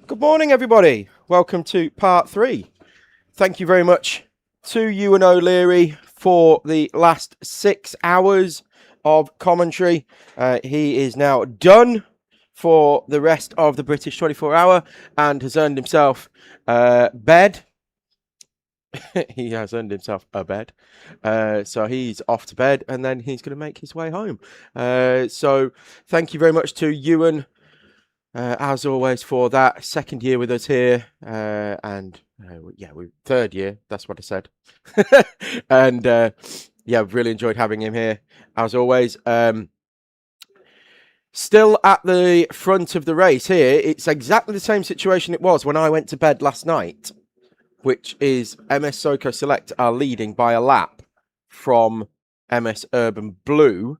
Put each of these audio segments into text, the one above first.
Good morning, everybody. Welcome to part 3. Thank you very much to Ewan O'Leary for the last 6 hours of commentary. He is now done for the rest of the British 24-hour and has earned himself bed. He has earned himself a bed. So he's off to bed and then he's going to make his way home. So thank you very much to Ewan. As always, for that second year with us here, and we third year. That's what I said. And I've really enjoyed having him here as always. Still at the front of the race here. It's exactly the same situation it was when I went to bed last night, which is MS Soco Select are leading by a lap from MS Urban Blue.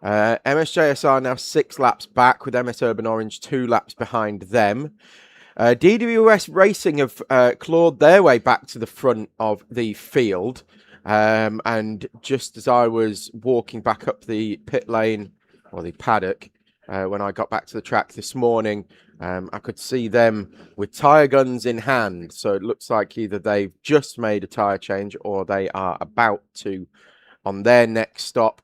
MSJSR now 6 laps back with MS Urban Orange 2 laps behind them. DWS Racing have clawed their way back to the front of the field. And just as I was walking back up the pit lane, or the paddock, when I got back to the track this morning, I could see them with tyre guns in hand. So it looks like either they've just made a tyre change or they are about to on their next stop.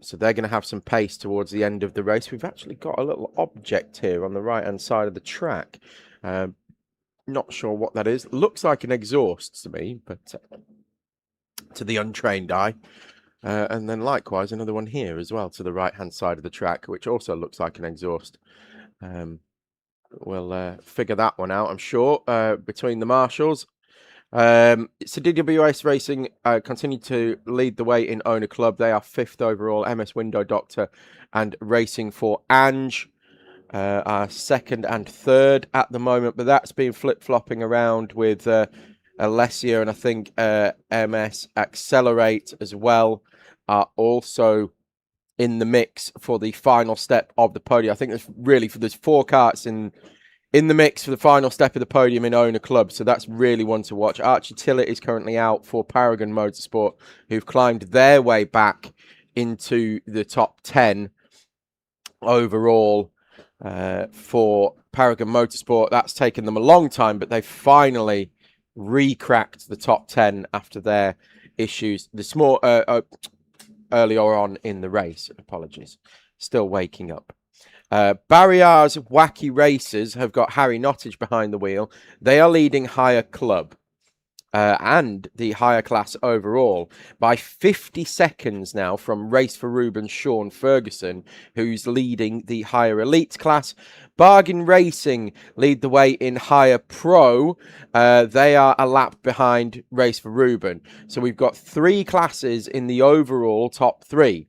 So they're going to have some pace towards the end of the race. We've actually got a little object here on the right-hand side of the track. Not sure what that is. Looks like an exhaust to me, but to the untrained eye. And then likewise, another one here as well to the right-hand side of the track, which also looks like an exhaust. We'll figure that one out, I'm sure, between the marshals. So DWS Racing continue to lead the way in Owner Club. They are 5th overall. MS Window Doctor and Racing for Ange are 2nd and 3rd at the moment, but that's been flip-flopping around with Alessia, and I think MS Accelerate as well are also in the mix for the final step of the podium. I think there's 4 karts in the mix for the final step of the podium in Owner Club. So that's really one to watch. Archie Tillett is currently out for Paragon Motorsport, who've climbed their way back into the top 10 overall for Paragon Motorsport. That's taken them a long time, but they've finally re-cracked the top 10 after their issues earlier on in the race. Apologies. Still waking up. Barriar's Wacky Racers have got Harry Nottage behind the wheel. They are leading Higher Club and the higher class overall by 50 seconds now from Race for Ruben Sean Ferguson, who's leading the higher elite class. Bargain Racing lead the way in Higher Pro. They are a lap behind Race for Ruben. So we've got 3 classes in the overall top 3.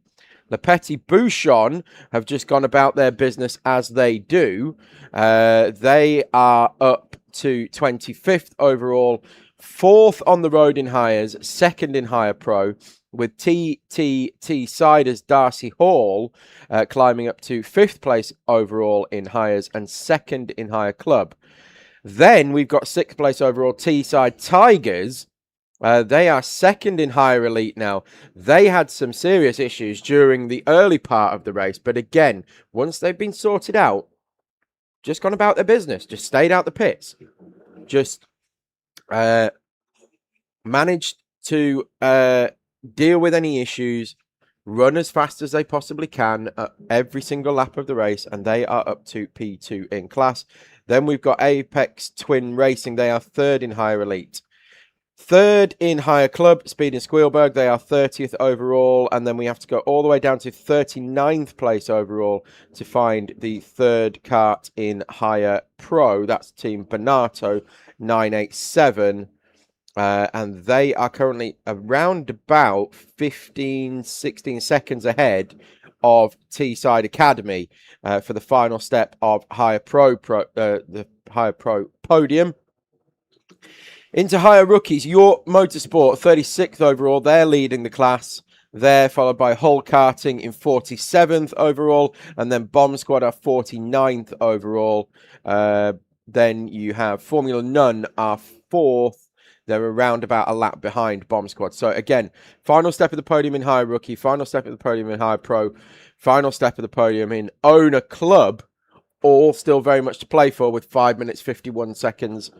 Le Petit Bouchon have just gone about their business as they do. They are up to 25th overall, 4th on the road in Hires, 2nd in Higher Pro, with Teesside's Darcy Hall climbing up to 5th place overall in Hires and 2nd in Higher Club. Then we've got 6th place overall Teesside Tigers. They are 2nd in Higher Elite now. They had some serious issues during the early part of the race, but again, once they've been sorted out, just gone about their business, just stayed out the pits, just managed to deal with any issues, run as fast as they possibly can every single lap of the race, and they are up to P2 in class. Then we've got Apex Twin Racing. They are 3rd in Higher Elite. 3rd in Higher Club, Speed and Squealberg. They are 30th overall. And then we have to go all the way down to 39th place overall to find the 3rd kart in Higher Pro. That's Team Bonato 987. And they are currently around about 15, 16 seconds ahead of Teesside Academy for the final step of Higher Pro, the Higher Pro Podium. Into Higher Rookies, York Motorsport, 36th overall. They're leading the class. They're followed by Hull Karting in 47th overall. And then Bomb Squad are 49th overall. Then you have Formula None are 4th. They're around about a lap behind Bomb Squad. So again, final step of the podium in Higher Rookie. Final step of the podium in Higher Pro. Final step of the podium in Owner Club. all still very much to play for with 5 minutes 51 seconds,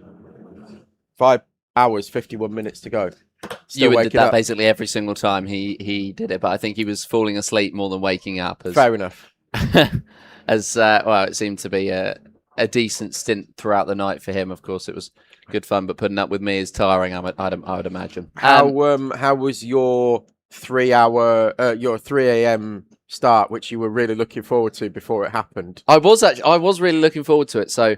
5 hours 51 minutes to go. Still Ewan did that up. basically every single time he did it, but I think he was falling asleep more than waking up. Fair enough. Well, it seemed to be a decent stint throughout the night for him. Of course, it was good fun, but putting up with me is tiring, I would imagine. How was your 3 a.m. start, which you were really looking forward to before it happened? I was really looking forward to it. So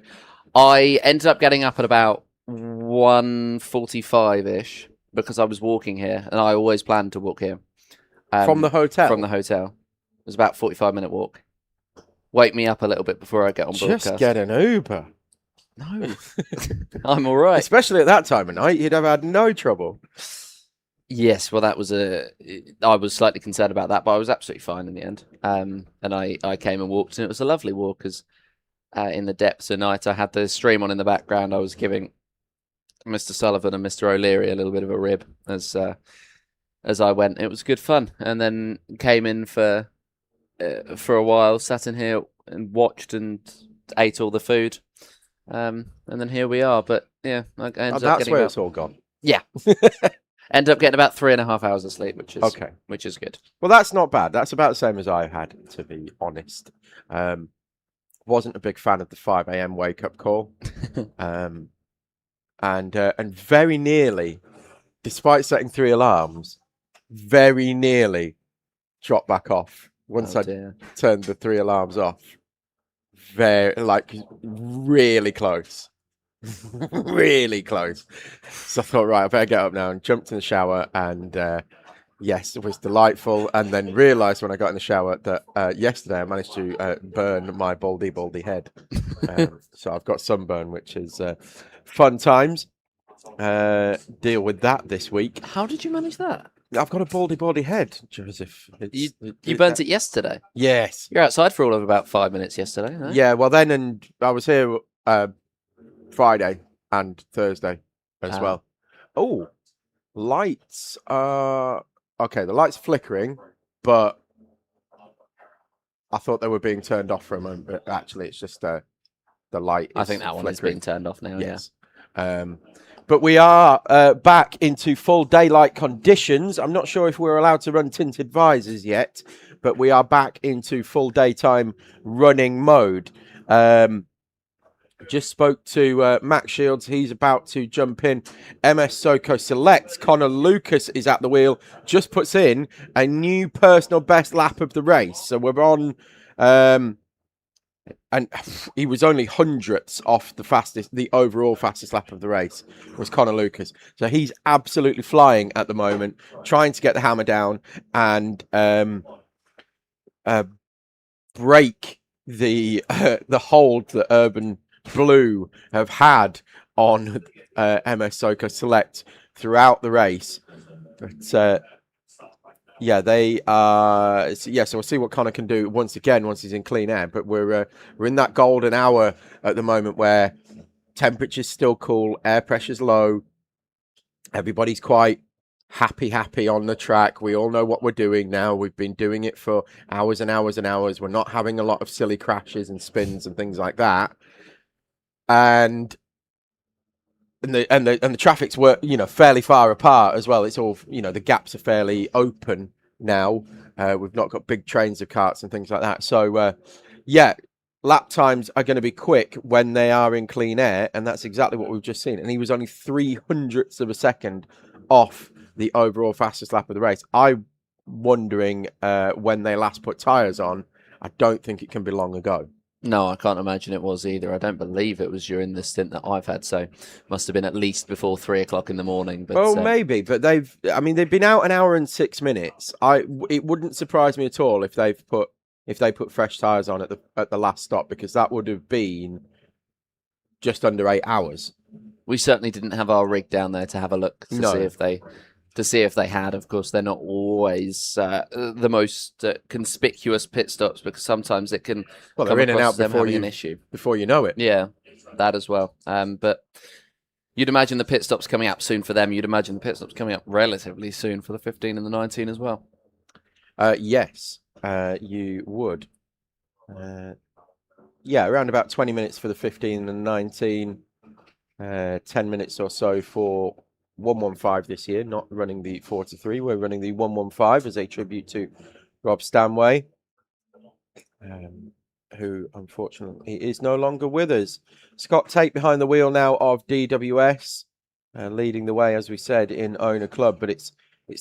I ended up getting up at about 1:45-ish because I was walking here, and I always planned to walk here. From the hotel? From the hotel. It was about a 45-minute walk. Wake me up a little bit before I get on broadcast. Just get an Uber. No, I'm all right. Especially at that time of night, you'd have had no trouble. Yes, well, I was slightly concerned about that, but I was absolutely fine in the end. And I came and walked, and it was a lovely walk, because in the depths of night, I had the stream on in the background. I was giving Mr. Sullivan and Mr. O'Leary a little bit of a rib as I went. It was good fun, and then came in for a while, sat in here and watched and ate all the food, and then here we are. But yeah, I ended up that's getting where it's all gone. Yeah. Ended up getting about 3.5 hours of sleep, which is okay, which is good. Well, that's not bad. That's about the same as I had, to be honest. Wasn't a big fan of the 5 a.m. wake up call, and very nearly, despite setting 3 alarms, very nearly dropped back off once I turned the 3 alarms off. Really close. Really close. So I thought, right, I better get up now, and jumped in the shower, and yes, it was delightful. And then realised when I got in the shower that yesterday I managed to burn my baldy head. So I've got sunburn, which is fun times. Deal with that this week. How did you manage that? I've got a baldy Head, Joseph. You burnt it yesterday? Yes. You're outside for all of about 5 minutes yesterday, huh? Yeah, well then, and I was here Friday and Thursday as well. Oh, lights. Okay, the lights flickering, but I thought they were being turned off for a moment, but actually it's just the light. I think that one is being turned off now, yes. Yeah. But we are back into full daylight conditions. I'm not sure if we're allowed to run tinted visors yet, but we are back into full daytime running mode. Just spoke to Max Shields. He's about to jump in. MS Soko Select. Connor Lucas is at the wheel. Just puts in a new personal best lap of the race. So we're on... and he was only hundredths off the overall fastest lap of the race was Connor Lucas. So he's absolutely flying at the moment, trying to get the hammer down and break the hold that Urban Blue have had on MS Soko Select throughout the race. But yeah, they are. Yeah, so we'll see what Connor can do once he's in clean air. But we're in that golden hour at the moment where temperature's still cool, air pressure's low. Everybody's quite happy on the track. We all know what we're doing now. We've been doing it for hours and hours and hours. We're not having a lot of silly crashes and spins and things like that. And the traffic's fairly far apart as well. It's all, the gaps are fairly open now. We've not got big trains of karts and things like that. So lap times are going to be quick when they are in clean air, and that's exactly what we've just seen. And he was only 0.03 of a second off the overall fastest lap of the race. I'm wondering when they last put tyres on. I don't think it can be long ago. No, I can't imagine it was either. I don't believe it was during the stint that I've had, so must have been at least before 3 o'clock in the morning. But, maybe, but they've been out an hour and 6 minutes. It wouldn't surprise me at all if they put fresh tyres on at the last stop, because that would have been just under 8 hours. We certainly didn't have our rig down there to have a look to see if they had. Of course, they're not always the most conspicuous pit stops, because sometimes it can they're in and out before you know it. Yeah, that as well. But you'd imagine the pit stops coming up soon for them. You'd imagine the pit stops coming up relatively soon for the 15 and the 19 as well. Yes, you would. yeah, around about 20 minutes for the 15 and 19, 10 minutes or so for 115 this year, not running the 4-3. We're running the 115 as a tribute to Rob Stanway, who unfortunately is no longer with us. Scott Tate behind the wheel now of DWS, leading the way, as we said, in Owner Club. But it's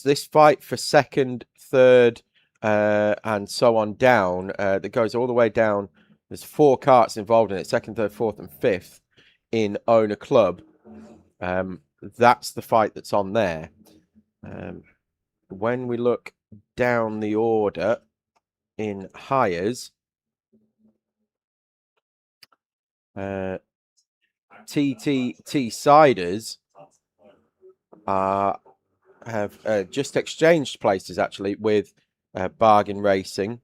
this fight for second, third, and so on down that goes all the way down. There's 4 karts involved in it: second, third, fourth, and fifth in Owner Club. That's the fight that's on there. When we look down the order in hires, Teessiders have just exchanged places actually with Bargain Racing.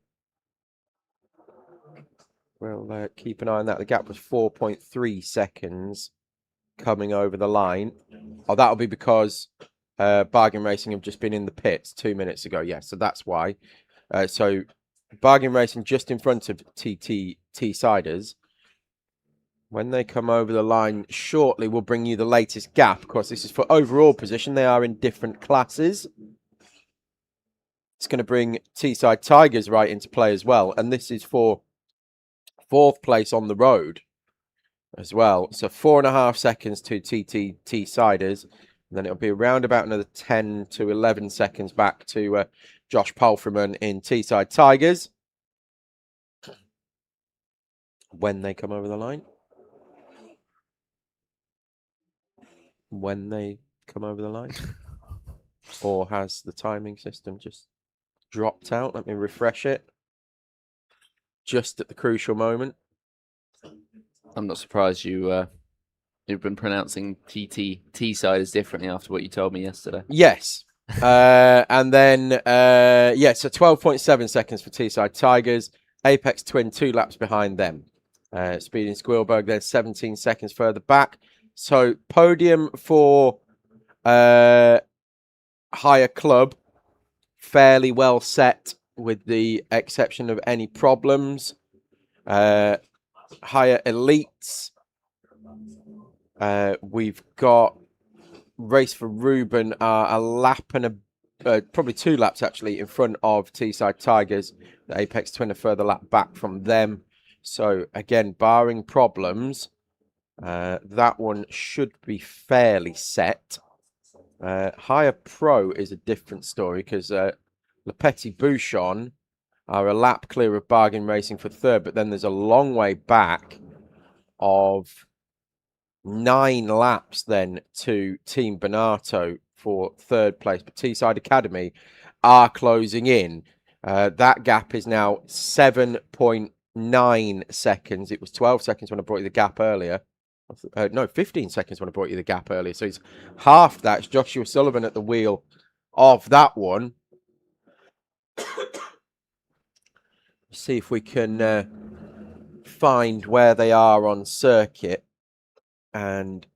We'll keep an eye on that. The gap was 4.3 seconds coming over the line. Oh, that'll be because Bargain Racing have just been in the pits 2 minutes ago. Yeah, so that's why. So Bargain Racing just in front of Teessiders. When they come over the line shortly, we'll bring you the latest gap. Of course, this is for overall position. They are in different classes. It's going to bring Teesside Tigers right into play as well. And this is for 4th place on the road as well. So 4.5 seconds to Teessiders. And then it'll be around about another 10 to 11 seconds back to Josh Palfreman in Teesside Tigers when they come over the line. When they come over the line. Or has the timing system just dropped out? Let me refresh it. Just at the crucial moment. I'm not surprised you've been pronouncing Teesside differently after what you told me yesterday. Yes. And then, so 12.7 seconds for Teesside Tigers. Apex Twin 2 laps behind them. Speed in Squilberg then 17 seconds further back. So podium for Higher Club, fairly well set with the exception of any problems. Higher Elites, we've got Race for Ruben, a lap and probably 2 laps actually in front of Teesside Tigers. The Apex Twin a further lap back from them. So again, barring problems, that one should be fairly set. Higher Pro is a different story because Le Petit Bouchon are a lap clear of Bargain Racing for 3rd, but then there's a long way back of 9 laps then to Team Bonato for 3rd place. But Teesside Academy are closing in. That gap is now 7.9 seconds. It was 12 seconds when I brought you the gap earlier. No, 15 seconds when I brought you the gap earlier. So it's half that. It's Joshua Sullivan at the wheel of that one. See if we can find where they are on circuit. And,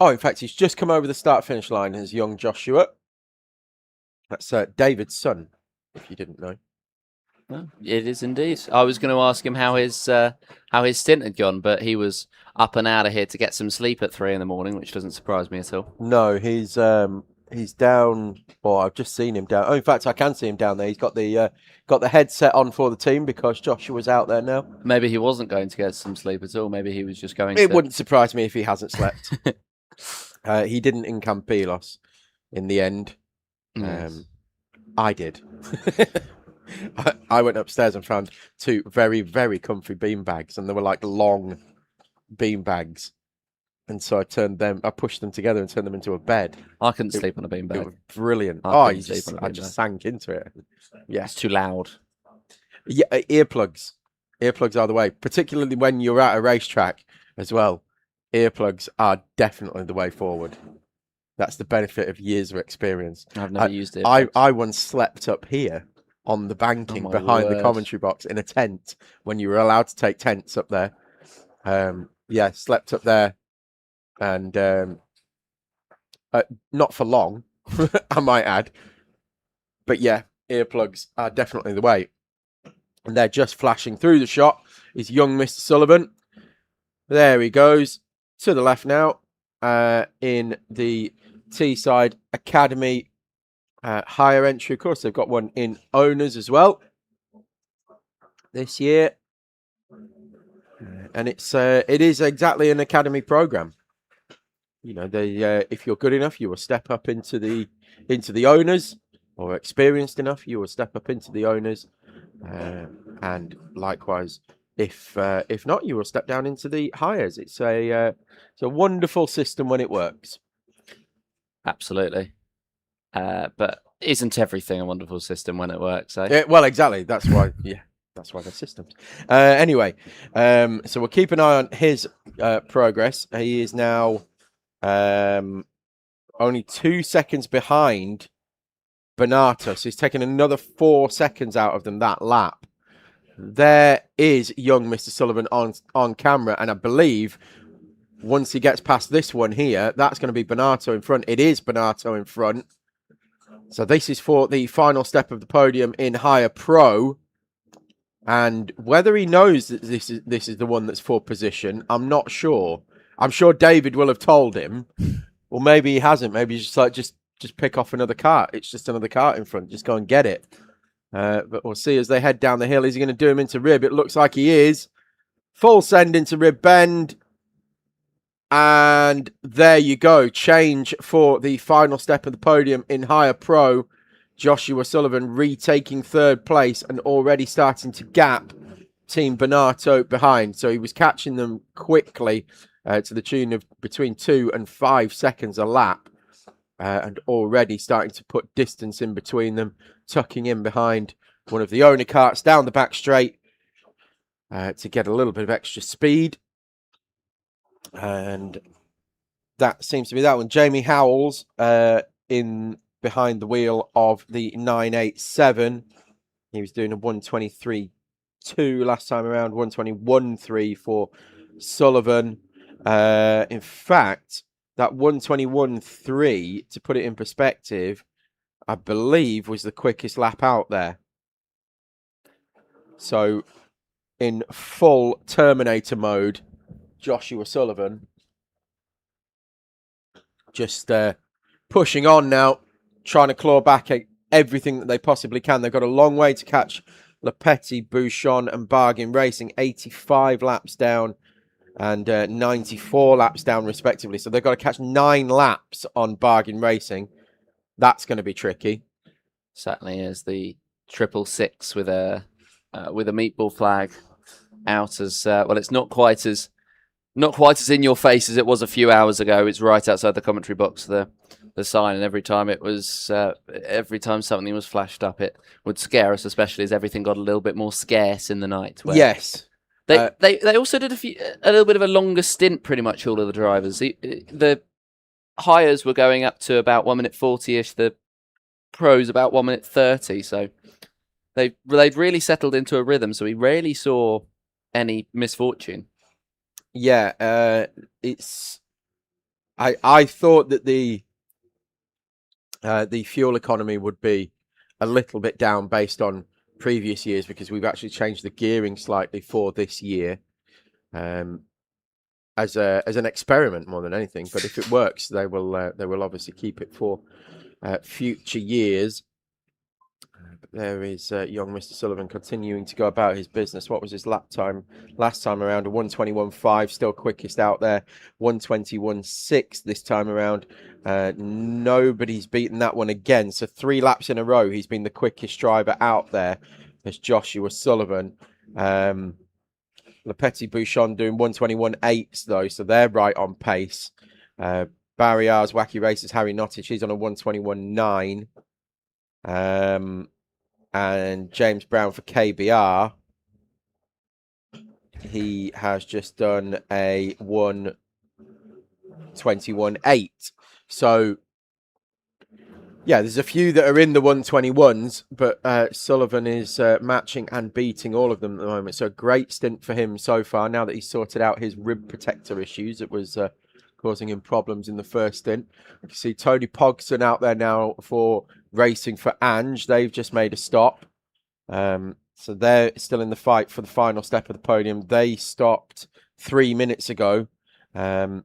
in fact, he's just come over the start-finish line as young Joshua. That's David's son, if you didn't know. Oh, it is indeed. I was going to ask him how his stint had gone, but he was up and out of here to get some sleep at 3 a.m, which doesn't surprise me at all. No, he's down. Or I've just seen him down. Oh, in fact, I can see him down there. He's got the headset on for the team because Joshua's out there now. Maybe he wasn't going to get some sleep at all. Maybe he was just going. It wouldn't surprise me if he hasn't slept. He didn't in Campilos in the end. Yes. I did. I went upstairs and found 2 very, very comfy beanbags, and they were like long beanbags. And so I pushed them together and turned them into a bed. I couldn't sleep on a beanbag. It was brilliant. I just sank into it. Yeah. It's too loud. Yeah, earplugs. Earplugs are the way, particularly when you're at a racetrack as well. Earplugs are definitely the way forward. That's the benefit of years of experience. I've never used it. I once slept up here on the banking behind the commentary box in a tent when you were allowed to take tents up there. Slept up there. And not for long, I might add. But yeah, earplugs are definitely the way. And they're just flashing through the shot is young Mr. Sullivan. There he goes to the left now in the Teesside Academy higher entry. Of course, they've got one in owners as well this year, and it is exactly an academy program. You know, if you're good enough, you will step up into the owners, or experienced enough, you will step up into the owners, and likewise, if not, you will step down into the hires. It's a wonderful system when it works. Absolutely. But isn't everything a wonderful system when it works? Eh? Well, exactly. That's why. Yeah, that's why they're systems. Anyway, so we'll keep an eye on his progress. He is now only 2 seconds behind Bernardo, so he's taken another 4 seconds out of them that lap. There is young Mr. Sullivan on camera, and I believe once he gets past this one here, that's going to be Bernardo in front. It is Bernardo in front. So this is for the final step of the podium in Higher Pro. And whether he knows that this is the one that's for position, I'm not sure. I'm sure David will have told him. Or maybe he hasn't. Maybe he's just like, just pick off another cart. It's just another cart in front. Just go and get it. But we'll see as they head down the hill. Is he going to do him into rib? It looks like he is. Full send into rib bend. And there you go. Change for the final step of the podium in Higher Pro. Joshua Sullivan retaking third place and already starting to gap Team Bernardo behind. So he was catching them quickly to the tune of between 2 and 5 seconds a lap. And already starting to put distance in between them, tucking in behind one of the owner carts down the back straight to get a little bit of extra speed. And that seems to be that one. Jamie Howells in behind the wheel of the 987. He was doing a 123.2 last time around, 121.3 for Sullivan. In fact, that 121.3, to put it in perspective, I believe was the quickest lap out there. So in full Terminator mode, Joshua Sullivan just pushing on now, trying to claw back everything that they possibly can. They've got a long way to catch Lepetti, Bouchon and Bargain Racing, 85 laps down and 94 laps down respectively. So they've got to catch 9 laps on Bargain Racing. That's going to be tricky. Certainly is. The 666 with a meatball flag out as well. It's not quite as in your face as it was a few hours ago. It's right outside the commentary box, the sign, and every time something was flashed up, it would scare us, especially as everything got a little bit more scarce in the night. Yes. They also did a little bit of a longer stint, pretty much all of the drivers. The hires were going up to about 1 minute 40-ish, the pros about 1 minute 30, so they'd really settled into a rhythm, so we rarely saw any misfortune. Yeah, I thought that the fuel economy would be a little bit down based on previous years, because we've actually changed the gearing slightly for this year as an experiment more than anything. But if it works, they will obviously keep it for future years. But there is young Mr. Sullivan continuing to go about his business. What was his lap time last time around? A 121.5, still quickest out there. 121.6 this time around. Nobody's beaten that one again. So 3 laps in a row, he's been the quickest driver out there. There's Joshua Sullivan. Lepetti, Bouchon doing 121.8s though, so they're right on pace. Barriers, Wacky Races, Harry Nottage, he's on a 121.9. And James Brown for KBR, he has just done a 121.8. So, yeah, there's a few that are in the 121s, but Sullivan is matching and beating all of them at the moment. So, great stint for him so far, now that he's sorted out his rib protector issues. It was causing him problems in the first stint. You can see Tony Pogson out there now for racing for Ange. They've just made a stop. So they're still in the fight for the final step of the podium. They stopped 3 minutes ago. And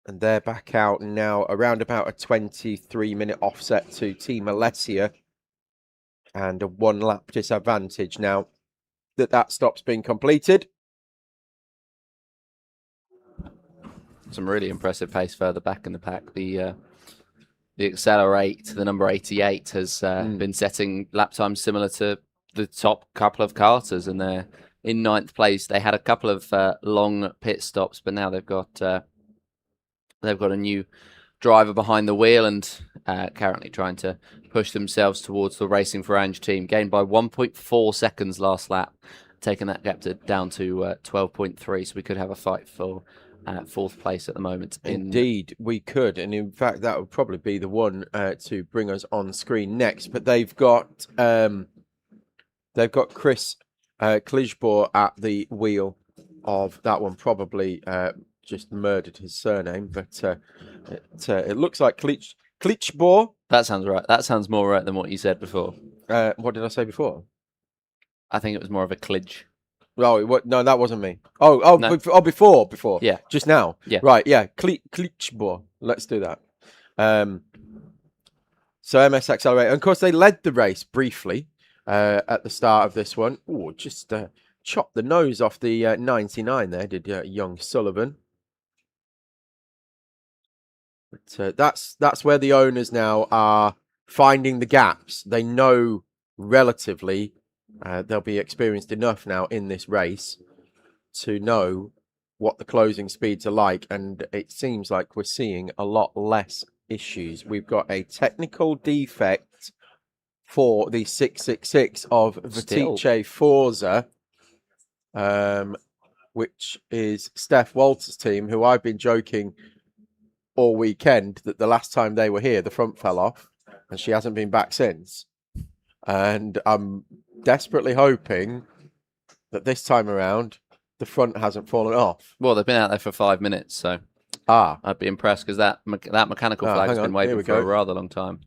they're back out now around about a 23-minute offset to Team Alessia. And a 1 lap disadvantage now that stop's been completed. Some really impressive pace further back in the pack. The Accelerate, the number 88, has been setting lap times similar to the top couple of karters, and they're in 9th place. They had a couple of long pit stops, but now they've got a new driver behind the wheel and currently trying to push themselves towards the Racing for Orange team. Gained by 1.4 seconds last lap, taking that gap down to 12.3. So we could have a fight for 4th place at the moment. Indeed, we could, and in fact, that would probably be the one to bring us on screen next. But they've got Chris Klijsboer at the wheel of that one. Probably just murdered his surname, but it looks like Klijsboer. That sounds right. That sounds more right than what you said before. What did I say before? I think it was more of a klidge. Oh, no, that wasn't me. No. Before. Yeah. Just now. Yeah. Right, yeah. Klijsboer. Let's do that. So MS Accelerate. And of course, they led the race briefly at the start of this one. Oh, just chopped the nose off the 99 there, did young Sullivan. But that's where the owners now are finding the gaps. They know relatively they'll be experienced enough now in this race to know what the closing speeds are like, and it seems like we're seeing a lot less issues. We've got a technical defect for the 666 of Vitice Forza, which is Steph Walter's team, who I've been joking all weekend that the last time they were here, the front fell off, and she hasn't been back since. And I'm desperately hoping that this time around the front hasn't fallen off. Well, they've been out there for 5 minutes, so I'd be impressed, because that mechanical flag has been waving for a rather long time.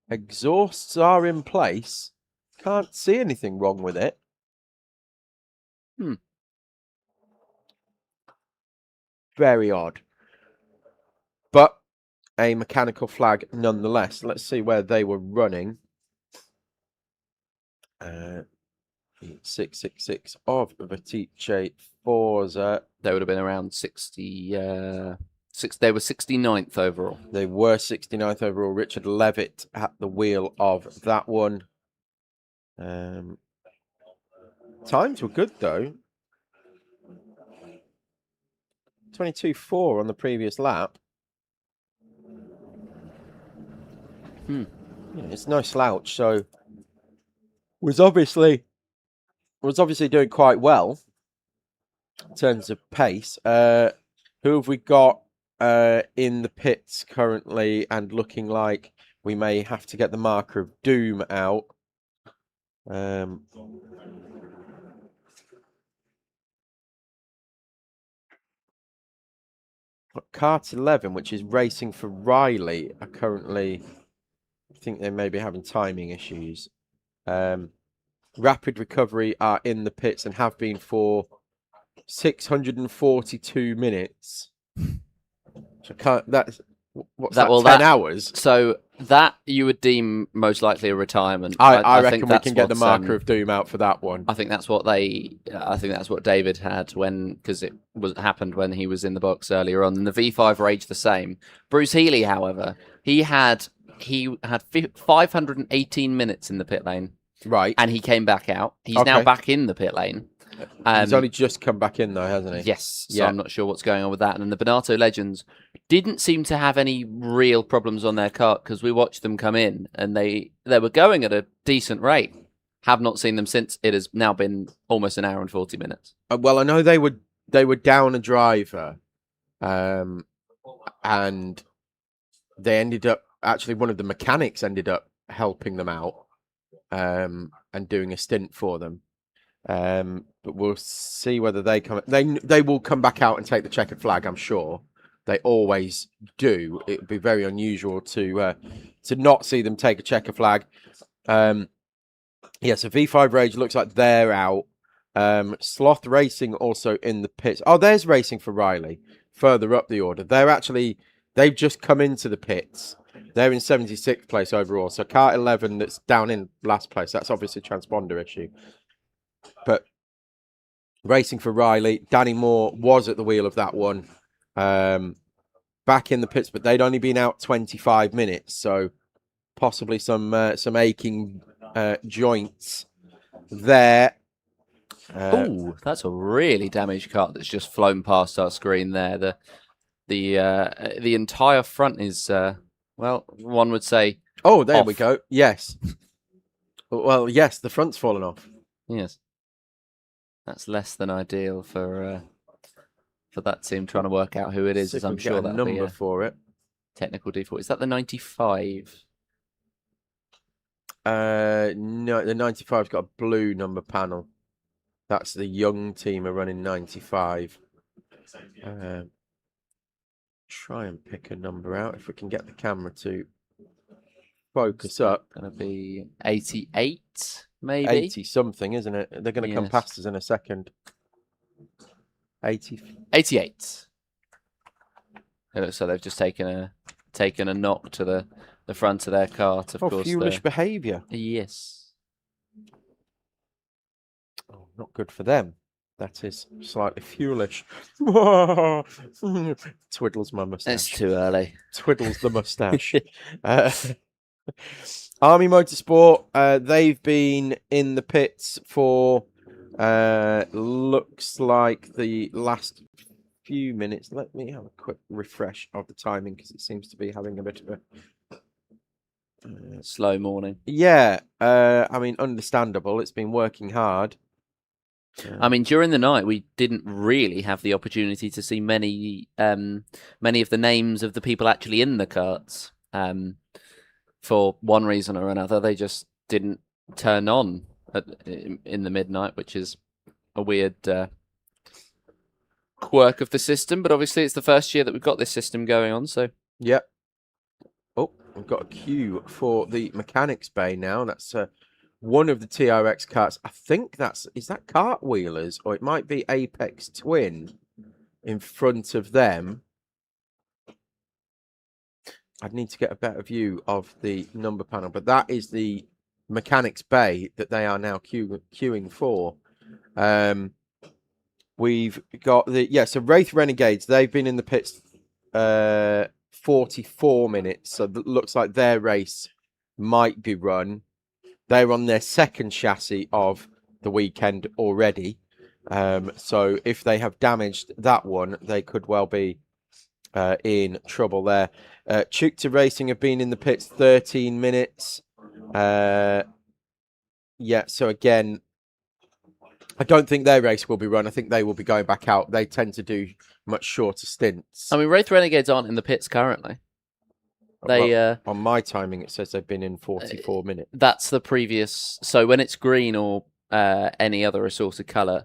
Exhausts are in place. Can't see anything wrong with it. Very odd. But a mechanical flag nonetheless. Let's see where they were running. 666 of Vitice Forza. They would have been around 60. They were 69th overall. They were 69th overall. Richard Levitt at the wheel of that one. Times were good though. 22.4 on the previous lap. Yeah, it's no slouch. So was obviously doing quite well in terms of pace. Who have we got in the pits currently, and looking like we may have to get the marker of doom out? Kart 11, which is racing for Riley, are currently, I think they may be having timing issues. Rapid Recovery are in the pits and have been for 642 minutes. So what's that? 10 hours. So that you would deem most likely a retirement. I reckon we can get the marker of doom out for that one. I think that's what David had because it happened when he was in the box earlier on. And the V5 raged the same. Bruce Healy, however, he had 518 minutes in the pit lane. Right. And he came back out. He's now back in the pit lane. He's only just come back in though, hasn't he? Yes. So I'm not sure what's going on with that. And the Bonato Legends didn't seem to have any real problems on their kart, because we watched them come in and they were going at a decent rate. Have not seen them since. It has now been almost an hour and 40 minutes. Well, I know they were down a driver, and they ended up, actually one of the mechanics ended up helping them out and doing a stint for them. But we'll see whether they come. They will come back out and take the checkered flag, I'm sure. They always do. It would be very unusual to not see them take a checkered flag. Yeah, so V5 Rage looks like they're out. Sloth Racing also in the pits. Oh, there's Racing for Riley further up the order. They've just come into the pits. They're in 76th place overall. So Kart 11 that's down in last place. That's obviously a transponder issue. But Racing for Riley, Danny Moore was at the wheel of that one. Back in the pits, but they'd only been out 25 minutes. So possibly some aching joints there. Oh, that's a really damaged kart that's just flown past our screen there. The entire front is well, one would say. Oh, there off. we go. Yes. Well, yes, the front's fallen off. Yes, that's less than ideal for that team trying to work out who it is. See if As I'm we can sure get a that'll be number a for it. technical default. Is that the 95? No, the 95's got a blue number panel. That's the young team are running 95. Try and pick a number out if we can get the camera to focus up. Gonna be 88, maybe 80 something, isn't it? They're going to come Yes. past us in a second. 80. 88. It looks like they've just taken a knock to the front of their kart. Of Oh, course, foolish behaviour. Yes. Oh, not good for them. That is slightly foolish. Twiddles my It's moustache. too early. Twiddles the moustache. Army Motorsport, they've been in the pits for looks like the last few minutes. Let me have a quick refresh of the timing because it seems to be having a bit of a Slow morning. yeah. I mean, understandable. It's been working hard. I mean, during the night, we didn't really have the opportunity to see many of the names of the people actually in the karts. For one reason or another, they just didn't turn on in the midnight, which is a weird quirk of the system. But obviously, it's the first year that we've got this system going on. So, Yep. Oh, we've got a queue for the mechanics bay now. That's one of the TRX karts. I think is that Cartwheelers, or it might be Apex Twin in front of them. I'd need to get a better view of the number panel, but that is the mechanics bay that they are now queuing for. We've got so Wraith Renegades, they've been in the pits 44 minutes, so it looks like their race might be run. They're on their second chassis of the weekend already. So if they have damaged that one, they could well be in trouble there. Chequered Racing have been in the pits 13 minutes. So again, I don't think their race will be run. I think they will be going back out. They tend to do much shorter stints. I mean, Wraith Renegades aren't in the pits currently. They on my timing, it says they've been in 44 minutes. That's the previous. So when it's green or any other assorted colour,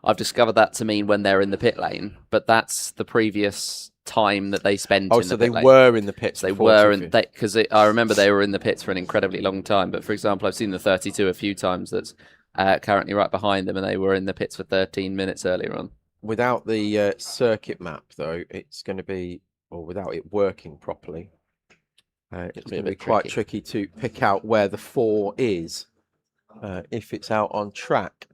I've discovered that to mean when they're in the pit lane. But that's the previous time that they spent. Oh, so they were in the pits. They were in because I remember they were in the pits for an incredibly long time. But for example, I've seen the 32 a few times. That's currently right behind them, and they were in the pits for 13 minutes earlier on. Without the circuit map, though, it's going to be, or without it working properly. It's going to be quite tricky to pick out where the 4 is if it's out on track.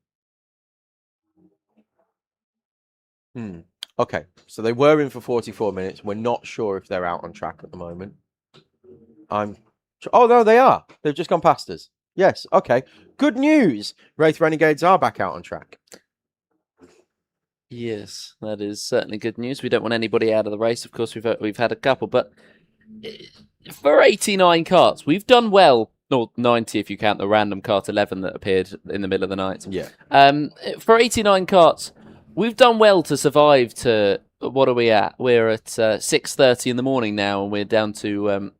Okay, so they were in for 44 minutes. We're not sure if they're out on track at the moment. Oh, no, they are. They've just gone past us. Yes, okay. Good news. Wraith Renegades are back out on track. Yes, that is certainly good news. We don't want anybody out of the race. Of course, we've had a couple, but for 89 karts, we've done well. Or 90 if you count the random kart 11 that appeared in the middle of the night. Yeah. For 89 karts, we've done well to survive to, what are we at? We're at 6:30 in the morning now, and we're down to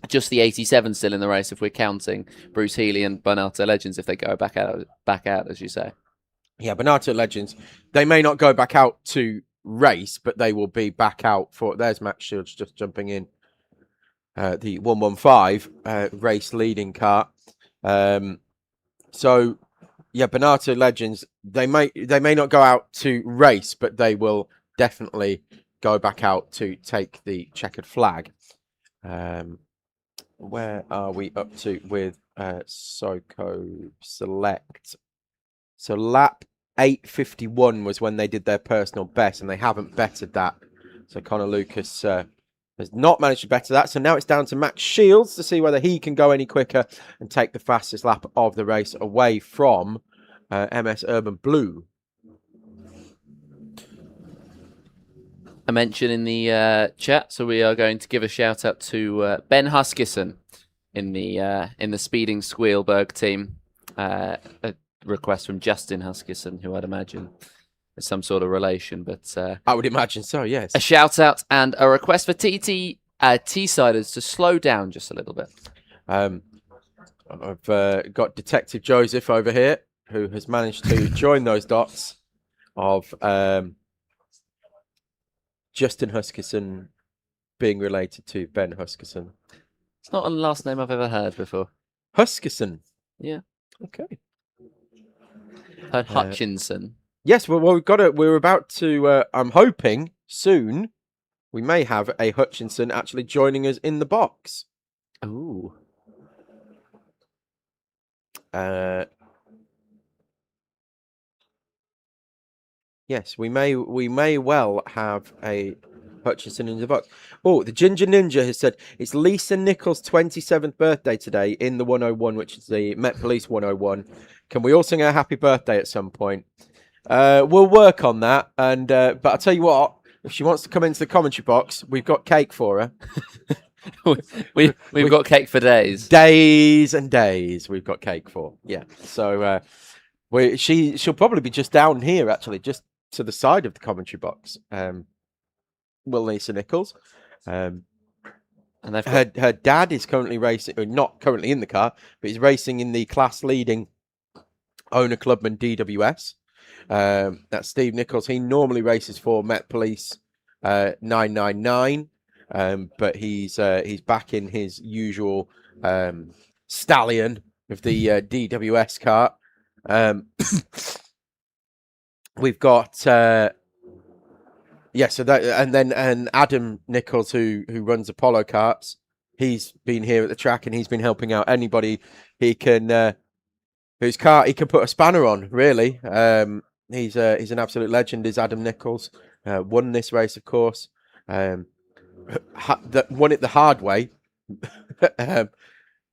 just the 87 still in the race if we're counting Bruce Healy and Bernardo Legends if they go back out, as you say. Yeah, Bernardo Legends, they may not go back out to race, but they will be back out for... There's Max Shields just jumping in. The 115 race leading car. So, yeah, Bernardo Legends, they may not go out to race, but they will definitely go back out to take the checkered flag. Where are we up to with Soco Select? So lap 8:51 was when they did their personal best, and they haven't bettered that. So Connor Lucas has not managed to better that. So now it's down to Max Shields to see whether he can go any quicker and take the fastest lap of the race away from MS Urban Blue. I mentioned in the chat, so we are going to give a shout out to Ben Huskisson in the Speeding Squealberg team. A request from Justin Huskisson, who I'd imagine is some sort of relation, but I would imagine so. Yes. A shout out and a request for Teessiders to slow down just a little bit. I've got Detective Joseph over here, who has managed to join those dots of Justin Huskisson being related to Ben Huskisson. It's not a last name I've ever heard before. Huskisson. Yeah. Okay. Heard Hutchinson. Yes, well, we're about to. I'm hoping soon we may have a Hutchinson actually joining us in the box. Ooh. Yes, we may well have a Hutchinson in the box. Oh, the Ginger Ninja has said it's Lisa Nichols' 27th birthday today in the 101, which is the Met Police 101. Can we all sing her happy birthday at some point? We'll work on that. And but I'll tell you what, if she wants to come into the commentary box, we've got cake for her. We've got cake for days. Days and days we've got cake for. Yeah. So she'll probably be just down here, actually, just to the side of the commentary box. Will Lisa Nichols. And her dad is currently racing, or not currently in the car, but he's racing in the class leading owner clubman DWS. That's Steve Nichols. He normally races for Met Police 999, but he's back in his usual stallion of the DWS kart. We've got so that, and Adam Nichols, who runs Apollo Karts, he's been here at the track and he's been helping out anybody he can whose car he can put a spanner on. Really, he's an absolute legend. Is Adam Nichols won this race, of course. Won it the hard way.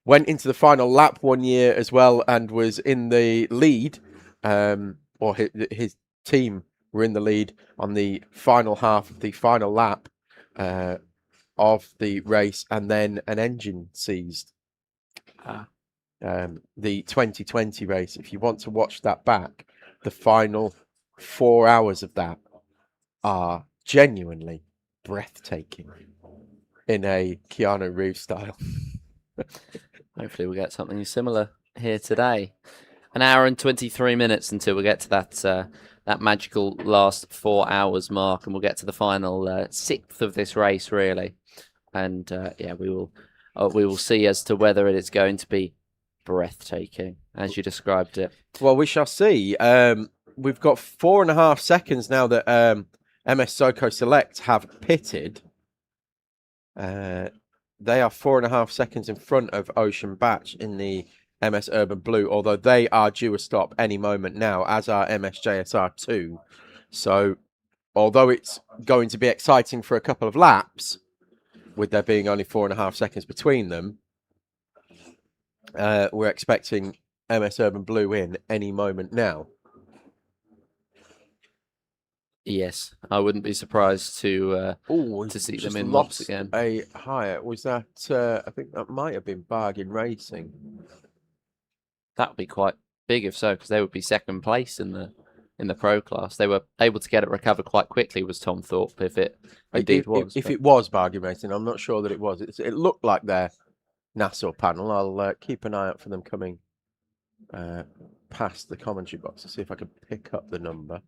Went into the final lap one year as well and was in the lead, or his team were in the lead on the final half of the final lap of the race, and then an engine seized. The 2020 race, if you want to watch that back, the final 4 hours of that are genuinely breathtaking in a Keanu Reeves style. Hopefully we'll get something similar here today. An hour and 23 minutes until we get to that magical last 4 hours mark, and we'll get to the final sixth of this race, really. And we will see as to whether it is going to be breathtaking, as you described it. Well, we shall see. We've got 4.5 seconds now that MS Soco Select have pitted. They are 4.5 seconds in front of Ocean Batch in the MS Urban Blue, although they are due a stop any moment now, as are MS JSR 2. So, although it's going to be exciting for a couple of laps, with there being only 4.5 seconds between them, we're expecting MS Urban Blue in any moment now. Yes, I wouldn't be surprised to see them in mobs again. A higher was that? I think that might have been Bargain Racing. That would be quite big if so, because they would be second place in the pro class. They were able to get it recovered quite quickly, was Tom Thorpe, if it indeed was. If it was Bargain Racing, I'm not sure that it was. It looked like their Nassau panel. I'll keep an eye out for them coming past the commentary box to see if I can pick up the number.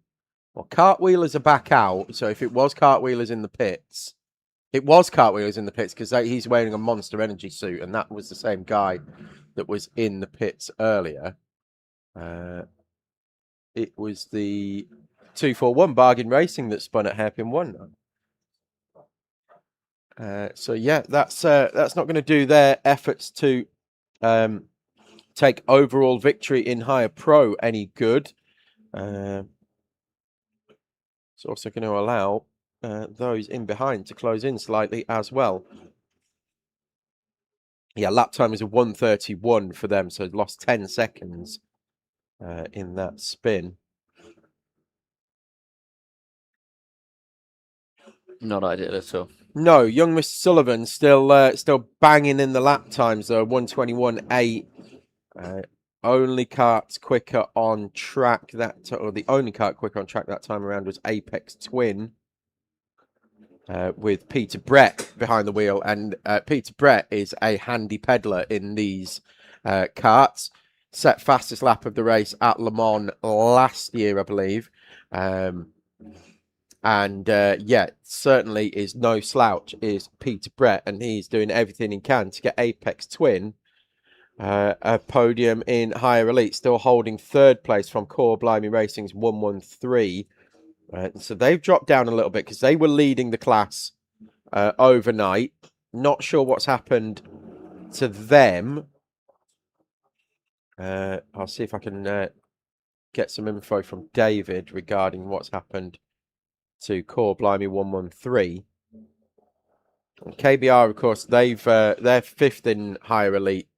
Well, Cartwheelers are back out, so if it was Cartwheelers in the pits, it was Cartwheelers in the pits because he's wearing a Monster Energy suit, and that was the same guy that was in the pits earlier. It was the 241 Bargain Racing that spun at hairpin 1. So yeah, that's not going to do their efforts to take overall victory in Higher Pro any good. It's also going to allow those in behind to close in slightly as well. Yeah, lap time is a 1:31 for them, so lost 10 seconds in that spin. Not ideal at all. No, young Mr. Sullivan still banging in the lap times though, 1:21.8. Only kart quicker on track or the only kart quicker on track that time around was Apex Twin, with Peter Brett behind the wheel, and Peter Brett is a handy peddler in these karts. Set fastest lap of the race at Le Mans last year, I believe. Yeah, certainly is no slouch, is Peter Brett, and he's doing everything he can to get Apex Twin a podium in Higher Elite, still holding third place from Core Blimey Racing's 113. So they've dropped down a little bit because they were leading the class overnight. Not sure what's happened to them. I'll see if I can get some info from David regarding what's happened to Core Blimey 113. And KBR, of course, they're fifth in Higher Elite.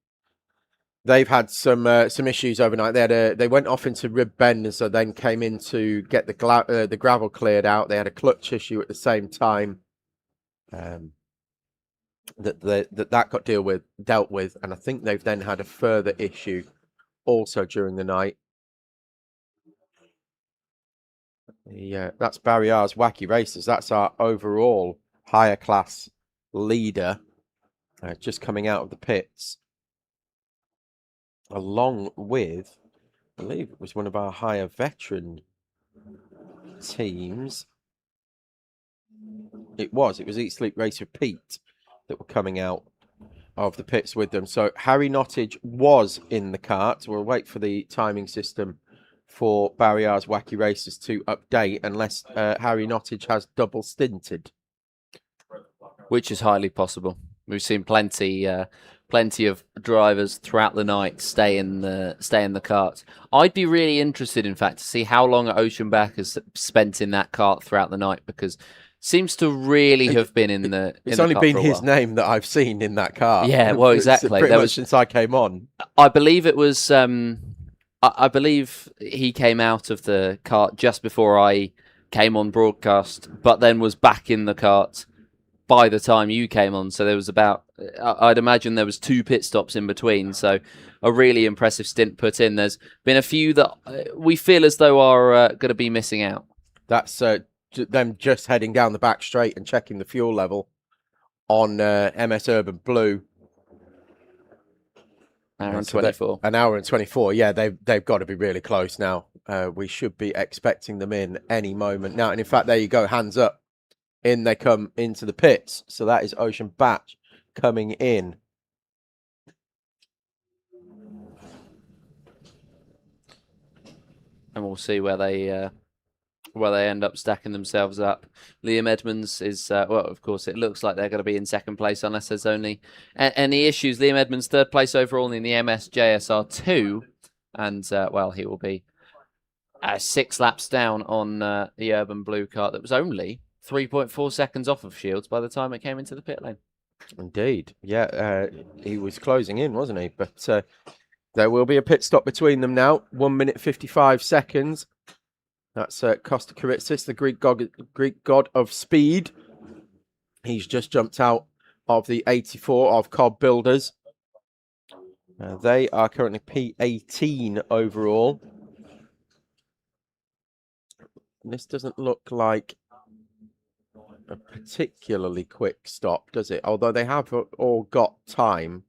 They've had some issues overnight. They went off into rib bend, and so then came in to get the gravel cleared out. They had a clutch issue at the same time. That got dealt with, and I think they've then had a further issue also during the night. Yeah, that's Barry R's Wacky Racers. That's our overall higher class leader, just coming out of the pits, along with, I believe it was one of our higher veteran teams. It was Eat Sleep Racer Pete that were coming out of the pits with them. So Harry Nottage was in the kart. We'll wait for the timing system for Barry R's Wacky Racers to update, unless Harry Nottage has double stinted, which is highly possible. We've seen plenty of drivers throughout the night stay in the kart. I'd be really interested, in fact, to see how long Oceanback has spent in that kart throughout the night, because seems to really have been in the. It's only been his name that I've seen in that kart. Yeah, well, exactly. Pretty much since I came on. I believe it was. I believe he came out of the kart just before I came on broadcast, but then was back in the kart by the time you came on. So there was I'd imagine there was 2 pit stops in between. So a really impressive stint put in. There's been a few that we feel as though are going to be missing out. That's them just heading down the back straight and checking the fuel level on MS Urban Blue. Hour and 24. An hour and 24. Yeah, they've got to be really close now. We should be expecting them in any moment now. And in fact, there you go, hands up. In they come into the pits. So that is Ocean Batch coming in. And we'll see where they end up stacking themselves up. Liam Edmonds is, well, of course, it looks like they're going to be in second place unless there's only any issues. Liam Edmonds, third place overall in the MS JSR2. And, well, he will be 6 laps down on the Urban Blue kart that was only 3.4 seconds off of Shields by the time it came into the pit lane. Indeed. Yeah, he was closing in, wasn't he? But there will be a pit stop between them now. 1 minute 55 seconds. That's Costa Karitsis, the Greek god of speed. He's just jumped out of the 84 of Cobb Builders. They are currently P18 overall. This doesn't look like a particularly quick stop, does it? Although they have all got time,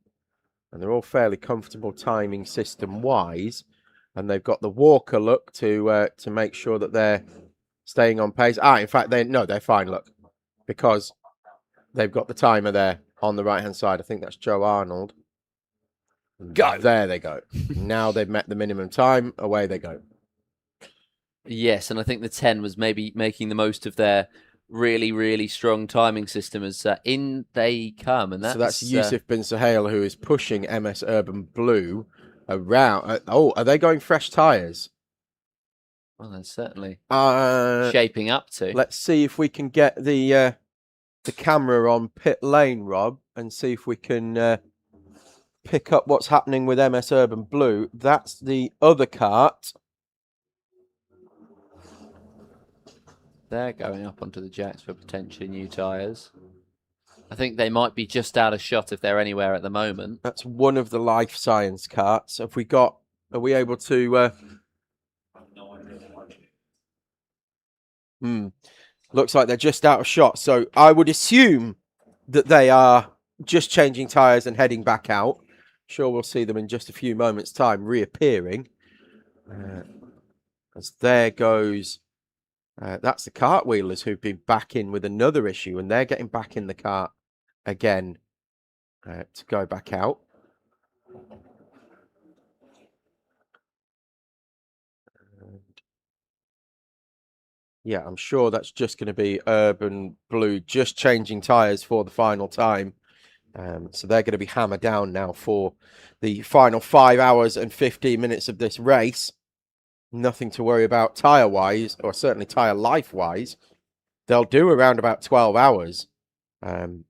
and they're all fairly comfortable timing system-wise. And they've got the Walker look to make sure that they're staying on pace. In fact, they're fine, look, because they've got the timer there on the right-hand side. I think that's Joe Arnold. Go. There they go. Now they've met the minimum time. Away they go. Yes, and I think the 10 was maybe making the most of their really, really strong timing system as in they come. And So that's Yusuf bin Suhail, who is pushing MS Urban Blue around. Are they going fresh tyres? Well, they're certainly Uh, shaping up to. Let's see if we can get the camera on pit lane, Rob, and see if we can pick up what's happening with MS Urban Blue. That's the other kart. They're going up onto the jacks for potentially new tyres. I think they might be just out of shot if they're anywhere at the moment. That's one of the life science karts. Are we able to... Looks like they're just out of shot. So I would assume that they are just changing tyres and heading back out. Sure, we'll see them in just a few moments' time reappearing. As there goes... that's the cartwheelers who've been back in with another issue, and they're getting back in the cart again to go back out. Yeah, I'm sure that's just going to be Urban Blue just changing tyres for the final time. So they're going to be hammered down now for the final 5 hours and 15 minutes of this race. Nothing to worry about tyre-wise, or certainly tyre life-wise. They'll do around about 12 hours on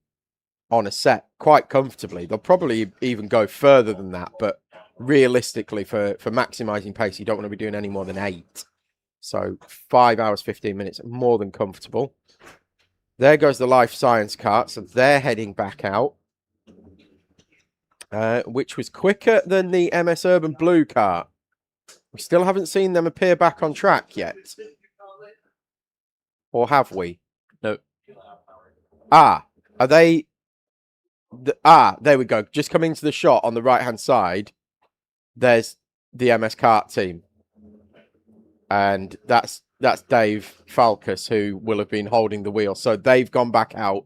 a set quite comfortably. They'll probably even go further than that, but realistically, for maximising pace, you don't want to be doing any more than 8. So 5 hours, 15 minutes, more than comfortable. There goes the life science kart, so they're heading back out, which was quicker than the MS Urban Blue kart. We still haven't seen them appear back on track yet. Or have we? No. Are they... there we go. Just coming to the shot on the right-hand side, there's the MS Kart team. And that's Dave Falkus, who will have been holding the wheel. So they've gone back out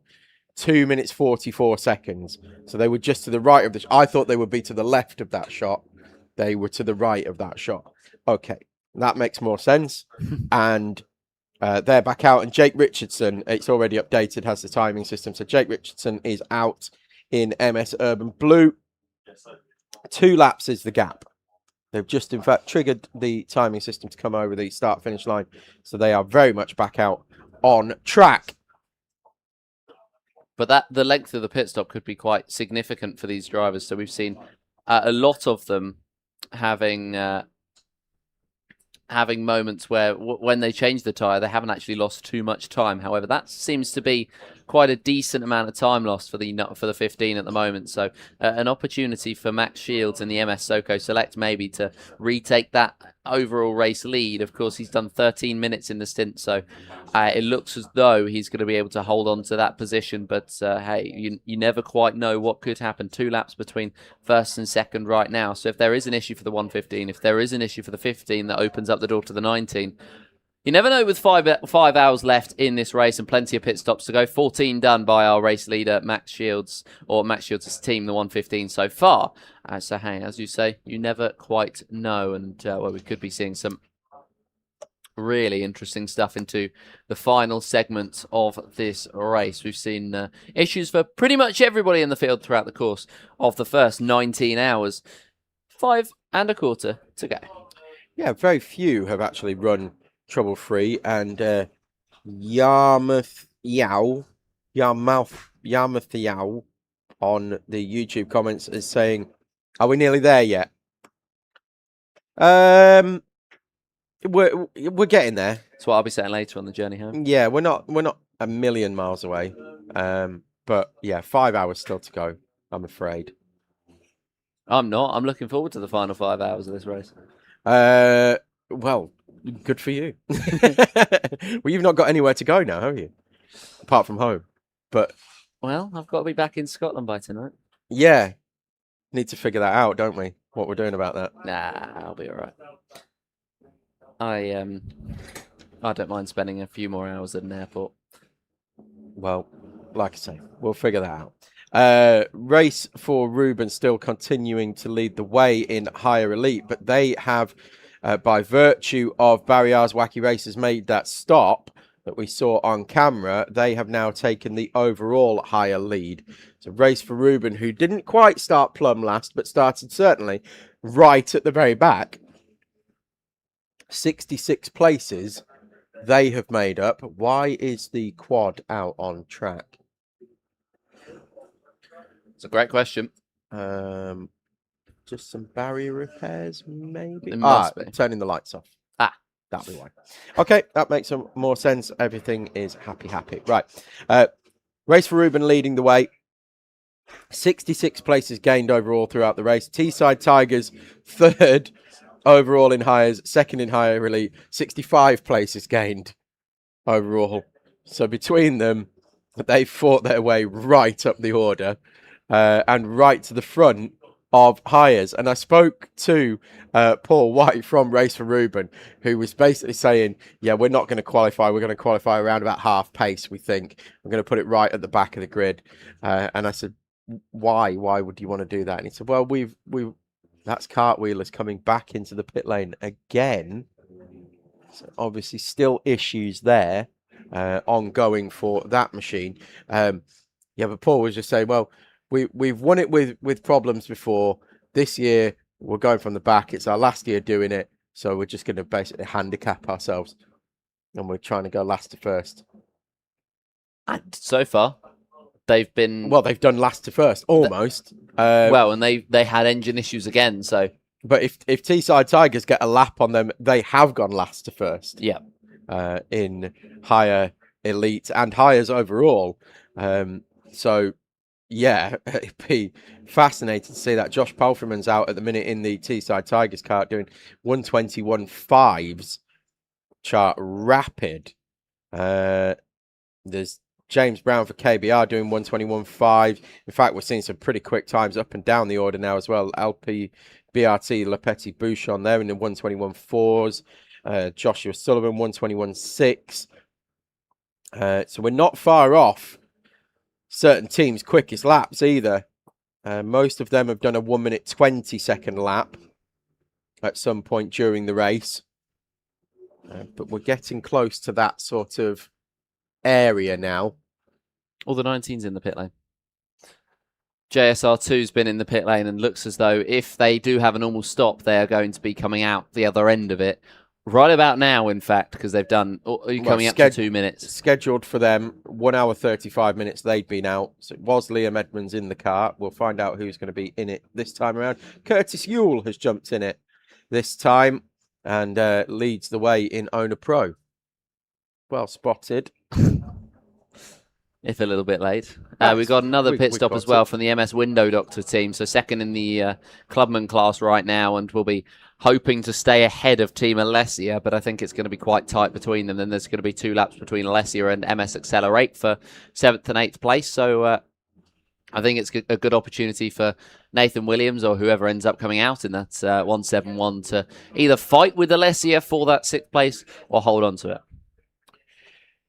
2 minutes, 44 seconds. So they were just to the right of the... I thought they would be to the left of that shot. They were to the right of that shot. Okay, that makes more sense. And they're back out. And Jake Richardson, it's already updated, has the timing system. So Jake Richardson is out in MS Urban Blue. 2 laps is the gap. They've just, in fact, triggered the timing system to come over the start-finish line. So they are very much back out on track. But the length of the pit stop could be quite significant for these drivers. So we've seen a lot of them having moments where when they change the tyre, they haven't actually lost too much time. However, that seems to be quite a decent amount of time lost for the 15 at the moment. So an opportunity for Max Shields and the MS Soco Select maybe to retake that overall race lead. Of course, he's done 13 minutes in the stint, so it looks as though he's going to be able to hold on to that position. But hey, you never quite know what could happen. 2 laps between first and second right now. So if there is an issue for the 115, if there is an issue for the 15 that opens up the door to the 19, you never know with 5 hours left in this race and plenty of pit stops to go. 14 done by our race leader, Max Shields, or Max Shields' team, the 115 so far. So, hey, as you say, you never quite know. And well, we could be seeing some really interesting stuff into the final segment of this race. We've seen issues for pretty much everybody in the field throughout the course of the first 19 hours. 5 1/4 to go. Yeah, very few have actually run trouble-free, and Yarmouth Yow on the YouTube comments is saying, "Are we nearly there yet?" We're getting there. That's what I'll be saying later on the journey home. Yeah, we're not a million miles away. But yeah, 5 hours still to go, I'm afraid. I'm not. I'm looking forward to the final 5 hours of this race. Well, good for you. Well, you've not got anywhere to go now, have you? Apart from home. But well, I've got to be back in Scotland by tonight. Yeah. Need to figure that out, don't we? What we're doing about that. Nah, I'll be all right. I don't mind spending a few more hours at an airport. Well, like I say, we'll figure that out. Race for Ruben still continuing to lead the way in higher elite, but they have, by virtue of Barriar's Wacky Races, made that stop that we saw on camera. They have now taken the overall higher lead. So Race for Ruben, who didn't quite start plumb last, but started certainly right at the very back. 66 places they have made up. Why is the quad out on track? It's a great question. Just some barrier repairs, maybe? It must be. Turning the lights off. That'll be why. Okay, that makes some more sense. Everything is happy. Right. Race for Ruben leading the way. 66 places gained overall throughout the race. Teesside Tigers, third overall in hires, second in higher elite. 65 places gained overall. So between them, they fought their way right up the order and right to the front of hires. And I spoke to Paul White from Race for Ruben, who was basically saying, yeah, we're not going to qualify. We're going to qualify around about half pace, we think. We're going to put it right at the back of the grid. And I said, why? Why would you want to do that? And he said, well, that's cartwheelers coming back into the pit lane again. So obviously still issues there ongoing for that machine. Yeah, but Paul was just saying, well, we've won it with problems before. This year, we're going from the back. It's our last year doing it. So we're just going to basically handicap ourselves. And we're trying to go last to first. And so far, they've been... Well, they've done last to first, almost. And they had engine issues again, so... But if Teesside Tigers get a lap on them, they have gone last to first. Yeah. In higher elite and hires overall. So... yeah, it'd be fascinating to see that. Josh Palfreman's out at the minute in the Teesside Tigers kart doing 121.5s chart rapid. There's James Brown for KBR doing 121.5. In fact, we're seeing some pretty quick times up and down the order now as well. LP, BRT, Lepetti, Bouchon there in the 121.4s. Joshua Sullivan, 121.6. So we're not far off certain teams' quickest laps either. Most of them have done a 1 minute 20 second lap at some point during the race. But we're getting close to that sort of area now. All the 19's in the pit lane. JSR2's been in the pit lane and looks as though if they do have a normal stop, they are going to be coming out the other end of it. Right about now, in fact, because they've done coming up to 2 minutes. Scheduled for them, 1 hour 35 minutes. They'd been out. So it was Liam Edmonds in the car. We'll find out who's going to be in it this time around. Curtis Yule has jumped in it this time and leads the way in Owner Pro. Well spotted. If a little bit late. We've got another pit stop as well from the MS Window Doctor team. So second in the Clubman class right now, and we'll be hoping to stay ahead of Team Alessia, but I think it's going to be quite tight between them. Then there's going to be 2 laps between Alessia and MS Accelerate for 7th and 8th place. So I think it's a good opportunity for Nathan Williams or whoever ends up coming out in that 171 to either fight with Alessia for that 6th place or hold on to it.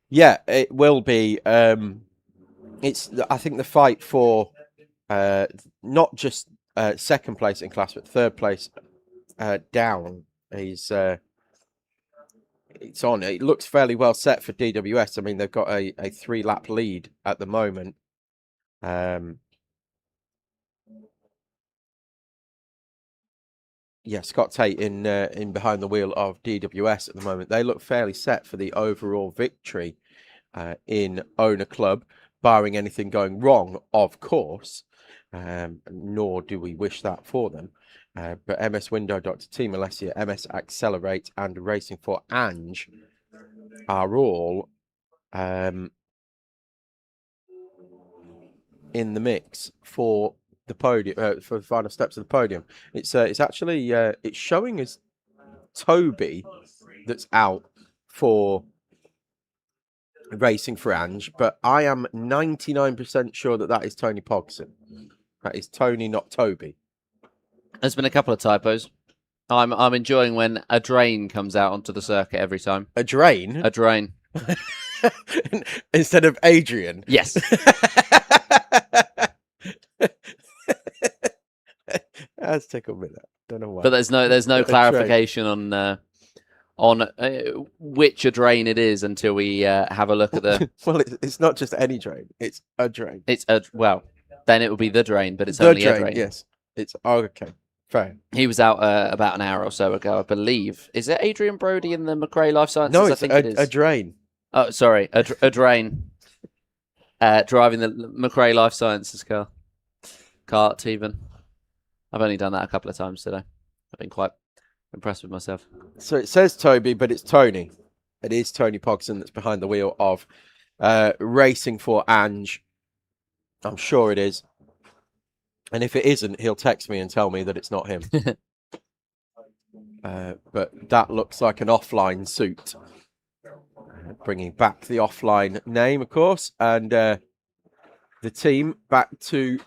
Yeah, it will be. I think the fight for not just 2nd place in class, but 3rd place down is it's on. It looks fairly well set for DWS. I mean, they've got a 3-lap lead at the moment. Yeah, Scott Tate in behind the wheel of DWS at the moment. They look fairly set for the overall victory in Owner Club, barring anything going wrong, of course. Nor do we wish that for them. But MS Window, Dr. Team Alessia, MS Accelerate, and Racing for Ange are all in the mix for the podium, for the final steps of the podium. It's actually it's showing as Toby that's out for Racing for Ange, but I am 99% sure that is Tony Pogson. That is Tony, not Toby. There's been a couple of typos. I'm enjoying when a drain comes out onto the circuit every time. A drain? A drain. Instead of Adrian? Yes. That's tickled me. That don't know why. But there's no A train. clarification on which a drain it is until we have a look at the. Well, it's not just any drain; it's a drain. It's then it will be the drain, but it's The only drain, a drain. yes. It's okay. Fair. He was out about an hour or so ago, I believe. Is it Adrian Brody in the McRae Life Sciences? No, I it's think it is. a drain. Oh, sorry, a drain. Driving the McRae Life Sciences cart even. I've only done that a couple of times today. I've been quite impressed with myself. So it says Toby, but it's Tony. It is Tony Pogson that's behind the wheel of Racing for Ange. I'm sure it is. And if it isn't, he'll text me and tell me that it's not him. But that looks like an offline suit. Bringing back the offline name, of course. And the team back to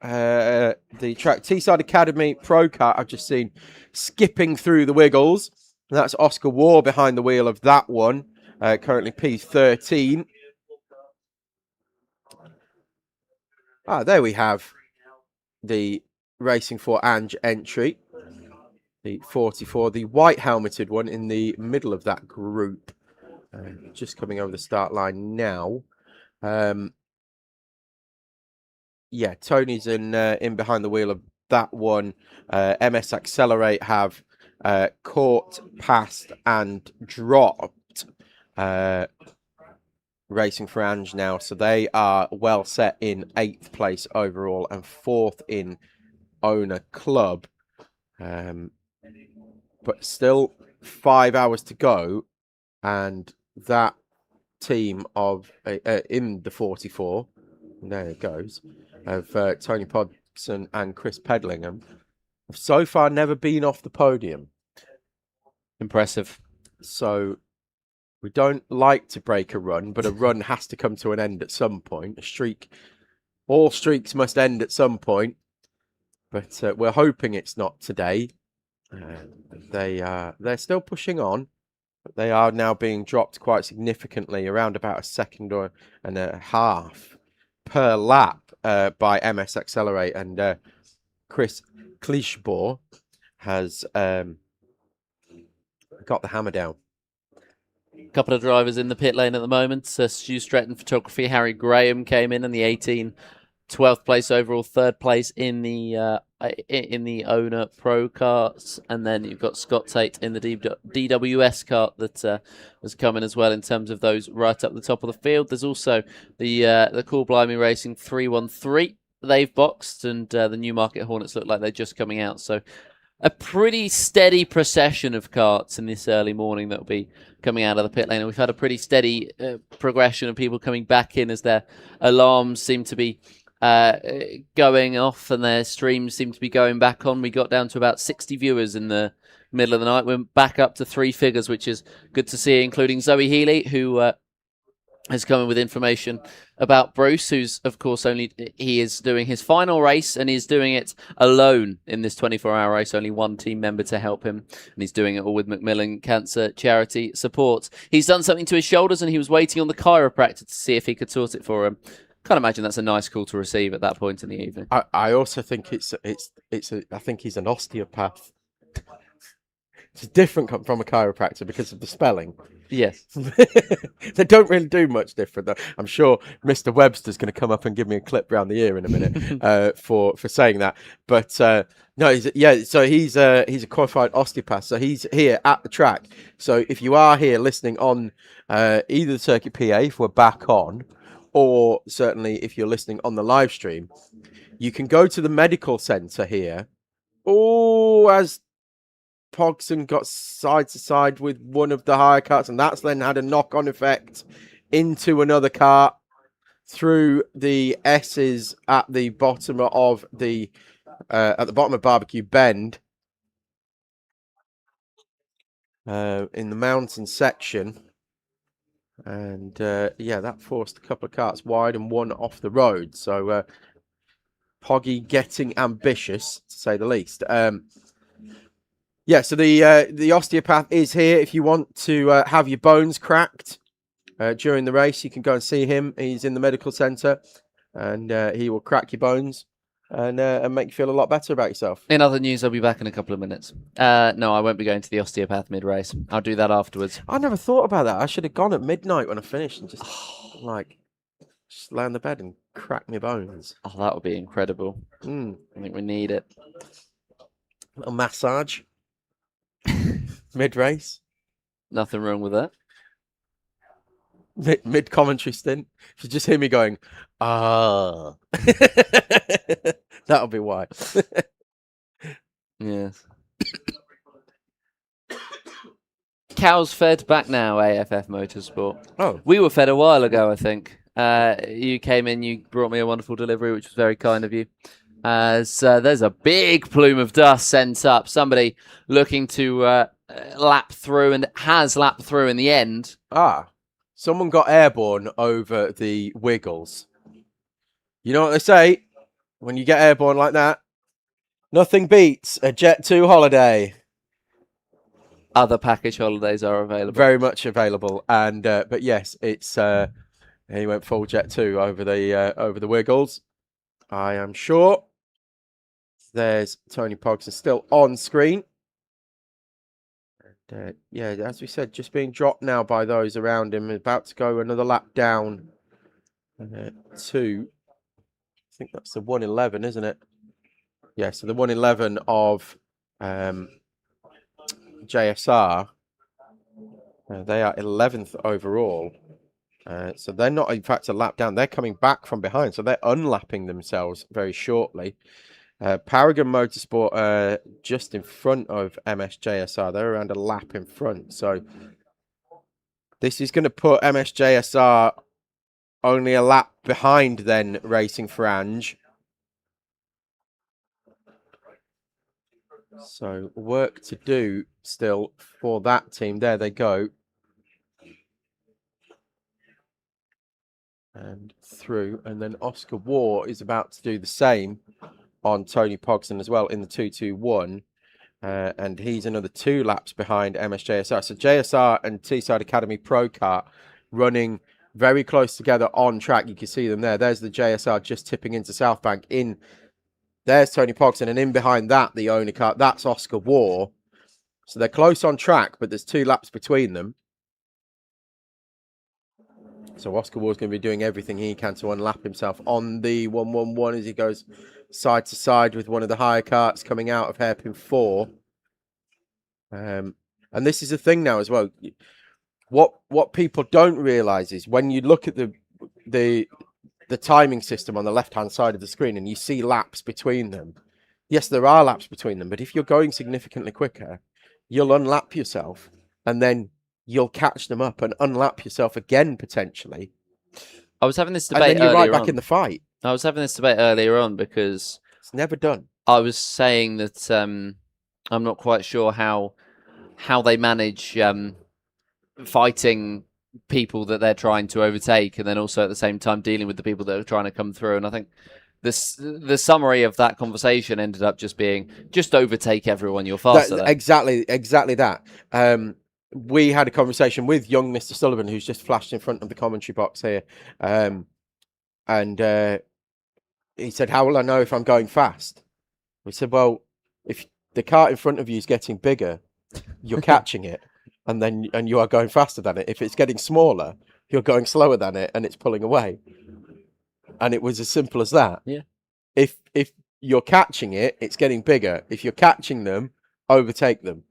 the track. Teesside Academy Pro Kart, I've just seen skipping through the wiggles. And that's Oscar War behind the wheel of that one. Currently P13. There we have the Racing for Ange entry. The 44, the white helmeted one in the middle of that group. Just coming over the start line now. Yeah, Tony's in behind the wheel of that one. MS Accelerate have caught, passed, and dropped Racing for Ange now. So they are well set in 8th place overall and 4th in owner club. But still 5 hours to go. And that team of in the 44, there it goes, of Tony Podson and Chris Pedlingham have so far never been off the podium. Impressive. So we don't like to break a run, but a run has to come to an end at some point. All streaks must end at some point. But we're hoping it's not today. They're still pushing on, but they are now being dropped quite significantly, around about a second and a half per lap by MS Accelerate, and Chris Klishbor has got the hammer down. A couple of drivers in the pit lane at the moment. Stu Stretton Photography, Harry Graham came in the 18, 12th place overall, 3rd place in the owner pro karts, and then you've got Scott Tate in the DWS kart that was coming as well in terms of those right up the top of the field. There's also the Cool Blimey Racing 313. They've boxed, and the Newmarket Hornets look like they're just coming out. So a pretty steady procession of karts in this early morning that will be coming out of the pit lane. And we've had a pretty steady progression of people coming back in as their alarms seem to be going off and their streams seem to be going back on. We got down to about 60 viewers in the middle of the night. We're back up to 3 figures, which is good to see, including Zoe Healy, who has come in with information about Bruce, who's, of course, he is doing his final race, and he's doing it alone in this 24-hour race. Only one team member to help him, and he's doing it all with Macmillan Cancer Charity support. He's done something to his shoulders, and he was waiting on the chiropractor to see if he could sort it for him. Can't imagine that's a nice call to receive at that point in the evening. I also think I think he's an osteopath. It's different from a chiropractor because of the spelling. Yes. They don't really do much different, though. I'm sure Mr. Webster's going to come up and give me a clip round the ear in a minute for saying that. But no, so he's a qualified osteopath. So he's here at the track. So if you are here listening on either the Circuit PA, if we're back on, or certainly if you're listening on the live stream, you can go to the medical centre here. As Pogson got side to side with one of the higher karts, and that's then had a knock-on effect into another kart through the S's at the bottom of Barbecue Bend in the mountain section. And that forced a couple of karts wide and one off the road. So Poggy getting ambitious, to say the least. So the osteopath is here. If you want to have your bones cracked during the race, you can go and see him. He's in the medical centre. and he will crack your bones and make you feel a lot better about yourself. In other news, I'll be back in a couple of minutes. No, I won't be going to the osteopath mid-race. I'll do that afterwards. I never thought about that. I should have gone at midnight when I finished and just just lay on the bed and crack my bones. Oh, that would be incredible. I think we need it. A little massage mid-race. Nothing wrong with that. Mid commentary stint. If you just hear me going, that'll be why. Yes. Cows fed back now, AFF Motorsport. Oh, We were fed a while ago, I think. You came in, you brought me a wonderful delivery, which was very kind of you. So there's a big plume of dust sent up. Somebody looking to lap through and has lapped through in the end. Someone got airborne over the wiggles. You know what they say? When you get airborne like that, nothing beats a Jet 2 holiday. Other package holidays are available. Very much available. And but yes, it's he went full Jet 2 over the wiggles. I am sure. There's Tony Pogson still on screen. And, yeah, as we said, just being dropped now by those around him. About to go another lap down to, I think that's the 111, isn't it? Yeah, so the 111 of JSR. They are 11th overall. So they're not, in fact, a lap down. They're coming back from behind. So they're unlapping themselves very shortly. Paragon Motorsport just in front of MSJSR. They're around a lap in front. So this is going to put MSJSR only a lap behind then Racing Frange. So work to do still for that team. There they go. And through. And then Oscar War is about to do the same on Tony Pogson as well in the 221. And he's another 2 laps behind MSJSR. So JSR and Teesside Academy Pro Kart running very close together on track. You can see them there. There's the JSR just tipping into South Bank. There's Tony Pogson, and in behind that, the owner car, that's Oscar War. So they're close on track, but there's 2 laps between them. So Oscar War's going to be doing everything he can to unlap himself on the 111 as he goes side to side with one of the higher karts coming out of hairpin 4. And this is the thing now as well. What people don't realise is when you look at the timing system on the left-hand side of the screen and you see laps between them. Yes, there are laps between them, but if you're going significantly quicker, you'll unlap yourself and then you'll catch them up and unlap yourself again, potentially. I was having this debate and then you're right back on. in the fight. I was having this debate earlier on because It's never done. I was saying that I'm not quite sure how they manage fighting people that they're trying to overtake and then also at the same time dealing with the people that are trying to come through. And I think the summary of that conversation ended up just being, just overtake everyone, you're faster. Exactly that. We had a conversation with young Mr. Sullivan, who's just flashed in front of the commentary box here. And he said, how will I know if I'm going fast? We said, well, if the cart in front of you is getting bigger, you're catching it. And you are going faster than it. If it's getting smaller, you're going slower than it and it's pulling away. And it was as simple as that. Yeah. If you're catching it, it's getting bigger. If you're catching them, overtake them.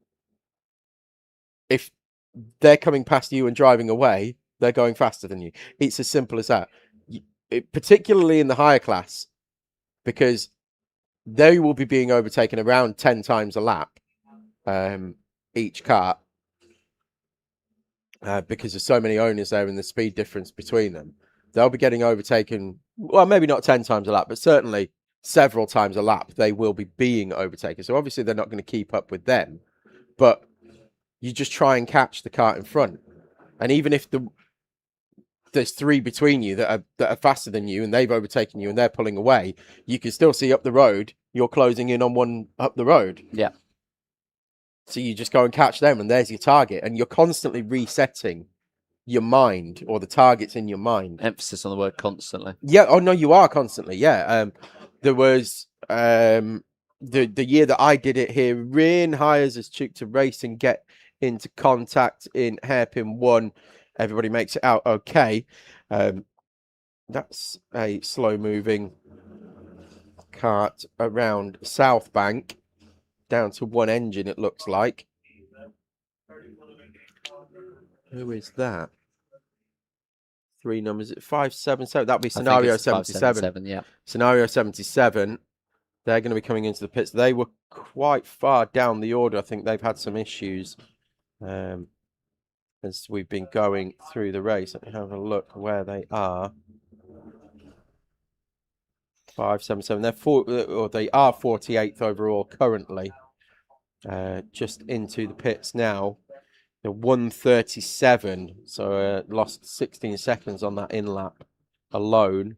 If they're coming past you and driving away, they're going faster than you. It's as simple as that. Particularly in the higher class, because they will be being overtaken around 10 times a lap, each kart. Because there's so many owners there and the speed difference between them. They'll be getting overtaken, well, maybe not 10 times a lap, but certainly several times a lap. They will be being overtaken. So obviously they're not going to keep up with them. But you just try and catch the kart in front. And even if there's 3 between you that are faster than you and they've overtaken you and they're pulling away, you can still see up the road, you're closing in on one up the road. Yeah. So you just go and catch them and there's your target. And you're constantly resetting your mind or the targets in your mind. Emphasis on the word constantly. Yeah. Oh no, you are constantly. Yeah. There was the year that I did it here in Hires as Chequered Race and get into contact in hairpin 1. Everybody makes it out okay. That's a slow moving kart around South Bank down to 1 engine, it looks like. Who is that? 3 numbers. 577. That'll be scenario 77. 577, yeah. Scenario 77. They're going to be coming into the pits. They were quite far down the order. I think they've had some issues as we've been going through the race. Let me have a look where they are. 577. They are 48th overall currently. Just into the pits now. They're 137. So lost 16 seconds on that in lap alone.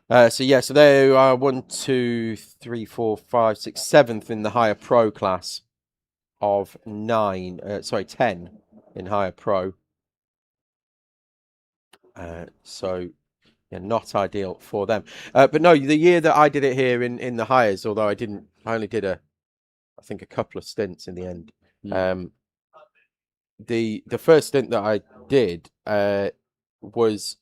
So they are 1, 2, 3, 4, 5, 6, 7th in the higher pro class of 10 in higher pro. Not ideal for them. But no, the year that I did it here in the hires, although I only did I think a couple of stints in the end. The first stint that I did was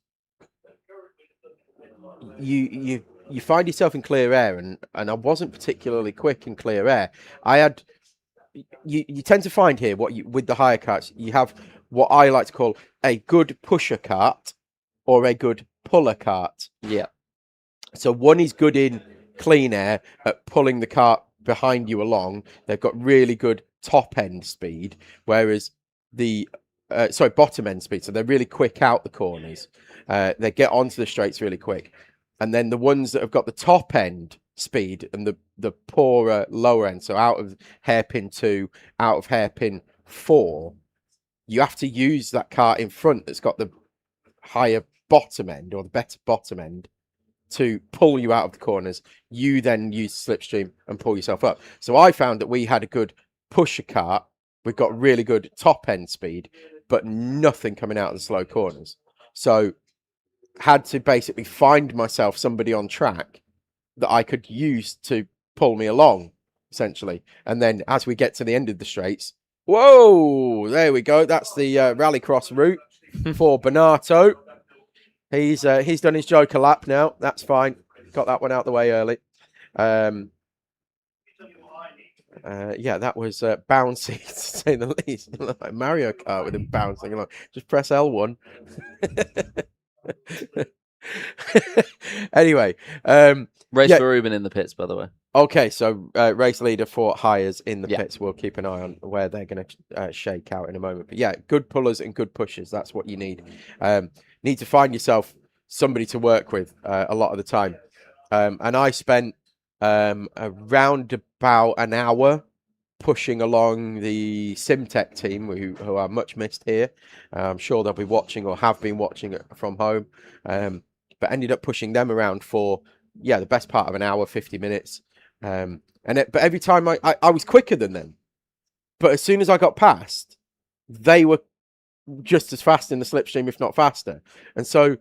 you find yourself in clear air, and I wasn't particularly quick in clear air. You tend to find here with the higher karts, you have what I like to call a good pusher kart or a good puller kart. Yeah. So one is good in clean air at pulling the kart behind you along. They've got really good top end speed, whereas the bottom end speed. So they're really quick out the corners. They get onto the straights really quick. And then the ones that have got the top end speed and the poorer lower end, so out of hairpin 2, out of hairpin 4, you have to use that kart in front that's got the higher bottom end or the better bottom end to pull you out of the corners. You then use the slipstream and pull yourself up. So I found that we had a good pusher kart. We've got really good top end speed, but nothing coming out of the slow corners. So had to basically find myself somebody on track that I could use to pull me along, essentially. And then as we get to the end of the straights, whoa, there we go. That's the rallycross route for Bonato. He's done his Joker lap now. That's fine. Got that one out the way early. That was bouncy, to say the least. Like Mario Kart with him bouncing along. Just press L1. Anyway. Race for Ruben in the pits, by the way. Okay, so race leader for hires in the pits. We'll keep an eye on where they're going to shake out in a moment. But yeah, good pullers and good pushers. That's what you need. Need to find yourself somebody to work with a lot of the time. And I spent around about an hour pushing along the Simtech team, who are much missed here. I'm sure they'll be watching or have been watching it from home. But ended up pushing them around for the best part of an hour, 50 minutes. But every time I was quicker than them. But as soon as I got past, they were just as fast in the slipstream, if not faster. And so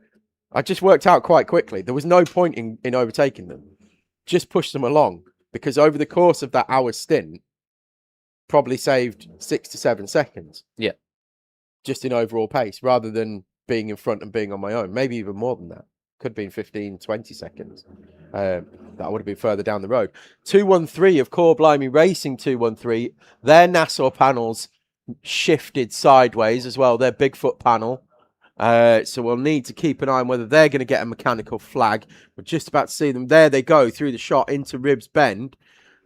I just worked out quite quickly. There was no point in overtaking them. Just push them along, because over the course of that hour stint, probably saved 6 to 7 seconds. Yeah. Just in overall pace, rather than being in front and being on my own. Maybe even more than that. Could have been 15, 20 seconds. That would have been further down the road. 213 of Core Blimey Racing 213. Their Nassau panels shifted sideways as well. Their Bigfoot panel. So we'll need to keep an eye on whether they're going to get a mechanical flag. We're just about to see them. There they go through the shot into Ribs Bend.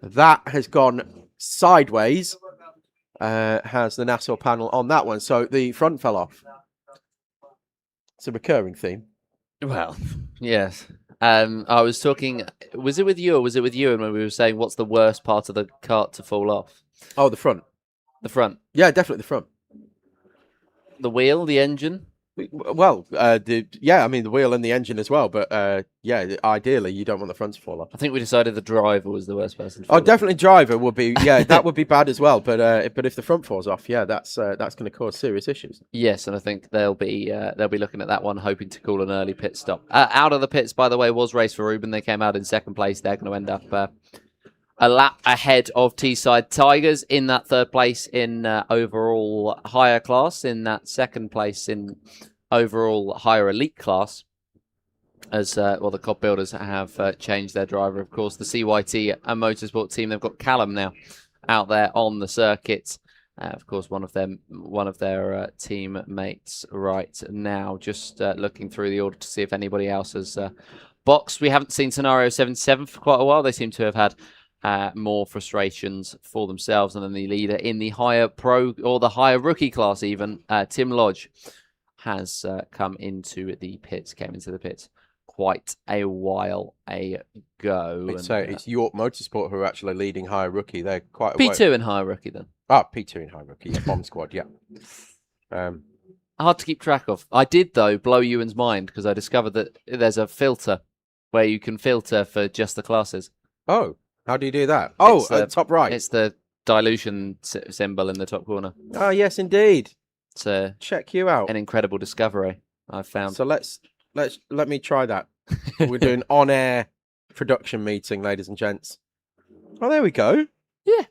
That has gone sideways. Has the Nassau panel on that one. So the front fell off. It's a recurring theme. Well, yes. I was talking, was it with you or was it with Ewan when we were saying what's the worst part of the kart to fall off? Oh, the front. The front. Yeah, definitely the front. The wheel, the engine? Well, I mean the wheel and the engine as well, but ideally you don't want the front to fall off. I think we decided the driver was the worst person. To Oh, fall off. definitely driver would be, that would be bad as well. But if the front falls off, that's going to cause serious issues. Yes, and I think they'll be looking at that one, hoping to call an early pit stop. Out of the pits, by the way, was Race for Ruben. They came out in second place. They're going to end up a lap ahead of Teesside Tigers in that third place in overall higher class, in that second place in overall higher elite class. As the COD builders have changed their driver, of course. The CYT and Motorsport team, they've got Callum now out there on the circuit. Of course, one of their teammates right now. Just looking through the order to see if anybody else has boxed. We haven't seen Scenario 77 for quite a while. They seem to have had more frustrations for themselves. And then the leader in the higher pro or the higher rookie class, even Tim Lodge, has came into the pits quite a while ago. It's York Motorsport who are actually leading higher rookie. They're quite a P2 in higher rookie then. P2 in high rookie, bomb squad, yeah. Hard to keep track of. I did though blow Ewan's mind because I discovered that there's a filter where you can filter for just the classes. Oh, how do you do that? Oh, top right. It's the dilution symbol in the top corner. Oh, yes, indeed. It's check you out. An incredible discovery I've found. So let me try that. We're doing on-air production meeting, ladies and gents. Oh, there we go. Yeah.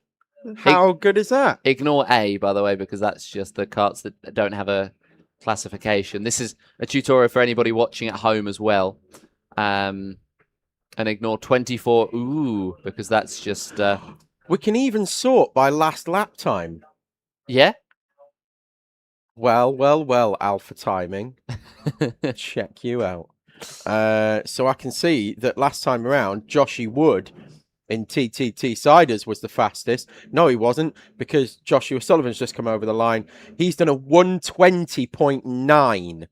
How good is that? Ignore A, by the way, because that's just the carts that don't have a classification. This is a tutorial for anybody watching at home as well. And ignore 24, because that's just... We can even sort by last lap time. Yeah? Well, alpha timing. Check you out. So I can see that last time around, Joshy Wood in Teesside was the fastest. No, he wasn't, because Joshua Sullivan's just come over the line. He's done a 1:20.9.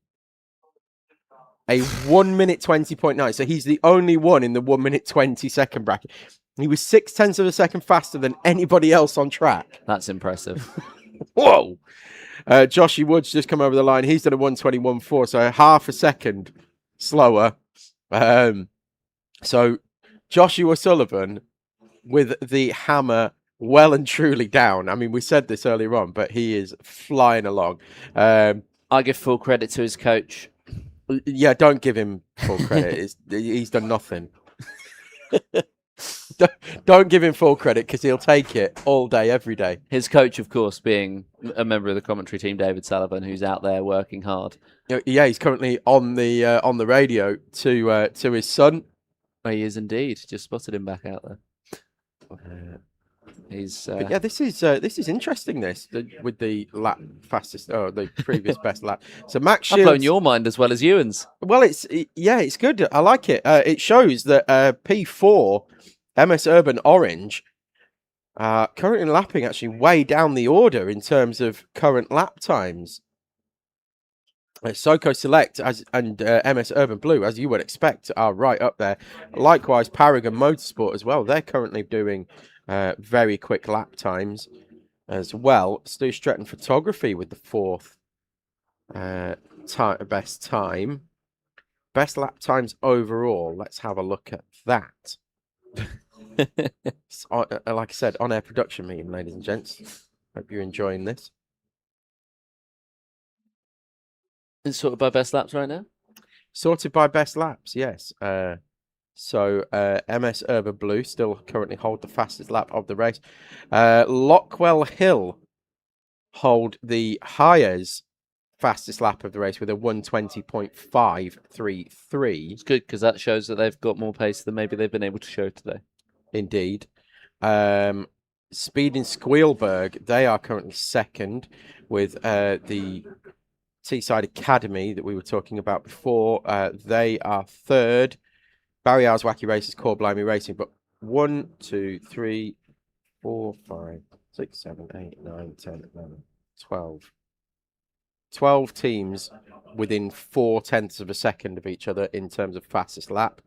A 1 minute 20.9. So he's the only one in the 1 minute 20 second bracket. He was 0.6 of a second faster than anybody else on track. That's impressive. Whoa! Joshy Wood's just come over the line. He's done a 1:21.4, so half a second slower. So Joshua Sullivan with the hammer well and truly down. I mean, we said this earlier on, but he is flying along. I give full credit to his coach. Yeah, don't give him full credit. He's done nothing. Don't give him full credit because he'll take it all day, every day. His coach, of course, being a member of the commentary team, David Sullivan, who's out there working hard. Yeah, he's currently on the radio to his son. He is indeed. Just spotted him back out there. But yeah, this is interesting. With the lap fastest, the previous best lap. So Max Shields, I've blown your mind as well as Ewan's. Well, it's good. I like it. It shows that P4 MS Urban Orange currently lapping actually way down the order in terms of current lap times. Soco Select and MS Urban Blue, as you would expect, are right up there. Likewise, Paragon Motorsport as well. They're currently doing very quick lap times as well. Stu Stretton Photography with the fourth best time. Best lap times overall. Let's have a look at that. Like I said, on-air production meeting, ladies and gents. Hope you're enjoying this. It's sorted by best laps right now? Sorted by best laps, yes. So MS Urban Blue still currently hold the fastest lap of the race. Lockwell Hill hold the highest fastest lap of the race with a 1:20.533. It's good because that shows that they've got more pace than maybe they've been able to show today. Indeed. Speed in Squealburg, they are currently second with the Teesside Academy that we were talking about before. They are third. Barry Hour's Wacky Races, Core Blimey Racing. But 1, 2, 3, 4, 5, 6, 7, 8, 9, 10, 11, 12. 12 teams within 0.4 of a second of each other in terms of fastest lap.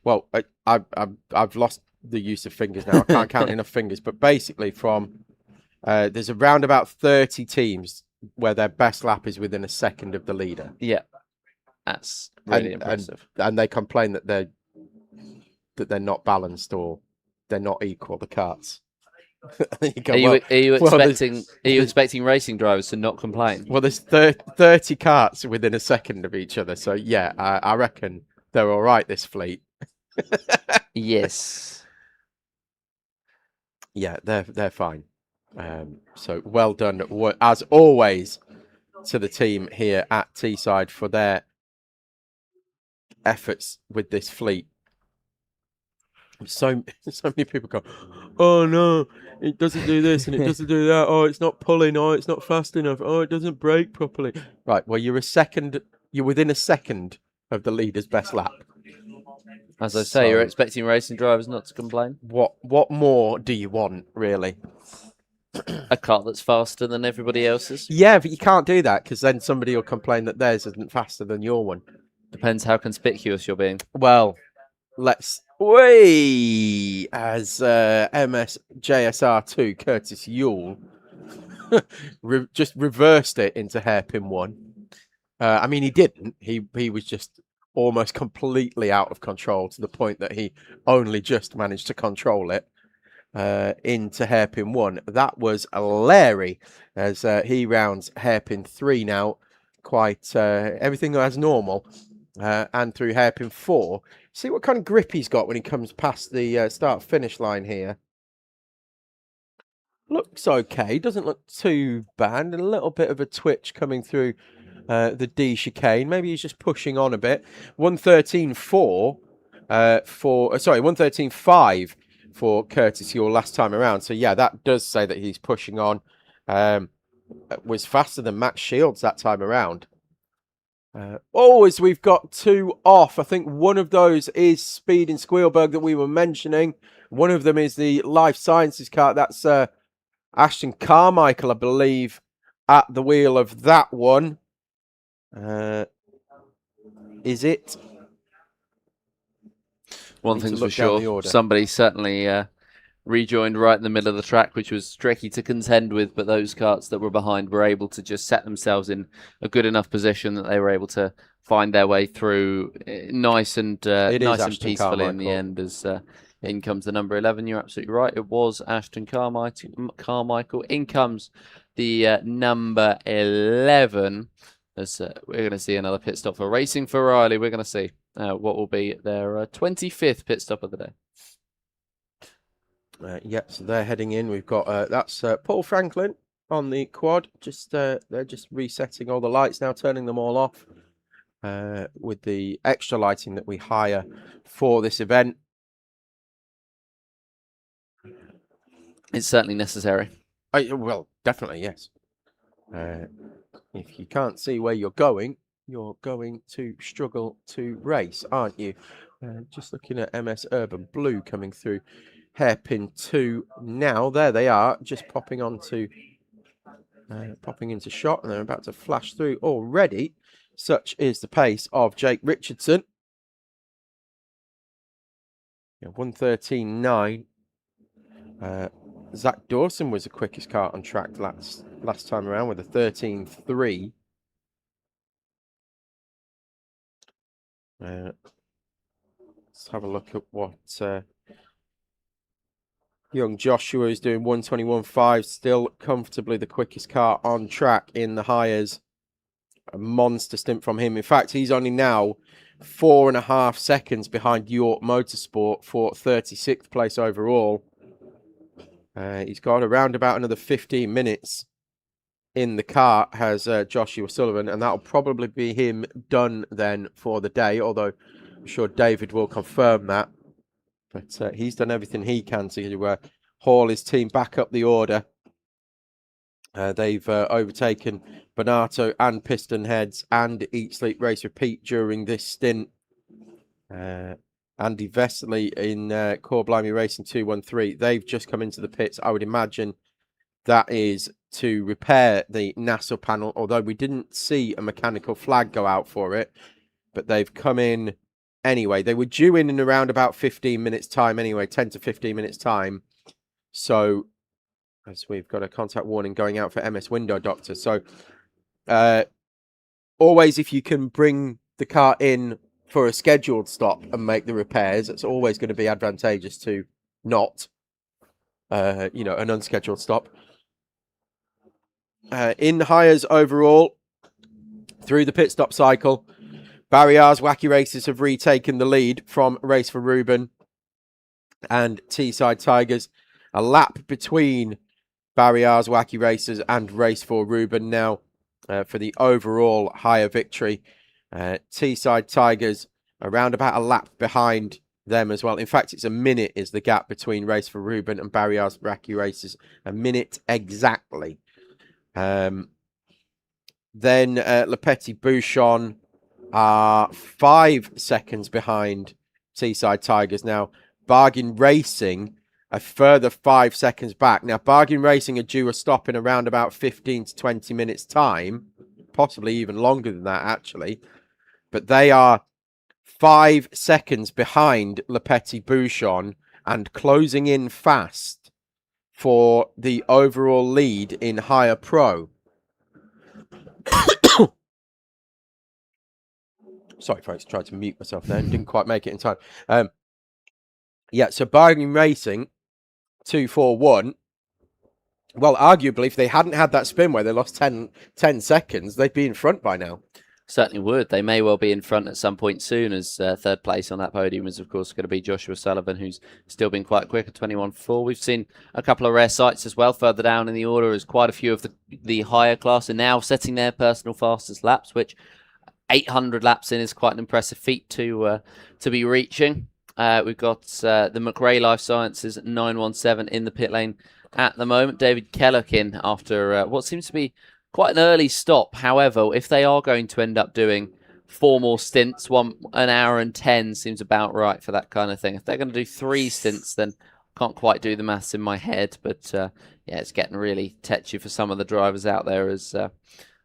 Well, I've lost the use of fingers now. I can't count enough fingers. But basically, from there's around about 30 teams where their best lap is within a second of the leader. Yeah, that's really impressive. And they complain that they're not balanced or they're not equal, the karts. Are you expecting racing drivers to not complain? Well, there's 30 karts within a second of each other, so yeah, I reckon they're all right, this fleet. Yes. Yeah, they're fine. So well done, as always, to the team here at Teesside for their efforts with this fleet. So many people go, oh no, it doesn't do this and it doesn't do that. Oh, it's not pulling. Oh, it's not fast enough. Oh, it doesn't brake properly. Right. Well, you're within a second of the leader's best lap. As I say, you're expecting racing drivers not to complain. What more do you want, really? A car that's faster than everybody else's? Yeah, but you can't do that because then somebody will complain that theirs isn't faster than your one. Depends how conspicuous you're being. Well, let's as MSJSR2 Curtis Yule just reversed it into hairpin one. I mean, he didn't. He was just almost completely out of control to the point that he only just managed to control it into hairpin one. That was Larry as he rounds hairpin 3 now. Quite everything as normal. And through hairpin 4. See what kind of grip he's got when he comes past the start-finish line here. Looks okay. Doesn't look too bad. And a little bit of a twitch coming through the D chicane. Maybe he's just pushing on a bit. 113.4 113.5 for Curtis Yule last time around. So yeah, that does say that he's pushing on. Was faster than Max Shields that time around. As we've got 2 off. I think one of those is Speed in Squealberg that we were mentioning. One of them is the Life Sciences car. That's Ashton Carmichael, I believe, at the wheel of that one. Is it? One thing's for sure, somebody certainly rejoined right in the middle of the track, which was tricky to contend with, but those karts that were behind were able to just set themselves in a good enough position that they were able to find their way through nice and peacefully in the end as in comes the number 11. You're absolutely right. It was Ashton Carmichael. In comes the number 11. As we're going to see another pit stop for Racing for Riley. We're going to see what will be their 25th pit stop of the day. So they're heading in. We've got that's Paul Franklin on the quad. They're just resetting all the lights now, turning them all off with the extra lighting that we hire for this event. It's certainly necessary. Well, definitely, yes. If you can't see where you're going to struggle to race, aren't you? Just looking at MS Urban Blue coming through hairpin 2 now. There they are, just popping into shot, and they're about to flash through already. Such is the pace of Jake Richardson. 113.9. Zach Dawson was the quickest car on track last time around with a 13.3. Let's have a look at what young Joshua is doing. 121.5, still comfortably the quickest car on track in the hires. A monster stint from him. In fact, he's only now 4.5 seconds behind York Motorsport for 36th place overall. He's got around about another 15 minutes in the car, has Joshua Sullivan, and that'll probably be him done then for the day, although I'm sure David will confirm that. But he's done everything he can to haul his team back up the order. They've overtaken Bonato and Piston Heads and Eat Sleep Race Repeat during this stint. Andy Vesely in Core Blimey Racing 213. They've just come into the pits. I would imagine that is to repair the NASA panel, although we didn't see a mechanical flag go out for it. But they've come in anyway. They were due in around about 15 minutes time anyway, 10 to 15 minutes time. So, as we've got a contact warning going out for MS Window Doctor. So, always if you can bring the car in for a scheduled stop and make the repairs, it's always going to be advantageous to not, an unscheduled stop. In hires overall, through the pit stop cycle, Barry R's Wacky Races have retaken the lead from Race for Ruben and Teesside Tigers. A lap between Barry R's Wacky Races and Race for Ruben now for the overall higher victory. Teesside Tigers around about a lap behind them as well. In fact, it's a minute is the gap between Race for Ruben and Barry R's Wacky Races. A minute exactly. Then Le Petit Bouchon are 5 seconds behind Teesside Tigers. Now, Bargain Racing a further 5 seconds back. Now, Bargain Racing are due a stop in around about 15 to 20 minutes time, possibly even longer than that, actually. But they are 5 seconds behind Le Petit Bouchon and closing in fast for the overall lead in Higher Pro. Sorry, folks, tried to mute myself there and didn't quite make it in time. So Bargain Racing, 241. Well, arguably, if they hadn't had that spin where they lost 10 seconds, they'd be in front by now. Certainly would. They may well be in front at some point soon, as third place on that podium is, of course, going to be Joshua Sullivan, who's still been quite quick at 21.4. We've seen a couple of rare sights as well further down in the order, as quite a few of the higher class are now setting their personal fastest laps, which 800 laps in is quite an impressive feat to be reaching. We've got the McRae Life Sciences 917 in the pit lane at the moment. David Kellock in after what seems to be quite an early stop. However, if they are going to end up doing 4 more stints, an hour and 10 seems about right for that kind of thing. If they're going to do 3 stints, then I can't quite do the maths in my head. But it's getting really tetchy for some of the drivers out there as...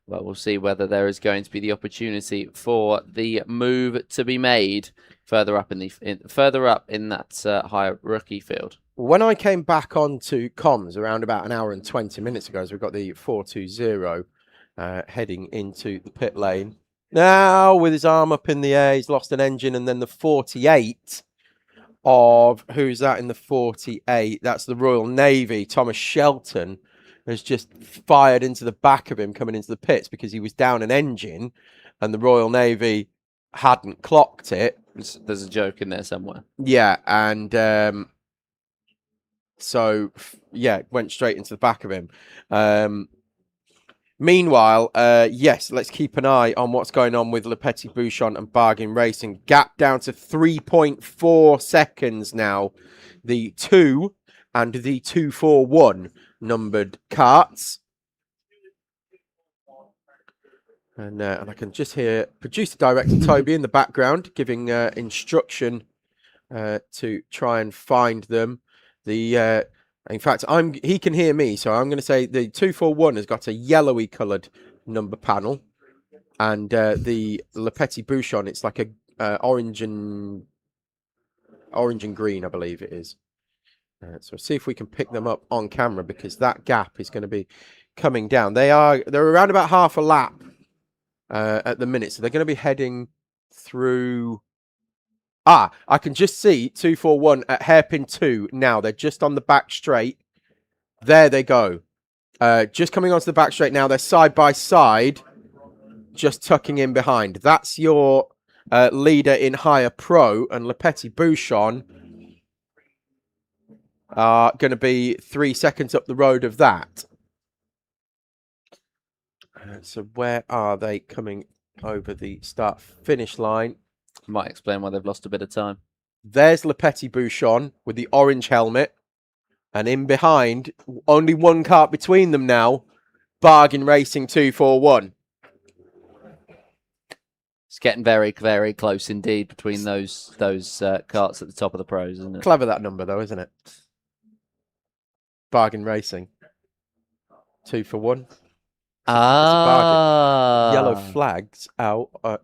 well, we'll see whether there is going to be the opportunity for the move to be made further up in that higher rookie field. When I came back onto comms around about an hour and 20 minutes ago, as we've got the 420 heading into the pit lane. Now, with his arm up in the air, he's lost an engine, and then the 48 of, who's that in the 48? That's the Royal Navy, Thomas Shelton, has just fired into the back of him coming into the pits because he was down an engine and the Royal Navy hadn't clocked it. There's a joke in there somewhere. Yeah, and went straight into the back of him. Meanwhile, yes, let's keep an eye on what's going on with Le Petit Bouchon and Bargain Racing. Gap down to 3.4 seconds now. The 2 and the 241 numbered karts. And I can just hear producer director Toby in the background giving instruction to try and find them. In fact, he can hear me, so I'm going to say the 241 has got a yellowy coloured number panel, and the Le Petit Bouchon, it's like a orange and green, I believe it is. So see if we can pick them up on camera, because that gap is going to be coming down. They're around about half a lap at the minute, so they're going to be heading through. I can just see 241 at hairpin 2 now. They're just on the back straight. There they go. Just coming onto the back straight now. They're side by side, just tucking in behind. That's your leader in Higher Pro, and Le Petit Bouchon are going to be 3 seconds up the road of that. So where are they coming over the start-finish line? Might explain why they've lost a bit of time. There's Le Petit Bouchon with the orange helmet. And in behind, only one kart between them now, Bargain Racing 241. It's getting very, very close indeed between those karts at the top of the pros, isn't it? Clever, that number, though, isn't it? Bargain Racing. 241. Ah. Yellow flags out at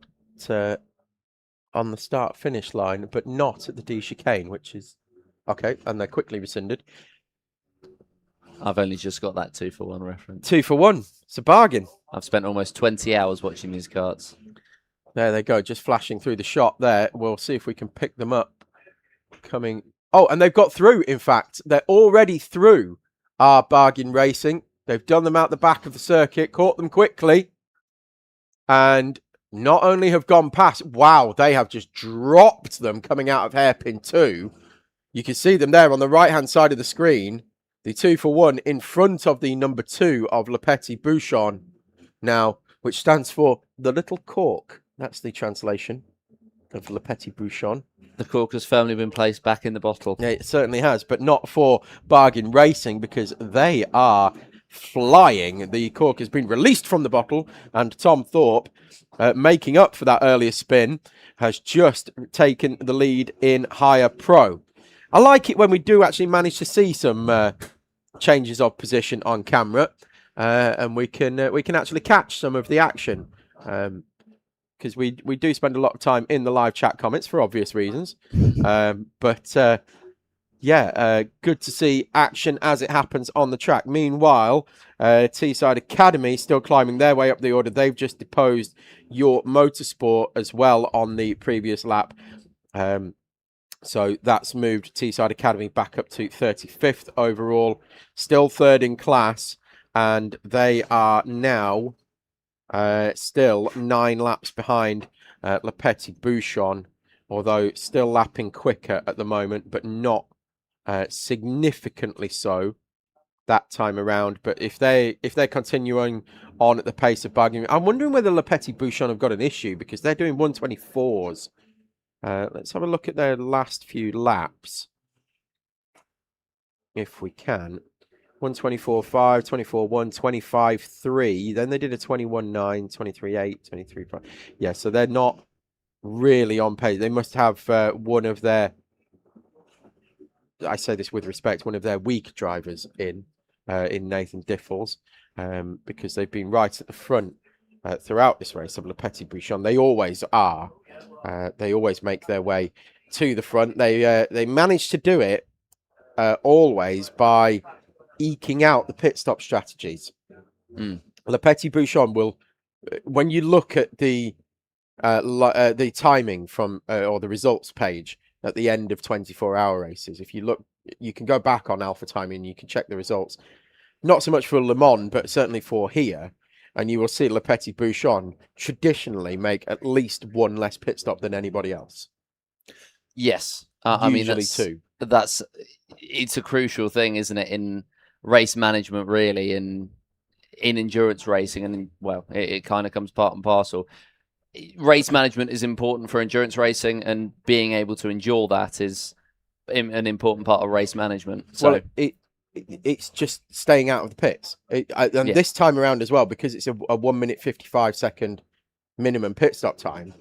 on the start-finish line, but not at the D chicane, which is okay, and they're quickly rescinded. I've only just got that 2-for-1 reference. 2 for 1. It's a bargain. I've spent almost 20 hours watching these karts. There they go, just flashing through the shot there. We'll see if we can pick them up. Coming. Oh, and they've got through, in fact. They're already through our bargain racing. They've done them out the back of the circuit, caught them quickly. And not only have gone past, wow, they have just dropped them coming out of hairpin 2. You can see them there on the right-hand side of the screen. The 2 for 1 in front of the number 2 of Le Petit Bouchon now, which stands for the little cork. That's the translation of Le Petit Bouchon. The cork has firmly been placed back in the bottle. Yeah, it certainly has, but not for bargain racing because they are flying. The cork has been released from the bottle, and Tom Thorpe, making up for that earlier spin, has just taken the lead in Higher Pro. I like it when we do actually manage to see some changes of position on camera, and we can actually catch some of the action, because we do spend a lot of time in the live chat comments for obvious reasons. Yeah, good to see action as it happens on the track. Meanwhile, Teesside Academy still climbing their way up the order. They've just deposed Your Motorsport as well on the previous lap. So that's moved Teesside Academy back up to 35th overall. Still third in class. And they are now still 9 laps behind Le Petit Bouchon. Although still lapping quicker at the moment, but not significantly so that time around. But if they're continuing on at the pace of bargaining, I'm wondering whether Le Petit Bouchon have got an issue because they're doing 124s. Let's have a look at their last few laps, if we can. 124.5, 24.1, 25.3. Then they did a 21.9, 23.8, 23.5. Yeah, so they're not really on pace. They must have one of their, I say this with respect, one of their weak drivers in Nathan Diffels, because they've been right at the front throughout this race of Le Petit Bouchon. They always are. They always make their way to the front. They manage to do it always by eking out the pit stop strategies. Le Petit Bouchon will, when you look at the timing from or the results page at the end of 24-hour races, if you look, you can go back on Alpha Timing and you can check the results. Not so much for Le Mans, but certainly for here. And you will see Le Petit Bouchon traditionally make at least one less pit stop than anybody else. Yes. I mean, that's, 2. It's a crucial thing, isn't it, in race management, really, in endurance racing. And, well, it kind of comes part and parcel. Race management is important for endurance racing, and being able to endure that is an important part of race management. So well, it's just staying out of the pits. This time around as well, because it's a 1 minute 55 second minimum pit stop time,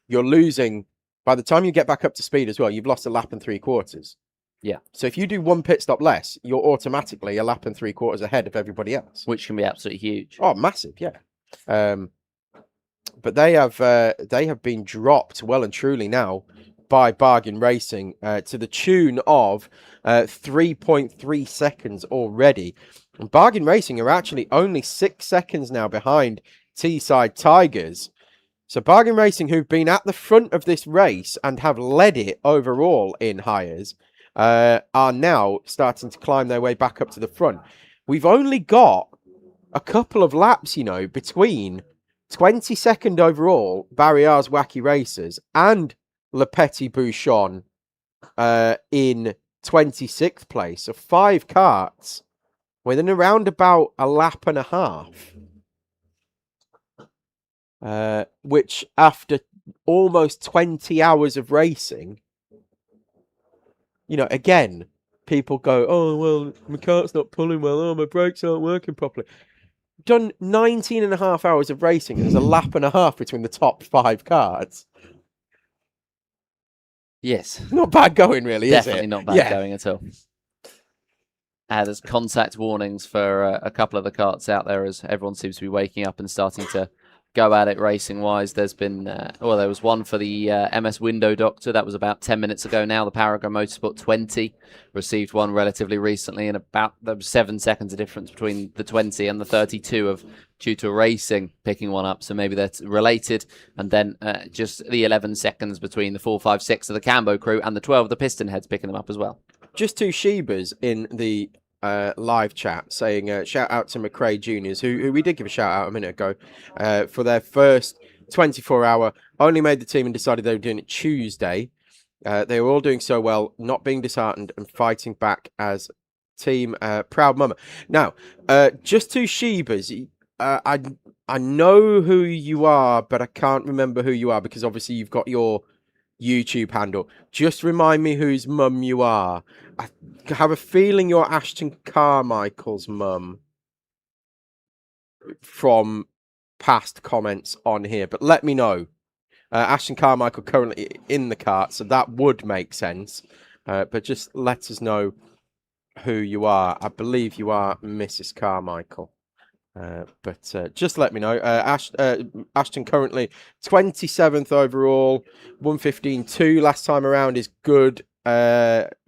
you're losing, by the time you get back up to speed as well, you've lost a lap and 3/4. Yeah. So if you do 1 pit stop less, you're automatically a lap and 3/4 ahead of everybody else. Which can be absolutely huge. Oh, massive, yeah. But they have been dropped well and truly now by Bargain Racing to the tune of 3.3 seconds already. And Bargain Racing are actually only 6 seconds now behind Teesside Tigers. So Bargain Racing, who've been at the front of this race and have led it overall in hires, are now starting to climb their way back up to the front. We've only got a couple of laps, between 22nd overall, Barrières Wacky Racers, and Le Petit Bouchon in 26th place. So 5 karts within around about a lap and a half. Which, after almost 20 hours of racing, again, people go, oh, well, my kart's not pulling well. Oh, my brakes aren't working properly. Done 19 and a half hours of racing. There's a lap and a half between the top 5 karts. Yes. Not bad going, really, is it? Definitely not bad going at all. There's contact warnings for a couple of the karts out there, as everyone seems to be waking up and starting to go at it racing wise. There's been, there was one for the MS Window Doctor. That was about 10 minutes ago now. The Paragon Motorsport 20 received one relatively recently, and there was 7 seconds of difference between the 20 and the 32 of Tutor Racing picking one up. So maybe they're related. And then just the 11 seconds between the 4, 5, 6 of the Cambo crew and the 12 of the Piston Heads picking them up as well. Just 2 Shebas in the live chat saying shout out to McRae Juniors, who we did give a shout out a minute ago for their first 24-hour, only made the team and decided they were doing it Tuesday. They were all doing so well, not being disheartened and fighting back as team Proud Mama. Now, just 2 Shebas, I know who you are, but I can't remember who you are because obviously you've got your YouTube handle. Just remind me whose mum you are. I have a feeling you're Ashton Carmichael's mum from past comments on here, but let me know. Ashton Carmichael currently in the kart, so that would make sense. But just let us know who you are. I believe you are Mrs. Carmichael. But just let me know. Ashton currently 27th overall, 1:15.2 last time around is good.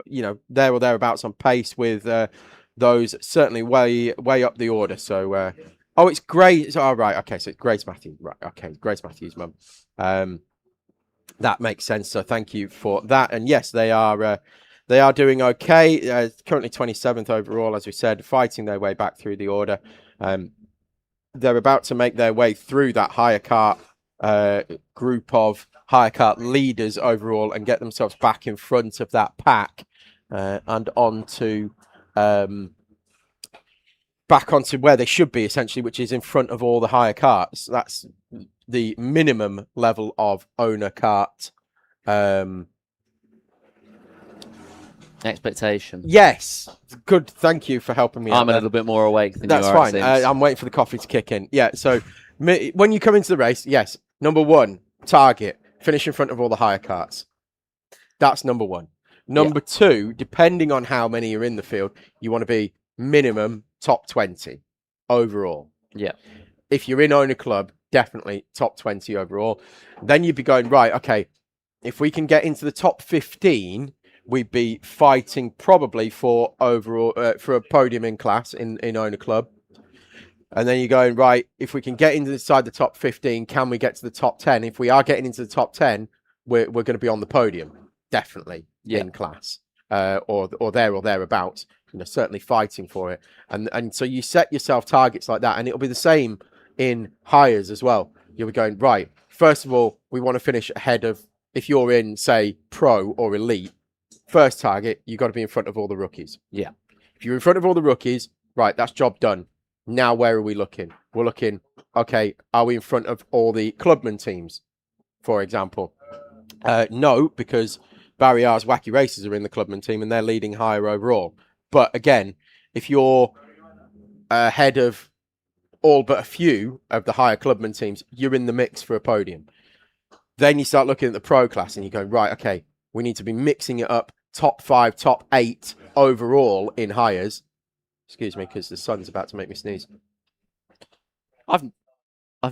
You know, there or thereabouts on pace with those certainly way up the order. So, oh, it's Grace. Oh, right. Okay, so it's Grace Matthews. Right. Okay, Grace Matthews' mum. That makes sense. So thank you for that. And yes, they are doing okay. Currently 27th overall, as we said, fighting their way back through the order. They're about to make their way through that higher kart group of higher kart leaders overall and get themselves back in front of that pack and onto back onto where they should be, essentially, which is in front of all the higher karts. That's the minimum level of owner kart expectation. Yes, good. Thank you for helping me out. I'm a little bit more awake than That's you are. fine. I'm waiting for the coffee to kick in. Yeah. So when you come into the race, yes, number 1 target, finish in front of all the higher karts. That's number 1. Number 2, depending on how many are in the field, you want to be minimum top 20 overall. Yeah. If you're in owner club, definitely top 20 overall. Then you'd be going, right, okay, if we can get into the top 15, we'd be fighting probably for overall for a podium in class in owner club. And then you're going, right, if we can get inside the top 15, can we get to the top 10? If we are getting into the top 10, we're going to be on the podium, definitely in class, or there or thereabouts. You know, certainly fighting for it. And so you set yourself targets like that, and it'll be the same in hires as well. You'll be going, right, first of all, we want to finish ahead of, if you're in, say, pro or elite, first target, you've got to be in front of all the rookies. Yeah. If you're in front of all the rookies, right, that's job done. Now, where are we looking? We're looking, okay, are we in front of all the clubman teams, for example? No, because Barry R's Wacky Races are in the clubman team and they're leading higher overall. But again, if you're ahead of all but a few of the higher clubman teams, you're in the mix for a podium. Then you start looking at the pro class and you go, right, okay, we need to be mixing it up, top 5, top 8 overall in hires. Excuse me, because the sun's about to make me sneeze. I've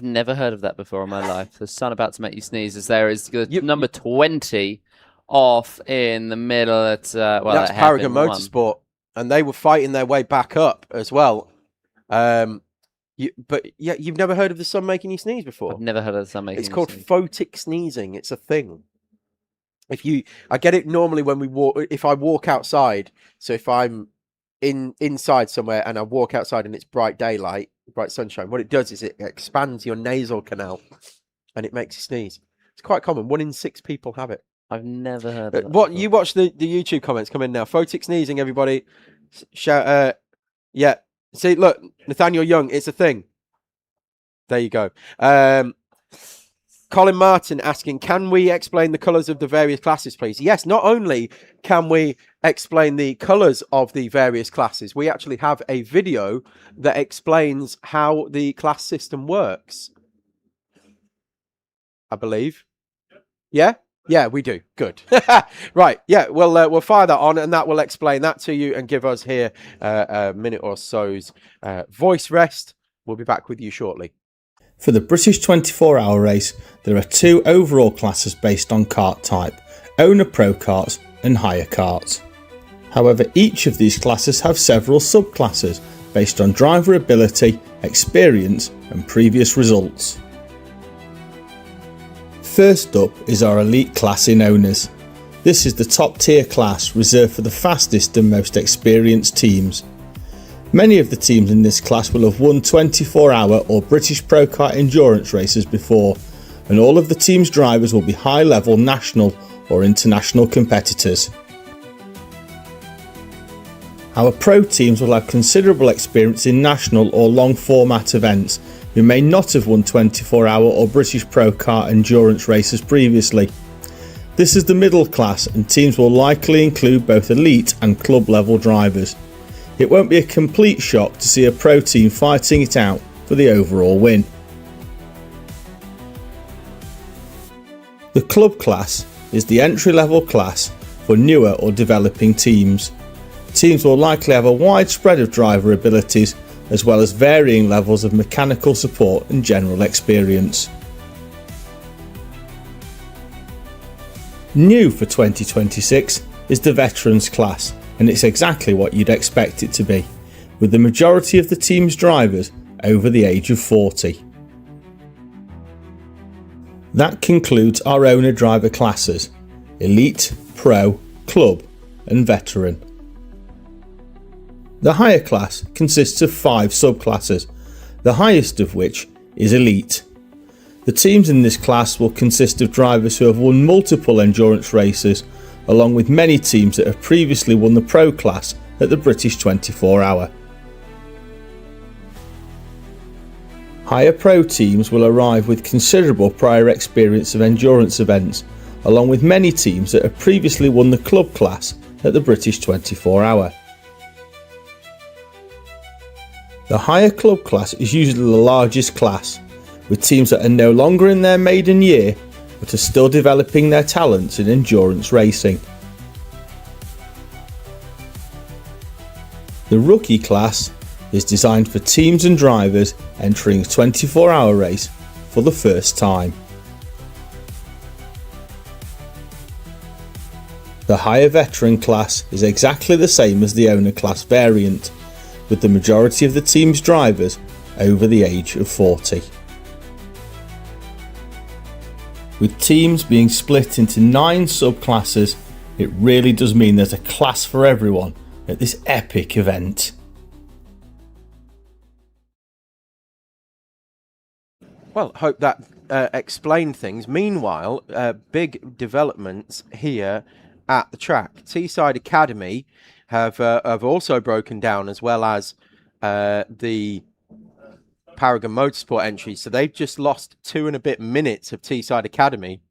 never heard of that before in my life. The sun about to make you sneeze. As there is number 20 off in the middle at that's Paragon Motorsport, and they were fighting their way back up as well. But you've never heard of the sun making you sneeze before? I've never heard of the sun making. It's called photic sneezing. It's a thing. I get it normally when we walk. If I walk outside, so if I'm inside somewhere and I walk outside and it's bright daylight, bright sunshine, what it does is it expands your nasal canal and it makes you sneeze. It's quite common. 1 in 6 people have it. I've never heard of it. What you watch the YouTube comments come in now. Photic sneezing, everybody. Shout yeah. See, look, Nathaniel Young, it's a thing. There you go. Colin Martin asking, can we explain the colours of the various classes, please? Yes, not only can we explain the colours of the various classes, we actually have a video that explains how the class system works. I believe. Yeah? Yeah, we do. Good. Right. Yeah, we'll fire that on and that will explain that to you and give us here a minute or so's voice rest. We'll be back with you shortly. For the British 24-hour race, there are 2 overall classes based on kart type, owner pro karts and hire karts. However, each of these classes have several subclasses based on driver ability, experience and previous results. First up is our elite class in owners. This is the top tier class reserved for the fastest and most experienced teams. Many of the teams in this class will have won 24-hour or British Pro Kart endurance races before, and all of the team's drivers will be high-level national or international competitors. Our pro teams will have considerable experience in national or long format events who may not have won 24-hour or British Pro Kart endurance races previously. This is the middle class, and teams will likely include both elite and club level drivers. It won't be a complete shock to see a pro team fighting it out for the overall win. The club class is the entry-level class for newer or developing teams. Teams will likely have a wide spread of driver abilities as well as varying levels of mechanical support and general experience. New for 2026 is the Veterans class, and it's exactly what you'd expect it to be, with the majority of the team's drivers over the age of 40. That concludes our owner driver classes: Elite, Pro, Club and Veteran. The higher class consists of 5 subclasses, the highest of which is Elite. The teams in this class will consist of drivers who have won multiple endurance races, along with many teams that have previously won the Pro class at the British 24-hour. Higher Pro teams will arrive with considerable prior experience of endurance events, along with many teams that have previously won the Club class at the British 24-hour. The higher Club class is usually the largest class, with teams that are no longer in their maiden year but are still developing their talents in endurance racing. The Rookie class is designed for teams and drivers entering a 24-hour race for the first time. The higher Veteran class is exactly the same as the owner class variant, with the majority of the team's drivers over the age of 40. With teams being split into 9 subclasses, it really does mean there's a class for everyone at this epic event. Well, hope that explained things. Meanwhile, big developments here at the track. Teesside Academy have also broken down, as well as the Paragon Motorsport entries. So they've just lost 2 and a bit minutes of Teesside Academy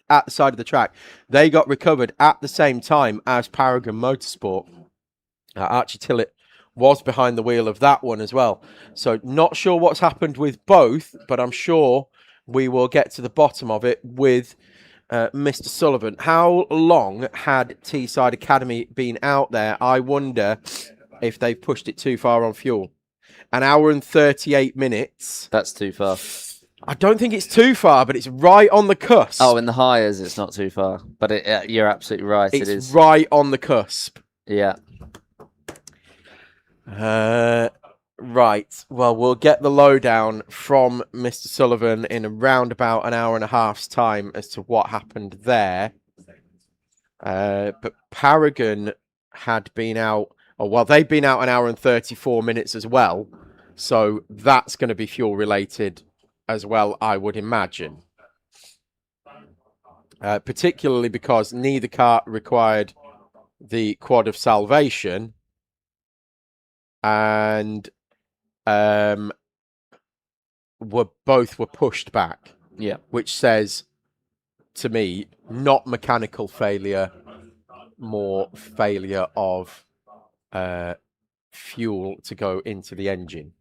at the side of the track. They got recovered at the same time as Paragon Motorsport. Archie Tillett was behind the wheel of that one as well. So not sure what's happened with both, but I'm sure we will get to the bottom of it with Mr. Sullivan. How long had Teesside Academy been out there? I wonder if they've pushed it too far on fuel. 1 hour and 38 minutes. That's too far. I don't think it's too far, but it's right on the cusp. Oh, in the hires, it's not too far. But you're absolutely right. It's it is right on the cusp. Yeah. Right. Well, we'll get the lowdown from Mr. Sullivan in around about 1 hour and a half's time as to what happened there. But Paragon had been out. Oh, well, they've been out 1 hour and 34 minutes as well. So that's going to be fuel related as well, I would imagine. Particularly because neither car required the quad of salvation. And both were pushed back. Yeah. Which says to me, not mechanical failure, more failure of fuel to go into the engine.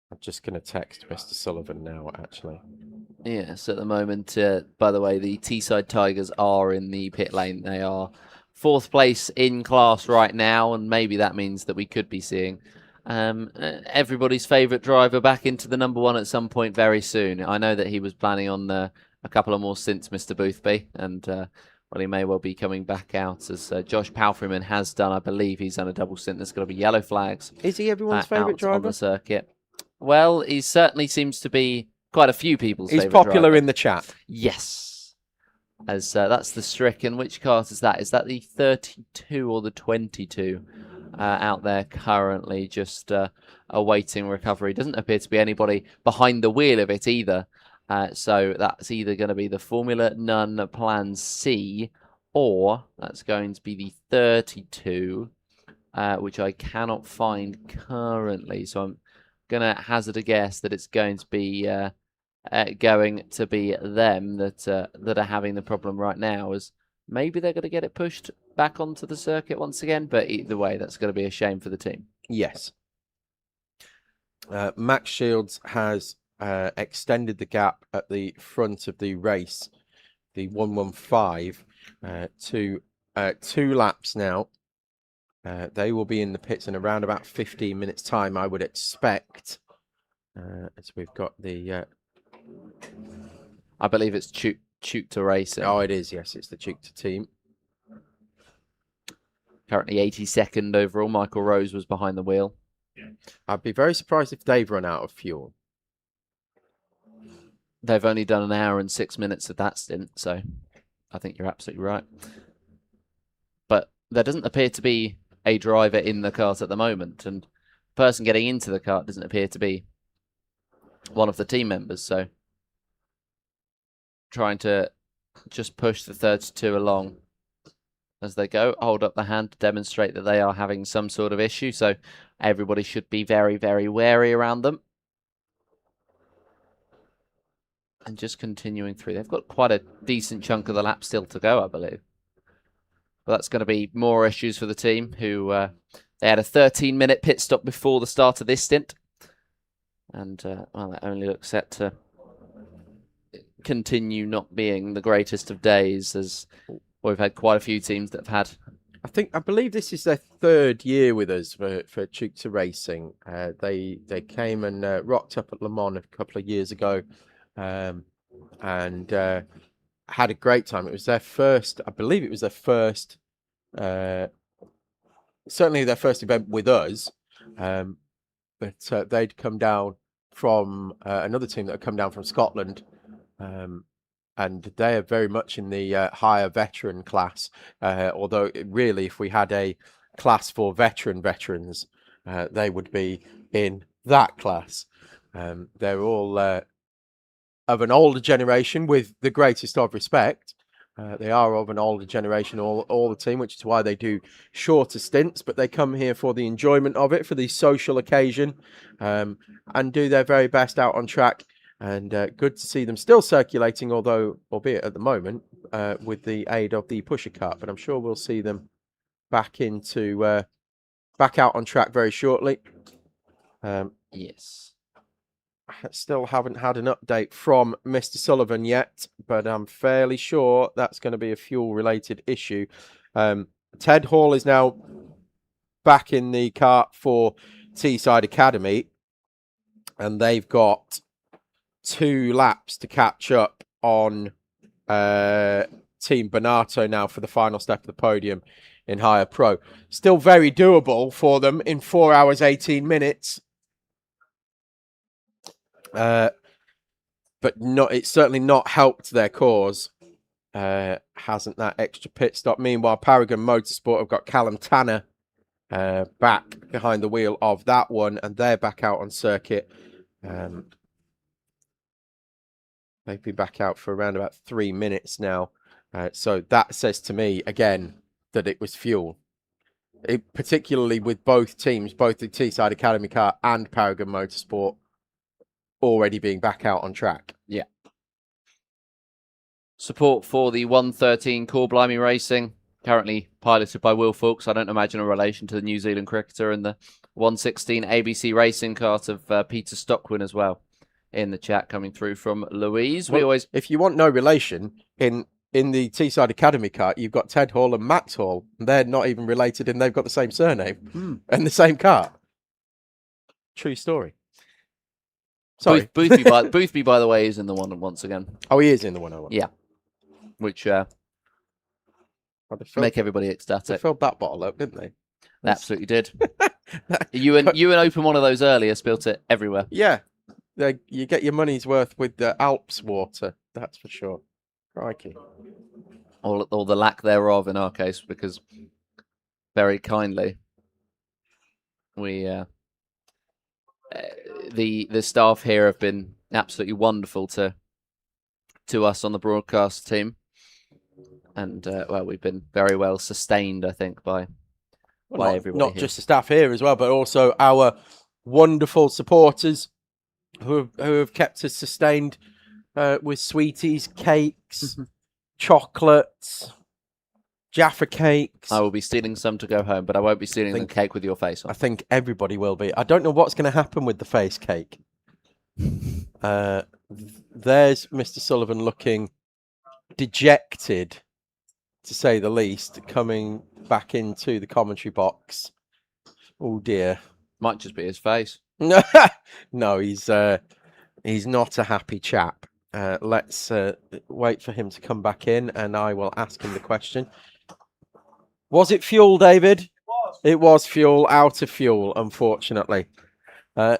I'm just going to text Mr. Sullivan now, actually. Yes, at the moment, by the way, the Teesside Tigers are in the pit lane. They are 4th place in class right now, and maybe that means that we could be seeing Everybody's favourite driver back into the number one at some point very soon. I know that he was planning on a couple of more stints, Mr. Boothby, and well, he may well be coming back out as Josh Palfreyman has done. I believe he's done a double stint. There's going to be yellow flags. Is he everyone's favourite out on driver? the circuit? Well, he certainly seems to be quite a few people's He's favourite popular driver. in the chat. Yes. As that's the Stricken. Which kart is that? Is that the 32 or the 22 out there currently just awaiting recovery? Doesn't appear to be anybody behind the wheel of it either. So that's either going to be the Formula None Plan C, or that's going to be the 32, which I cannot find currently. So I'm going to hazard a guess that it's going to be them that are having the problem right now. As maybe they're going to get it pushed back onto the circuit once again. But either way, that's going to be a shame for the team. Yes. Max Shields has extended the gap at the front of the race, the 115, to 2 laps now. They will be in the pits in around about 15 minutes' time, I would expect. As we've got the... I believe it's Chequered Racing. Oh, it is, yes. It's the Chequered team. Currently 82nd overall. Michael Rose was behind the wheel. I'd be very surprised if they've run out of fuel. They've only done an hour and 6 minutes of that stint, so I think you're absolutely right. But there doesn't appear to be a driver in the kart at the moment, and the person getting into the kart doesn't appear to be one of the team members, so trying to just push the 32 along as they go, hold up the hand to demonstrate that they are having some sort of issue, so everybody should be very, very wary around them. And just continuing through. They've got quite a decent chunk of the lap still to go, I believe. But that's going to be more issues for the team, who they had a 13-minute pit stop before the start of this stint. And, well, that only looks set to continue not being the greatest of days, as we've had quite a few teams that have had... I believe this is their 3rd year with us for Chequered Racing. They came and rocked up at Le Mans a couple of years ago. And had a great time. It was their first, I believe it was their first, certainly their first event with us. But they'd come down from another team that had come down from Scotland. And they are very much in the higher veteran class. Although really, if we had a class for veterans, they would be in that class. They're all of an older generation, with the greatest of respect. They are of an older generation, all the team, which is why they do shorter stints, but they come here for the enjoyment of it, for the social occasion, and do their very best out on track. And good to see them still circulating, although, albeit at the moment, with the aid of the pusher cart. But I'm sure we'll see them back out on track very shortly. Yes. I still haven't had an update from Mr. Sullivan yet, but I'm fairly sure that's going to be a fuel-related issue. Ted Hall is now back in the kart for Teesside Academy, and they've got 2 laps to catch up on Team Bonato now for the final step of the podium in Higher Pro. Still very doable for them in 4 hours, 18 minutes. But it's certainly not helped their cause. Hasn't that extra pit stop? Meanwhile, Paragon Motorsport have got Callum Tanner back behind the wheel of that one, and they're back out on circuit. They've been back out for around about 3 minutes now. So that says to me, again, that it was fuel. Particularly with both teams, both the Teesside Academy car and Paragon Motorsport, already being back out on track. Yeah. Support for the 113 Core Blimey Racing, currently piloted by Will Fawkes. I don't imagine a relation to the New Zealand cricketer, and the 116 ABC Racing kart of Peter Stockwin as well in the chat, coming through from Louise. Well, if you want no relation, in the Teesside Academy kart, you've got Ted Hall and Max Hall. And they're not even related, and they've got the same surname and the same kart. True story. Sorry. Boothby, by the way, is in the one once again. Oh, he is in the 101. Yeah. Which Oh, they filled, make everybody they ecstatic. filled that bottle up, didn't they? They absolutely did. You and open one of those earlier, spilt it everywhere. Yeah. You get your money's worth with the Alps water. That's for sure. Crikey. Or the lack thereof in our case, because very kindly we the staff here have been absolutely wonderful to us on the broadcast team, and well, we've been very well sustained, I think, by everybody. Not here. just the staff here as well, but also our wonderful supporters who have kept us sustained with sweeties, cakes, chocolates, Jaffa cakes. I will be stealing some to go home, but I won't be stealing the cake with your face on. I think everybody will be. I don't know what's going to happen with the face cake. There's Mr. Sullivan looking dejected, to say the least, coming back into the commentary box. Oh dear. Might just be his face. No, he's not a happy chap. Let's wait for him to come back in, and I will ask him the question. Was it fuel, David? It was fuel. Out of fuel, unfortunately.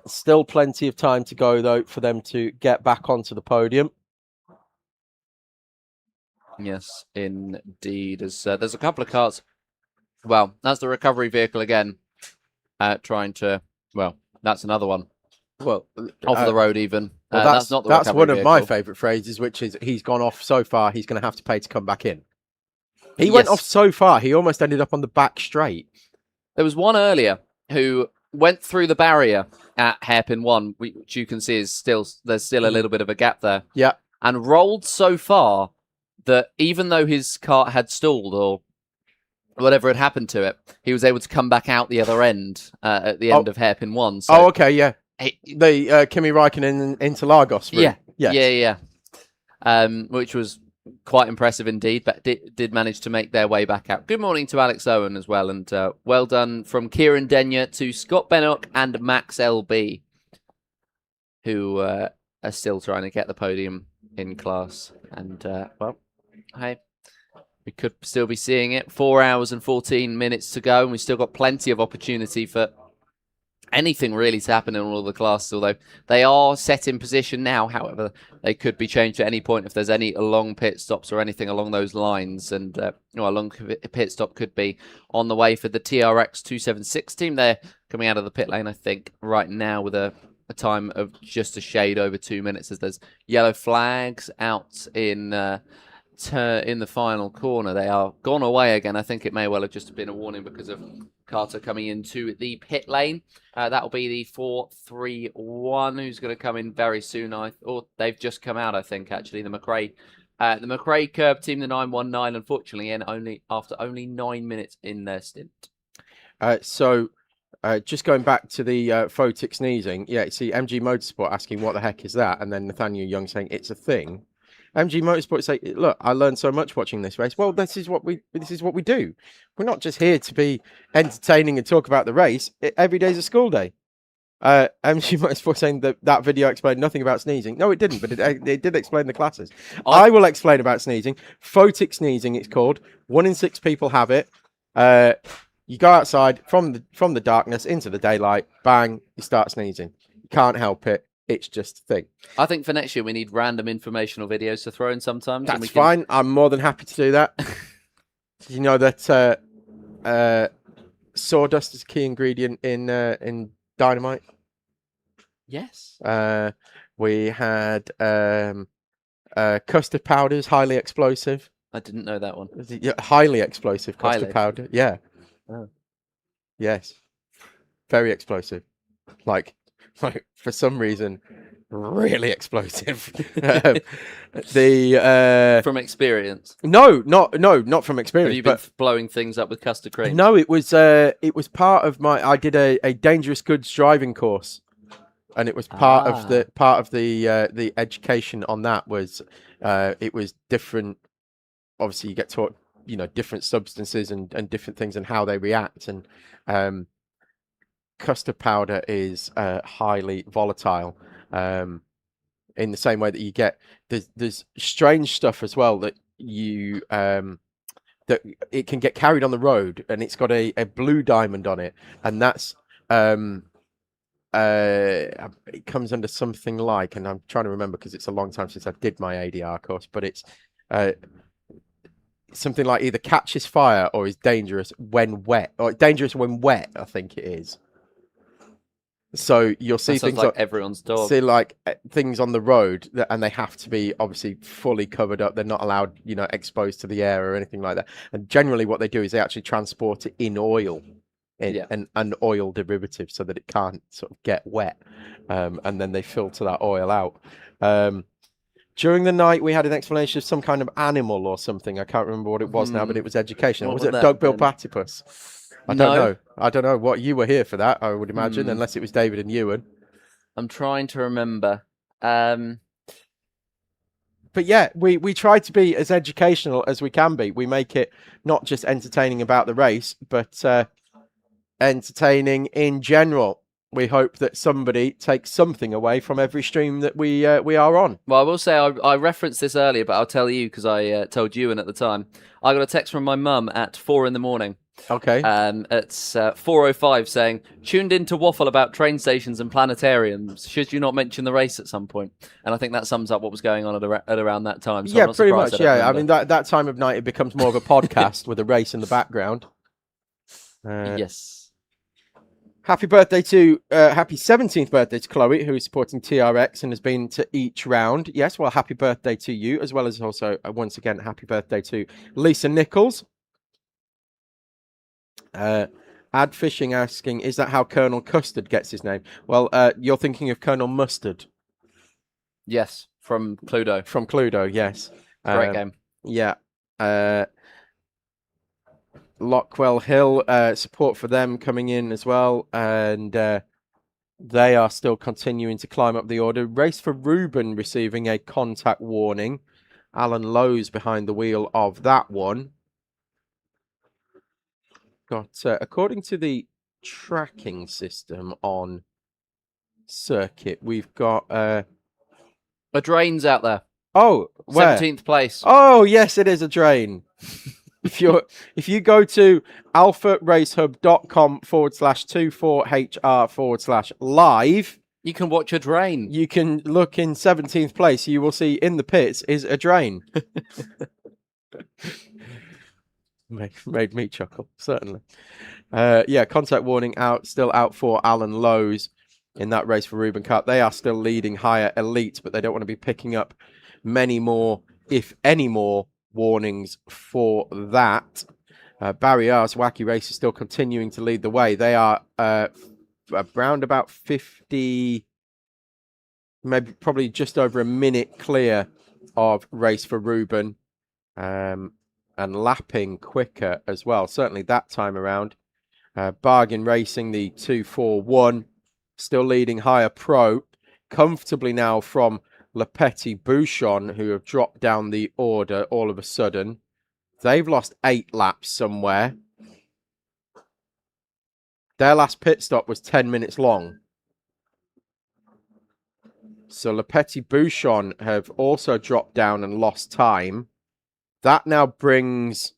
Still plenty of time to go, though, for them to get back onto the podium. Yes, indeed. There's a couple of carts. Well, that's the recovery vehicle again, trying to. Well, that's another one. Well, Off the road, even. Well, that's not the that's recovery one of my vehicle. favourite phrases, which is he's gone off so far, he's going to have to pay to come back in. He went off so far, he almost ended up on the back straight. There was one earlier who went through the barrier at hairpin 1, which you can see is there's still a little bit of a gap there. Yeah. And rolled so far that even though his cart had stalled or whatever had happened to it, he was able to come back out the other end at the end of hairpin 1. So okay, yeah. The Kimi Räikkönen into Lagos route. Yeah. Which was quite impressive indeed, but did manage to make their way back out. Good morning to Alex Owen as well, and well done from Kieran Denyer to Scott Bennock and Max LB, who are still trying to get the podium in class. And, well, hey, we could still be seeing it. 4 hours and 14 minutes to go, and we've still got plenty of opportunity for anything really to happen in all of the classes, although they are set in position now. However, they could be changed at any point if there's any long pit stops or anything along those lines. And a long pit stop could be on the way for the TRX 276 team. They're coming out of the pit lane, I think, right now with a time of just a shade over 2 minutes, as there's yellow flags out in the final corner. They are gone away again. I think it may well have just been a warning because of Carter coming into the pit lane. That will be the 431 who's going to come in very soon. Or they've just come out, I think, actually. The McRae Curb team, the 919, unfortunately, and after only 9 minutes in their stint. Just going back to the photic sneezing. Yeah, see, MG Motorsport asking what the heck is that? And then Nathaniel Young saying it's a thing. MG Motorsport say, look, I learned so much watching this race. Well, this is what we do. We're not just here to be entertaining and talk about the race. Every day's a school day. MG Motorsport saying that video explained nothing about sneezing. No, it didn't, but it did explain the classes. I will explain about sneezing. Photic sneezing, it's called. 1 in 6 people have it. You go outside from the darkness into the daylight. Bang, you start sneezing. You can't help it. It's just a thing. I think for next year we need random informational videos to throw in sometimes. That's fine. I'm more than happy to do that. You know that sawdust is a key ingredient in dynamite. Yes. We had custard powder is highly explosive. I didn't know that one. Yeah, highly explosive custard powder. Yeah. Oh. Yes. Very explosive. Like for some reason, really explosive. From experience? No, not from experience. Have you been blowing things up with custard cream? No, it was part of I did a dangerous goods driving course, and it was part of the education on that was it was different. Obviously, you get taught different substances and different things and how they react, and custard powder is highly volatile. In the same way that you get there's strange stuff as well that you that it can get carried on the road, and it's got a blue diamond on it, and that's it comes under something like, and I'm trying to remember because it's a long time since I did my ADR course, but it's something like either catches fire or is dangerous when wet, or dangerous when wet, I think it is. So you'll see That sounds things like everyone's dog. see like things on the road and they have to be obviously fully covered up. They're not allowed, exposed to the air or anything like that. And generally what they do is they actually transport it in oil, an oil derivative, so that it can't sort of get wet. And then they filter that oil out. During the night, we had an explanation of some kind of animal or something. I can't remember what it was now, but it was educational. What Was it would that Doug Bill have been? Platypus? I don't know. I don't know what you were here for that, I would imagine, unless it was David and Ewan. I'm trying to remember. But yeah, we try to be as educational as we can be. We make it not just entertaining about the race, but entertaining in general. We hope that somebody takes something away from every stream that we are on. Well, I will say I referenced this earlier, but I'll tell you because I told Ewan at the time. I got a text from my mum at 4 a.m. Okay. It's 4:05 saying, tuned in to waffle about train stations and planetariums. Should you not mention the race at some point? And I think that sums up what was going on at around that time. So Yeah, pretty much. Yeah, I mean, that time of night, it becomes more of a podcast with a race in the background. Yes. Happy birthday to, happy 17th birthday to Chloe, who is supporting TRX and has been to each round. Yes, well, happy birthday to you, as well as also, once again, happy birthday to Lisa Nichols. Ad Fishing asking, is that how Colonel Custard gets his name? Well, you're thinking of Colonel Mustard. Yes, from Cluedo. From Cluedo, yes. Great game. Yeah. Lockwell Hill, support for them coming in as well. And they are still continuing to climb up the order. Race for Ruben receiving a contact warning. Alan Lowe's behind the wheel of that one. Got, according to the tracking system on circuit, we've got A drain's out there. oh, where? 17th place. Oh, yes, it is a drain. If you go to alpharacehub.com/24hr/live, You can watch a drain. you can look in 17th place. You will see in the pits is a drain. Made me chuckle, certainly. Yeah, contact warning still out for Alan Lowe's in that race for Ruben Cup. They are still leading higher elite, but they don't want to be picking up many more, if any more, warnings for that. Barry R's Wacky Race is still continuing to lead the way. They are around about 50, maybe probably just over a minute clear of race for Ruben. And lapping quicker as well, certainly that time around. Bargain Racing, the 241, still leading higher pro, comfortably now from Le Petit Bouchon, who have dropped down the order all of a sudden. They've lost 8 laps somewhere. Their last pit stop was 10 minutes long. So Le Petit Bouchon have also dropped down and lost time. That now brings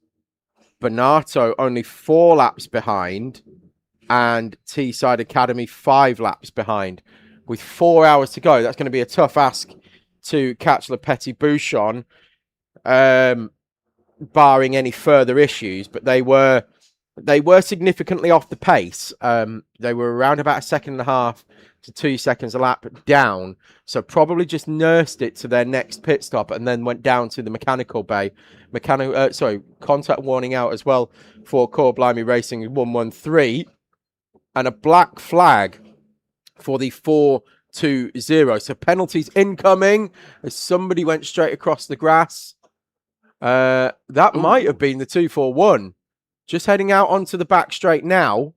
Bonato only 4 laps behind and Teesside Academy 5 laps behind. With 4 hours to go, that's going to be a tough ask to catch Le Petit Bouchon, barring any further issues. But they were significantly off the pace. They were around about 1.5 seconds to 2 seconds a lap down. So probably just nursed it to their next pit stop and then went down to the mechanical bay. Contact warning out as well for Core Blimey Racing 113. And a black flag for the 420. So penalties incoming as somebody went straight across the grass. That might have been the 241. Just heading out onto the back straight now.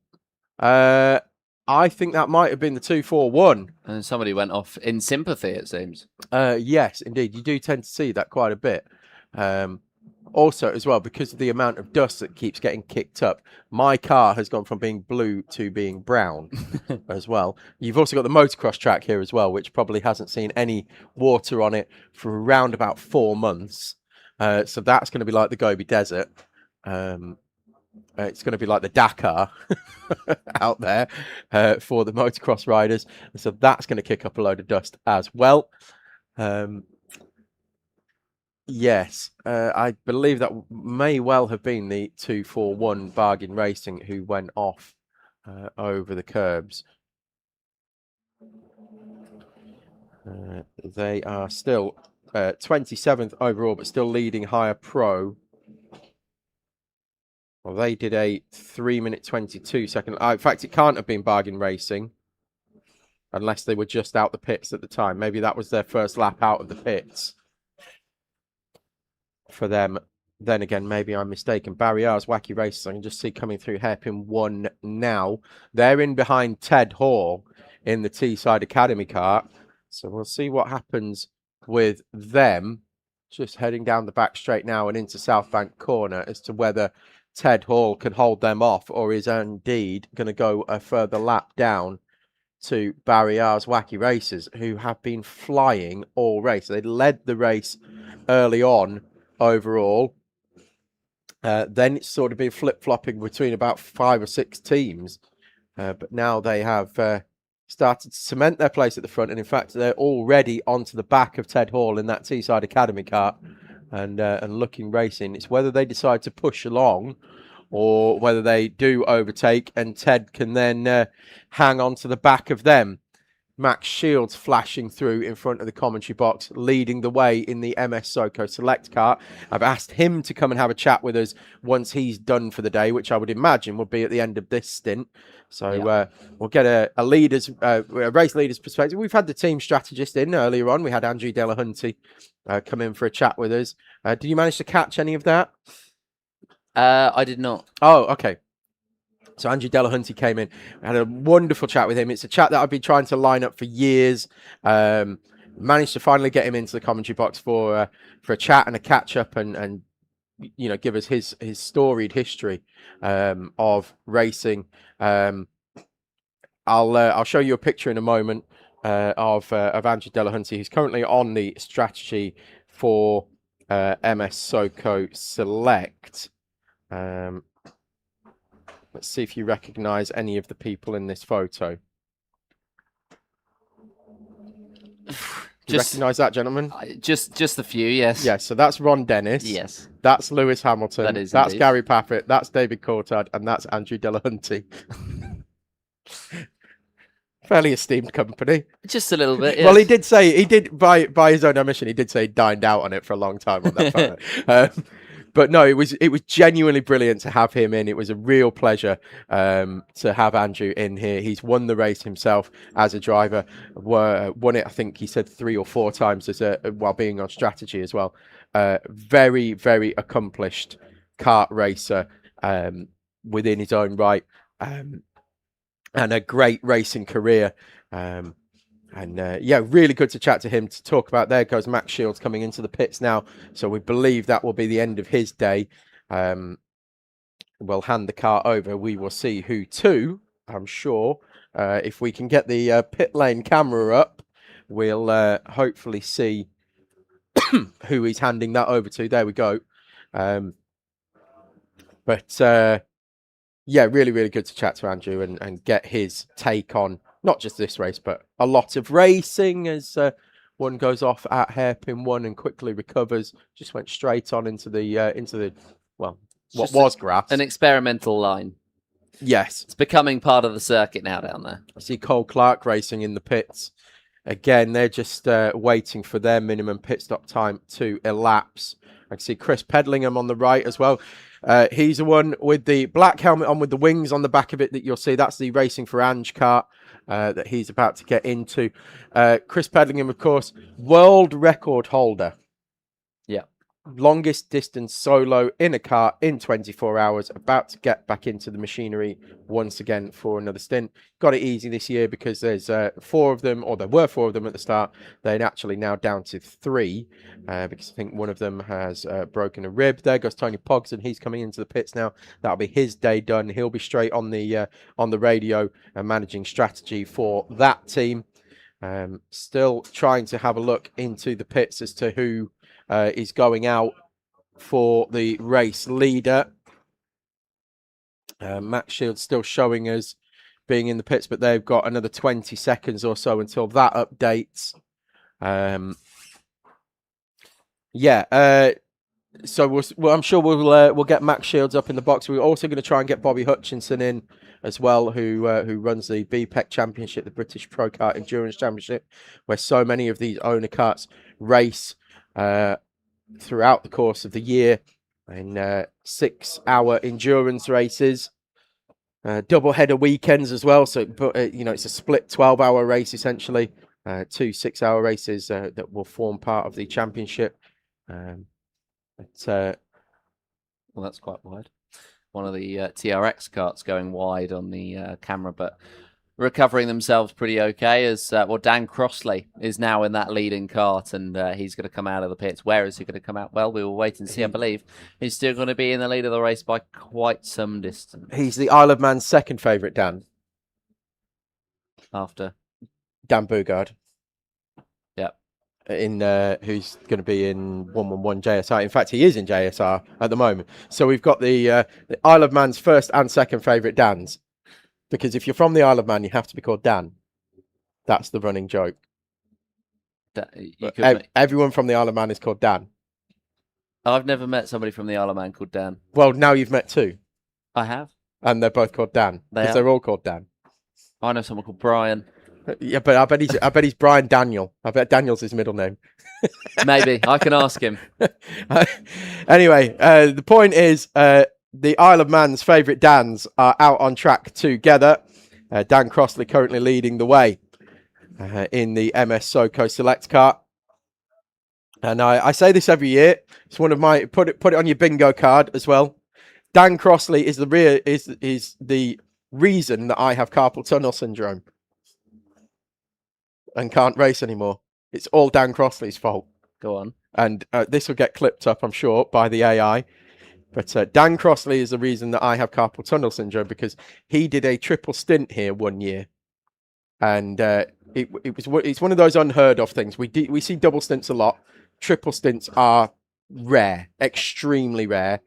I think that might have been the 241. And somebody went off in sympathy, it seems. Yes, indeed. You do tend to see that quite a bit. Also, as well, because of the amount of dust that keeps getting kicked up, my car has gone from being blue to being brown as well. You've also got the motocross track here as well, which probably hasn't seen any water on it for around about 4 months. So that's going to be like the Gobi Desert. It's going to be like the Dakar out there for the motocross riders. So that's going to kick up a load of dust as well. Yes, I believe that may well have been the 241 Bargain Racing who went off over the curbs. They are still 27th overall, but still leading Higher Pro. Well, they did a 3-minute 22-second. In fact, it can't have been Bargain Racing unless they were just out the pits at the time. Maybe that was their first lap out of the pits for them. Then again, maybe I'm mistaken. Barriers, Wacky Races, I can just see coming through hairpin 1 now. They're in behind Ted Hall in the Teesside Academy kart. So we'll see what happens with them. Just heading down the back straight now and into South Bank Corner as to whether Ted Hall can hold them off or is indeed going to go a further lap down to Barriers Wacky Racers, who have been flying all race. They led the race early on overall. Then it's sort of been flip-flopping between about 5 or 6 teams. But now they have started to cement their place at the front. And in fact, they're already onto the back of Ted Hall in that Teesside Academy kart. And looking racing. It's whether they decide to push along or whether they do overtake and Ted can then hang on to the back of them. Max Shields flashing through in front of the commentary box, leading the way in the MS Soco Select kart. I've asked him to come and have a chat with us once he's done for the day, which I would imagine will be at the end of this stint. So we'll get a race leader's perspective. We've had the team strategist in earlier on. We had Andrew Delahunty come in for a chat with us. Did you manage to catch any of that? I did not. Oh, okay. So Andrew Delahunty came in. I had a wonderful chat with him. It's a chat that I've been trying to line up for years. Managed to finally get him into the commentary box for a chat and a catch up and you know, give us his storied history of racing. I'll show you a picture in a moment of Andrew Delahunty, who's currently on the strategy for MS Soco Select. Let's see if you recognise any of the people in this photo. Do you recognise that, gentleman? Just a few, yes. Yes, so that's Ron Dennis. Yes. That's Lewis Hamilton. That's indeed. Gary Gary Paffett. That's David Coulthard. And that's Andrew Delahunty. Fairly esteemed company. Just a little bit, yes. Well, he did say, by his own admission, he did say he dined out on it for a long time on that photo. But no, it was genuinely brilliant to have him in. It was a real pleasure to have Andrew in here. He's won the race himself as a driver. Won it, I think he said 3 or 4 times while being on strategy as well. Very, very accomplished kart racer within his own right. And a great racing career. Really good to chat to him to talk about. There goes Max Shields coming into the pits now. So we believe that will be the end of his day. We'll hand the car over. We will see who to, I'm sure. If we can get the pit lane camera up, we'll hopefully see who he's handing that over to. There we go. Really, really good to chat to Andrew and get his take on not just this race, but a lot of racing as one goes off at hairpin 1 and quickly recovers. Just went straight on into the what was grass. An experimental line. Yes. It's becoming part of the circuit now down there. I see Cole Clark racing in the pits. Again, they're just waiting for their minimum pit stop time to elapse. I can see Chris Pedlingham on the right as well. He's the one with the black helmet on with the wings on the back of it that you'll see. That's the Racing for Ange kart that he's about to get into. Chris Pedlingham, of course, world record holder. Yeah. longest distance solo in a car in 24 hours, about to get back into the machinery once again for another stint. Got it easy this year because there's 4 of them, or there were 4 of them at the start. They're actually now down to 3 because I think one of them has broken a rib. There goes Tony Pogson. He's coming into the pits now. That'll be his day done. He'll be straight on the radio and managing strategy for that team. Still trying to have a look into the pits as to who is going out for the race leader. Max Shields still showing us being in the pits, but they've got another 20 seconds or so until that updates. So I'm sure we'll get Max Shields up in the box. We're also going to try and get Bobby Hutchinson in as well, who runs the BPEC Championship, the British Pro Kart Endurance Championship, where so many of these owner karts race throughout the course of the year in 6-hour endurance races, double header weekends as well. So, it's a split 12-hour race essentially, 2 6-hour races that will form part of the championship. Well, that's quite wide. One of the TRX karts going wide on the camera, but recovering themselves pretty okay as Dan Crossley is now in that leading kart, and he's going to come out of the pits. Where is he going to come out? Well, we will wait and see. I believe he's still going to be in the lead of the race by quite some distance. He's the Isle of Man's second favourite, Dan. After Dan Bugard. Yep. Who's going to be in 111 JSR. In fact, he is in JSR at the moment. So we've got the Isle of Man's first and second favourite Dans. Because if you're from the Isle of Man, you have to be called Dan. That's the running joke. Everyone from the Isle of Man is called Dan. I've never met somebody from the Isle of Man called Dan. Well, now you've met 2. I have. And they're both called Dan. Because they're all called Dan. I know someone called Brian. Yeah, but I bet he's Brian Daniel. I bet Daniel's his middle name. Maybe. I can ask him. Anyway, the point is, the Isle of Man's favourite Dans are out on track together. Dan Crossley currently leading the way in the MS SoCo Select Kart. And I say this every year. It's one of my put it on your bingo card as well. Dan Crossley is the reason that I have carpal tunnel syndrome and can't race anymore. It's all Dan Crossley's fault. Go on. And this will get clipped up, I'm sure, by the AI. But Dan Crossley is the reason that I have carpal tunnel syndrome, because he did a triple stint here one year, and it's one of those unheard of things. We see double stints a lot. Triple stints are rare, extremely rare.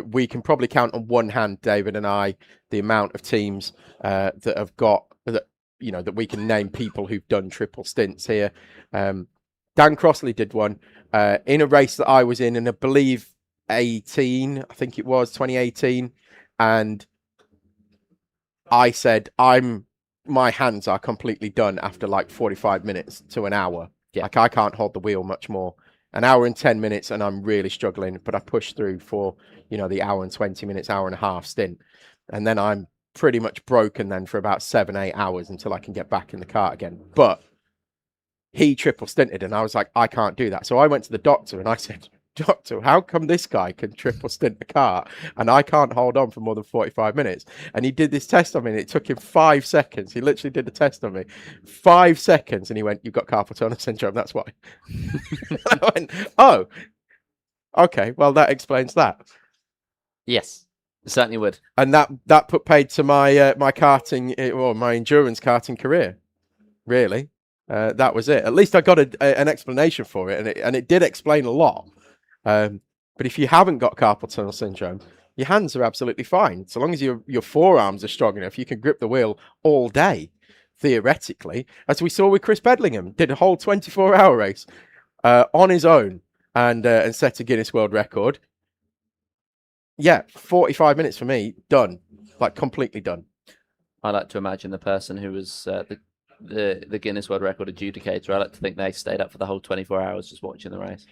We can probably count on one hand, David and I, the amount of teams that have got that. That we can name people who've done triple stints here. Dan Crossley did one in a race that I was in, and I believe 2018, and I said my hands are completely done after like 45 minutes to an hour. Yeah. Like I can't hold the wheel much more. An hour and 10 minutes and I'm really struggling, but I pushed through for the hour and 20 minutes, hour and a half stint, and then I'm pretty much broken then for about 7-8 hours until I can get back in the kart again. But he triple stinted and I was like, I can't do that. So I went to the doctor and I said, Doctor, how come this guy can triple stint the car and I can't hold on for more than 45 minutes? And he did this test on me and it took him 5 seconds. He literally did the test on me. 5 seconds and he went, you've got carpal tunnel syndrome, that's why. I went, oh, okay, well that explains that. Yes, it certainly would. And that put paid to my my karting, or my endurance karting career, really. That was it. At least I got an explanation for it, and it did explain a lot. But if you haven't got carpal tunnel syndrome, your hands are absolutely fine. So long as your forearms are strong enough, you can grip the wheel all day, theoretically. As we saw with Chris Bedlingham, did a whole 24-hour race on his own and set a Guinness World Record. Yeah, 45 minutes for me, done. Like, completely done. I like to imagine the person who was the Guinness World Record adjudicator, I like to think they stayed up for the whole 24 hours just watching the race.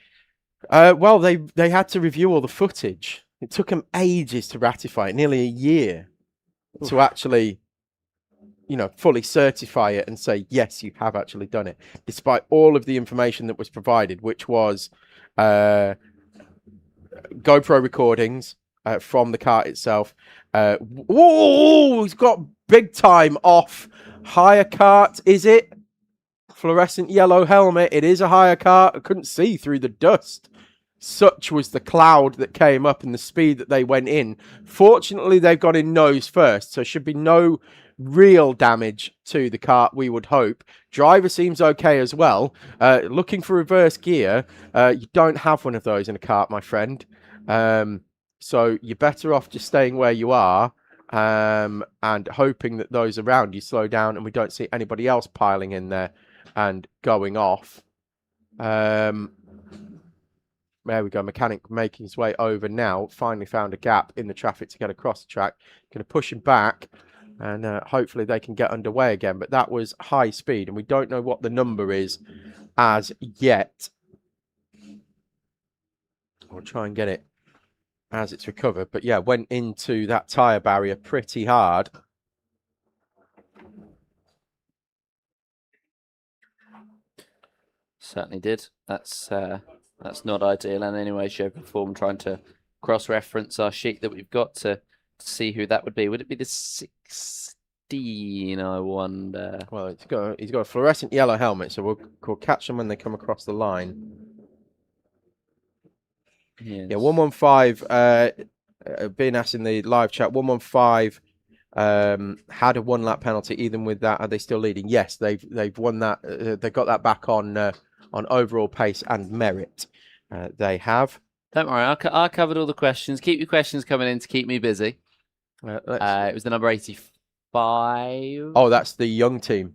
Well, they had to review all the footage. It took them ages to ratify it, nearly a year, to actually, fully certify it and say, yes, you have actually done it, despite all of the information that was provided, which was GoPro recordings from the kart itself. Whoa, he's got big time off. Hire kart, is it? Fluorescent yellow helmet. It is a hire kart. I couldn't see through the dust. Such was the cloud that came up and the speed that they went in. Fortunately, they've gone in nose first, so should be no real damage to the kart, we would hope. Driver seems okay as well. Looking for reverse gear. You don't have one of those in a kart, my friend. So you're better off just staying where you are and hoping that those around you slow down and we don't see anybody else piling in there and going off. There we go. Mechanic making his way over now. Finally found a gap in the traffic to get across the track. Going to push him back and hopefully they can get underway again. But that was high speed and we don't know what the number is as yet. I'll try and get it as it's recovered. But yeah, went into that tyre barrier pretty hard. Certainly did. That's not ideal in any way, shape, or form. Trying to cross-reference our sheet that we've got to see who that would be. Would it be the 16? I wonder. Well, he's got a fluorescent yellow helmet, so we'll catch them when they come across the line. Yes. Yeah, 115. Being asked in the live chat, 115 had a 1 lap penalty. Even with that, are they still leading? Yes, they've won that. They got that back on overall pace and merit. They have. Don't worry, I covered all the questions. Keep your questions coming in to keep me busy. It was the number 85. Oh, that's the young team.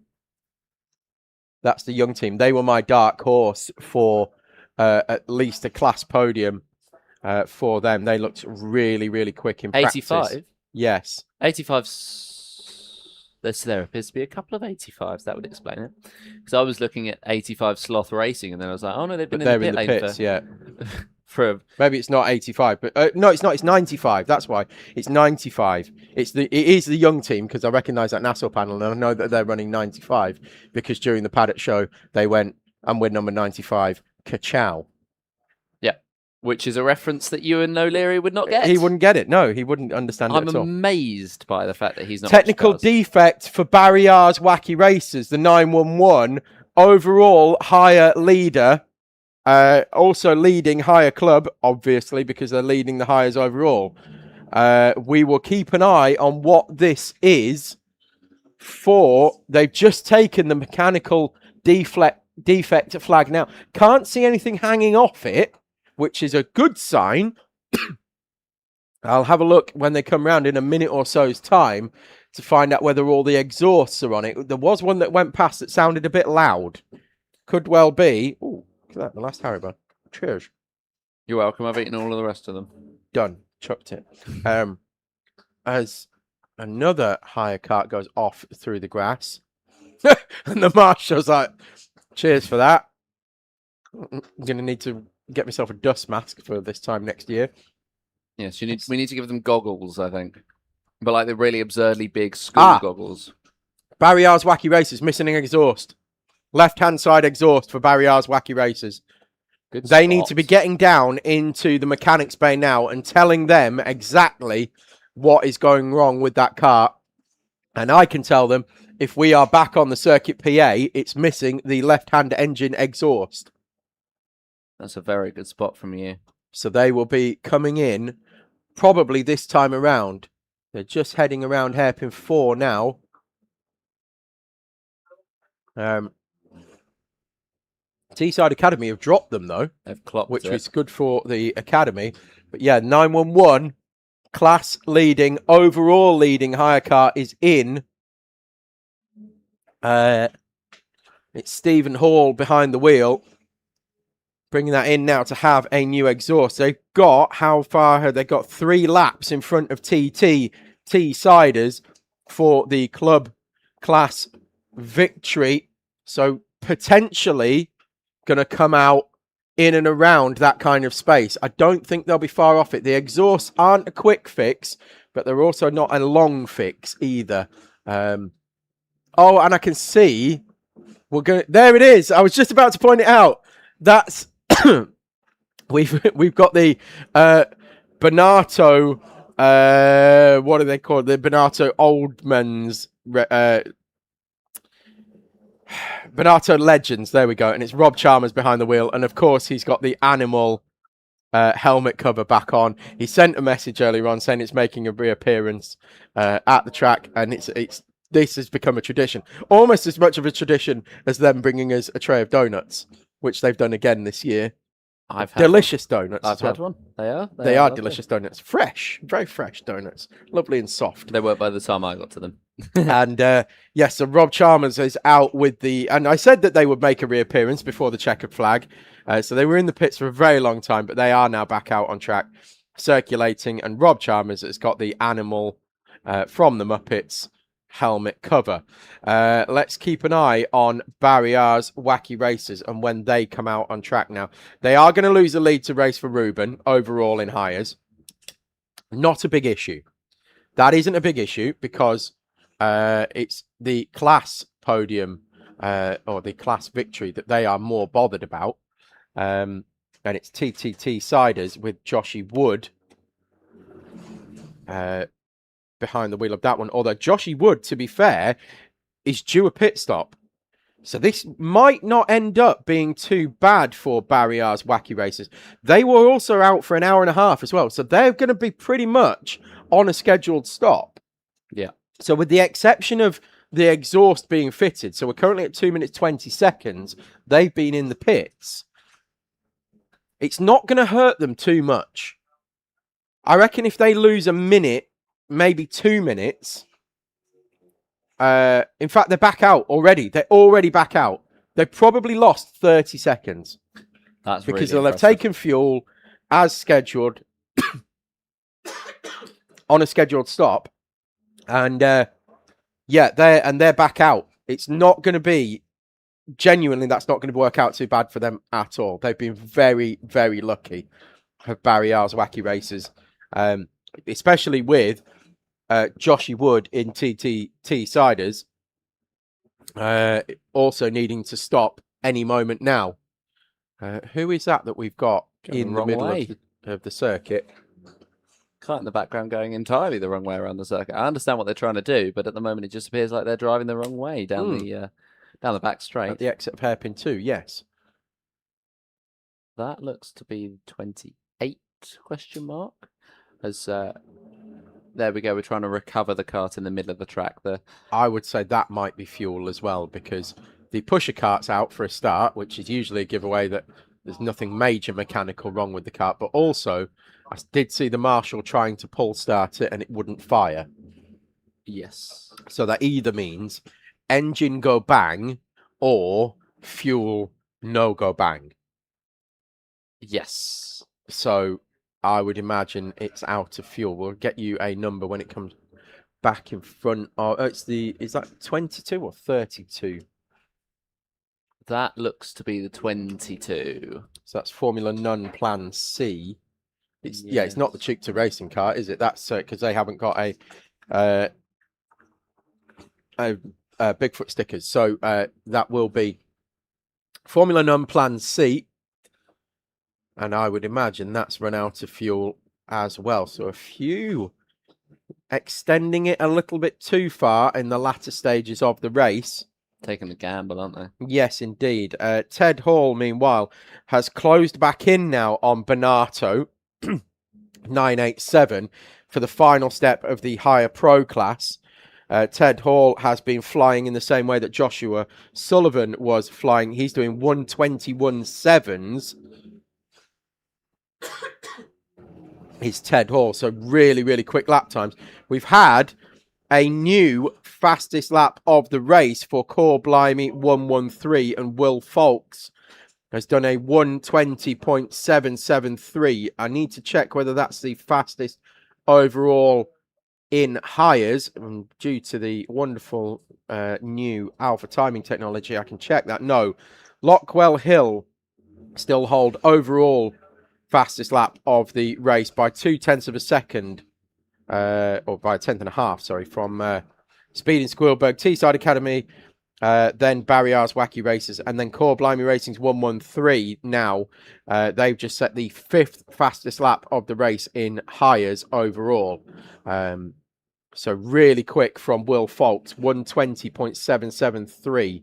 That's the young team. They were my dark horse for at least a class podium for them. They looked really, really quick in practice. 85? Yes. 85's... There appears to be a couple of 85s. That would explain it. Because I was looking at 85 Sloth Racing, and then I was like, oh no, they've been in in the pits, yeah. Maybe it's not 85, but no, it's not. It's 95. That's why it's 95. It is the young team because I recognise that Nassau panel, and I know that they're running 95 because during the paddock show they went and we're number 95. Ka-chow. Which is a reference that you and O'Leary would not get. He wouldn't get it. No, he wouldn't understand it at all. I'm amazed by the fact that he's not. Technical defect for Barry R's Wacky Racers, the 911. Overall, higher leader. Also leading higher club, obviously, because they're leading the hires overall. We will keep an eye on what this is for. They've just taken the mechanical defect flag now. Can't see anything hanging off it, which is a good sign. I'll have a look when they come round in a minute or so's time to find out whether all the exhausts are on it. There was one that went past that sounded a bit loud. Could well be. Oh, look at that, the last Haribo. Cheers. You're welcome. I've eaten all of the rest of them. Done. Chucked it. As another hire cart goes off through the grass. And the marshal's like, cheers for that. I'm going to need to get myself a dust mask for this time next year. Yes, we need to give them goggles, I think. But like the really absurdly big school goggles. Barry R's Wacky Racers missing an exhaust. Left-hand side exhaust for Barry R's Wacky Racers. They need to be getting down into the mechanics bay now and telling them exactly what is going wrong with that car. And I can tell them if we are back on the circuit PA, it's missing the left-hand engine exhaust. That's a very good spot from you. So they will be coming in probably this time around. They're just heading around hairpin 4 now. Teesside Academy have dropped them, though. They've clocked which it. is good for the Academy. But yeah, 911, class leading, overall leading hire car is in. It's Stephen Hall behind the wheel. Bringing that in now to have a new exhaust. They've got, how far have they got? 3 laps in front of Teessiders for the club class victory. So potentially going to come out in and around that kind of space. I don't think they'll be far off it. The exhausts aren't a quick fix, but they're also not a long fix either. Oh, and I can see we're going. There it is. I was just about to point it out. That's we've got the Bonato. What are they called? The Bonato Oldman's Bonato Legends. There we go. And it's Rob Chalmers behind the wheel, and of course he's got the animal helmet cover back on. He sent a message earlier on saying it's making a reappearance at the track, and this has become a tradition, almost as much of a tradition as them bringing us a tray of donuts, which they've done again this year. I've had delicious donuts. I've had one. They are. They are lovely. delicious donuts. Fresh, very fresh donuts. Lovely and soft. They weren't by the time I got to them. And yes, so Rob Chalmers is out with and I said that they would make a reappearance before the checkered flag. So they were in the pits for a very long time, but they are now back out on track, circulating. And Rob Chalmers has got the animal from the Muppets helmet cover. Let's keep an eye on Barriar's Wacky Races and when they come out on track now. They are going to lose the lead to race for Ruben overall in hires. Not a big issue. That isn't a big issue because it's the class podium or the class victory that they are more bothered about. And it's TTT Siders with Joshy Wood behind the wheel of that one. Although Joshy Wood, to be fair, is due a pit stop. So this might not end up being too bad for Barriar's Wacky Races. They were also out for an hour and a half as well. So they're going to be pretty much on a scheduled stop. Yeah. So with the exception of the exhaust being fitted, so we're currently at 2 minutes 20 seconds. They've been in the pits. It's not going to hurt them too much. I reckon if they lose a minute, maybe 2 minutes. In fact, they're back out already. They're already back out. They probably lost 30 seconds. That's because really they'll have impressive. taken fuel as scheduled on a scheduled stop. And yeah, they're back out. It's not going to be genuinely. That's not going to work out too bad for them at all. They've been very, very lucky of Barriar's Wacky Races, especially with Joshy Wood in TTT Siders also needing to stop any moment now. Who is that we've got in the middle of the circuit? Kart in the background going entirely the wrong way around the circuit. I understand what they're trying to do, but at the moment it just appears like they're driving the wrong way down the back straight. At the exit of Hairpin 2, yes. That looks to be 28 question mark. As there we go, we're trying to recover the kart in the middle of the track there. I would say that might be fuel as well, because the pusher cart's out for a start, which is usually a giveaway that there's nothing major mechanical wrong with the kart, but also I did see the marshal trying to pull start it and it wouldn't fire. Yes. So that either means engine go bang or fuel no go bang. Yes. So I would imagine it's out of fuel. We'll get you a number when it comes back in front of is that 22 or 32? That looks to be the 22. So that's Formula None Plan C. It's Yes. yeah, it's not the Chequered racing car, is it? That's because they haven't got a Bigfoot stickers. So that will be Formula None Plan C. And I would imagine that's run out of fuel as well. So a few extending it a little bit too far in the latter stages of the race. Taking a gamble, aren't they? Yes, indeed. Ted Hall, meanwhile, has closed back in now on Bonato 987 for the final step of the higher pro class. Ted Hall has been flying in the same way that Joshua Sullivan was flying. He's doing 121.7s. Is Ted Hall. So really, really quick lap times. We've had a new fastest lap of the race for Core Blimey 113, and Will Folks has done a 120.773. I need to check whether that's the fastest overall in hires. And due to the wonderful new alpha timing technology, I can check that. No, Lockwell Hill still hold overall fastest lap of the race by 0.2 of a second, or by 1.5 sorry, from Speed in Squilberg, Teesside Academy, then Barriers Wacky Races, and then Core Blimey Racing's 113 now. They've just set the 5th fastest lap of the race in hires overall. So really quick from Will Fault, 120.773.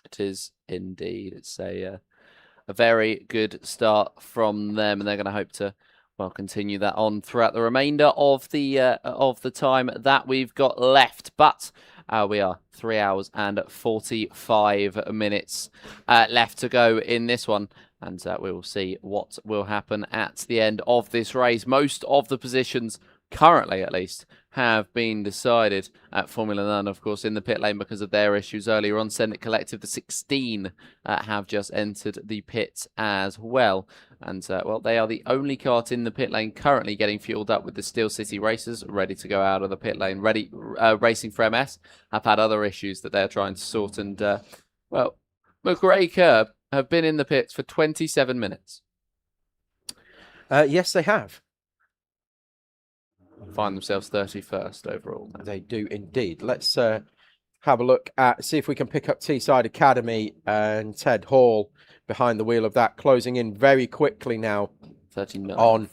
It is indeed. It's a very good start from them, and they're going to hope to continue that on throughout the remainder of the time that we've got left. But we are 3 hours and 45 minutes left to go in this one, and we will see what will happen at the end of this race. Most of the positions, currently at least, have been decided at Formula 1, of course, in the pit lane because of their issues earlier on. Send It Collective, the 16, have just entered the pit as well. And, they are the only kart in the pit lane currently getting fueled up with the Steel City Racers, ready to go out of the pit lane. Racing for MS have had other issues that they're trying to sort. And, McRae Curb have been in the pits for 27 minutes. Yes, they have. Find themselves 31st overall. They do indeed. Let's have a look at, see if we can pick up Teesside Academy and Ted Hall behind the wheel of that, closing in very quickly now 39 on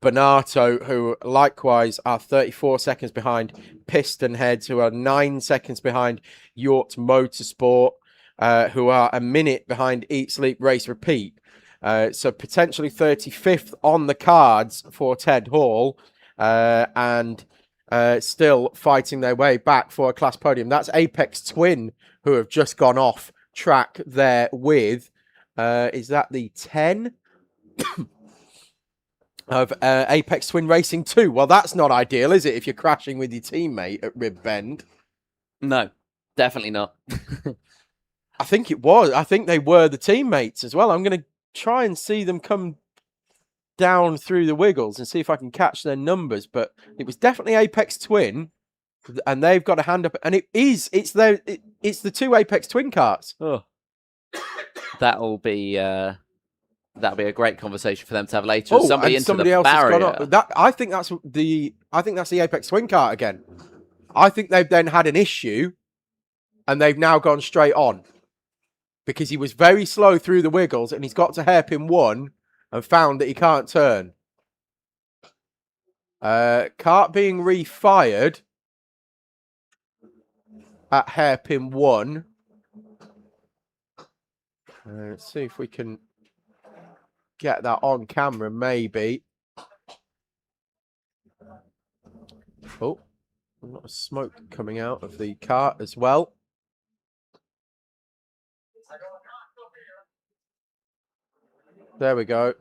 Bonato, who likewise are 34 seconds behind Piston Heads, who are 9 seconds behind York Motorsport, who are a minute behind Eat, Sleep, Race, Repeat. So potentially 35th on the cards for Ted Hall. And still fighting their way back for a class podium. That's Apex Twin, who have just gone off track there with, is that the 10 of Apex Twin Racing 2? Well, that's not ideal, is it, if you're crashing with your teammate at Rib Bend? No, definitely not. I think it was. I think they were the teammates as well. I'm going to try and see them come down through the wiggles and see if I can catch their numbers, but it was definitely Apex Twin, and they've got a hand up, and it's the 2 Apex Twin karts. Oh, that'll be a great conversation for them to have later. Oh, somebody and into somebody the else barrier. has gone up. I think that's the Apex Twin kart again. I think they've then had an issue, and they've now gone straight on because he was very slow through the wiggles, and he's got to hairpin 1. And found that he can't turn. Kart being refired at hairpin 1. Let's see if we can get that on camera, maybe. Oh, a lot of smoke coming out of the kart as well. There we go.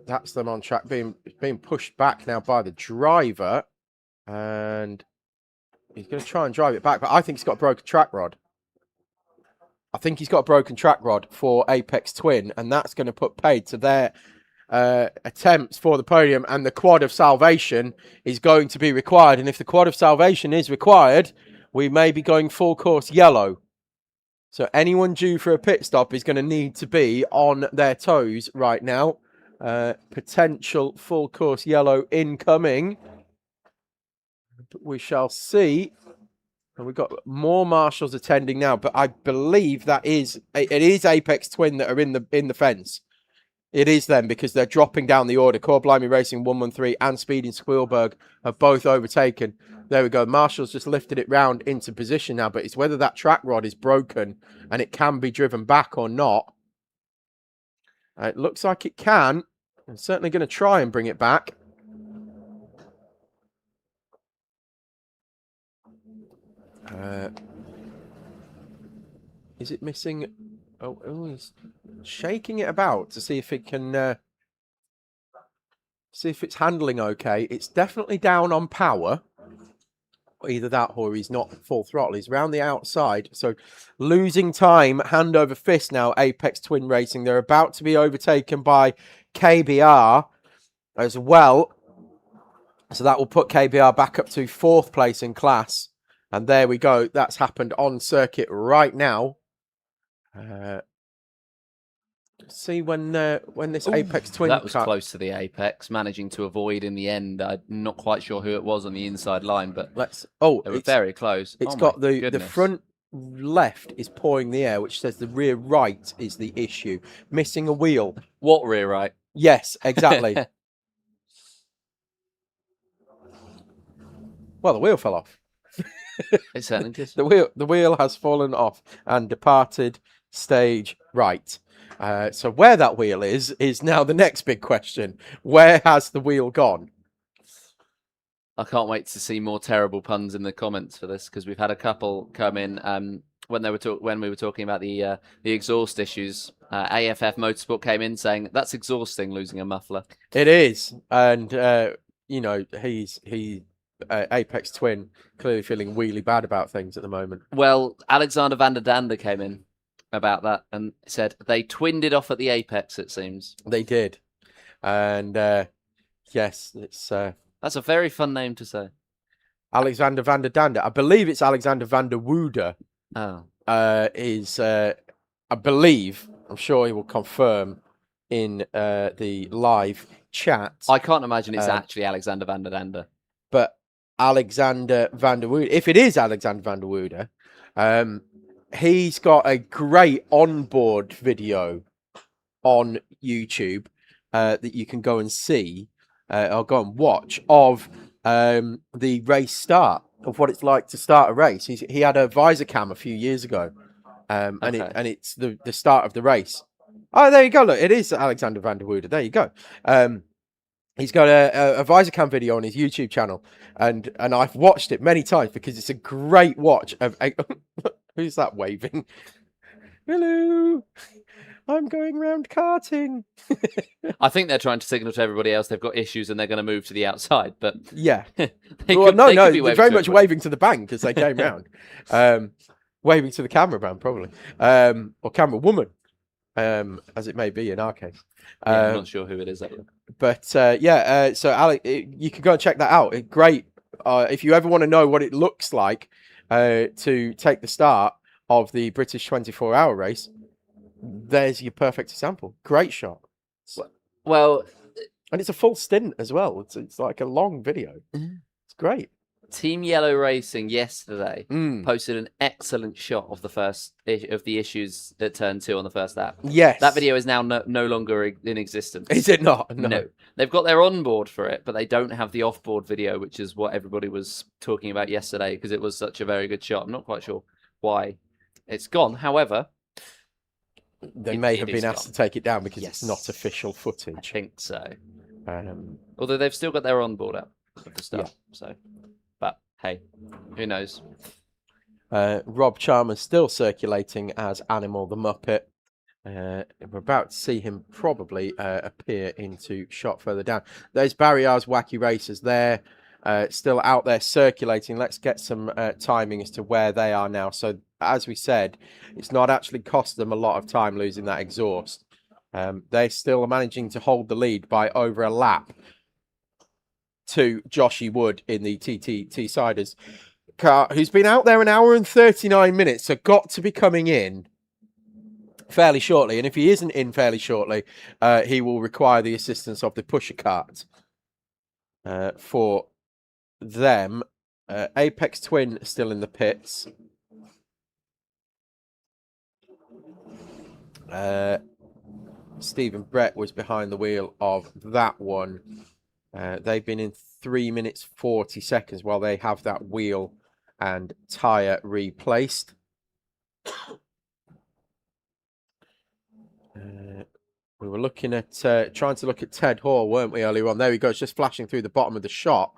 That's them on track, being pushed back now by the driver. And he's going to try and drive it back, but I think he's got a broken track rod. I think he's got a broken track rod for Apex Twin, and that's going to put paid to their attempts for the podium, and the quad of salvation is going to be required. And if the quad of salvation is required, we may be going full course yellow. So anyone due for a pit stop is going to need to be on their toes right now. Potential full course yellow incoming. But we shall see. And we've got more marshals attending now, but I believe it is Apex Twin that are in the fence. It is them, because they're dropping down the order. Core Blimey Racing 113 and Speeding Squealberg have both overtaken. There we go. Marshall's just lifted it round into position now, but it's whether that track rod is broken and it can be driven back or not. It looks like it can. I'm certainly going to try and bring it back. Is it missing? Oh, he's shaking it about to see if it can see if it's handling okay. It's definitely down on power. Either that or he's not full throttle. He's around the outside. So losing time, hand over fist now, Apex Twin Racing. They're about to be overtaken by KBR as well. So that will put KBR back up to 4th place in class. And there we go. That's happened on circuit right now. See when this Ooh, Apex Twin that was car. close to the apex, managing to avoid in the end. I'm not quite sure who it was on the inside line, but they were very close. It's Oh got my the goodness. front left is pawing the air, which says the rear right is the issue. Missing a wheel. What rear right? Yes, exactly. Well, the wheel fell off. It certainly did. The wheel has fallen off and departed stage right. So where that wheel is now the next big question. Where has the wheel gone? I can't wait to see more terrible puns in the comments for this, because we've had a couple come in when we were talking about the exhaust issues. AFF Motorsport came in saying that's exhausting, losing a muffler. It is, and Apex Twin clearly feeling really bad about things at the moment. Well, Alexander van der Dande came in about that and said they twinned it off at the apex. It seems They did, and yes, it's that's a very fun name to say. Alexander van der Dande. I believe it's Alexander van der Woede. Oh, I believe. I'm sure he will confirm in the live chat. I can't imagine it's actually Alexander van der Dande. But Alexander van der Woede, if it is Alexander van der Woede, he's got a great onboard video on YouTube that you can go and see or go and watch of the race start, of what it's like to start a race. He had a visor cam a few years ago, and it's the start of the race. Oh, there you go. Look, it is Alexander van der Woede. There you go. He's got a visor cam video on his YouTube channel, and I've watched it many times because it's a great watch of. Who's that waving? Hello, I'm going round karting. I think they're trying to signal to everybody else they've got issues and they're going to move to the outside. But yeah, they're they're very much waving to the bank as they came round, waving to the cameraman probably, or camera woman, as it may be in our case. I'm not sure who it is. But so Alex, you can go and check that out. It's great. If you ever want to know what it looks like to take the start of the British 24-hour race, there's your perfect example. Great shot. Well, and it's a full stint as well. It's like a long video. It's great. Team Yellow Racing yesterday posted an excellent shot of the issues at turn 2 on the first lap. Yes. That video is now no longer in existence. Is it not? No. They've got their onboard for it, but they don't have the offboard video, which is what everybody was talking about yesterday because it was such a very good shot. I'm not quite sure why it's gone. However, they may have been asked to take it down because it's not official footage. I think so. Although they've still got their onboard up at the start. So, but hey, who knows? Rob Chalmers still circulating as Animal the Muppet. We're about to see him probably appear into shot further down. There's Barriar's Wacky Racers there, still out there circulating. Let's get some timing as to where they are now. So, as we said, it's not actually cost them a lot of time losing that exhaust. They're still managing to hold the lead by over a lap to Joshy Wood in the Teessiders car, who's been out there an hour and 39 minutes, so got to be coming in fairly shortly. And if he isn't in fairly shortly, he will require the assistance of the pusher cart for them. Apex Twin still in the pits. Stephen Brett was behind the wheel of that one. They've been in 3 minutes 40 seconds while they have that wheel and tyre replaced. We were looking at trying to look at Ted Hall, weren't we, earlier on? There we go. It's just flashing through the bottom of the shot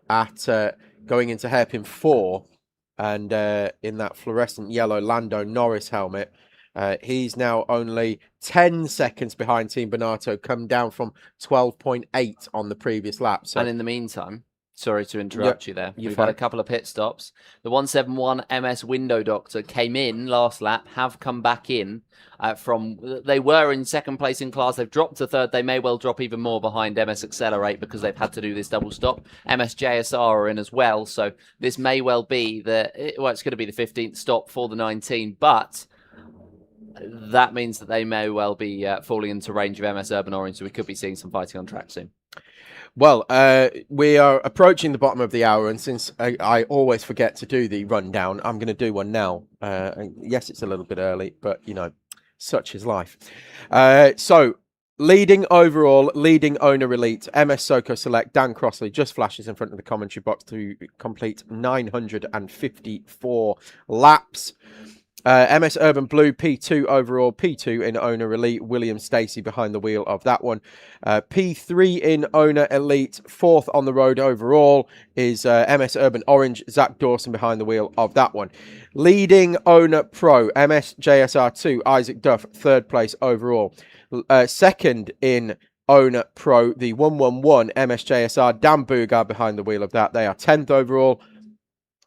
at going into hairpin 4, and in that fluorescent yellow Lando Norris helmet. He's now only 10 seconds behind Team Bonato, come down from 12.8 on the previous lap. So, and in the meantime, sorry to interrupt you there. We've fine. had a couple of pit stops. The 171 MS Window Doctor came in last lap, have come back in they were in second place in class. They've dropped to third. They may well drop even more behind MS Accelerate because they've had to do this double stop. MS JSR are in as well. So this may well be it's going to be the 15th stop for the 19, but that means that they may well be falling into range of MS Urban Orange, so we could be seeing some fighting on track soon. Well, we are approaching the bottom of the hour, and since I always forget to do the rundown, I'm going to do one now. Yes, it's a little bit early, but, you know, such is life. So, leading overall, leading owner elite, MS Soko Select, Dan Crossley just flashes in front of the commentary box to complete 954 laps. MS Urban Blue, P2 overall, P2 in owner elite, William Stacey behind the wheel of that one. P3 in owner elite, fourth on the road overall is MS Urban Orange, Zach Dawson behind the wheel of that one. Leading owner pro, MS JSR2, Isaac Duff, third place overall. Second in owner pro, the 111 MS JSR, Dan Boogar behind the wheel of that. They are 10th overall.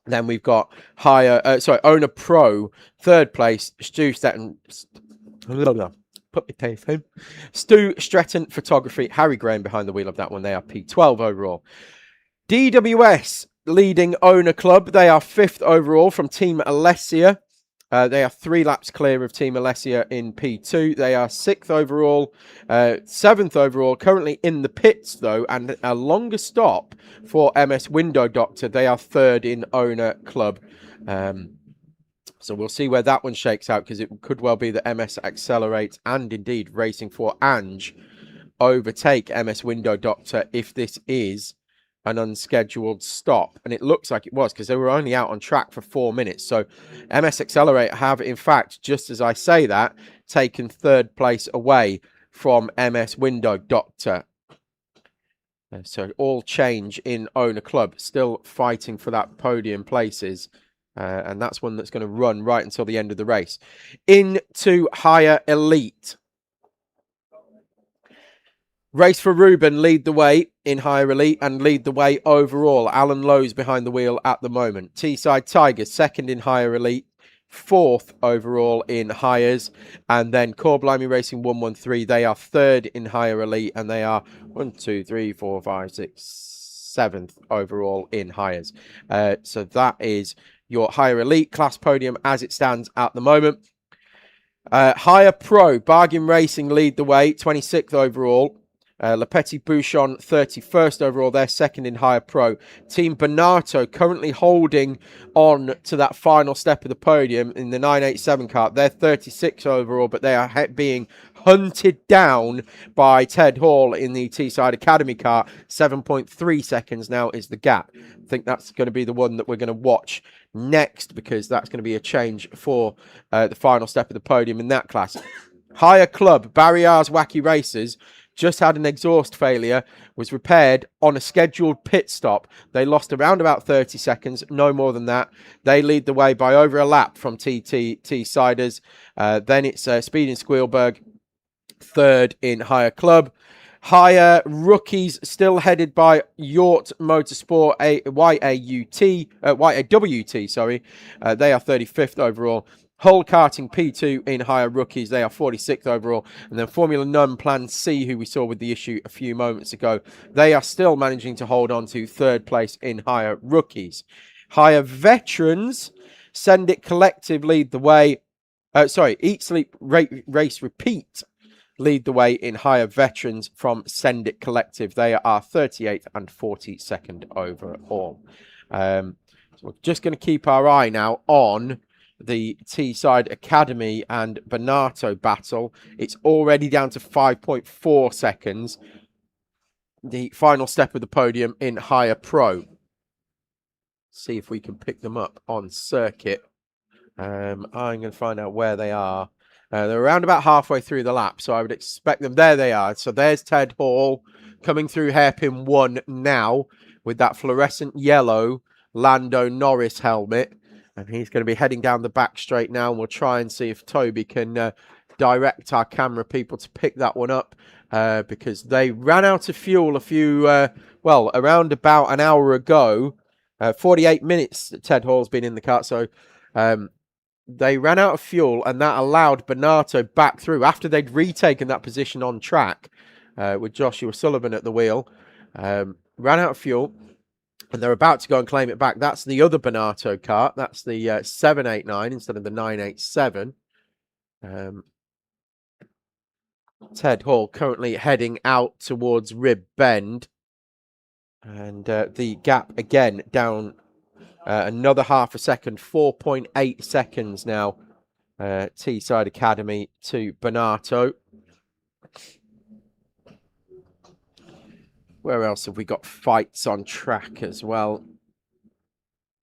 Then we've got owner pro, third place, Stu Stretton. Put my teeth in. Stu Stretton Photography, Harry Graham behind the wheel of that one. They are P12 overall. DWS leading owner club. They are 5th overall from Team Alessia. They are 3 laps clear of Team Alessia in P2. They are 6th overall, 7th overall, currently in the pits, though, and a longer stop for MS Window Doctor. They are 3rd in owner club. So we'll see where that one shakes out, because it could well be that MS Accelerate and indeed Racing for Ange overtake MS Window Doctor if this is an unscheduled stop, and it looks like it was, because they were only out on track for 4 minutes. So MS Accelerate have, in fact, just as I say that, taken 3rd place away from MS Window Doctor. So all change in owner club, still fighting for that podium places, and that's one that's going to run right until the end of the race. Into higher elite. Race for Ruben lead the way in higher elite and lead the way overall. Alan Lowe's behind the wheel at the moment. Teesside Tigers 2nd in higher elite, 4th overall in hires, and then Core Blimey Racing 113. They are 3rd in higher elite, and they are 7th overall in hires. So that is your higher elite class podium as it stands at the moment. Higher Pro Bargain Racing lead the way, 26th overall. Le Petit Bouchon 31st overall, they're 2nd in higher pro. Team Bonato currently holding on to that final step of the podium in the 987 kart. They're 36th overall, but they are being hunted down by Ted Hall in the Teesside Academy car. 7.3 seconds now is the gap. I think that's going to be the one that we're going to watch next, because that's going to be a change for the final step of the podium in that class. Higher club, Barriers Wacky Racers, just had an exhaust failure, was repaired on a scheduled pit stop. They lost around about 30 seconds, no more than that. They lead the way by over a lap from Teessiders. Then it's Speed in Squealberg, 3rd in higher club. Higher rookies still headed by Yacht Motorsport, YAWT, sorry. They are 35th overall. Hull Karting P2 in higher rookies. They are 46th overall. And then Formula None Plan C, who we saw with the issue a few moments ago, they are still managing to hold on to 3rd place in higher rookies. Higher veterans, Send It Collective lead the way. Eat, Sleep, Race, Repeat lead the way in higher veterans from Send It Collective. They are 38th and 42nd overall. So we're just going to keep our eye now on the Teesside Academy and Bonato battle. It's already down to 5.4 seconds. The final step of the podium in higher pro. See if we can pick them up on circuit. I'm going to find out where they are. They're around about halfway through the lap, so I would expect them. There they are. So there's Ted Hall coming through hairpin 1 now with that fluorescent yellow Lando Norris helmet. And he's going to be heading down the back straight now. And we'll try and see if Toby can direct our camera people to pick that one up. Because they ran out of fuel around about an hour ago. 48 minutes Ted Hall's been in the car. So they ran out of fuel, and that allowed Bonato back through after they'd retaken that position on track with Joshua Sullivan at the wheel. Ran out of fuel. And they're about to go and claim it back. That's the other Bonato kart. That's the 789 instead of the 987. Ted Hall currently heading out towards Rib Bend. And the gap again down another half a second, 4.8 seconds now. Teesside Academy to Bonato. Where else have we got fights on track as well?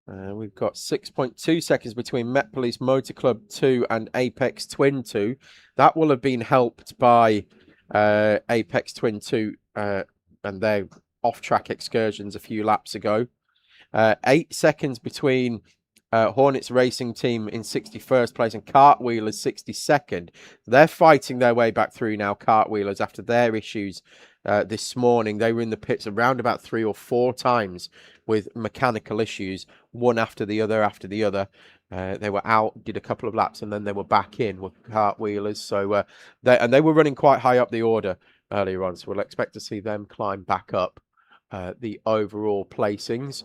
We've got 6.2 seconds between Met Police Motor Club 2 and Apex Twin 2. That will have been helped by Apex Twin 2 and their off-track excursions a few laps ago. 8 seconds between Hornets Racing Team in 61st place and Cartwheelers 62nd. They're fighting their way back through now, Cartwheelers, after their issues this morning. They were in the pits around about 3 or 4 times with mechanical issues, one after the other. They were out, did a couple of laps, and then they were back in with Cartwheelers. So they were running quite high up the order earlier on. So we'll expect to see them climb back up the overall placings.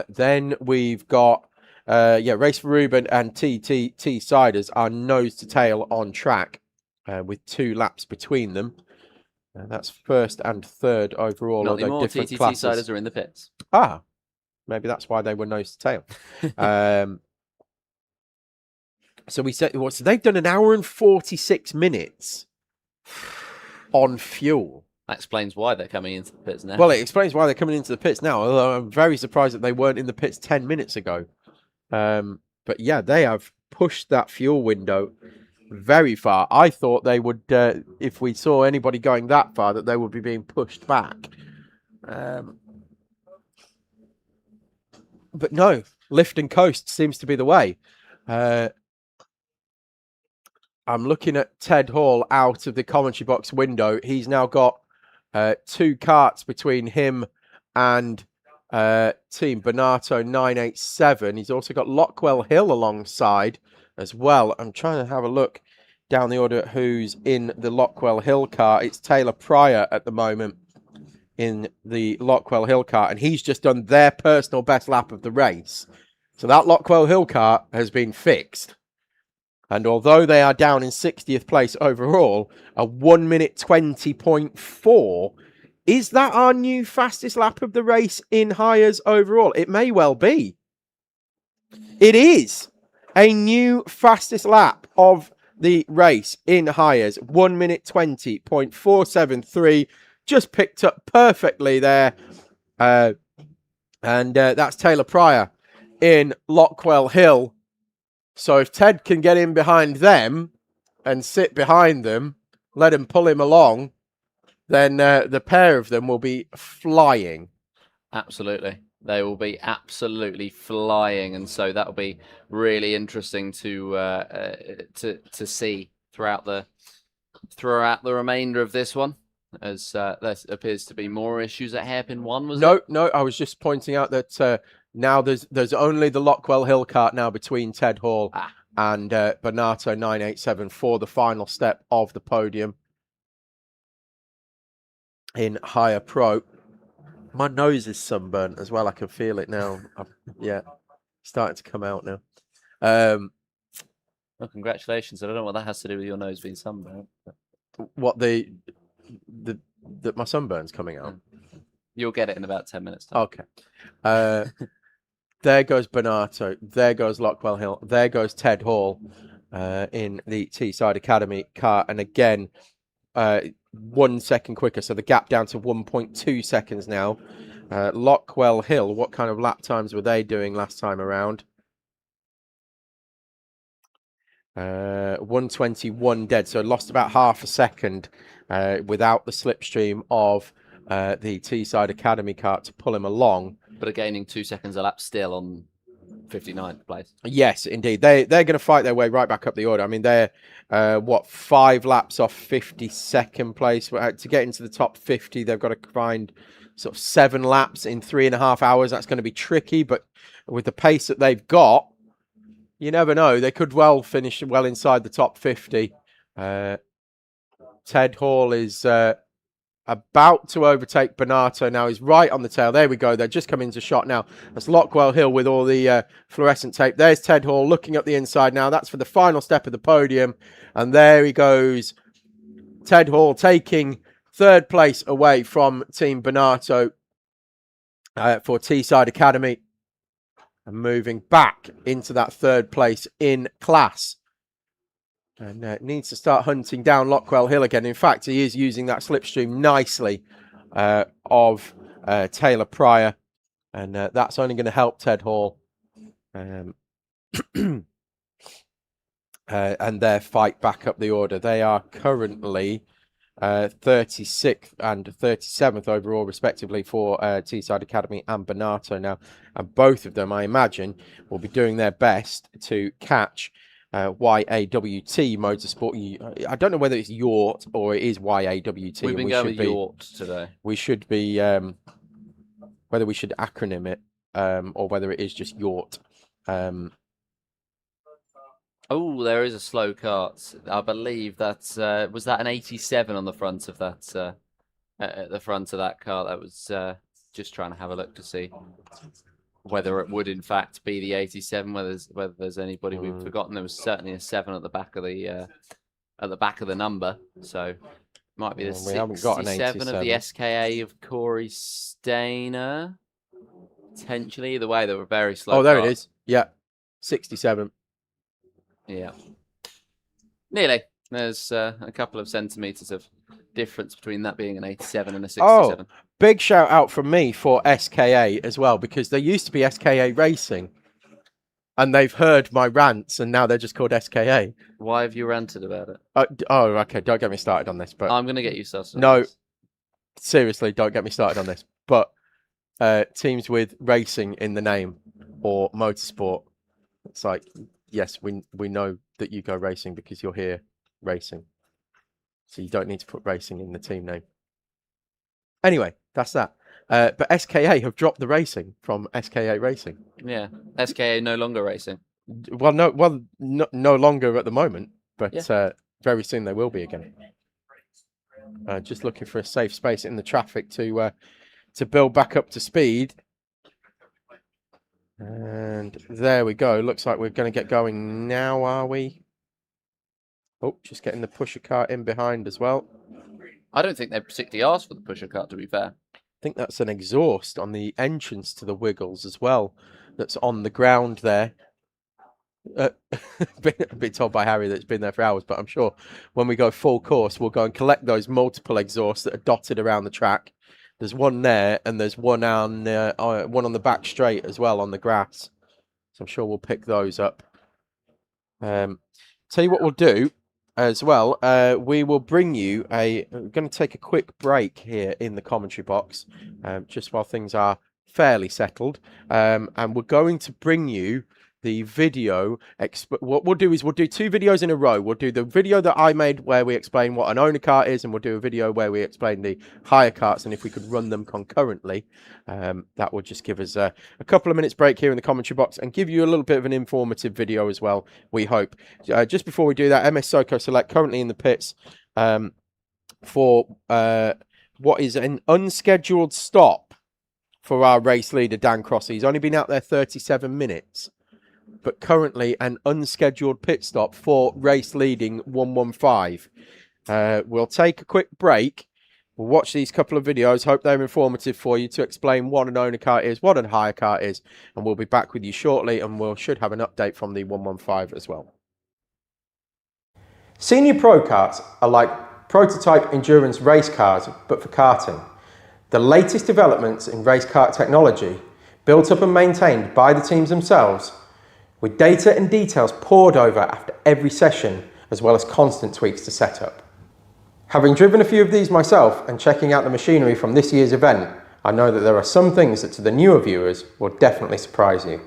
Then we've got Race for Ruben and Teessiders are nose to tail on track with 2 laps between them. That's first and third overall. Not anymore. Teessiders are in the pits. Ah, maybe that's why they were nose to tail. So we said, so they've done an hour and 46 minutes on fuel. That explains why they're coming into the pits now. Well, it explains why they're coming into the pits now, although I'm very surprised that they weren't in the pits 10 minutes ago. But yeah, they have pushed that fuel window very far. I thought they would, if we saw anybody going that far, that they would be being pushed back. But no, lift and coast seems to be the way. I'm looking at Ted Hall out of the commentary box window. He's now got 2 karts between him and Team Bonato 987. He's also got Lockwell Hill alongside as well. I'm trying to have a look down the order at who's in the Lockwell Hill car. It's Taylor Pryor at the moment in the Lockwell Hill car, and he's just done their personal best lap of the race. So that Lockwell Hill car has been fixed. And although they are down in 60th place overall, a 1 minute 20.4, is that our new fastest lap of the race in Hires overall? It may well be. It is a new fastest lap of the race in Hires. 1 minute 20.473. Just picked up perfectly there. And that's Taylor Pryor in Lockwell Hill. So if Ted can get in behind them and sit behind them, let him pull him along, then the pair of them will be flying. Absolutely. They will be absolutely flying. And so that'll be really interesting to see throughout the remainder of this one, as there appears to be more issues at Hairpin 1, was it? No, I was just pointing out that now there's only the Lockwell Hill kart now between Ted Hall and Bonato 987 for the final step of the podium in Hire Pro. My nose is sunburnt as well. I can feel it now. Yeah, starting to come out now. Well, congratulations. I don't know what that has to do with your nose being sunburnt. What that my sunburn's coming out. You'll get it in about 10 minutes time. Okay. There goes Bonato. There goes Lockwell Hill. There goes Ted Hall in the Teesside Academy car. And again, 1 second quicker. So the gap down to 1.2 seconds now. Lockwell Hill, what kind of lap times were they doing last time around? 121 dead. So lost about half a second without the slipstream of the Teesside Academy car to pull him along. But are gaining 2 seconds a lap still on 59th place. Yes, indeed. They're going to fight their way right back up the order. I mean, they're, 5 laps off 52nd place. To get into the top 50, they've got to find sort of 7 laps in 3.5 hours. That's going to be tricky, but with the pace that they've got, you never know. They could well finish well inside the top 50. Ted Hall is about to overtake Bonato now. He's right on the tail. There we go. They're just coming into shot now. That's Lockwell Hill with all the fluorescent tape. There's Ted Hall looking up the inside now. That's for the final step of the podium. And there he goes. Ted Hall taking third place away from Team Bonato for Teesside Academy. And moving back into that third place in class. And needs to start hunting down Lockwell Hill again. In fact, he is using that slipstream nicely of Taylor Pryor. And that's only going to help Ted Hall. And their fight back up the order. They are currently 36th and 37th overall, respectively, for Teesside Academy and Bonato now. And both of them, I imagine, will be doing their best to catch YAWT Motorsport. I don't know whether it's Yacht or it is YAWT. We've been going with Yacht today. We should be, whether we should acronym it or whether it is just Yacht. Oh, there is a slow kart. I believe that's was that an 87 on the front of that at the front of that car. That was just trying to have a look to see whether it would in fact be the 87. Whether there's anybody we've forgotten. There was certainly a 7 at the back of the number. So might be the 67 of the SKA of Corey Stainer. Potentially. Either way, they were very slow. Oh, there it is. Yeah, 67. Yeah. Nearly. There's a couple of centimetres of difference between that being an 87 and a 67. Oh, big shout out from me for SKA as well, because there used to be SKA Racing and they've heard my rants and now they're just called SKA. Why have you ranted about it? Oh, okay. Don't get me started on this. But I'm going to get you started. No, seriously, don't get me started on this. But teams with racing in the name or motorsport, it's like, yes, we know that you go racing because you're here racing. So you don't need to put racing in the team name. Anyway, that's that. But SKA have dropped the racing from SKA Racing. Yeah, SKA no longer racing. Well, no longer at the moment, but yeah. Very soon they will be again. Just looking for a safe space in the traffic to build back up to speed. And there we go. Looks like we're going to get going now, are we? Oh, just getting the pusher cart in behind as well. I don't think they particularly asked for the pusher cart, to be fair. I think that's an exhaust on the entrance to the Wiggles as well. That's on the ground there. Been told by Harry that it's been there for hours, but I'm sure when we go full course, we'll go and collect those multiple exhausts that are dotted around the track. There's one there, and there's one on the back straight as well on the grass. So I'm sure we'll pick those up. Tell you what we'll do as well. We will bring you we're going to take a quick break here in the commentary box, just while things are fairly settled. And we're going to bring you the video. What we'll do is we'll do 2 videos in a row. We'll do the video that I made where we explain what an owner kart is, and we'll do a video where we explain the hire karts, and if we could run them concurrently, that would just give us a couple of minutes break here in the commentary box and give you a little bit of an informative video as well, we hope. Just before we do that, MS Soko Select currently in the pits for what is an unscheduled stop for our race leader, Dan Crossy. He's only been out there 37 minutes. But currently an unscheduled pit stop for race leading 115. We'll take a quick break. We'll watch these couple of videos. Hope they're informative for you to explain what an owner kart is, what a hire kart is. And we'll be back with you shortly, and we should have an update from the 115 as well. Senior Pro Karts are like prototype endurance race cars, but for karting. The latest developments in race kart technology, built up and maintained by the teams themselves, with data and details poured over after every session, as well as constant tweaks to setup. Having driven a few of these myself and checking out the machinery from this year's event, I know that there are some things that to the newer viewers will definitely surprise you.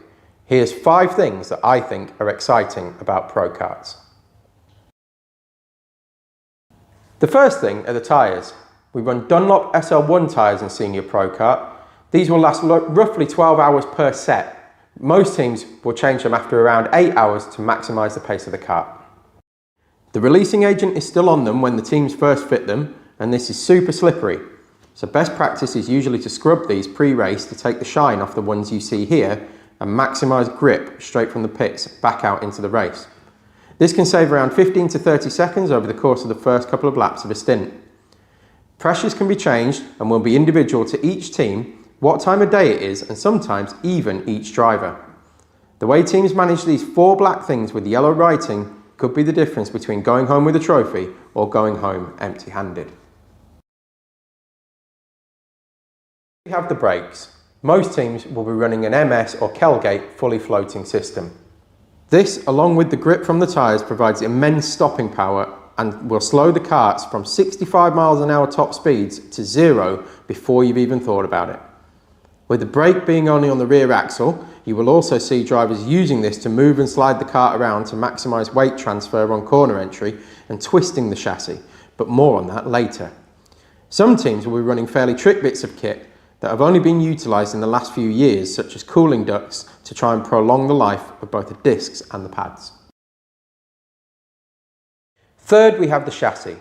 Here's 5 things that I think are exciting about Pro Karts. The first thing are the tyres. We run Dunlop SL1 tyres in Senior Pro Kart. These will last roughly 12 hours per set. Most teams will change them after around 8 hours to maximise the pace of the kart. The releasing agent is still on them when the teams first fit them, and this is super slippery, So best practice is usually to scrub these pre-race to take the shine off the ones you see here and maximise grip straight from the pits back out into the race. This can save around 15 to 30 seconds over the course of the first couple of laps of a stint. Pressures can be changed and will be individual to each team, what time of day it is, and sometimes even each driver. The way teams manage these 4 black things with yellow writing could be the difference between going home with a trophy or going home empty-handed. We have the brakes. Most teams will be running an MS or Kelgate fully floating system. This, along with the grip from the tyres, provides immense stopping power and will slow the karts from 65 miles an hour top speeds to 0 before you've even thought about it. With the brake being only on the rear axle, you will also see drivers using this to move and slide the kart around to maximise weight transfer on corner entry and twisting the chassis, but more on that later. Some teams will be running fairly trick bits of kit that have only been utilised in the last few years, such as cooling ducts, to try and prolong the life of both the discs and the pads. Third, we have the chassis.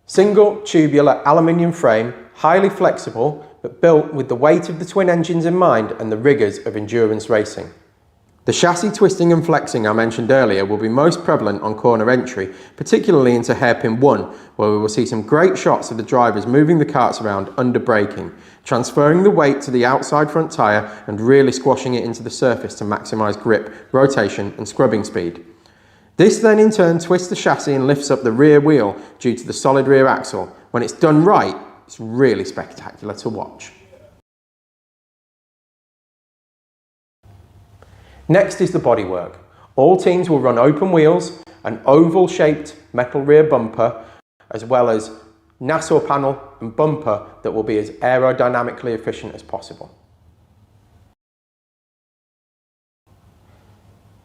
Single tubular aluminium frame, highly flexible, but built with the weight of the twin engines in mind and the rigours of endurance racing. The chassis twisting and flexing I mentioned earlier will be most prevalent on corner entry, particularly into hairpin 1, where we will see some great shots of the drivers moving the karts around under braking, transferring the weight to the outside front tyre and really squashing it into the surface to maximise grip, rotation and scrubbing speed. This then in turn twists the chassis and lifts up the rear wheel due to the solid rear axle. When it's done right, it's really spectacular to watch. Next is the bodywork. All teams will run open wheels, an oval shaped metal rear bumper, as well as Nassau panel and bumper that will be as aerodynamically efficient as possible.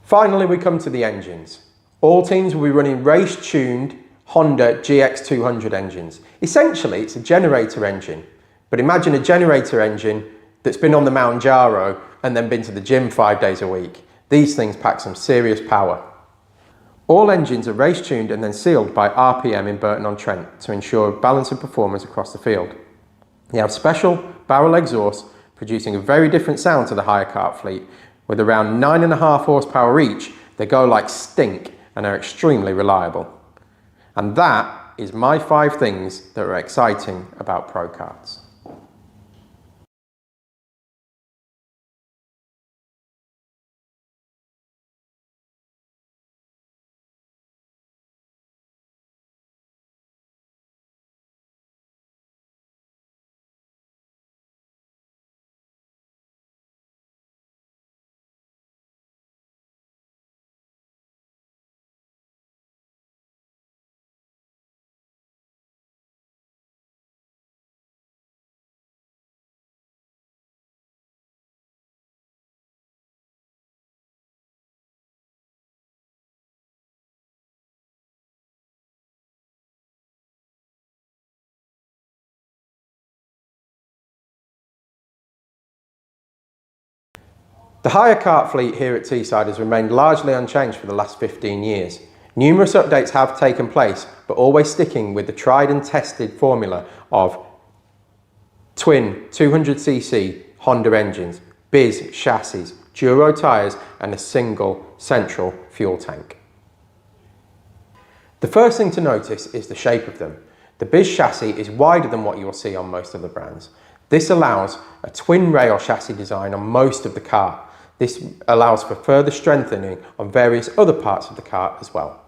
Finally, we come to the engines. All teams will be running race-tuned Honda GX200 engines. Essentially, it's a generator engine, but imagine a generator engine that's been on the Mount Jaro and then been to the gym 5 days a week. These things pack some serious power. All engines are race-tuned and then sealed by RPM in Burton-on-Trent to ensure balance of performance across the field. They have special barrel exhausts producing a very different sound to the hire kart fleet. With around 9.5 horsepower each, they go like stink and are extremely reliable. And that is my 5 things that are exciting about pro karts. The hire kart fleet here at Teesside has remained largely unchanged for the last 15 years. Numerous updates have taken place, but always sticking with the tried and tested formula of twin 200cc Honda engines, Biz chassis, Duro tyres and a single central fuel tank. The first thing to notice is the shape of them. The Biz chassis is wider than what you will see on most of the brands. This allows a twin rail chassis design on most of the car. This allows for further strengthening on various other parts of the car as well.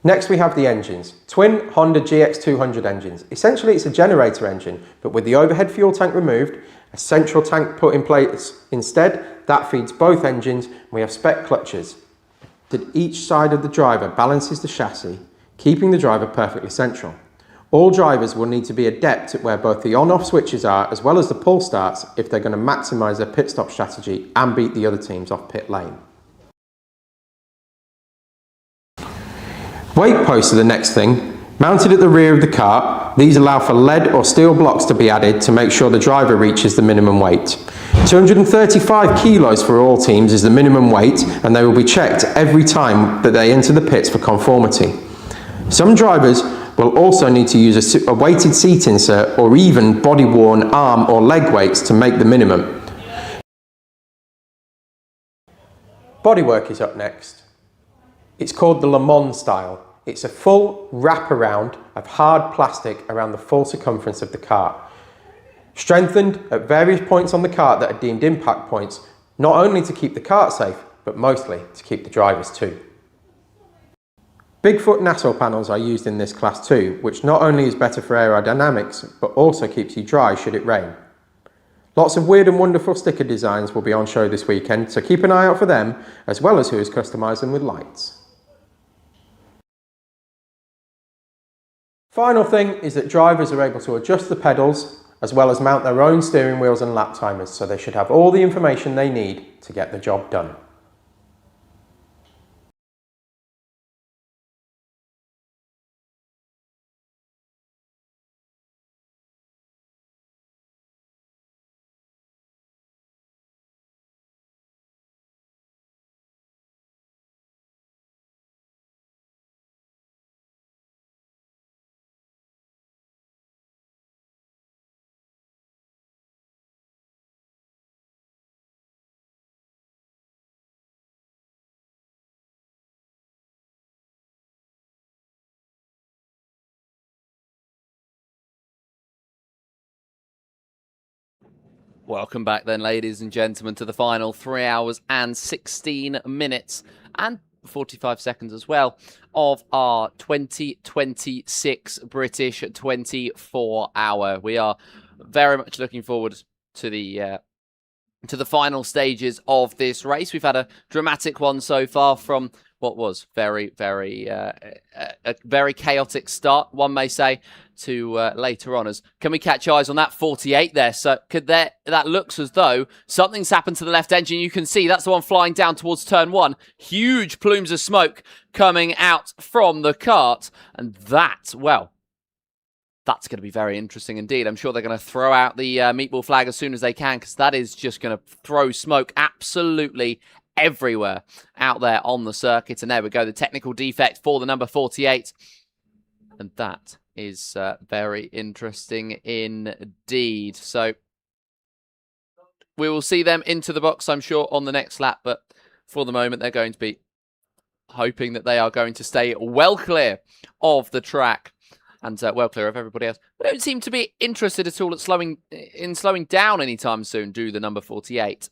Next we have the engines. Twin Honda GX200 engines. Essentially it's a generator engine, but with the overhead fuel tank removed, a central tank put in place instead, that feeds both engines, and we have spec clutches that each side of the driver balances the chassis, keeping the driver perfectly central. All drivers will need to be adept at where both the on-off switches are as well as the pull starts if they're going to maximise their pit stop strategy and beat the other teams off pit lane. Weight posts are the next thing. Mounted at the rear of the kart, these allow for lead or steel blocks to be added to make sure the driver reaches the minimum weight. 235 kilos for all teams is the minimum weight, and they will be checked every time that they enter the pits for conformity. Some drivers will also need to use a weighted seat insert or even body-worn arm or leg weights to make the minimum. Bodywork is up next. It's called the Le Mans style. It's a full wraparound of hard plastic around the full circumference of the kart, strengthened at various points on the kart that are deemed impact points, not only to keep the kart safe, but mostly to keep the drivers too. Bigfoot nacelle panels are used in this class too, which not only is better for aerodynamics, but also keeps you dry should it rain. Lots of weird and wonderful sticker designs will be on show this weekend, so keep an eye out for them, as well as who has customised them with lights. Final thing is that drivers are able to adjust the pedals as well as mount their own steering wheels and lap timers, so they should have all the information they need to get the job done. Welcome back then, ladies and gentlemen, to the final 3 hours and 16 minutes and 45 seconds as well of our 2026 British 24-hour. We are very much looking forward to the final stages of this race. We've had a dramatic one so far from what was a very chaotic start, one may say, to later on. As can we catch eyes on that 48 there? So that looks as though something's happened to the left engine. You can see that's the one flying down towards turn one. Huge plumes of smoke coming out from the kart, and that's going to be very interesting indeed. I'm sure they're going to throw out the meatball flag as soon as they can, because that is just going to throw smoke absolutely everywhere out there on the circuit. And there we go, the technical defect for the number 48. And that is very interesting indeed. So we will see them into the box, I'm sure, on the next lap. But for the moment, they're going to be hoping that they are going to stay well clear of the track and well clear of everybody else. They don't seem to be interested at all at slowing down anytime soon, do the number 48.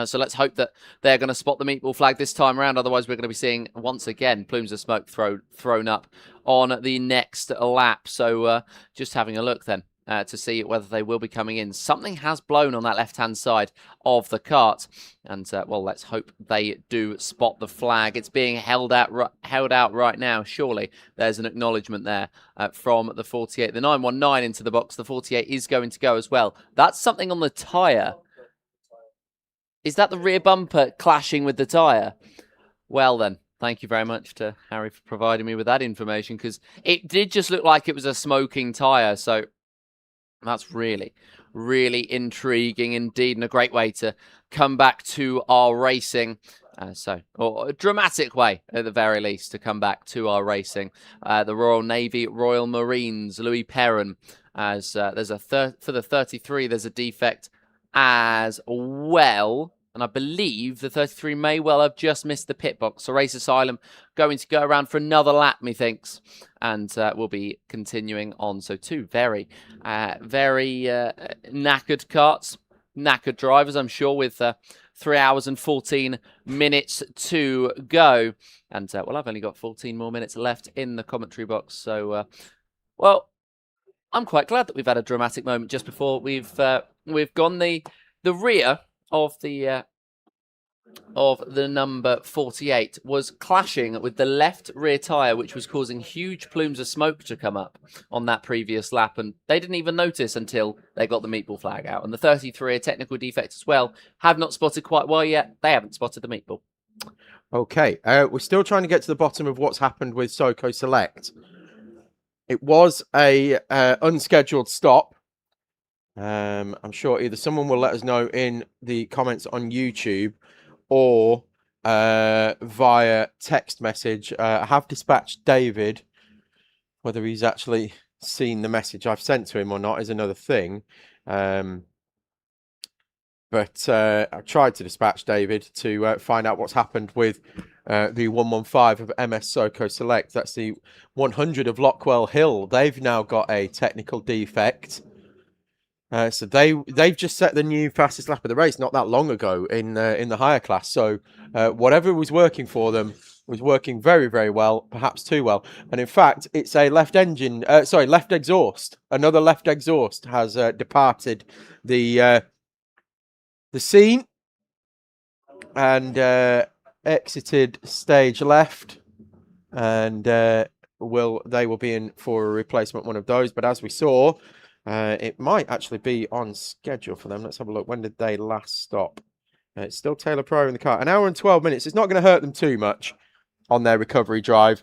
So let's hope that they're going to spot the meatball flag this time around. Otherwise, we're going to be seeing, once again, plumes of smoke thrown up on the next lap. So just having a look then to see whether they will be coming in. Something has blown on that left-hand side of the kart. And, well, let's hope they do spot the flag. It's being held out right now. Surely there's an acknowledgement there from the 48. The 919 into the box. The 48 is going to go as well. That's something on the tyre. Is that the rear bumper clashing with the tyre? Well then, thank you very much to Harry for providing me with that information, because it did just look like it was a smoking tyre. So that's really, really intriguing indeed, and a great way to come back to our racing. Or a dramatic way, at the very least, to come back to our racing. The Royal Navy, Royal Marines, Louis Perrin, as there's for the 33, there's a defect as well. And I believe the 33 may well have just missed the pit box. So Race Asylum going to go around for another lap, methinks. And we'll be continuing on. So two very knackered karts, knackered drivers, I'm sure, with 3 hours and 14 minutes to go. And, well, I've only got 14 more minutes left in the commentary box. So, well, I'm quite glad that we've had a dramatic moment just before we've gone the rear of the number 48 was clashing with the left rear tyre, which was causing huge plumes of smoke to come up on that previous lap, and they didn't even notice until they got the meatball flag out. And the 33, a technical defect as well, have not spotted quite well yet. They haven't spotted the meatball. Okay, we're still trying to get to the bottom of what's happened with Soco Select. It was a unscheduled stop. I'm sure either someone will let us know in the comments on YouTube or via text message. I have dispatched David Whether he's actually seen the message I've sent to him or not is another thing. But I tried to dispatch David to find out what's happened with the 115 of MS Soco Select. That's the 100 of Lockwell Hill. They've now got a technical defect. So they've just set the new fastest lap of the race not that long ago in the higher class. So whatever was working for them was working very, very well, perhaps too well. And in fact, it's a left exhaust. Another left exhaust has departed the scene and exited stage left, and they will be in for a replacement one of those. But as we saw, it might actually be on schedule for them. Let's have a look. When did they last stop? It's still Taylor Pryor in the car. An hour and 12 minutes. It's not going to hurt them too much on their recovery drive.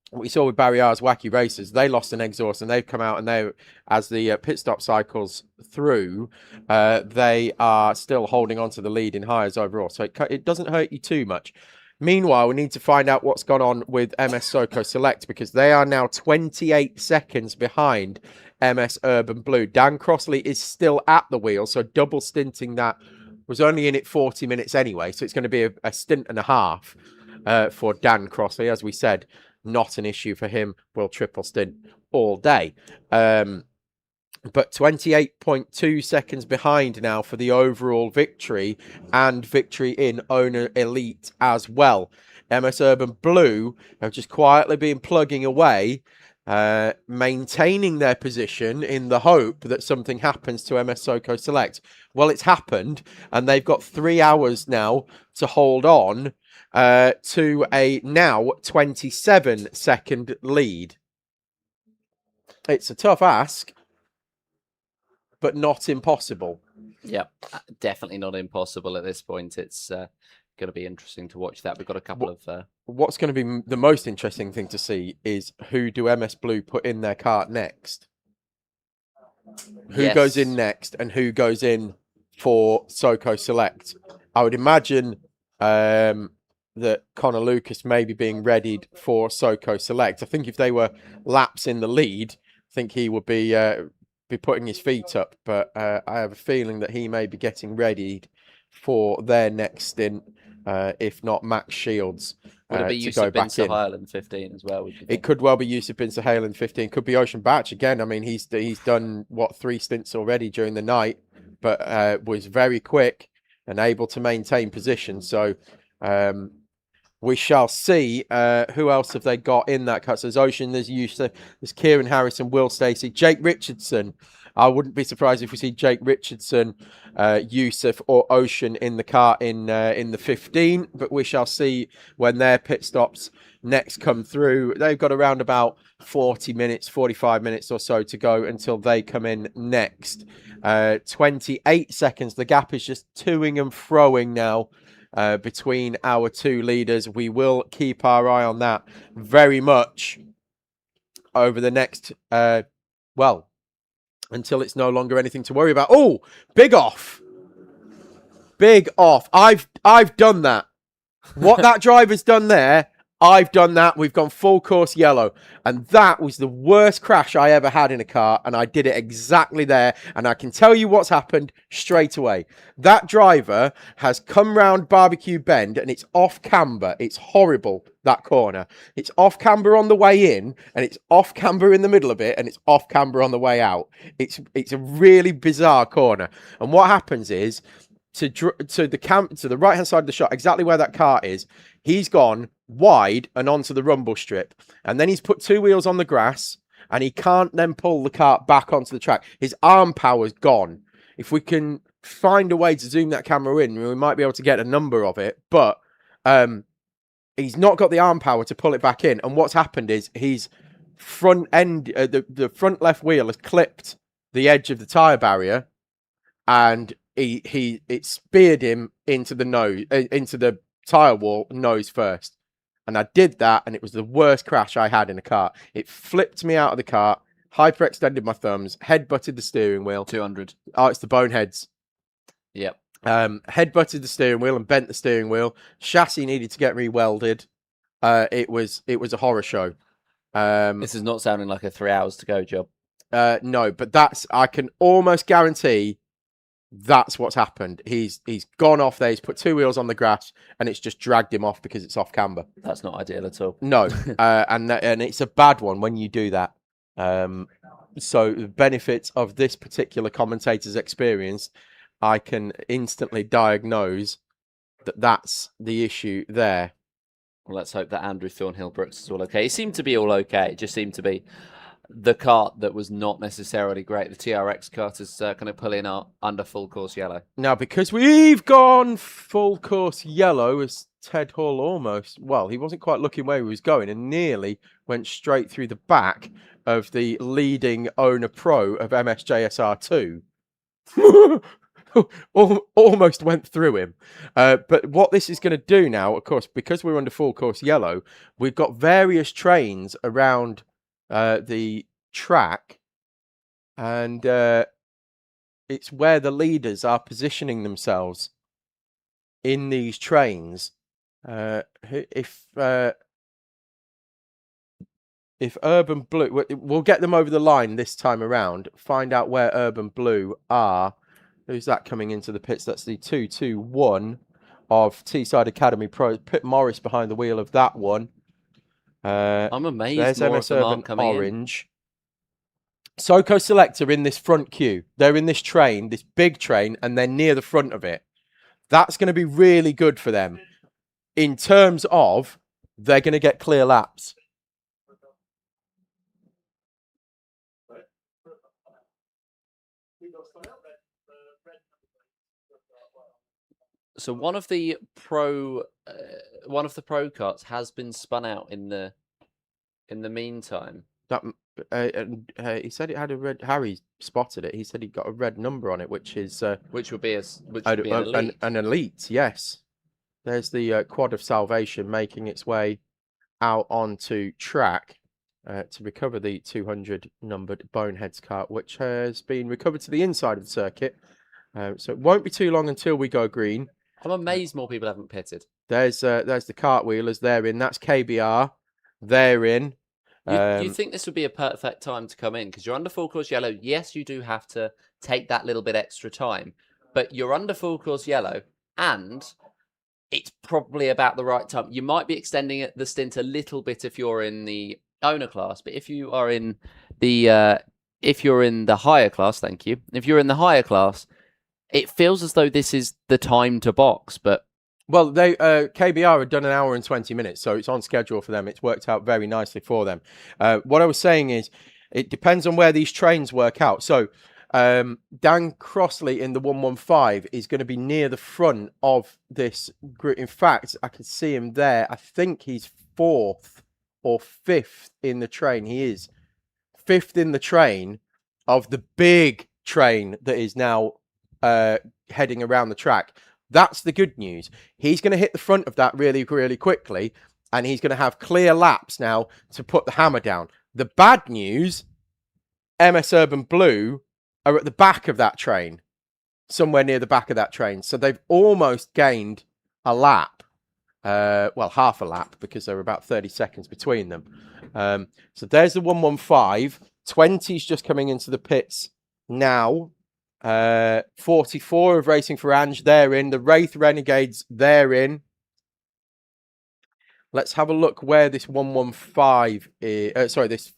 What we saw with Barry R's Wacky Races, they lost an exhaust and they've come out and they, as the pit stop cycles through, they are still holding on to the lead in hires overall. So it doesn't hurt you too much. Meanwhile, we need to find out what's gone on with MS Soco Select because they are now 28 seconds behind MS Urban Blue. Dan Crossley is still at the wheel, so double stinting that was only in it 40 minutes anyway. So it's going to be a stint and a half for Dan Crossley, as we said. Not an issue for him. Will triple stint all day. But 28.2 seconds behind now for the overall victory and victory in Owner Elite as well. MS Urban Blue have just quietly been plugging away, maintaining their position in the hope that something happens to MS Soco Select. Well, it's happened, and they've got 3 hours now to hold on to a now 27-second lead. It's a tough ask, but not impossible. Yeah, definitely not impossible at this point. It's going to be interesting to watch that. We've got a couple of... What's going to be the most interesting thing to see is who do MS Blue put in their kart next? Who goes in next and who goes in for Soco Select? I would imagine that Connor Lucas may be being readied for Soco Select. I think if they were laps in the lead, I think he would be putting his feet up. But I have a feeling that he may be getting readied for their next stint, if not Max Shields. Would it be Yusuf Bin Sahil in 15 as well? It could well be Yusuf Bin Sahil in 15. Could be Ocean Batch again. I mean, he's done, 3 stints already during the night, but was very quick and able to maintain position. So we shall see. Who else have they got in that cut? So there's Ocean, there's Yusuf, there's Kieran Harrison, Will Stacey, Jake Richardson. I wouldn't be surprised if we see Jake Richardson, Yusuf, or Ocean in the car in the 15. But we shall see when their pit stops next come through. They've got around about 40 minutes, 45 minutes or so to go until they come in next. 28 seconds. The gap is just toing and froing now between our two leaders. We will keep our eye on that very much over the next, until it's no longer anything to worry about. Oh, big off. Big off. I've done that. What that driver's done there, I've done that. We've gone full course yellow. And that was the worst crash I ever had in a car. And I did it exactly there. And I can tell you what's happened straight away. That driver has come round Barbecue Bend and it's off camber. It's horrible, that corner. It's off camber on the way in and it's off camber in the middle of it and it's off camber on the way out. It's a really bizarre corner. And what happens is to the right hand side of the shot, exactly where that car is, he's gone wide and onto the rumble strip. And then he's put 2 wheels on the grass and he can't then pull the cart back onto the track. His arm power's gone. If we can find a way to zoom that camera in, we might be able to get a number of it. But he's not got the arm power to pull it back in. And what's happened is his front end, the front left wheel has clipped the edge of the tyre barrier and it speared him into the nose, into the tyre wall nose first. And I did that, and it was the worst crash I had in a car. It flipped me out of the car, hyperextended my thumbs, head-butted the steering wheel. 200. Oh, it's the boneheads. Yep. Head-butted the steering wheel and bent the steering wheel. Chassis needed to get re-welded. It was a horror show. This is not sounding like a 3 hours to go job. No, but I can almost guarantee that's what's happened. He's gone off there. He's put 2 wheels on the grass, and it's just dragged him off because it's off camber. That's not ideal at all. No, and it's a bad one when you do that. So the benefits of this particular commentator's experience, I can instantly diagnose that that's the issue there. Well, let's hope that Andrew Thornhill Brooks is all okay. He seemed to be all okay. It just seemed to be the kart that was not necessarily great. The TRX kart is going to pull in under full course yellow. Now, because we've gone full course yellow, as Ted Hall almost, well, he wasn't quite looking where he was going and nearly went straight through the back of the leading owner pro of MSJSR2. Almost went through him. But what this is going to do now, of course, because we're under full course yellow, we've got various trains around the track, and it's where the leaders are positioning themselves in these trains. If Urban Blue, we'll get them over the line this time around, find out where Urban Blue are. Who's that coming into the pits? That's the 221 of Teesside Academy Pro. Pit Morris behind the wheel of that one. I'm amazed. There's more MS of them Urban aren't coming Orange. Soco Selector in this front queue. They're in this train, this big train, and they're near the front of it. That's going to be really good for them in terms of they're going to get clear laps. So one of the pro karts has been spun out in the meantime. That he said it had a red. Harry spotted it. He said he got a red number on it, which would be an elite. Yes, there's the Quad of Salvation making its way out onto track to recover the 200 numbered Boneheads kart, which has been recovered to the inside of the circuit. So it won't be too long until we go green. I'm amazed more people haven't pitted. There's the cartwheelers. They're in. That's KBR. They're in. You think this would be a perfect time to come in because you're under full course yellow. Yes, you do have to take that little bit extra time, but you're under full course yellow, and it's probably about the right time. You might be extending the stint a little bit if you're in the owner class, but if you are in the higher class, thank you. If you're in the higher class, it feels as though this is the time to box, but. Well, they KBR had done an hour and 20 minutes, so it's on schedule for them. It's worked out very nicely for them. What I was saying is, it depends on where these trains work out. So Dan Crossley in the 115 is going to be near the front of this group. In fact, I can see him there. I think he's 4th or 5th in the train. He is 5th in the train of the big train that is now heading around the track. That's the good news. He's going to hit the front of that really, really quickly, and he's going to have clear laps now to put the hammer down. The bad news, MS Urban Blue are at the back of that train, somewhere near the back of that train. So they've almost gained a lap. Well, half a lap, because there were about 30 seconds between them. So there's the 115. 20's just coming into the pits now. 44 of Racing for Ange, they're in. The Wraith Renegades, they're in. Let's have a look where this 115 is. This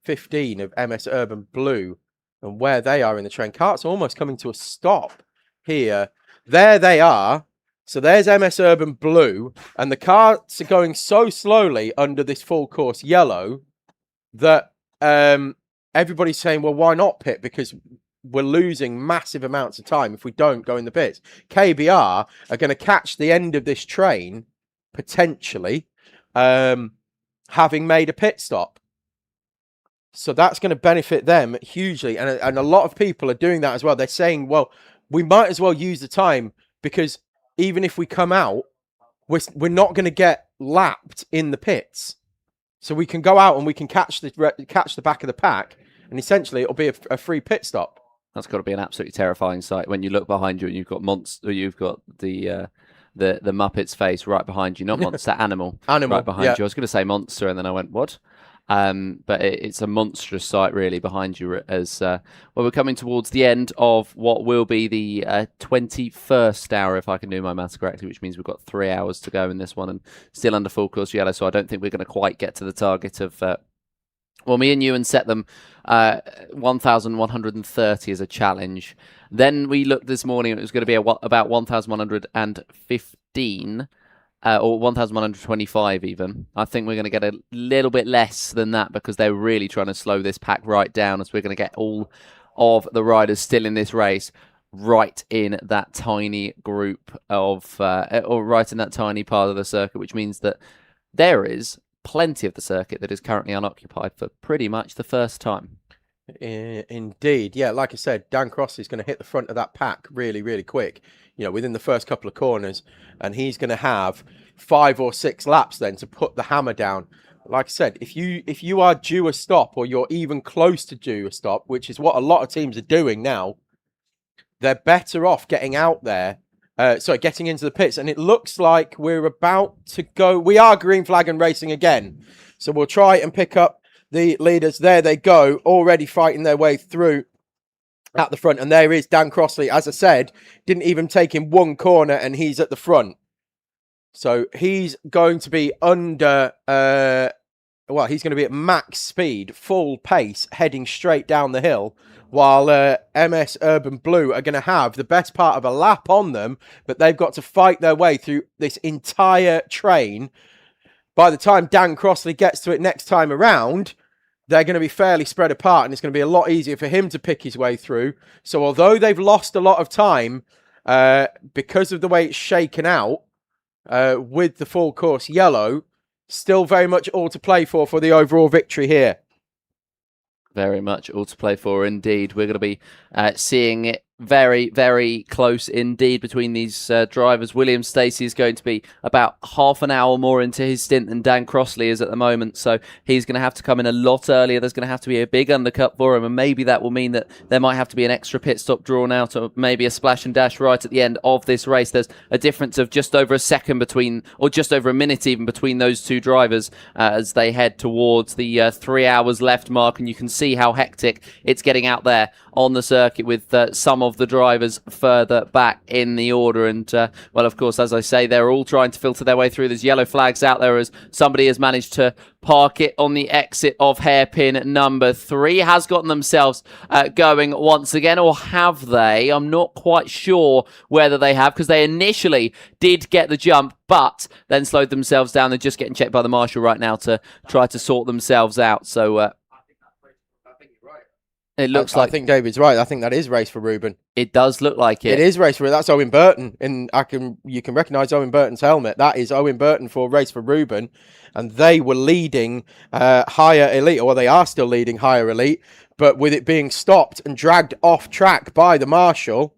15 of MS Urban Blue and where they are in the train. Cart's almost coming to a stop here. There they are. So there's MS Urban Blue, and the carts are going so slowly under this full course yellow that everybody's saying, well, why not pit? Because we're losing massive amounts of time if we don't go in the pits. KBR are going to catch the end of this train, potentially, having made a pit stop. So that's going to benefit them hugely. And a lot of people are doing that as well. They're saying, well, we might as well use the time because even if we come out, we're not going to get lapped in the pits. So we can go out and we can catch the back of the pack. And essentially, it'll be a free pit stop. That's got to be an absolutely terrifying sight when you look behind you and you've got the Muppet's face right behind you. Not monster, animal right behind you. I was going to say monster, and then I went, what? But it's a monstrous sight really behind you as we're coming towards the end of what will be the 21st hour, if I can do my maths correctly, which means we've got 3 hours to go in this one and still under full course yellow. So I don't think we're going to quite get to the target of well, me and Ewan set them 1,130 as a challenge. Then we looked this morning, it was going to be about 1,115 or 1,125 even. I think we're going to get a little bit less than that because they're really trying to slow this pack right down, as we're going to get all of the riders still in this race right in that tiny group of, or right in that tiny part of the circuit, which means that there is plenty of the circuit that is currently unoccupied for pretty much the first time. Indeed. Yeah, like I said, Dan Crossley is going to hit the front of that pack really, really quick, within the first couple of corners, and he's going to have 5 or 6 laps then to put the hammer down. Like I said, if you are due a stop, or you're even close to due a stop, which is what a lot of teams are doing now, they're better off getting out there. Getting into the pits, and it looks like we're about to go. We are green flag and racing again, so we'll try and pick up the leaders. There they go, already fighting their way through at the front, and there is Dan Crossley. As I said, didn't even take him one corner, and he's at the front. So he's going to be under. He's going to be at max speed, full pace, heading straight down the hill, while MS Urban Blue are going to have the best part of a lap on them, but they've got to fight their way through this entire train. By the time Dan Crossley gets to it next time around, they're going to be fairly spread apart, and it's going to be a lot easier for him to pick his way through. So although they've lost a lot of time because of the way it's shaken out with the full course yellow, still very much all to play for the overall victory here. Very much all to play for indeed. We're going to be seeing it very, very close indeed between these drivers. William Stacey is going to be about half an hour more into his stint than Dan Crossley is at the moment, so he's going to have to come in a lot earlier. There's going to have to be a big undercut for him, and maybe that will mean that there might have to be an extra pit stop drawn out, or maybe a splash and dash right at the end of this race. There's a difference of just over a second between, or just over a minute even, between those two drivers as they head towards the 3 hours left mark, and you can see how hectic it's getting out there on the circuit with some of the drivers further back in the order. And, well, of course, as I say, they're all trying to filter their way through. There's yellow flags out there as somebody has managed to park it on the exit of hairpin number 3. Has gotten themselves going once again, or have they? I'm not quite sure whether they have, because they initially did get the jump, but then slowed themselves down. They're just getting checked by the marshal right now to try to sort themselves out. So, it looks like... I think David's right. I think that is race for Ruben. It does look like it. It is race for... That's Owen Burton. And you can recognise Owen Burton's helmet. That is Owen Burton for race for Ruben. And they were leading higher elite, or they are still leading higher elite. But with it being stopped and dragged off track by the marshal,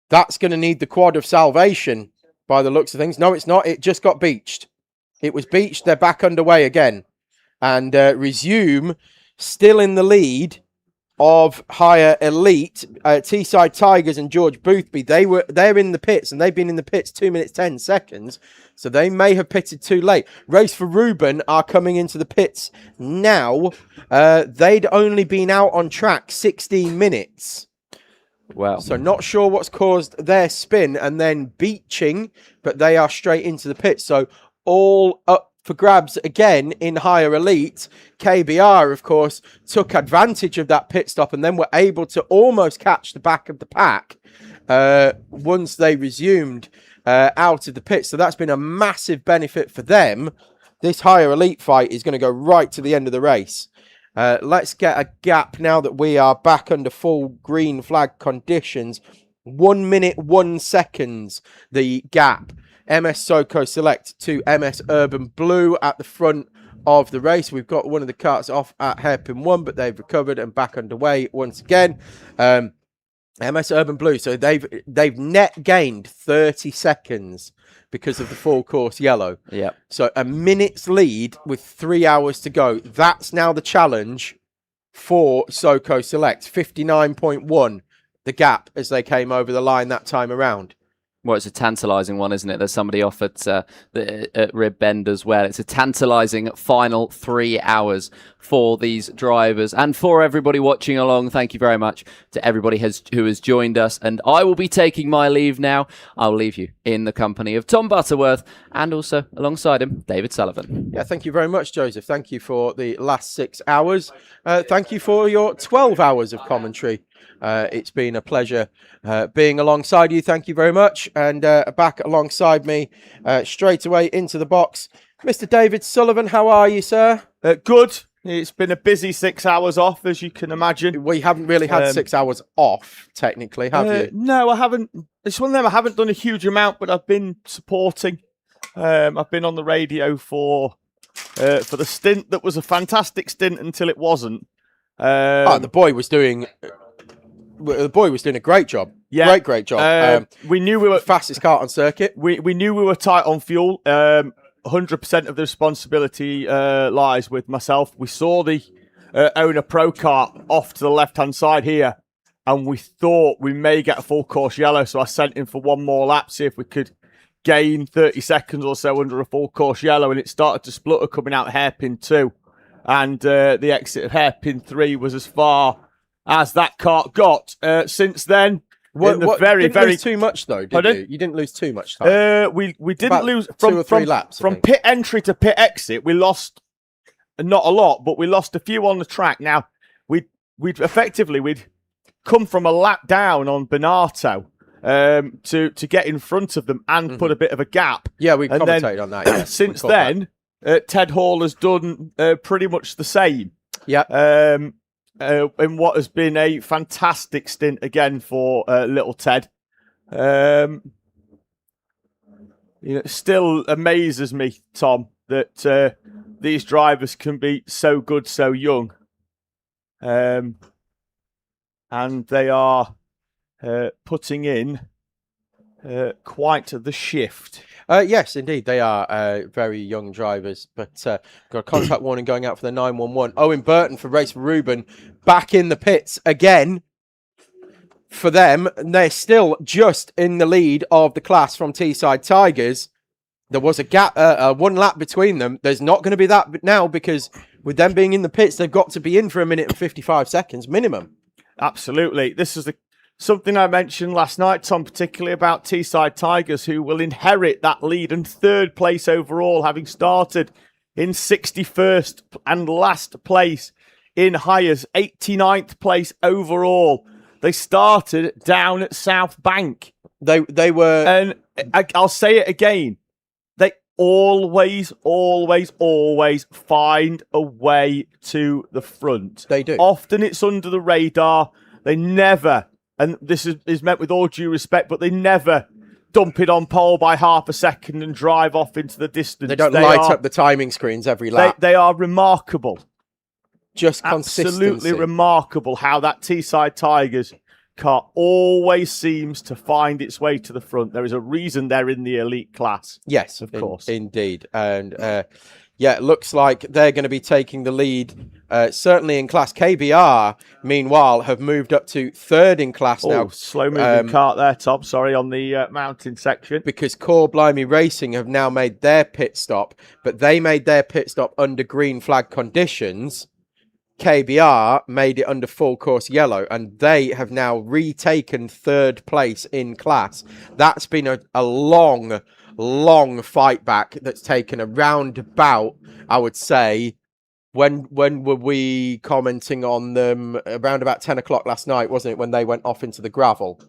that's going to need the quad of salvation by the looks of things. No, it's not. It just got beached. It was beached. They're back underway again. And resume still in the lead of higher elite. Teesside Tigers and George Boothby, they're in the pits, and they've been in the pits 2 minutes 10 seconds, so they may have pitted too late. Race for Ruben are coming into the pits now. They'd only been out on track 16 minutes. Wow. So not sure what's caused their spin and then beaching, but they are straight into the pits. So all up for grabs again in higher elite. KBR, of course, took advantage of that pit stop and then were able to almost catch the back of the pack once they resumed out of the pit. So that's been a massive benefit for them. This higher elite fight is going to go right to the end of the race. Let's get a gap now that we are back under full green flag conditions. 1 minute, 1 second, the gap. MS Soco Select to MS Urban Blue at the front of the race. We've got one of the carts off at hairpin 1, but they've recovered and back underway once again. MS Urban Blue, so they've net gained 30 seconds because of the full course yellow. Yeah. So a minute's lead with 3 hours to go. That's now the challenge for Soco Select. 59.1, the gap as they came over the line that time around. Well, it's a tantalising one, isn't it? There's somebody off at Rib Bend as well. It's a tantalising final 3 hours for these drivers and for everybody watching along. Thank you very much to everybody who has joined us. And I will be taking my leave now. I'll leave you in the company of Tom Butterworth and also alongside him, David Sullivan. Yeah, thank you very much, Joseph. Thank you for the last 6 hours. Thank you for your 12 hours of commentary. It's been a pleasure being alongside you. Thank you very much. And back alongside me, straight away into the box, Mr. David Sullivan. How are you, sir? Good. It's been a busy 6 hours off, as you can imagine. We haven't really had 6 hours off, technically, have you? No, I haven't. It's one of them. I haven't done a huge amount, but I've been supporting. I've been on the radio for the stint that was a fantastic stint until it wasn't. The boy was doing a great job. Yeah, great job. We knew we were fastest kart on circuit. We knew we were tight on fuel. 100% of the responsibility lies with myself. We saw the owner pro kart off to the left-hand side here, and we thought we may get a full course yellow. So I sent him for one more lap, see if we could gain 30 seconds or so under a full course yellow, and it started to splutter coming out hairpin 2, and the exit of hairpin 3 was as far as that kart got. Since then, didn't lose too much though, did you? You didn't lose too much time. We didn't lose from 2 or 3 laps. From pit entry to pit exit. We lost not a lot, but we lost a few on the track. Now we'd come from a lap down on Benato to get in front of them and put a bit of a gap. Yeah, we commentated on that. Yeah. Since then, Ted Hall has done pretty much the same. Yeah. In what has been a fantastic stint again for little Ted. It still amazes me, Tom, that these drivers can be so good so young. And they are putting in quite the shift. Yes, indeed. They are very young drivers, but got a contact warning going out for the 911. Owen Burton for Race for Ruben back in the pits again for them. And they're still just in the lead of the class from Teesside Tigers. There was a gap, 1 lap between them. There's not going to be that now because with them being in the pits, they've got to be in for 1 minute and 55 seconds minimum. Absolutely. This is something I mentioned last night, Tom, particularly about Teesside Tigers, who will inherit that lead and 3rd place overall, having started in 61st and last place in Hires, 89th place overall. They started down at South Bank. They were... And I'll say it again. They always find a way to the front. They do. Often it's under the radar. They never... And this is meant with all due respect, but they never dump it on pole by half a second and drive off into the distance. They don't light up the timing screens every lap. They are remarkable. Just consistency. Absolutely remarkable how that Teesside Tigers car always seems to find its way to the front. There is a reason they're in the elite class. Yes, of course. Indeed. And yeah, it looks like they're going to be taking the lead, certainly in class. KBR, meanwhile, have moved up to 3rd in class now. Slow-moving kart there, Tom. Sorry, on the mountain section. Because Core Blimey Racing have now made their pit stop, but they made their pit stop under green flag conditions. KBR made it under full course yellow, and they have now retaken 3rd place in class. That's been a long fight back that's taken around about, I would say, when were we commenting on them? Around about 10 o'clock last night, wasn't it, when they went off into the gravel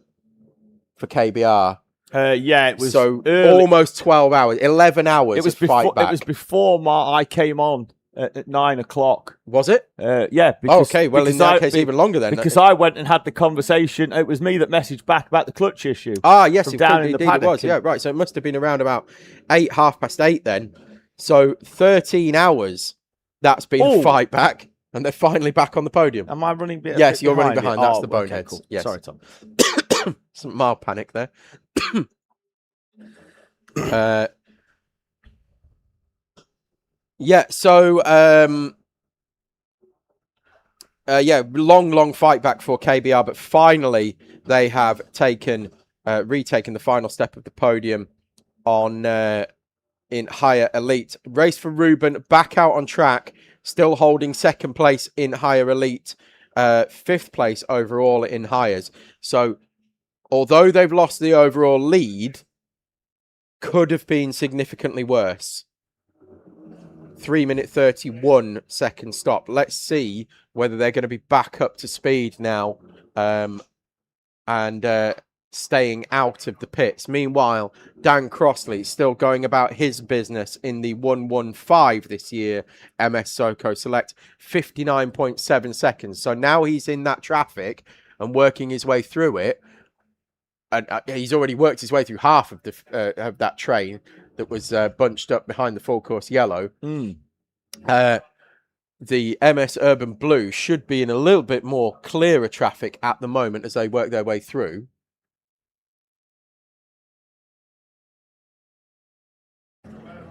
for KBR? Yeah, it was so early. Almost 12 hours, 11 hours. It was before. It was before I came on at 9 o'clock. Was it? Yeah. Because, okay, well, in that case, even longer then. Because I went and had the conversation. It was me that messaged back about the clutch issue. Ah, yes, indeed it was. Yeah, right. So it must have been around about 8:30 then. So 13 hours that's been a fight back, and they're finally back on the podium. Am I running? Yes, you're running behind. That's the boneheads. Okay, cool. Yes. Sorry, Tom. Some mild panic there. Yeah, so long fight back for KBR, but finally they have taken retaking the final step of the podium on in higher elite. Race for Ruben back out on track, still holding second place in higher elite, fifth place overall in hires. So although they've lost the overall lead, could have been significantly worse. 3-minute 31 second stop. Let's see whether they're going to be back up to speed now and staying out of the pits. Meanwhile, Dan Crossley still going about his business in the 115 this year, MS Soco Select, 59.7 seconds. So now he's in that traffic and working his way through it. And he's already worked his way through half of the of that train that was bunched up behind the full course yellow. The MS Urban Blue should be in a little bit more clearer traffic at the moment as they work their way through.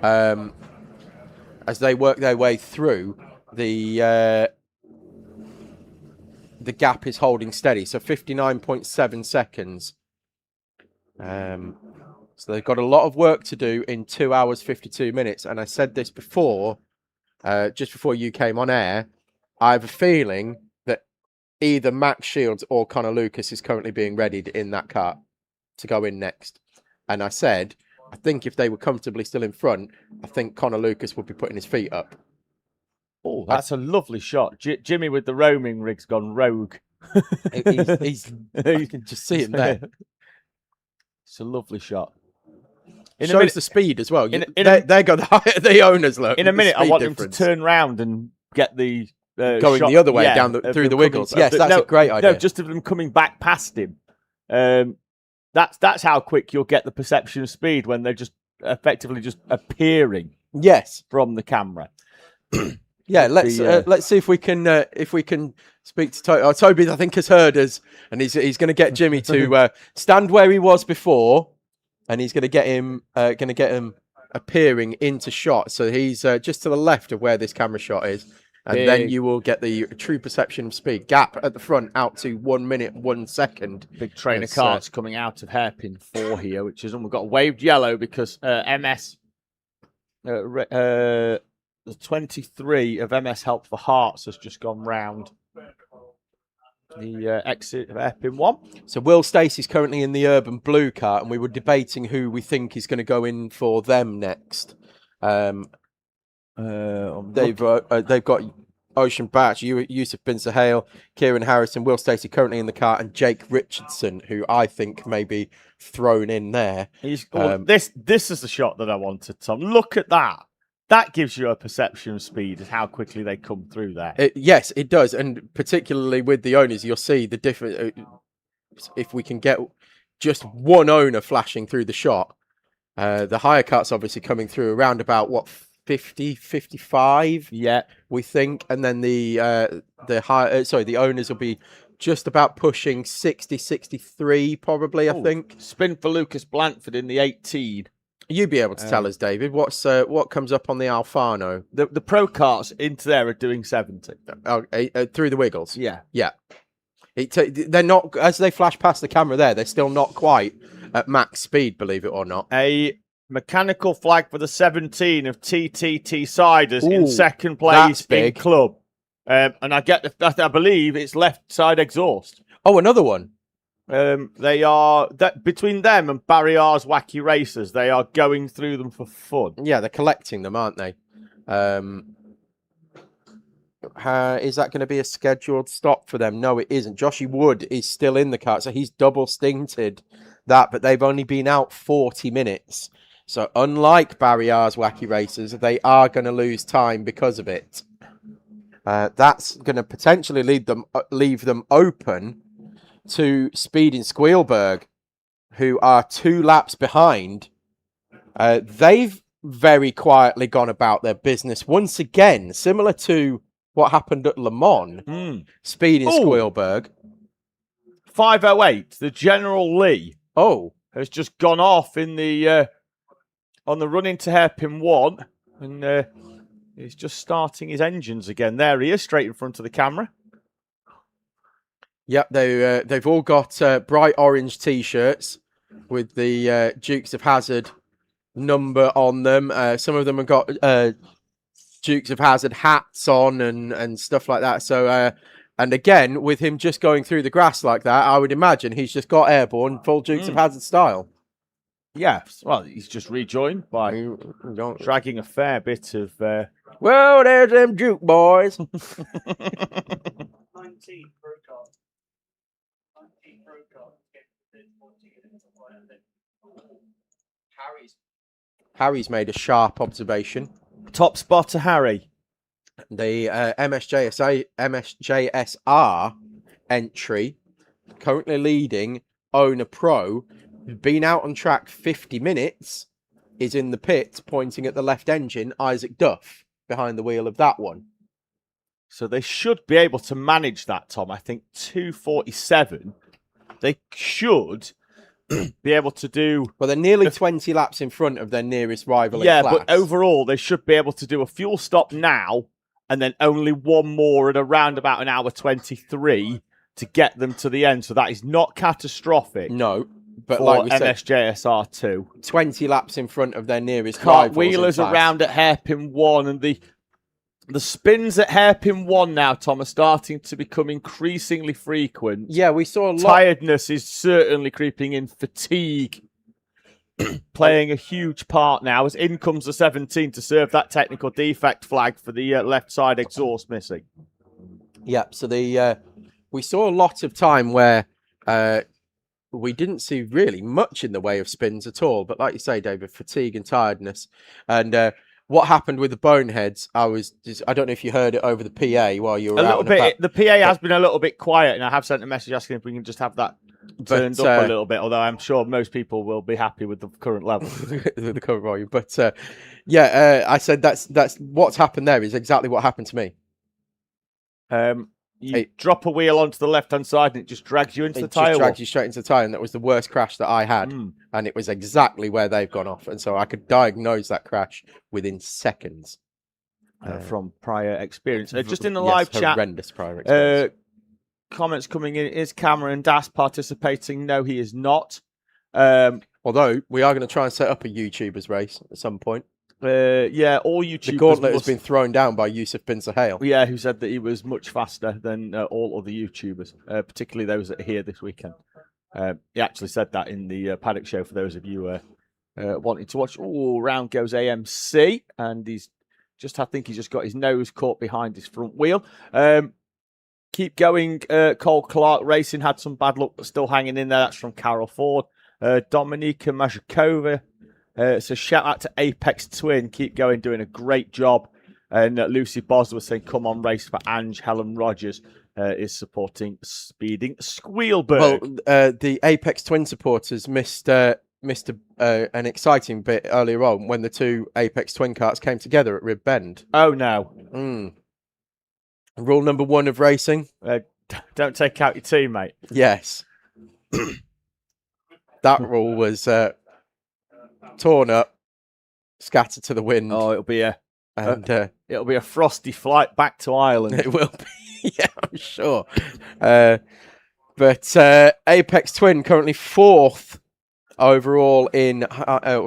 As they work their way through, the gap is holding steady. So 59.7 seconds. So they've got a lot of work to do in 2 hours, 52 minutes. And I said this before, just before you came on air, I have a feeling that either Max Shields or Connor Lucas is currently being readied in that car to go in next. And I said, I think if they were comfortably still in front, I think Connor Lucas would be putting his feet up. Oh, that's a lovely shot. Jimmy with the roaming rig's gone rogue. You can just see him there. It's a lovely shot. Shows the speed as well. There go the owners, look. In a minute, I want them to turn round and get the going shot, the other way down through the wiggles. Yes, that's a great idea. No, just of them coming back past him. That's how quick you'll get the perception of speed when they're just effectively just appearing. Yes, from the camera. Yeah, let's see if we can speak to Toby. Toby, I think, has heard us, and he's going to get Jimmy to stand where he was before, and he's going to get him appearing into shot. So he's just to the left of where this camera shot is, and then you will get the true perception of speed. Gap at the front out to 1 minute 1 second. Big train of carts coming out of hairpin 4 here, which is, and we've got waved yellow because MS. The 23 of MS Help for Hearts has just gone round the exit of hairpin 1. So Will Stacey's currently in the Urban Blue car, and we were debating who we think is going to go in for them next. They've got Ocean Batch, Yusuf Bin Sahel, Kieran Harrison, Will Stacey currently in the car, and Jake Richardson, who I think may be thrown in there. This is the shot that I wanted, Tom. Look at that. That gives you a perception of speed and how quickly they come through there. Yes, it does. And particularly with the owners, you'll see the difference. If we can get just one owner flashing through the shot, the higher cart's obviously coming through around about, 50, 55? Yeah. We think. And then the owners will be just about pushing 60, 63 probably, I think. Spin for Lucas Blanford in the 18. You'd be able to tell us, David, what comes up on the Alfano? The pro carts into there are doing 70. Through the wiggles? Yeah. Yeah. They're not, as they flash past the camera there, they're still not quite at max speed, believe it or not. A mechanical flag for the 17 of TT Teessiders in second place in club. And I believe it's left side exhaust. Oh, another one. They are between them and Barry R's Wacky Racers. They are going through them for fun. Yeah, they're collecting them, aren't they? Is that going to be a scheduled stop for them? No, it isn't. Joshy Wood is still in the car, so he's double stinted that, but they've only been out 40 minutes. So unlike Barry R's Wacky Racers, they are going to lose time because of it. That's going to potentially leave them open to Speed in Squealburg, who are 2 laps behind. They've very quietly gone about their business once again, similar to what happened at Le Mans. Speed in Squealburg. 5:08. The General Lee has just gone off in the on the run into hairpin 1, and he's just starting his engines again. There he is, straight in front of the camera. Yep, they've all got bright orange T-shirts with the Dukes of Hazzard number on them. Some of them have got Dukes of Hazzard hats on and stuff like that. So, and again, with him just going through the grass like that, I would imagine he's just got airborne full Dukes of Hazzard style. Yeah, well, he's just rejoined by dragging a fair bit of... Well, there's them Duke boys. 19 pro cards. 19 pro cards. Harry's made a sharp observation. Top spotter, Harry. The MSJSR entry, currently leading Owner Pro, been out on track 50 minutes, is in the pit pointing at the left engine, Isaac Duff, behind the wheel of that one. So they should be able to manage that, Tom. I think 2:47. They should be able to do... Well, they're nearly 20 laps in front of their nearest rival in yeah, class. but overall, they should be able to do a fuel stop now and then only one more at around about an hour 23 to get them to the end. So that is not catastrophic. No, but for like we said, MSJSR2. 20 laps in front of their nearest rivals. Cartwheelers around at hairpin 1, and the spins at hairpin 1 now, Tom, are starting to become increasingly frequent. Yeah, we saw a lot. Tiredness is certainly creeping in. Fatigue playing a huge part now, as in comes the 17 to serve that technical defect flag for the left side exhaust missing. Yeah, so we saw a lot of time where we didn't see really much in the way of spins at all. But like you say, David, fatigue and tiredness. And what happened with the Boneheads, I don't know if you heard it over the PA while you were a out little bit. about. The PA has been a little bit quiet, and I have sent a message asking if we can just have that turned up a little bit, although I'm sure most people will be happy with the current level. The current volume. But I said that's what's happened there is exactly what happened to me. You drop a wheel onto the left-hand side and it just drags you into the tyre. It just drags you straight into the tyre, and that was the worst crash that I had. And it was exactly where they've gone off. And so I could diagnose that crash within seconds. From prior experience. Just in the live chat, horrendous prior experience. Comments coming in. Is Cameron Das participating? No, he is not. Although we are going to try and set up a YouTubers race at some point. Yeah, all YouTubers. The gauntlet has been thrown down by Yusuf bin Sahel. Yeah, who said that he was much faster than all other YouTubers, particularly those that are here this weekend. He actually said that in the paddock show for those of you wanting to watch. Oh, round goes AMC, and I think he's just got his nose caught behind his front wheel. Keep going. Cole Clark Racing had some bad luck, but still hanging in there. That's from Carol Ford. Dominika Mazhakova. So shout out to Apex Twin. Keep going, doing a great job. And Lucy Bosler was saying, come on, race for Ange. Helen Rogers is supporting Speeding Squealberg. Well, the Apex Twin supporters missed an exciting bit earlier on when the two Apex Twin karts came together at Rib Bend. Oh, no. Rule number 1 of racing. Don't take out your teammate. Yes. That rule was torn up, scattered to the wind. Oh, it'll be a frosty flight back to Ireland. It will be, yeah, I'm sure. But Apex Twin currently fourth overall in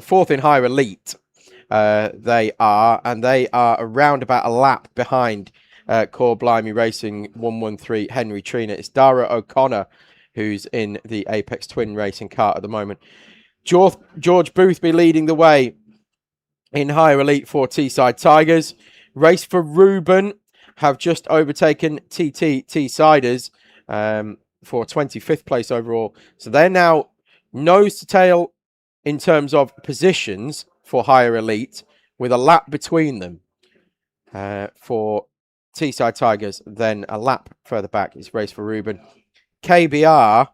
fourth in higher elite. They are around about a lap behind Core Blimey Racing 113 Henry Trina. It's Dara O'Connor who's in the Apex Twin Racing kart at the moment. George Boothby leading the way in higher elite for Teesside Tigers. Race for Ruben have just overtaken Teessiders for 25th place overall. So they're now nose to tail in terms of positions for higher elite, with a lap between them for Teesside Tigers. Then a lap further back is Race for Ruben. KBR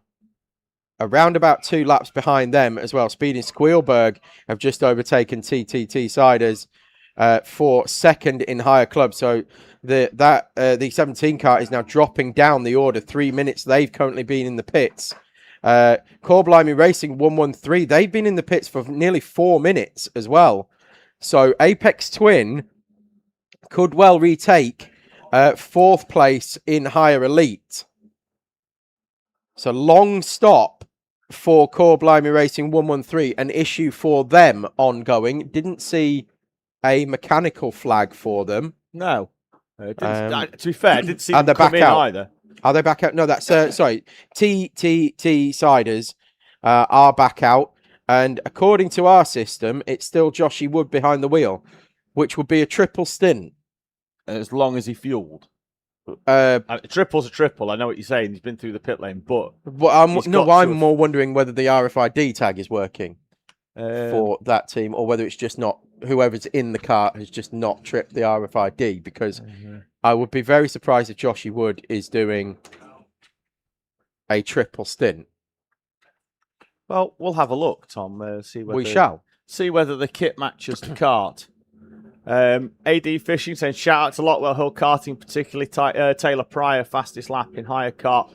around about 2 laps behind them as well. Speeding Squealberg have just overtaken Teessiders for second in higher club. So the 17 car is now dropping down the order. 3 minutes they've currently been in the pits. Core Blimey Racing 113, they've been in the pits for nearly 4 minutes as well. So Apex Twin could well retake 4th place in higher elite. So long stop for Core Blimey Racing 113, an issue for them ongoing. Didn't see a mechanical flag for them. No. To be fair, I didn't see them they're come back in out. either. Are they back out? No, that's sorry. Teessiders are back out, and according to our system, it's still Joshy Wood behind the wheel, which would be a triple stint. As long as he fueled. Triple's a triple. I know what you're saying. He's been through the pit lane, but I'm more wondering whether the RFID tag is working for that team, or whether it's just not whoever's in the car has just not tripped the RFID. Because I would be very surprised if Joshy Wood is doing a triple stint. Well, we'll have a look, Tom. See whether the kit matches the kart. AD Fishing saying shout out to Lotwell Hill Karting, particularly Taylor Pryor, fastest lap in Hire Kart.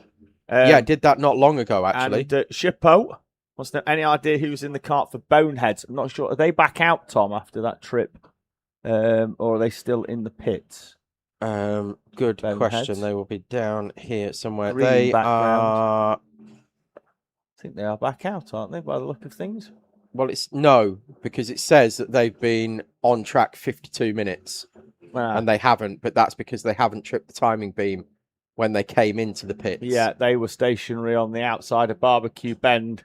Yeah, did that not long ago, actually. And Shippo, wants to know any idea who's in the kart for Boneheads? I'm not sure. Are they back out, Tom, after that trip? Or are they still in the pits? Good Boneheads. question. They will be down here somewhere. Green They background. are. I think they are back out, aren't they, by the look of things? Well, it's no, because it says that they've been on track 52 minutes, and they haven't. But that's because they haven't tripped the timing beam when they came into the pits. Yeah, they were stationary on the outside of Barbecue Bend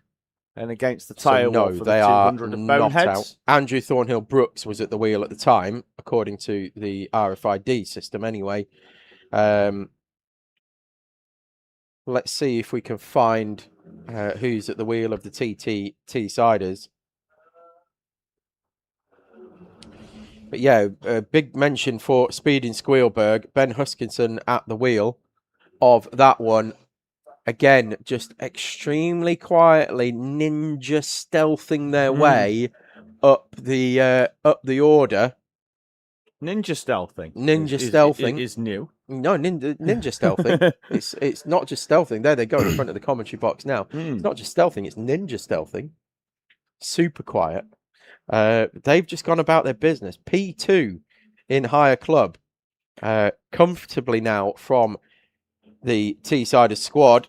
and against the tyre wall for they the are 200 of not Boneheads. out. Andrew Thornhill Brooks was at the wheel at the time, according to the RFID system. Anyway, let's see if we can find who's at the wheel of the Teessiders. But yeah, a big mention for Speed in Squealberg. Ben Huskinson at the wheel of that one. Again, just extremely quietly ninja stealthing their way up the order. Ninja stealthing. Stealthing is new. No, ninja stealthing. It's not just stealthing. There they go in front of the commentary box now. It's not just stealthing, it's ninja stealthing. Super quiet. They've just gone about their business. P2 in Hire Club. Comfortably now from the Teesside squad.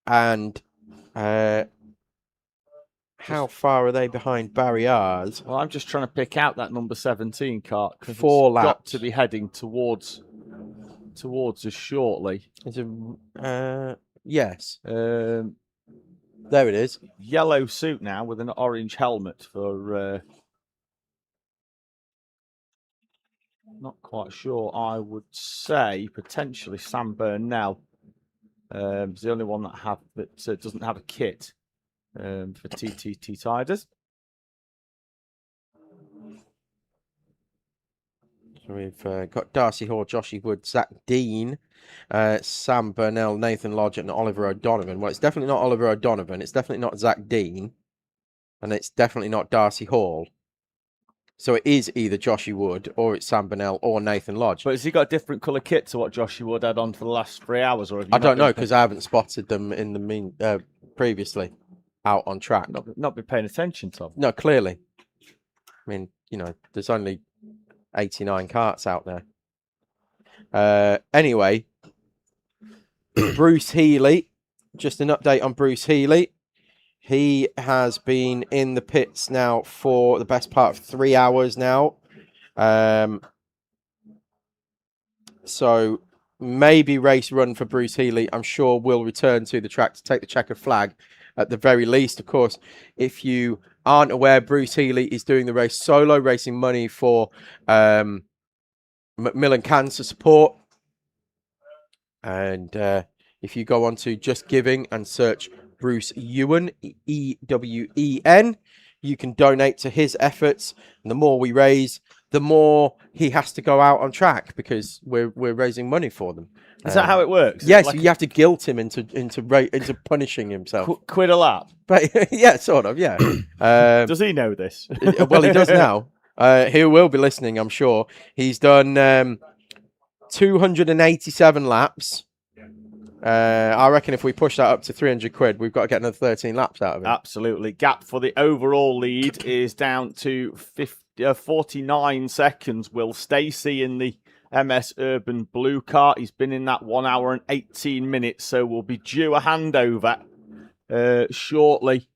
And how far are they behind Barriers? Well, I'm just trying to pick out that number 17 kart. 4 laps. Got to be heading towards us shortly. Yes. There it is. Yellow suit now with an orange helmet for... not quite sure. I would say potentially Sam Burnell. Is the only one that doesn't have a kit for TTT Tiders. So we've got Darcy Hall, Joshy Wood, Zach Dean, Sam Burnell, Nathan Lodge, and Oliver O'Donovan. Well, it's definitely not Oliver O'Donovan. It's definitely not Zach Dean. And it's definitely not Darcy Hall. So it is either Joshy Wood, or it's Sam Burnell, or Nathan Lodge. But has he got a different colour kit to what Joshy Wood had on for the last 3 hours? Or I don't know, because I haven't spotted them in the previously out on track. Not been paying attention, Tom. No, clearly. I mean, there's only 89 karts out there. Anyway, Bruce Healy. Just an update on Bruce Healy. He has been in the pits now for the best part of 3 hours now. So maybe race run for Bruce Healy. I'm sure will return to the track to take the checkered flag at the very least. Of course, if you aren't aware, Bruce Healy is doing the race solo, raising money for Macmillan Cancer Support. And if you go on to Just Giving and search Bruce Ewen, Ewen, you can donate to his efforts. And the more we raise, the more he has to go out on track because we're raising money for them. Is that how it works? Yes, you have to guilt him into punishing himself. Quit a lap. But yeah, sort of. Yeah. Does he know this? Well, he does now. He will be listening, I'm sure. He's done 287 laps. I reckon if we push that up to 300 quid, we've got to get another 13 laps out of it. Absolutely. Gap for the overall lead is down to 49 seconds. Will Stacey in the MS Urban Blue Kart. He's been in that 1 hour and 18 minutes, so we'll be due a handover shortly,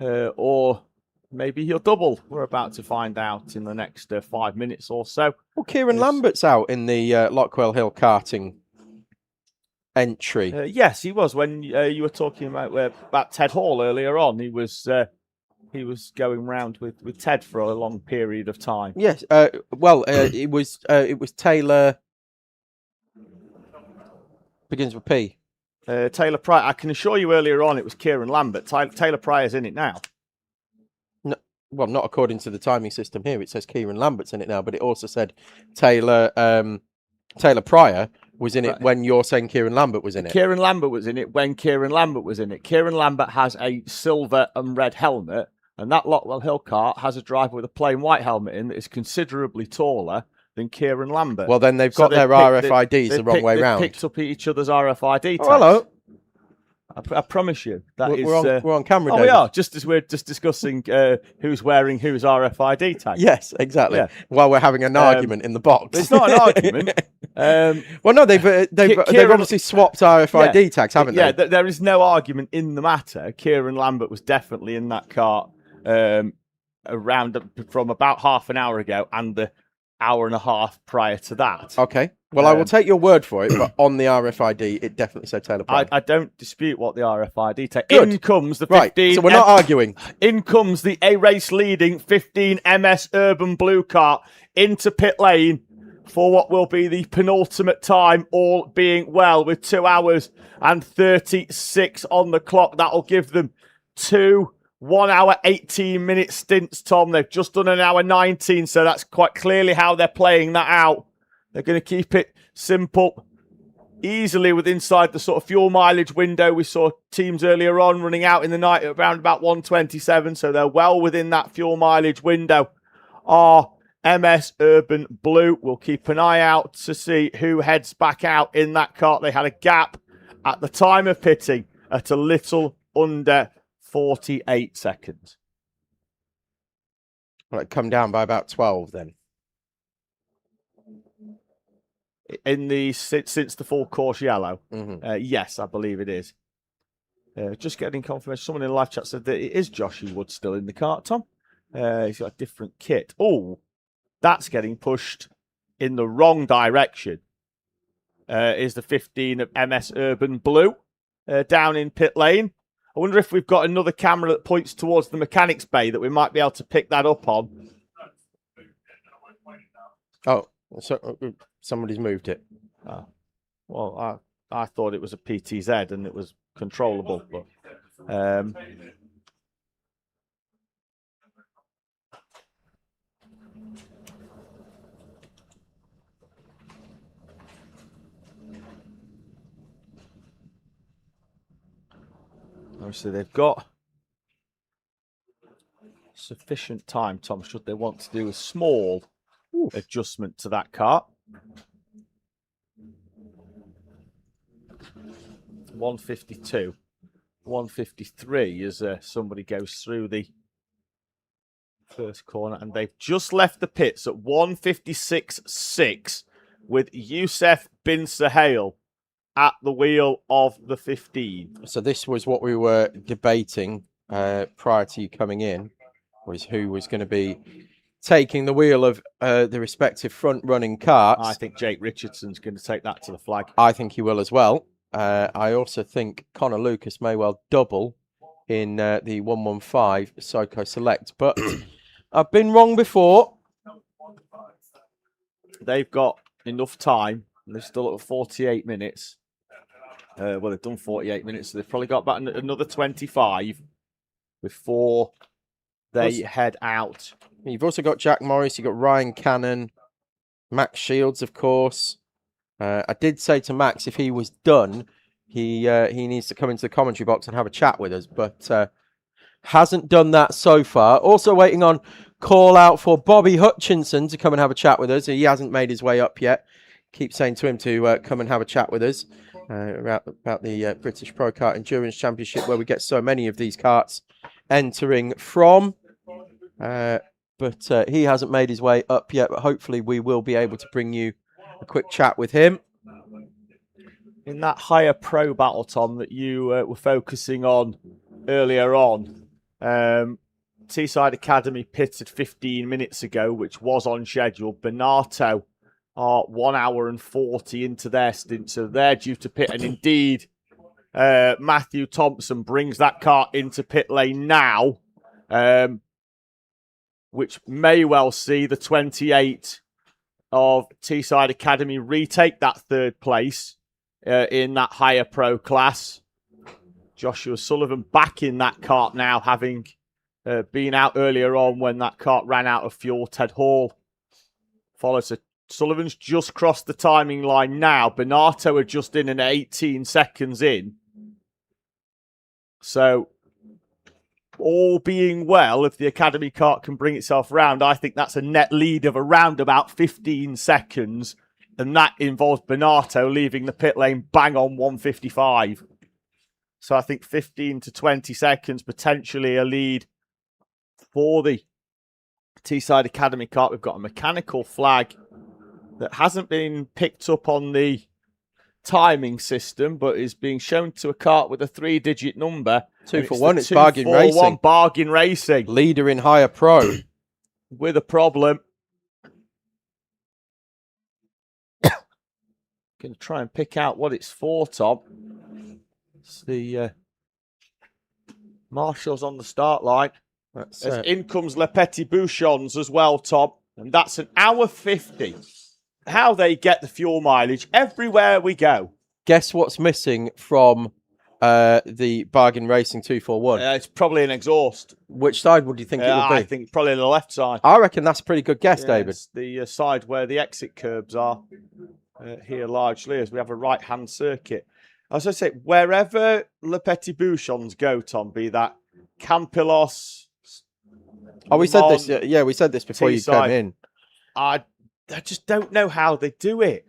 or maybe he'll double. We're about to find out in the next 5 minutes or so. Well, Kieran Lambert's out in the Lockwell Hill karting entry. Yes, he was. When you were talking about Ted Hall earlier on, he was going round with Ted for a long period of time. Yes. It was Taylor. Begins with P. Taylor Pryor. I can assure you earlier on it was Kieran Lambert. Taylor Pryor's in it now. No, well, not according to the timing system here. It says Kieran Lambert's in it now, but it also said Taylor Pryor was in it when you're saying Kieran Lambert was in it. Kieran Lambert was in it when Kieran Lambert was in it. Kieran Lambert has a silver and red helmet, and that Lockwell Hill kart has a driver with a plain white helmet in that is considerably taller than Kieran Lambert. Well, then they've got their RFIDs the wrong way round. They've picked up each other's RFID tags. Oh, hello. I promise you we're on camera. Oh, David. we are. Just as we're just discussing who's wearing whose RFID tag. Yes, exactly. Yeah. While we're having an argument in the box. It's not an argument. Well, no, they've obviously swapped RFID tags, haven't they? Yeah, there is no argument in the matter. Kieran Lambert was definitely in that kart around from about half an hour ago and the hour and a half prior to that. Okay. Well, I will take your word for it, but on the RFID, it definitely said Taylor Pryor. I don't dispute what the RFID tag. Good. In comes the 15. Right, so we're not arguing. In comes the A-race leading 15 MS Urban Blue kart into pit lane for what will be the penultimate time, all being well, with 2 hours and 36 on the clock. That'll give them 2 1 hour 18 minute stints, Tom. They've just done an hour 19, so that's quite clearly how they're playing that out. They're going to keep it simple, easily with inside the sort of fuel mileage window. We saw teams earlier on running out in the night at around about 127, so they're well within that fuel mileage window. Our MS Urban Blue, we'll keep an eye out to see who heads back out in that kart. They had a gap at the time of pitting at a little under 48 seconds. Well, it come down by about 12 then. In the since the full course yellow, yes, I believe it is. Just getting confirmation. Someone in the live chat said that it is Joshy Wood still in the kart, Tom. He's got a different kit. Oh, that's getting pushed in the wrong direction. Is the 15 of MS Urban Blue down in pit lane. I wonder if we've got another camera that points towards the mechanics bay that we might be able to pick that up on. Oh, so somebody's moved it. Well, I thought it was a PTZ and it was controllable, but obviously they've got sufficient time, Tom, should they want to do a small adjustment to that kart. 152, 153 as somebody goes through the first corner, and they've just left the pits at 156.6 with Youssef bin Sahel at the wheel of the 15. So this was what we were debating prior to you coming in, was who was going to be taking the wheel of the respective front-running karts. I think Jake Richardson's going to take that to the flag. I think he will as well. I also think Connor Lucas may well double in the 115 Psycho Select, but I've been wrong before. They've got enough time. They're still at 48 minutes. Well, they've done 48 minutes, so they've probably got about another 25 before they head out. You've also got Jack Morris, you've got Ryan Cannon, Max Shields, of course. I did say to Max if he was done, he needs to come into the commentary box and have a chat with us, but hasn't done that so far. Also waiting on call out for Bobby Hutchinson to come and have a chat with us. He hasn't made his way up yet. Keep saying to him to come and have a chat with us about the British Pro Kart Endurance Championship, where we get so many of these karts entering from. But he hasn't made his way up yet, but hopefully we will be able to bring you a quick chat with him. in that higher pro battle, Tom, that you were focusing on earlier on, Teesside Academy pitted 15 minutes ago, which was on schedule. Benato are 1 hour and 40 into their stint, so they're due to pit. And indeed, Matthew Thompson brings that car into pit lane now, which may well see the 28 of Teesside Academy retake that third place in that higher pro class. Joshua Sullivan back in that kart now, having been out earlier on when that kart ran out of fuel. Ted Hall follows. So Sullivan's just crossed the timing line now. Benato are just in and 18 seconds in. So, all being well, if the Academy kart can bring itself round, I think that's a net lead of around about 15 seconds. And that involves Benato leaving the pit lane bang on 155. So I think 15 to 20 seconds, potentially a lead for the Teesside Academy kart. We've got a mechanical flag that hasn't been picked up on the timing system, but is being shown to a kart with a 3-digit number. 2 for 1, it's Bargain Racing. Bargain Racing. Leader in higher pro. With a problem. Going to try and pick out what it's for, Tom. It's the Marshall's on the start line. That's As in comes Le Petit Bouchons as well, Tom. And that's an hour 50. How they get the fuel mileage everywhere we go. Guess what's missing from the Bargain Racing 241? It's probably an exhaust. Which side would you think it would be? I think probably the left side. I reckon that's a pretty good guess, David. It's the side where the exit curbs are here largely, as we have a right-hand circuit. As I say, wherever Le Petit Bouchons go, Tom, be that Campillos. Oh, we said this. Yeah, we said this before you came in. I just don't know how they do it.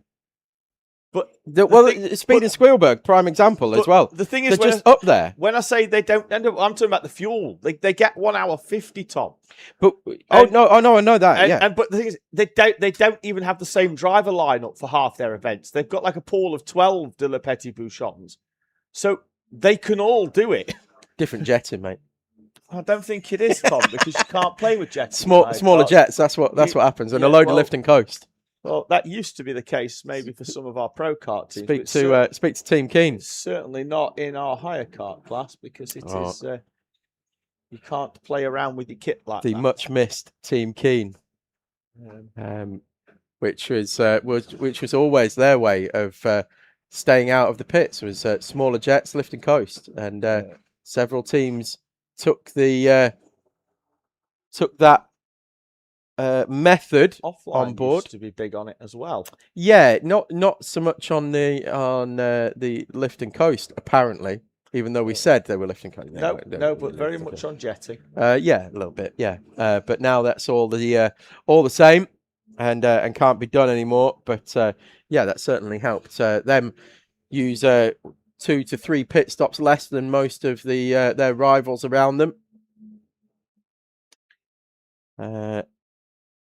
But Speed and Squealberg, prime example as well. The thing is, they're just up there. When I say they don't end up, I'm talking about the fuel. They get 1 hour 50, Tom. But I know that. But the thing is, they don't even have the same driver lineup for half their events. They've got like a pool of 12 de Le Petit Bouchons, so they can all do it. Different jetting, mate. I don't think it is, Tom, because you can't play with jets. Smaller jets. That's what happens, and a load of lift and coast. Well, that used to be the case, maybe for some of our pro kart teams. Speak to Team Keen. Certainly not in our higher kart class, because it is you can't play around with your kit like that. The much missed Team Keen, which was always their way of staying out of the pits, was smaller jets, lift and coast, and several teams took that method Offline on board. Used to be big on it as well. Yeah, not so much on the lift and coast, apparently. Even though we said they were lift and coast. No, but very much on jetting. Yeah, a little bit. Yeah, but now that's all the same, and can't be done anymore. But yeah, that certainly helped them use 2 to 3 pit stops less than most of their rivals around them.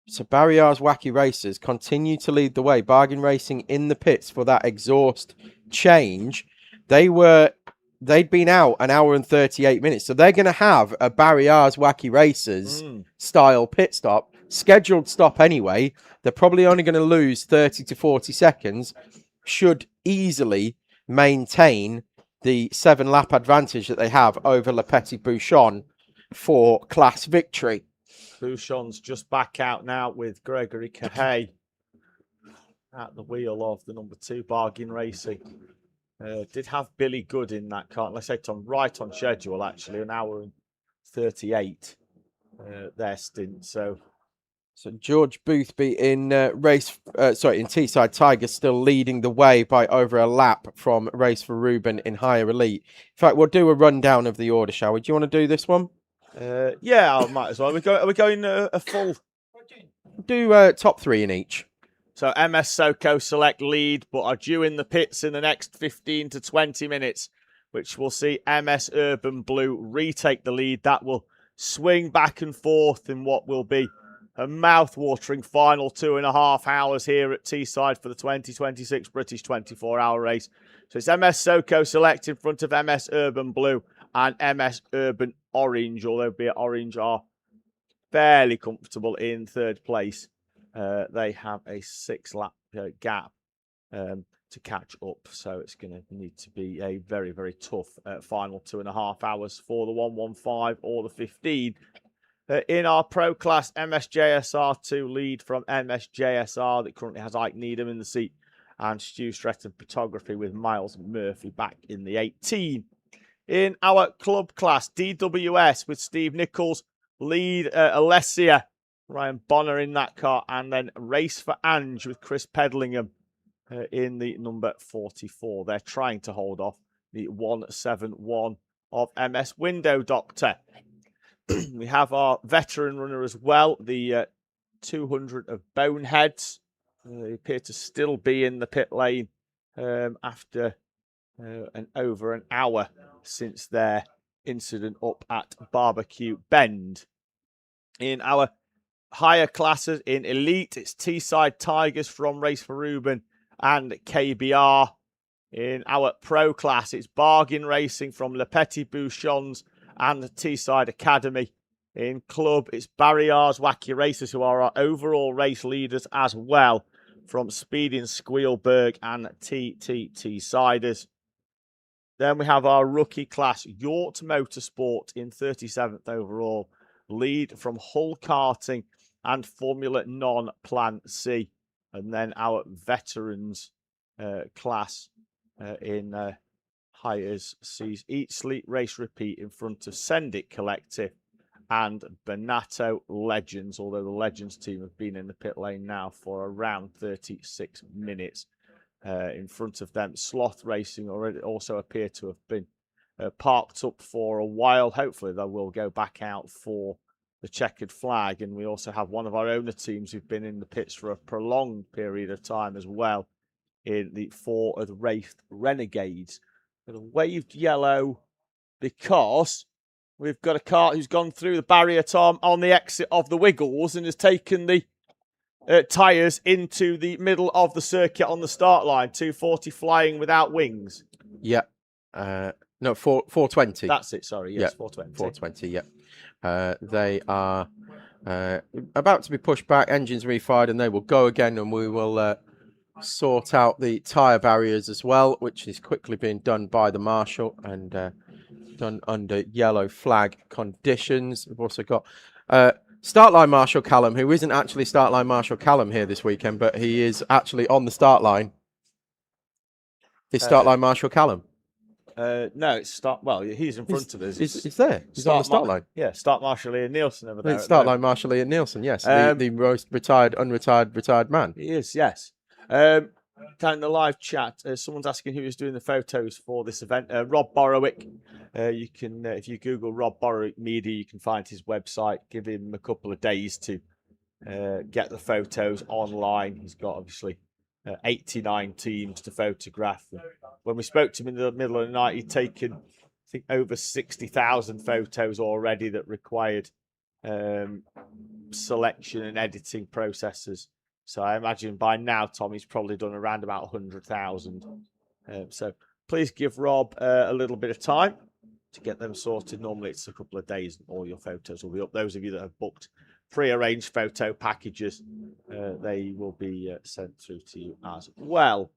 So Barriar's Wacky Racers continue to lead the way. Bargain Racing in the pits for that exhaust change. They'd been out 1 hour and 38 minutes. So they're going to have a Barriar's Wacky Racers style pit stop. Scheduled stop anyway. They're probably only going to lose 30 to 40 seconds. Should easily maintain the 7-lap advantage that they have over Le Petit Bouchon for class victory. Bouchon's just back out now with Gregory Cahay at the wheel of the number 2 Bargain Racing. Did have Billy Good in that car. Let's say Tom, right on schedule actually, 1 hour and 38 their stint. So George Boothby in Teesside Tiger still leading the way by over a lap from Race for Ruben in higher elite. In fact, we'll do a rundown of the order, shall we? Do you want to do this one? Yeah, I might as well. Are we going a full? Do top 3 in each. So MS Soko Select lead, but are due in the pits in the next 15 to 20 minutes, which will see MS Urban Blue retake the lead. That will swing back and forth in what will be a mouth-watering final 2.5 hours here at Teesside for the 2026 British 24-hour race. So it's MS Soco Select in front of MS Urban Blue and MS Urban Orange, although be it Orange are fairly comfortable in third place. They have a 6-lap gap to catch up, so it's going to need to be a very, very tough final 2.5 hours for the 115 or the 15. In our pro class, MSJSR2 lead from MSJSR that currently has Ike Needham in the seat, and Stu Stretton Photography with Miles Murphy back in the 18. In our club class, DWS with Steve Nichols lead Alessia, Ryan Bonner in that car, and then Race for Ange with Chris Pedlingham in the number 44. They're trying to hold off the 171 of MS Window Doctor. We have our veteran runner as well, the 200 of Boneheads. They appear to still be in the pit lane after over an hour since their incident up at Barbecue Bend. In our higher classes, in Elite, it's Teesside Tigers from Race for Ruben and KBR. In our pro class, it's Bargain Racing from Le Petit Bouchons and the Teesside Academy. In club, it's Barriers Wacky Racers, who are our overall race leaders as well, from Speeding Squealberg and TTT Siders. Then we have our rookie class, Yort Motorsport in 37th overall, lead from Hull Karting and Formula Non-Plan C. And then our veterans class in hires sees Eatsley Race Repeat in front of Send It Collective and Benato Legends, although the Legends team have been in the pit lane now for around 36 minutes. In front of them, Sloth Racing already also appear to have been parked up for a while. Hopefully they will go back out for the checkered flag. And we also have one of our owner teams who've been in the pits for a prolonged period of time as well, in the 4 of the Wraith Renegades. Got a waved yellow because we've got a car who's gone through the barrier, Tom, on the exit of the Wiggles and has taken the tyres into the middle of the circuit on the start line. 240 flying without wings. Yeah. No, 420. That's it, sorry. Yes, yeah. 420. 420, yeah. They are about to be pushed back, engines refired, and they will go again, and we will sort out the tyre barriers as well, which is quickly being done by the marshal and done under yellow flag conditions. We've also got start line Marshal Callum, who isn't actually start line Marshal Callum here this weekend, but he is actually on the start line. Is start line Marshal Callum? No, it's start. Well, he's in front of us. He's there. He's on the start line. Yeah, start Marshal Ian Nielsen over there. It's start line Marshal Ian Nielsen, yes. The most retired man. He is, yes. Down in the live chat, someone's asking who is doing the photos for this event. Rob Borrowick. You can, if you Google Rob Borrowick Media, you can find his website. Give him a couple of days to get the photos online. He's got obviously 89 teams to photograph. When we spoke to him in the middle of the night, he'd taken, I think, over 60,000 photos already that required selection and editing processes. So I imagine by now, Tommy's probably done around about 100,000. So please give Rob a little bit of time to get them sorted. Normally it's a couple of days and all your photos will be up. Those of you that have booked pre-arranged photo packages, they will be sent through to you as well.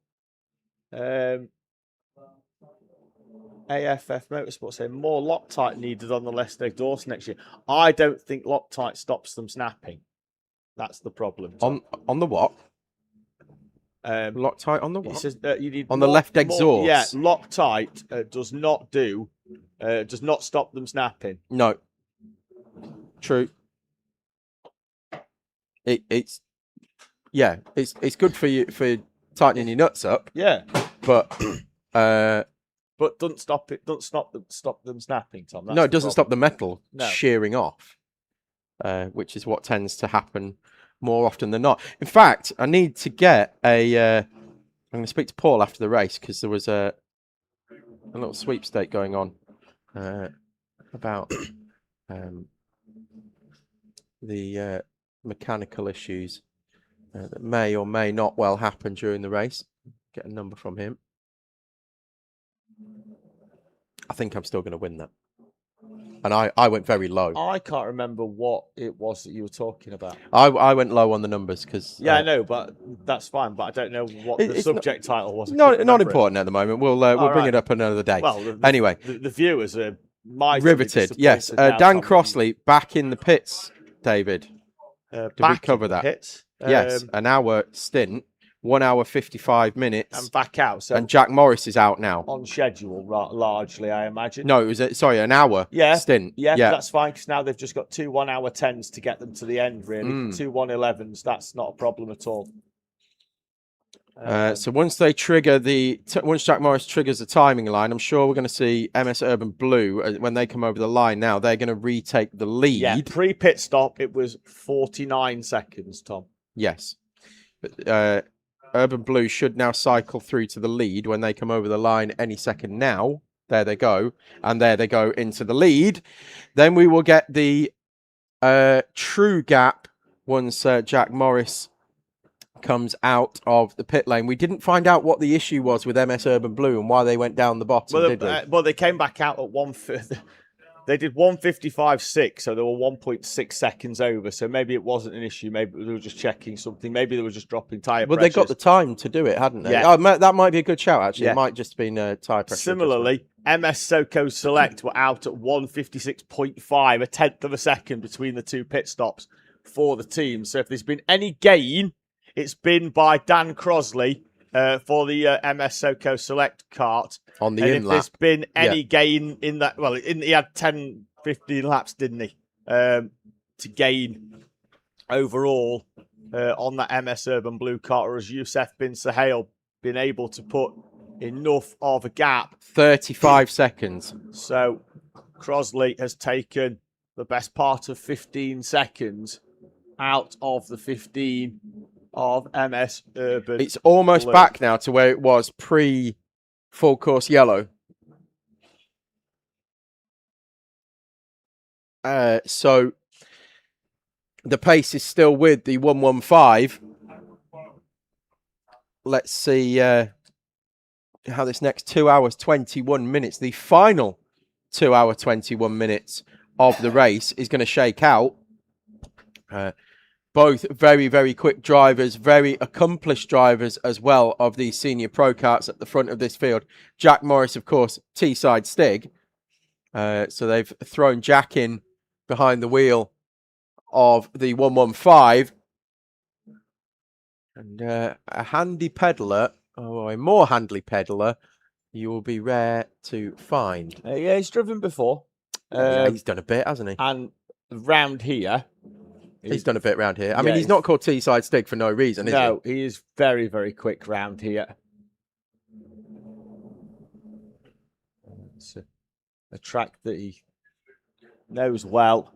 AFF Motorsport saying more Loctite needed on the Leicester exhaust next year. I don't think Loctite stops them snapping. That's the problem. On the what? Loctite on the what? It says, you need on the left exhaust. Yeah, Loctite does not stop them snapping. No. True. It's good for you for tightening your nuts up. Yeah. But doesn't stop it. Doesn't stop them snapping, Tom. That's no, it doesn't stop the metal No. shearing off, which is what tends to happen more often than not. In fact, I need to get a. I'm going to speak to Paul after the race because there was a little sweepstake going on about the mechanical issues that may or may not well happen during the race. Get a number from him. I think I'm still going to win that. And I went very low. I can't remember what it was that you were talking about. I went low on the numbers because... Yeah, I know, but that's fine. But I don't know what the subject title was. Not important at the moment. We'll bring it up another day. Well, anyway. The viewers are riveted. Yes. Dan Crossley back in the pits, David. Did we cover that? Pits. Yes. An hour stint. 1 hour 55 minutes. And back out. So and Jack Morris is out now. On schedule, largely, I imagine. No, it was an hour stint. Yeah, that's fine, because now they've just got 2 1 hour 10s to get them to the end, really. 2 111s, that's not a problem at all. So once they trigger once Jack Morris triggers the timing line, I'm sure we're going to see MS Urban Blue when they come over the line. Now they're going to retake the lead. Yeah, pre-pit stop, it was 49 seconds, Tom. Yes. But, Urban Blue should now cycle through to the lead when they come over the line any second now. There they go. And there they go into the lead. Then we will get the true gap once Jack Morris comes out of the pit lane. We didn't find out what the issue was with MS Urban Blue and why they went down the bottom, did we? Well, they came back out at 1:30. They did 1:55.6, so they were 1.6 seconds over. So maybe it wasn't an issue. Maybe they were just checking something. Maybe they were just dropping tyre pressures. Well, they got the time to do it, hadn't they? Yeah. Oh, that might be a good shout, actually. Yeah. It might just been tyre pressure. Similarly, MS SoCo Select were out at 1:56.5, a tenth of a second between the 2 pit stops for the team. So if there's been any gain, it's been by Dan Crossley for the MS SoCo Select kart. On the and in if lap. there's been any gain in that, well, he had 10, 15 laps, didn't he? To gain overall on that MS Urban Blue kart, or has Youssef bin Sahel been able to put enough of a gap? 35 seconds. So Crossley has taken the best part of 15 seconds out of the 15 of MS Urban. It's almost Blue. back now to where it was pre full course yellow. So the pace is still with the 115. Let's see how this next 2 hours 21 minutes, the final 2 hour 21 minutes of the race is going to shake out. Both very, very quick drivers, very accomplished drivers as well of these senior pro karts at the front of this field. Jack Morris, of course, Teesside Stig. So they've thrown Jack in behind the wheel of the 115. And a handy peddler, or a more handy peddler, you will be rare to find. Yeah, he's driven before. He's done a bit, hasn't he? And round here... He's done a bit round here. I mean, he's not called Teesside Stig for no reason, is he? No, he is very, very quick round here. It's a track that he knows well.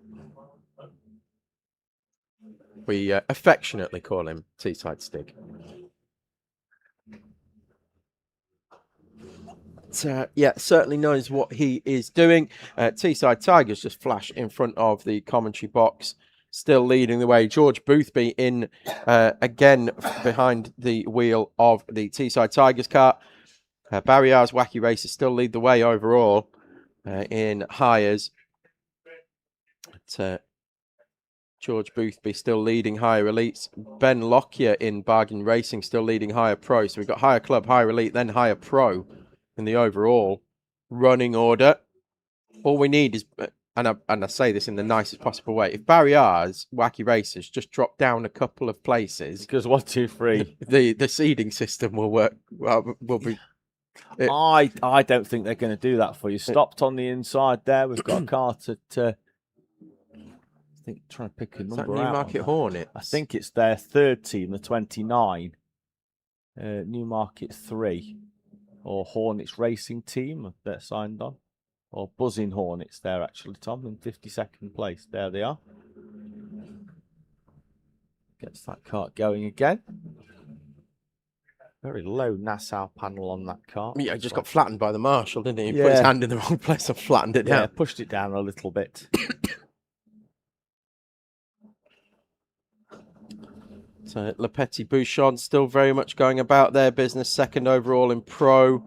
We affectionately call him Teesside Stig. Certainly knows what he is doing. Teesside Tigers just flash in front of the commentary box. Still leading the way. George Boothby in again behind the wheel of the Teesside Tigers car. Barry R's Wacky Races still lead the way overall in hires. George Boothby still leading higher elites. Ben Lockyer in Bargain Racing still leading higher pro. So we've got higher club, higher elite, then higher pro in the overall running order. All we need is... And I say this in the nicest possible way. If Barry R's Wacky Racers just drop down a couple of places, because 1, 2, 3, the seeding system will work. Will be. I don't think they're going to do that for you. Stopped on the inside there. We've got a car to. I think trying to pick a number out. Newmarket Hornet. I think it's their third team, the 29. Newmarket 3, or Hornets Racing Team. They're signed on. Or Buzzing Hornets there, actually, Tom, in 52nd place. There they are. Gets that kart going again. Very low Nassau panel on that kart. Yeah, just got flattened by the marshal, didn't he? He put his hand in the wrong place and flattened it down. Yeah, pushed it down a little bit. So Le Petit Bouchon still very much going about their business, second overall in Pro.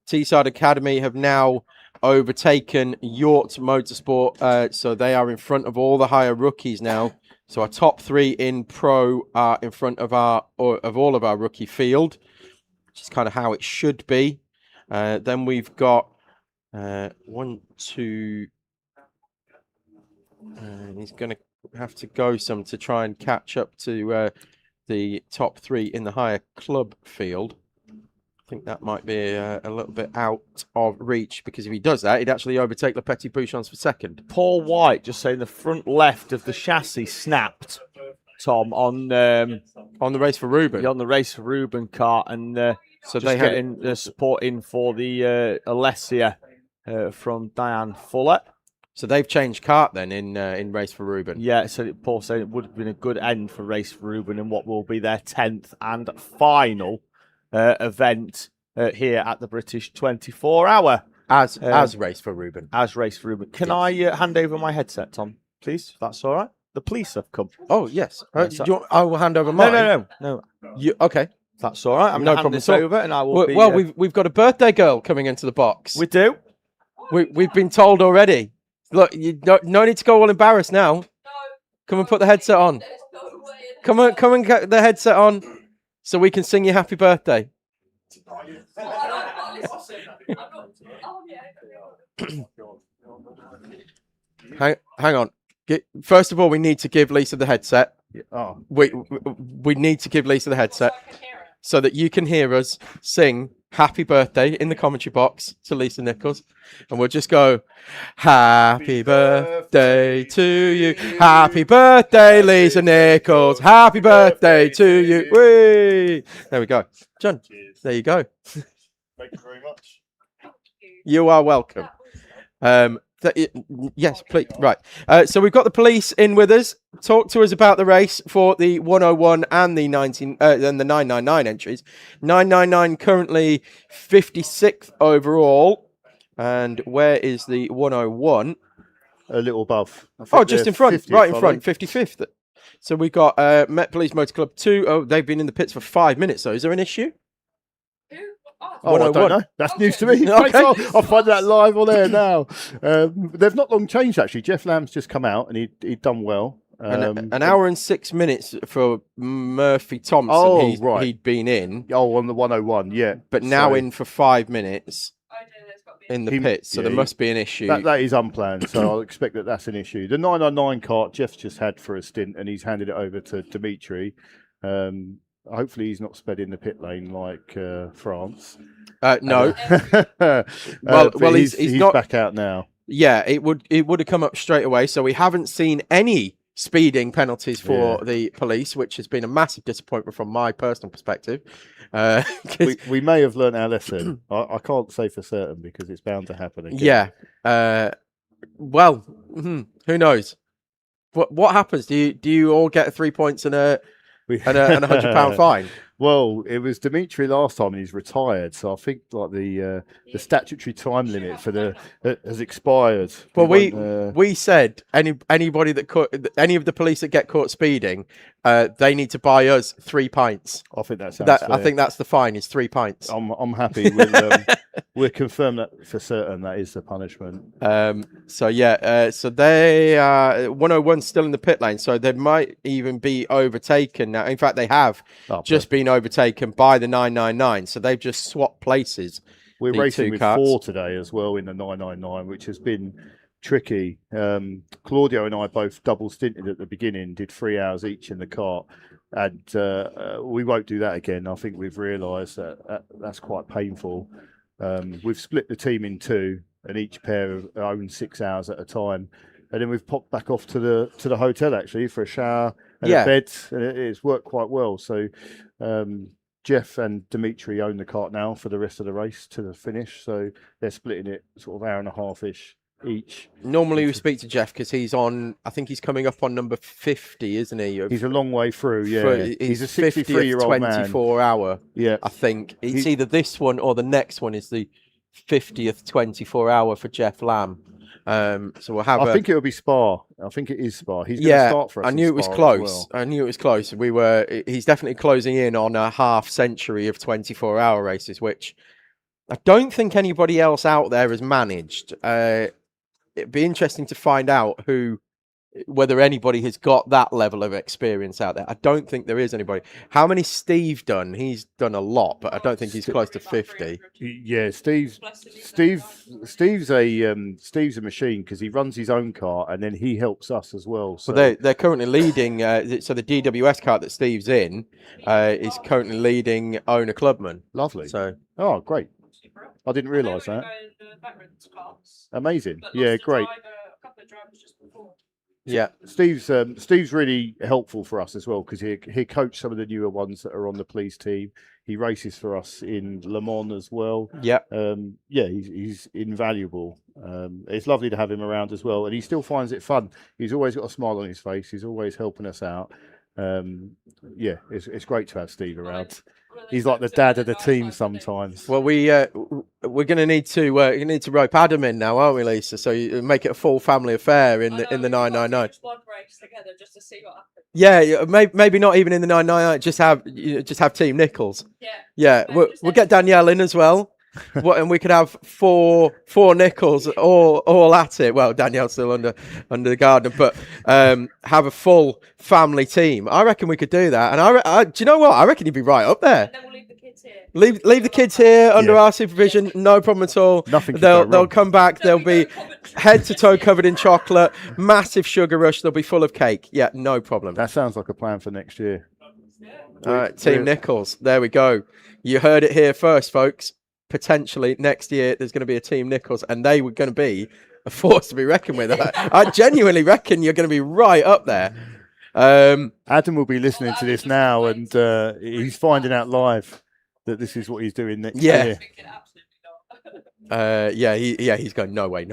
Teesside Academy have now overtaken Yacht Motorsport, so they are in front of all the higher rookies now. So our top 3 in Pro are in front of all of our rookie field, which is kind of how it should be. Then we've got 1, 2. He's going to have to go some to try and catch up to the top 3 in the higher club field. I think that might be a little bit out of reach, because if he does that, he'd actually overtake Le Petit Bouchons for second. Paul White just saying the front left of the chassis snapped, Tom, on the Race for Ruben. Yeah, on the Race for Ruben kart, and so just they getting the support in for the Alessia from Diane Fuller. So they've changed kart then in Race for Ruben. Yeah, so Paul said it would have been a good end for Race for Ruben in what will be their 10th and final event here at the British 24-hour. As Race for Ruben. As Race for Ruben. Can I hand over my headset, Tom, please? If that's all right. The police have come. Oh, yes. I will hand over mine. No. Okay. That's all right. I'm no going to hand this problem over, and I will be... Well, we've got a birthday girl coming into the box. We do? We've been told already. Look, you no need to go all embarrassed now. No. Come and put the headset on. Come and get the headset on so we can sing you happy birthday. Hang on. First of all, we need to give Lisa the headset. Oh. We need to give Lisa the headset so that you can hear us sing happy birthday in the commentary box to Lisa Nichols. And we'll just go, happy birthday to you. Happy birthday, Lisa Nichols. Happy birthday to you. Whee! There we go. John, there you go. Thank you very much. You are welcome. Yes, please. Right. So we've got the police in with us. Talk to us about the race for the 101 and the 999 entries. 999 currently 56th overall. And where is the 101? A little above. Oh, just in front. 50th, Right in front. 55th. So we've got Met Police Motor Club 2. Oh, they've been in the pits for 5 minutes. So is there an issue? Oh, I don't know. That's news to me. Okay. I'll find that live on air now. They've not long changed, actually. Jeff Lamb's just come out, and he'd done well. An hour and 6 minutes for Murphy Thompson. Oh, right. He'd been in. Oh, on the 101, yeah. But now in for 5 minutes in the pits, so there must be an issue. That is unplanned, so I'll expect that's an issue. The 999 kart, Jeff's just had for a stint, and he's handed it over to Dimitri. Hopefully he's not sped in the pit lane like France. No. Well, he's not back out now. Yeah, it would have come up straight away. So we haven't seen any speeding penalties for the police, which has been a massive disappointment from my personal perspective. We may have learned our lesson. I can't say for certain because it's bound to happen again. Yeah. Well, who knows? What happens? Do you all get 3 points and a £100 fine? Well, it was Dimitri last time, and he's retired. So I think like the statutory time limit for has expired. Well, we said anybody any of the police that get caught speeding, they need to buy us 3 pints. I think that sounds fair. I think that's the fine, is 3 pints. I'm happy. We'll confirm that for certain. That is the punishment. So they are 101 still in the pit lane, so they might even be overtaken now. In fact, they have just been overtaken by the 999, so they've just swapped places. We're racing with 4 today as well in the 999, which has been tricky. Claudio and I both double stinted at the beginning, did 3 hours each in the kart, and we won't do that again. I think we've realised that's quite painful. We've split the team in 2, and each pair own 6 hours at a time, and then we've popped back off to the hotel actually for a shower and a bed, and it's worked quite well. So Jeff and Dimitri own the kart now for the rest of the race to the finish, so they're splitting it sort of hour and a half ish each. Normally we speak to Jeff because he's on, I think he's coming up on number 50, isn't he? He's a long way through, yeah. He's a 63-year-old man. 24 hour, yeah. I think. It's either this one or the next one is the 50th 24 hour for Jeff Lamb. So we'll have. I think it'll be Spa. I think it is Spa. He's going to Yeah, start for us. I in knew it was Spa as close. well. I knew it was close. He's definitely closing in on a half century of 24-hour races, which I don't think anybody else out there has managed. It'd be interesting to find out whether anybody has got that level of experience out there. I don't think there is anybody. How many Steve done? He's done a lot, but I don't think he's close to 50. Yeah, Steve's a machine because he runs his own car and then he helps us as well. So Well, they're currently leading. So the DWS car that Steve's in is currently leading owner clubman. lovely. So Oh, great. I didn't realise that. Amazing. Yeah, great. yeah, Steve's really helpful for us as well because he coached some of the newer ones that are on the police team. He races for us in Le Mans as well. yeah. He's invaluable. It's lovely to have him around as well, and he still finds it fun. He's always got a smile on his face. He's always helping us out. It's great to have Steve around. He's like the dad of the team sometimes. Well, we're going to need to rope Adam in now, aren't we, Lisa? So you make it a full family affair in the 999. One race together just to see what happens. Yeah, maybe not even in the 999. Just have Team Nichols. Yeah. We'll get Danielle in as well. And we could have four Nichols all at it. Well, Danielle's still under the garden, but have a full family team. I reckon we could do that. And do you know what? I reckon you'd be right up there. And then we'll leave the kids here. Leave the kids here under our supervision. No problem at all. Nothing could go wrong. They'll come back. They'll be head to toe covered in chocolate. Massive sugar rush. They'll be full of cake. Yeah, no problem. That sounds like a plan for next year. All right, Team Nichols. There we go. You heard it here first, folks. Potentially next year there's going to be a Team Nichols, and they were going to be a force to be reckoned with. I genuinely reckon you're going to be right up there. Adam will be listening to this now, and he's finding out live that this is what he's doing next year. He's going no way.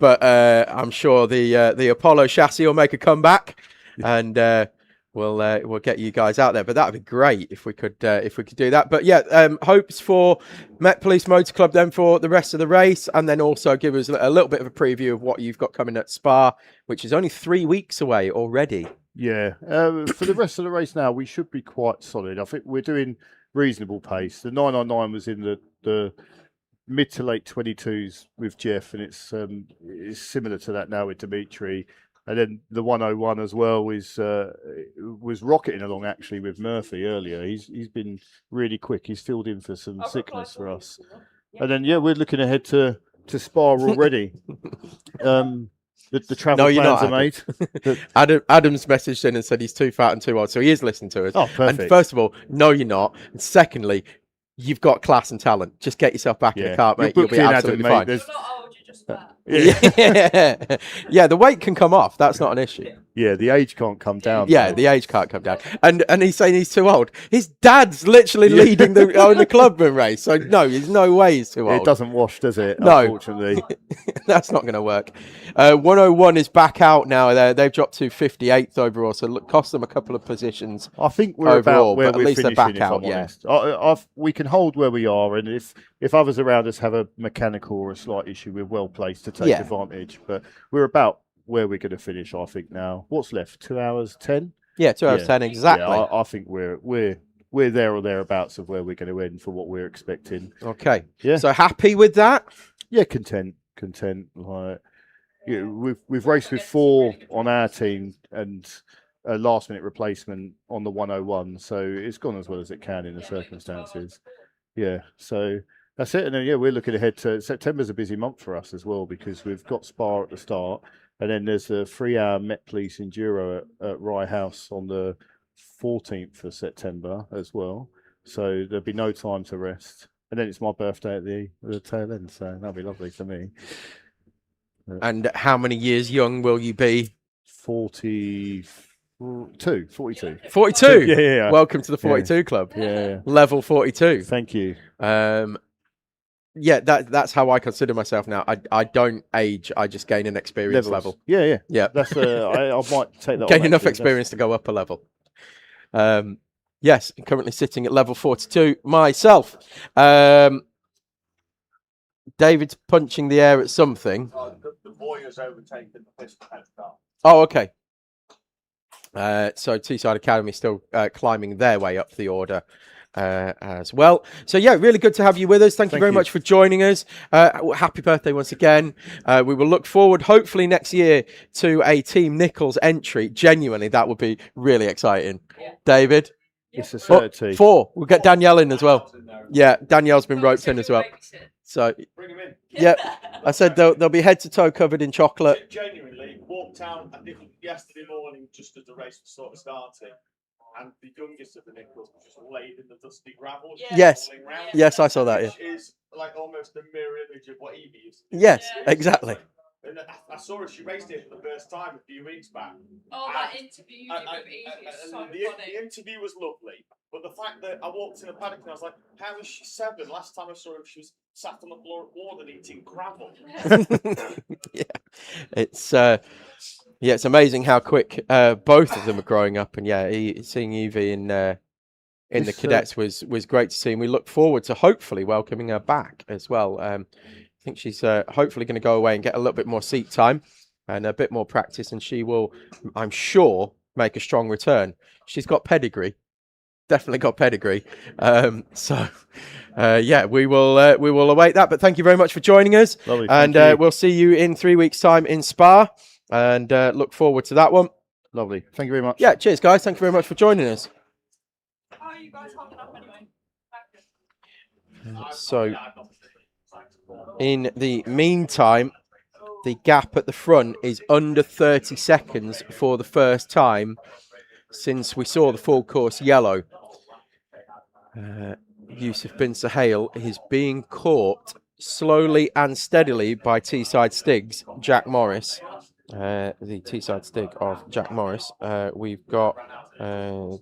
But I'm sure the Apollo chassis will make a comeback, and we'll get you guys out there. But that'd be great if we could do that. But yeah, hopes for Met Police Motor Club then for the rest of the race, and then also give us a little bit of a preview of what you've got coming at Spa, which is only 3 weeks away already. Yeah, for the rest of the race now, we should be quite solid. I think we're doing reasonable pace. The 999 was in the mid to late 22s with Jeff, and it's similar to that now with Dimitri. And then the 101 as well was rocketing along actually with Murphy earlier. He's been really quick. He's filled in for some sickness for us. And then we're looking ahead to Spa already. The travel plans are made. Adam's messaged in and said he's too fat and too old, so he is listening to us. Oh, perfect. And first of all, no, you're not. And secondly, you've got class and talent. Just get yourself back in the car, mate. You'll be absolutely fine. You're not old, you're just fat. Yeah, the weight can come off. That's not an issue. Yeah, the age can't come down. Yeah, the age can't come down. And he's saying he's too old. His dad's literally leading the clubman race. So no, there's no way he's too old. It doesn't wash, does it? No. Unfortunately. That's not going to work. 101 is back out now. They've dropped to 58th overall, so cost them a couple of positions. I think we're overall, about where but at we're least they're finishing, back out. if I'm honest. We can hold where we are, and if others around us have a mechanical or a slight issue, we're well placed to take advantage. But we're about where we're going to finish, I think. Now, what's left? 2 hours 10. Yeah, 2 hours 10 exactly. Yeah, I think we're there or thereabouts of where we're going to end for what we're expecting. Okay. Yeah. So happy with that? Yeah, content. Like, we've raced with 4 on our team and a last minute replacement on the 101, so it's gone as well as it can in the circumstances. Yeah, so that's it. And then we're looking ahead to September's a busy month for us as well because we've got Spa at the start, and then there's a 3-hour Met Police Enduro at Rye House on the 14th of September as well. So there'll be no time to rest. And then it's my birthday at the tail end, so that'll be lovely for me. And how many years young will you be? 42. 42. 42? Yeah. Welcome to the 42 club. Yeah. Level 42. Thank you. Yeah, that's how I consider myself now. I don't age. I just gain an experience level. Yeah. That's I might take that. Gain enough experience to go up a level. Yes, I'm currently sitting at level 42 myself. David's punching the air at something. The boy has overtaken the pistol head car. Oh, okay. So Teesside Academy still climbing their way up the order as well. So yeah, really good to have you with us. Thank you very much for joining us. Happy birthday once again. We will look forward, hopefully next year, to a Team Nichols entry. Genuinely, that would be really exciting. David? It's a certainty. 4. We'll get Danielle in as well. Yeah, Danielle's been roped in as well. So, Bring him in. yeah, I said they'll be head to toe covered in chocolate. Genuinely walked out, I think yesterday morning, just as the race was sort of starting, and the youngest of the Nichols was just laid in the dusty gravel. Yes. rolling round, Yes, I saw that. Yeah. Which is like almost a mirror image of what Evie used to do. Yes, exactly. And I saw her, she raced it for the first time a few weeks back. Oh, that interview you did with Evie is so funny. The interview was lovely, but the fact that I walked in a paddock and I was like, how is she 7? Last time I saw her, she was sat on the floor at Warden eating gravel. It's amazing how quick both of them are growing up, and seeing Evie in the cadets was great to see, and we look forward to hopefully welcoming her back as well. I think she's hopefully going to go away and get a little bit more seat time and a bit more practice, and she will, I'm sure, make a strong return. She's got pedigree, definitely got pedigree. We will await that. But thank you very much for joining us, Lovely, and we'll see you in 3 weeks' time in Spa, and look forward to that one. Lovely. Thank you very much. Yeah, cheers, guys. Thank you very much for joining us. How are you guys holding up anyway? So, in the meantime, the gap at the front is under 30 seconds for the first time since we saw the full course yellow. Yusuf bin Sahel is being caught slowly and steadily by Teesside Stig's Jack Morris. The Teesside Stig of Jack Morris. We've got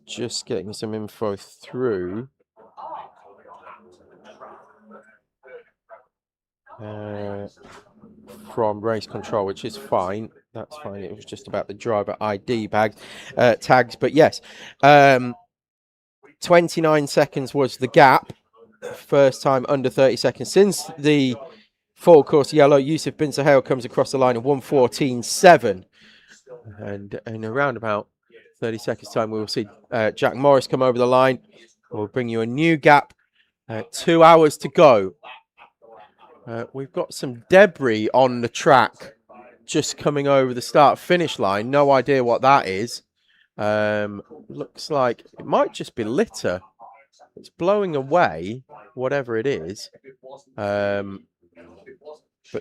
just getting some info through. From race control, which is fine. That's fine. It was just about the driver ID tags. But yes, 29 seconds was the gap. First time under 30 seconds since the full course yellow. Yusuf bin Sahel comes across the line of 1:14.7. And in around about 30 seconds time, we will see Jack Morris come over the line. We'll bring you a new gap. 2 hours to go. We've got some debris on the track just coming over the start-finish line. No idea what that is. Looks like it might just be litter. It's blowing away, whatever it is. But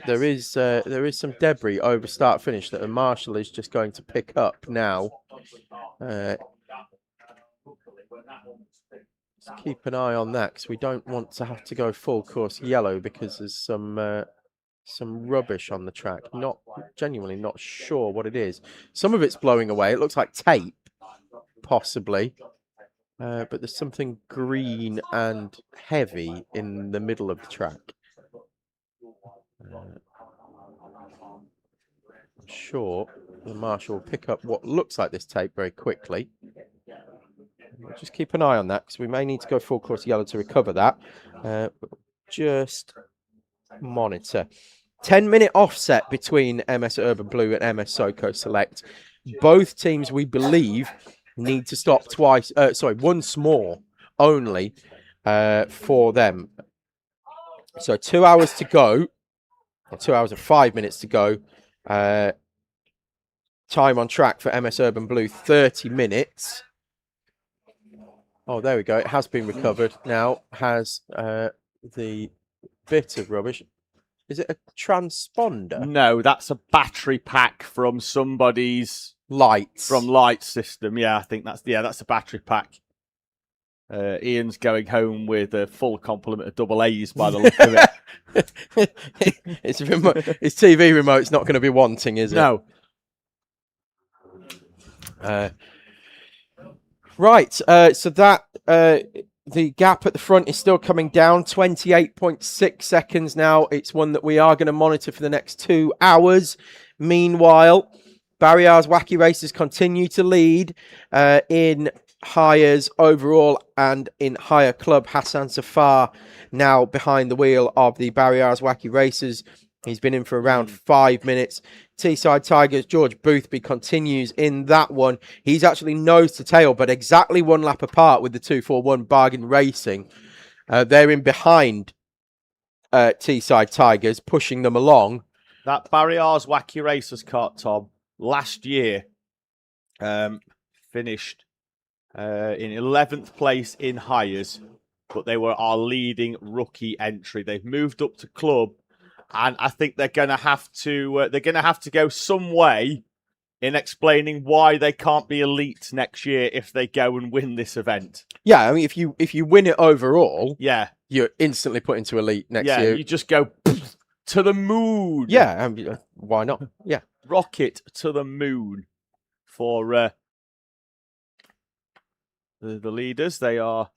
there is some debris over start-finish that a marshal is just going to pick up now. Keep an eye on that, because we don't want to have to go full course yellow because there's some rubbish on the track. Genuinely not sure what it is. Some of it's blowing away. It looks like tape, possibly, but there's something green and heavy in the middle of the track. I'm sure the marshal will pick up what looks like this tape very quickly. Just keep an eye on that, because we may need to go full course yellow to recover that. Just monitor. 10-minute offset between MS Urban Blue and MS SoCo Select. Both teams, we believe, need to stop once more only for them. So 2 hours to go, or 2 hours and 5 minutes to go. Time on track for MS Urban Blue, 30 minutes. Oh, there we go. It has been recovered now. Has the bit of rubbish. Is it a transponder? No, that's a battery pack from somebody's lights. From light system. Yeah, I think that's a battery pack. Ian's going home with a full complement of double A's by the look of it. His TV remote's not going to be wanting, is it? No. Right, so that the gap at the front is still coming down, 28.6 seconds now. It's one that we are going to monitor for the next 2 hours. Meanwhile, Barriar's Wacky Racers continue to lead in Hires overall, and in higher club, Hassan Safar now behind the wheel of the Barriers Wacky Racers. He's been in for around 5 minutes. Teesside Tigers, George Boothby continues in that one. He's actually nose to tail, but exactly 1 lap apart with the 241 Bargain Racing. They're in behind Teesside Tigers, pushing them along. That Barriers Wacky Racers kart, Tom, last year finished in 11th place in hires, but they were our leading rookie entry. They've moved up to club, and I think they're going to have to go some way in explaining why they can't be elite next year if they go and win this event. Yeah, I mean, if you win it overall, yeah, you're instantly put into elite next year. Yeah, you just go to the moon. Yeah, why not? Yeah, rocket to the moon for the leaders. They are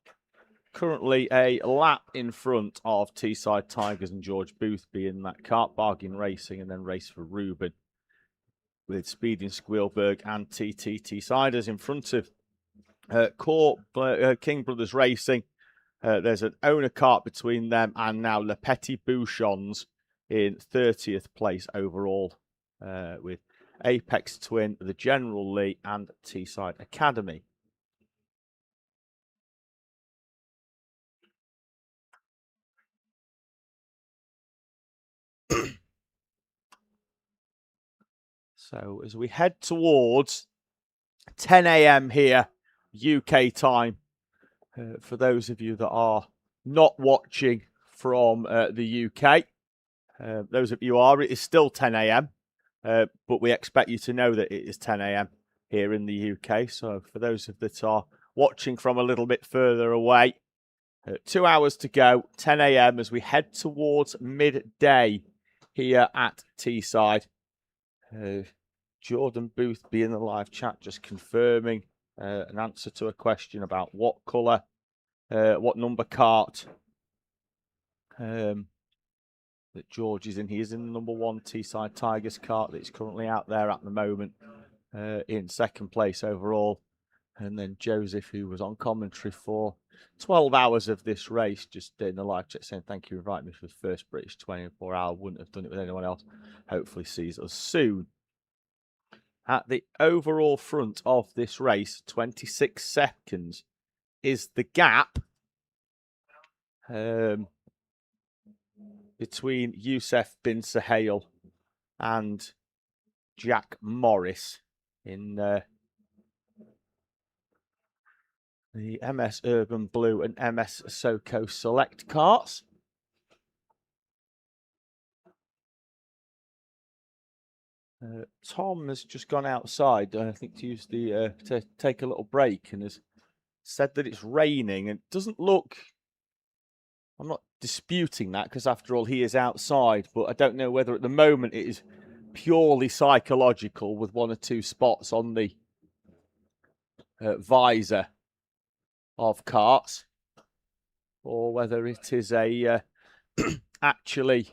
currently a lap in front of Teesside Tigers and George Boothby in that kart. Bargain Racing and then Race for Ruben with Speeding Squealberg and TT Teessiders in front of King Brothers Racing. There's an owner kart between them and now Le Petit Bouchons in 30th place overall with Apex Twin, the General Lee and Teesside Academy. So as we head towards 10 a.m. here, UK time, for those of you that are not watching from the UK, those of you are, it is still 10 a.m., but we expect you to know that it is 10 a.m. here in the UK. So for those that are watching from a little bit further away, 2 hours to go, 10 a.m. as we head towards midday here at Teesside. Jordan Boothby in the live chat just confirming an answer to a question about what colour, what number kart that George is in. He is in the number 1 Teesside Tigers kart that's currently out there at the moment in second place overall. And then Joseph, who was on commentary for 12 hours of this race, just in the live chat saying, thank you for inviting me for the first British 24 hour. Wouldn't have done it with anyone else. Hopefully sees us soon. At the overall front of this race, 26 seconds is the gap between Youssef bin Sahel and Jack Morris in the MS Urban Blue and MS Soco Select karts. Tom has just gone outside, I think, to use the to take a little break, and has said that it's raining. And it doesn't look. I'm not disputing that because, after all, he is outside. But I don't know whether at the moment it is purely psychological with 1 or 2 spots on the visor of karts, or whether it is a actually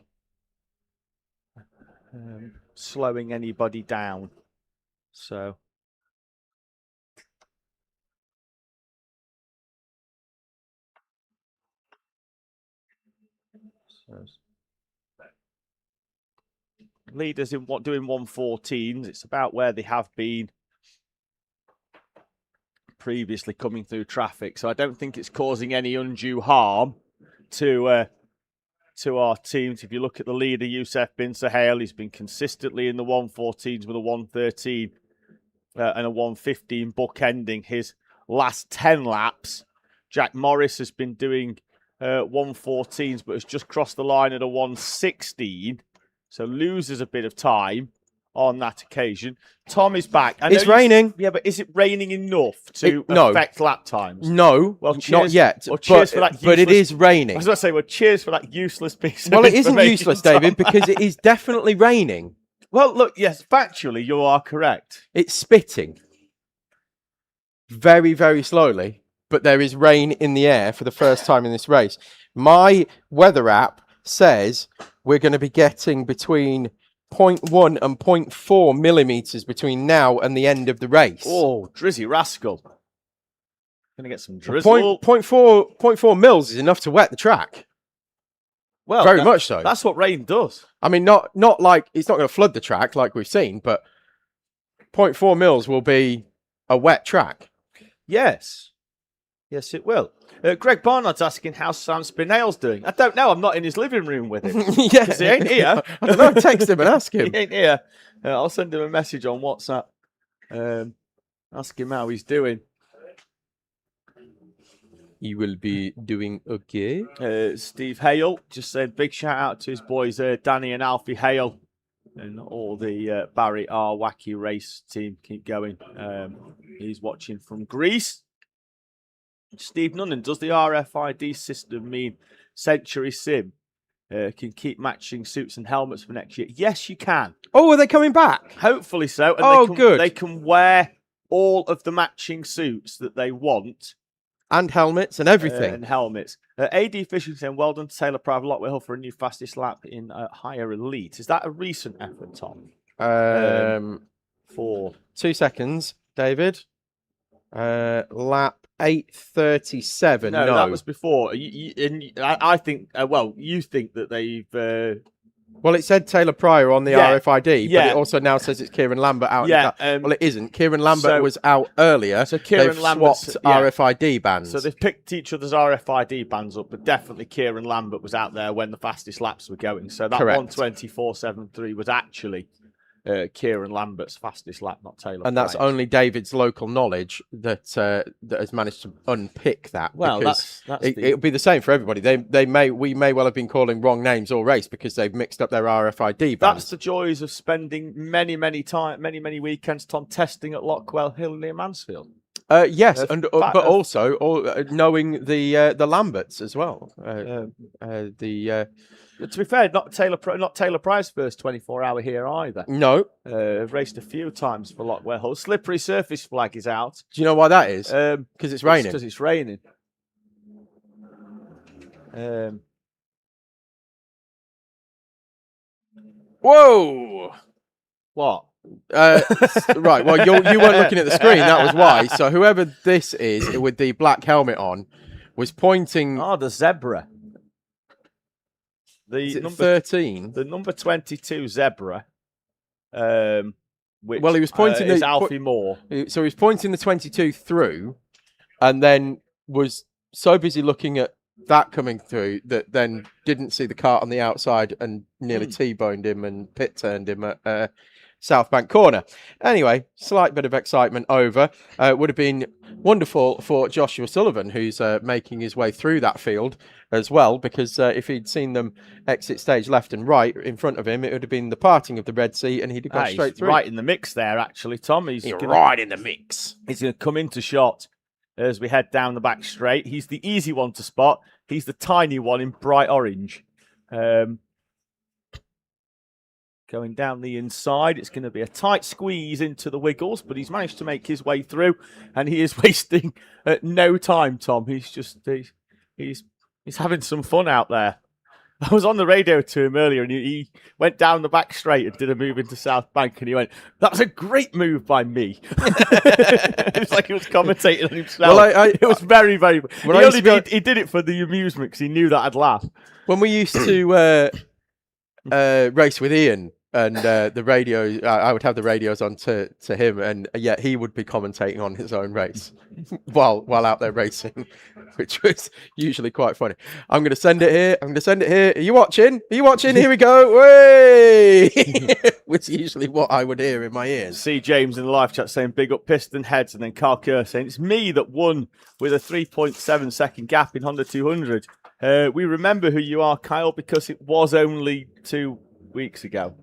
slowing anybody down. So leaders in what doing 114s. It's about where they have been previously coming through traffic. So I don't think it's causing any undue harm to our teams. If you look at the leader, Youssef bin Sahel, he's been consistently in the 114s with a 113 and a 115 bookending his last 10 laps. Jack Morris has been doing 114s, but has just crossed the line at a 116, so loses a bit of time on that occasion. Tom is back. It's raining. Yeah, but is it raining enough to affect lap times? No, well, cheers, not yet. Well, cheers for that useless, but it is raining. I was going to say, well, cheers for that useless piece of Well, it isn't useless, Tom. David, because it is definitely raining. Well, look, yes, factually, you are correct. It's spitting very, very slowly, but there is rain in the air for the first time in this race. My weather app says we're going to be getting between 0.1 and 0.4 millimeters between now and the end of the race. Oh, drizzy rascal. Gonna get some Well, drizzle. 0.4 mils is enough to wet the track. Well, Very much so. That's what rain does. I mean, not like it's not going to flood the track like we've seen, but 0.4 mils will be a wet track. Yes. Yes, it will. Greg Barnard's asking how Sam Spinell's doing. I don't know. I'm not in his living room with him. Yeah, 'Cause he ain't here. I don't know. Text him and ask him. He ain't here. I'll send him a message on WhatsApp. Ask him how he's doing. He will be doing okay. Steve Hale just said big shout out to his boys, Danny and Alfie Hale, and all the Barry R Wacky Race team. Keep going. He's watching from Greece. Steve Nunnan, does the RFID system mean Century Sim can keep matching suits and helmets for next year? Yes, you can. Oh, are they coming back? Hopefully so. And Oh, they can, good. They can wear all of the matching suits that they want. And helmets and everything. And helmets. AD Fishing saying, well done to Taylor Private Lockwell Hill for a new fastest lap in higher elite. Is that a recent effort, Tom? For 2 seconds, David. Lap 8:37. No, that was before. I think, you think that they've... Well, it said Taylor Pryor on the RFID, yeah. but it also now says it's Kieran Lambert out. Yeah, well, it isn't. Kieran Lambert was out earlier. So Kieran They've Lambert's swapped RFID bands. So they've picked each other's RFID bands up, but definitely Kieran Lambert was out there when the fastest laps were going. So that Correct. 1:24.73 was actually Kieran Lambert's fastest lap, not Taylor. And that's Pryor's. only David's local knowledge that has managed to unpick that. Well, because that's it'll be the same for everybody. We may well have been calling wrong names all race because they've mixed up their RFID bands. That's the joys of spending many weekends, Tom, testing at Lockwell Hill near Mansfield. Yes, but also knowing the Lamberts as well. To be fair, not Taylor Price's first 24-hour here either. No, I've raced a few times for Lockwell Hill. Slippery surface flag is out. Do you know why that is? Because it's raining. Because it's raining. Whoa! What? Right. Well, you weren't looking at the screen. That was why. So whoever this is with the black helmet on was pointing. Oh, the zebra. Is it 13? The number 22 zebra. Which, well, he was pointing is Alfie Moore. So he was pointing the 22 through, and then was so busy looking at that coming through that then didn't see the cart on the outside and nearly T-boned him and pit turned him at South Bank Corner. Anyway, slight bit of excitement over. Would have been wonderful for Joshua Sullivan, who's making his way through that field as well, because if he'd seen them exit stage left and right in front of him, it would have been the parting of the Red Sea and he'd have gone straight through. Right in the mix there, actually, Tom. He's right in the mix. He's going to come into shot as we head down the back straight. He's the easy one to spot. He's the tiny one in bright orange. Going down the inside, it's going to be a tight squeeze into the Wiggles, but he's managed to make his way through, and he is wasting no time, Tom. He's having some fun out there. I was on the radio to him earlier, and he went down the back straight and did a move into South Bank, and he went, "That was a great move by me." It's like he was commentating on himself. Well, it was very, very. He did it for the amusement because he knew that I'd laugh. When we used to race with Ian. And the radio, I would have the radios on to him, and yet he would be commentating on his own race while out there racing, which was usually quite funny. I'm going to send it here. Are you watching? Here we go. Way! Which is usually what I would hear in my ears. See James in the live chat saying big up Piston Heads, and then Carl Kerr saying it's me that won with a 3.7 second gap in Honda 200. We remember who you are, Kyle, because it was only 2 weeks ago.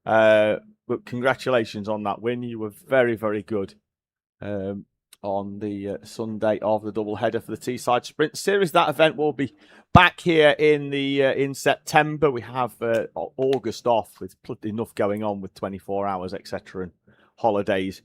But congratulations on that win. You were very, very good on the Sunday of the double header for the Teesside Sprint Series. That event will be back here in September. We have August off with enough going on with 24 hours, etc., and holidays.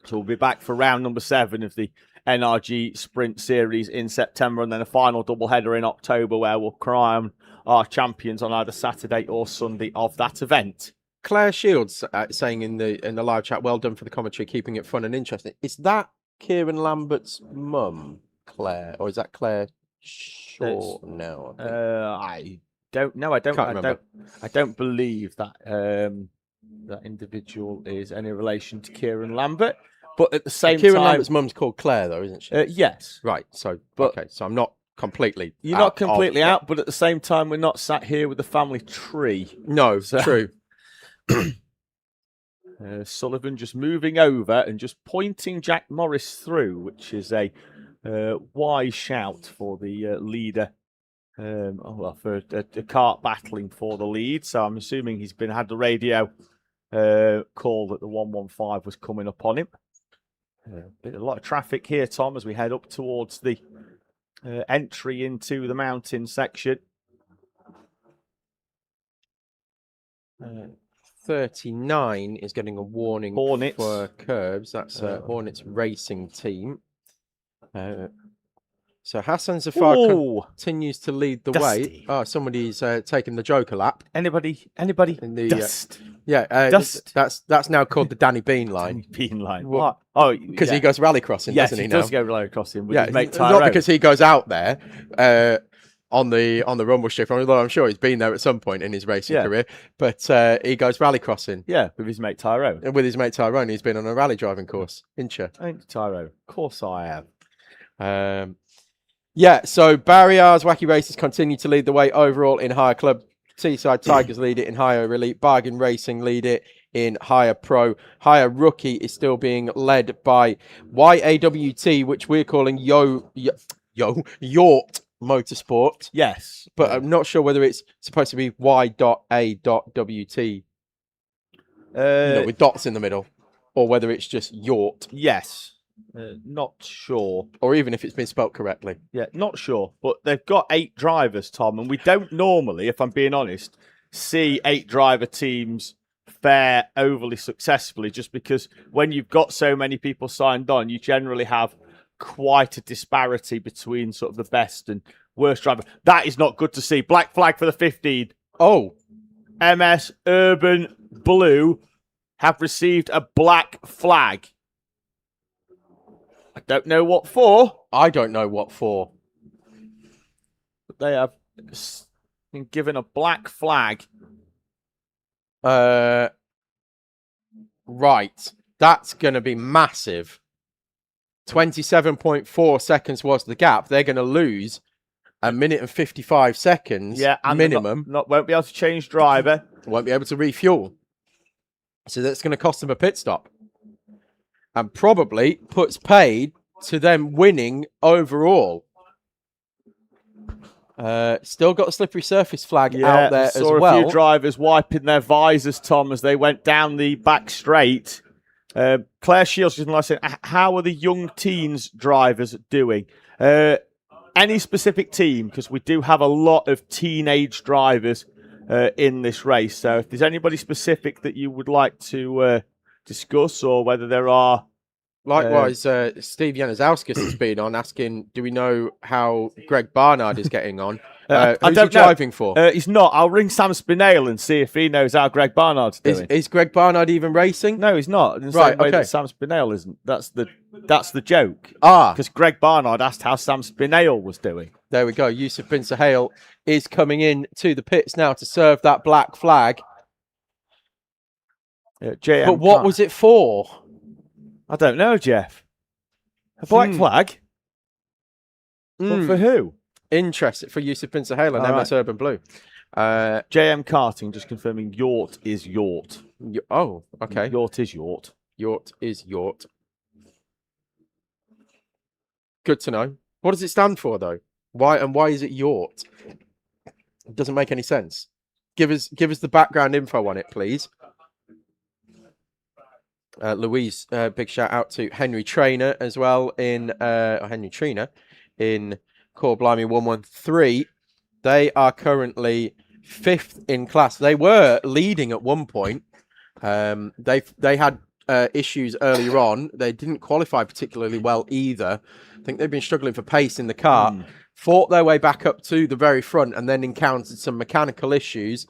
So we'll be back for round number 7 of the NRG Sprint Series in September, and then a final double header in October where we'll crown our champions on either Saturday or Sunday of that event. Claire Shields saying in the live chat, well done for the commentary, keeping it fun and interesting. Is that Kieran Lambert's mum, Claire, or is that Claire Shaw now? I don't know. I don't believe that that individual is any relation to Kieran Lambert. But at the same Kieran time, Lambert's mum's called Claire, though, isn't she? Yes. Right. So, But- okay. So I'm not completely. You're not out of completely that. out, but at the same time, we're not sat here with the family tree. No, So- true. Sullivan just moving over and just pointing Jack Morris through, which is a wise shout for the leader. For a kart battling for the lead. So I'm assuming he's had the radio call that the 115 was coming up on him. A lot of traffic here, Tom, as we head up towards the entry into the mountain section. 39 is getting a warning Hornets. for curbs. That's Hornets Racing Team. So Hassan Zafar Ooh, continues to lead the Dusty. way. Oh, somebody's taking the Joker lap. anybody? In the, Dust. Dust. That's now called the Danny Bean line. Bean line. What? Oh, Because he goes rallycrossing, yes, doesn't he? does now? go rally crossing with Yeah, his mate it's Tyrone. not because he goes out there on the rumble strip, although I'm sure he's been there at some point in his racing Yeah. career. But he goes rallycrossing Yeah, with his mate Tyrone. with his mate Tyrone. He's been on a rally driving course, Incher. Ain't you, Tyrone? Of course I am. So Barriers Wacky Races continue to lead the way overall in Higher Club. Teesside Tigers lead it in Higher Elite. Bargain Racing lead it in Higher Pro. Higher Rookie is still being led by YAWT, which we're calling Yort Motorsport. Yes. But I'm not sure whether it's supposed to be Y.A.WT, with dots in the middle, or whether it's just Yort, Yes. Not sure. or even if it's been spelt correctly. Yeah, not sure. But they've got 8 drivers, Tom, and we don't normally, if I'm being honest, see 8 driver teams fare overly successfully, just because when you've got so many people signed on, you generally have quite a disparity between sort of the best and worst driver. That is not good to see. Black flag for the 15. Oh, MS Urban Blue have received a black flag. I don't know what for, I don't know what for. but they have been given a black flag. Right. That's going to be massive. 27.4 seconds was the gap. They're going to lose a minute and 55 seconds And minimum. won't be able to change driver. Won't be able to refuel. So that's going to cost them a pit stop. And probably puts paid to them winning overall. Still got a slippery surface flag out there as saw well. a few drivers wiping their visors, Tom, as they went down the back straight. Claire Shields just like saying, how are the young teens drivers doing? Any specific team? Because we do have a lot of teenage drivers in this race. So if there's anybody specific that you would like to discuss, or whether there are... Likewise, Steve Januszowskis has been on asking, do we know how Greg Barnard is getting on? I Who's he don't know. driving for? He's not. I'll ring Sam Spinale and see if he knows how Greg Barnard's doing. Is Greg Barnard even racing? No, he's not. In the Right, same way okay. that Sam Spinale isn't. That's the joke. Ah, Because Greg Barnard asked how Sam Spinale was doing. there we go. Yusuf bin Sahel is coming in to the pits now to serve that black flag. JM But what was it for? I don't know, Jeff. A black flag? But for who? Interest for Yusuf bin Sahel and All MS Urban Blue. JM Karting, just confirming Yort is Yort. Oh, okay. Yort is Yort. Yort is Yort. Good to know. What does it stand for, though? Why is it Yort? It doesn't make any sense. Give us the background info on it, please. Louise, big shout out to Henry Trainer as well in Henry Trainer in Core Blimey 113. They are currently 5th in class. They were leading at one point. They had issues earlier on. They didn't qualify particularly well either. I think they've been struggling for pace in the car. Fought their way back up to the very front and then encountered some mechanical issues.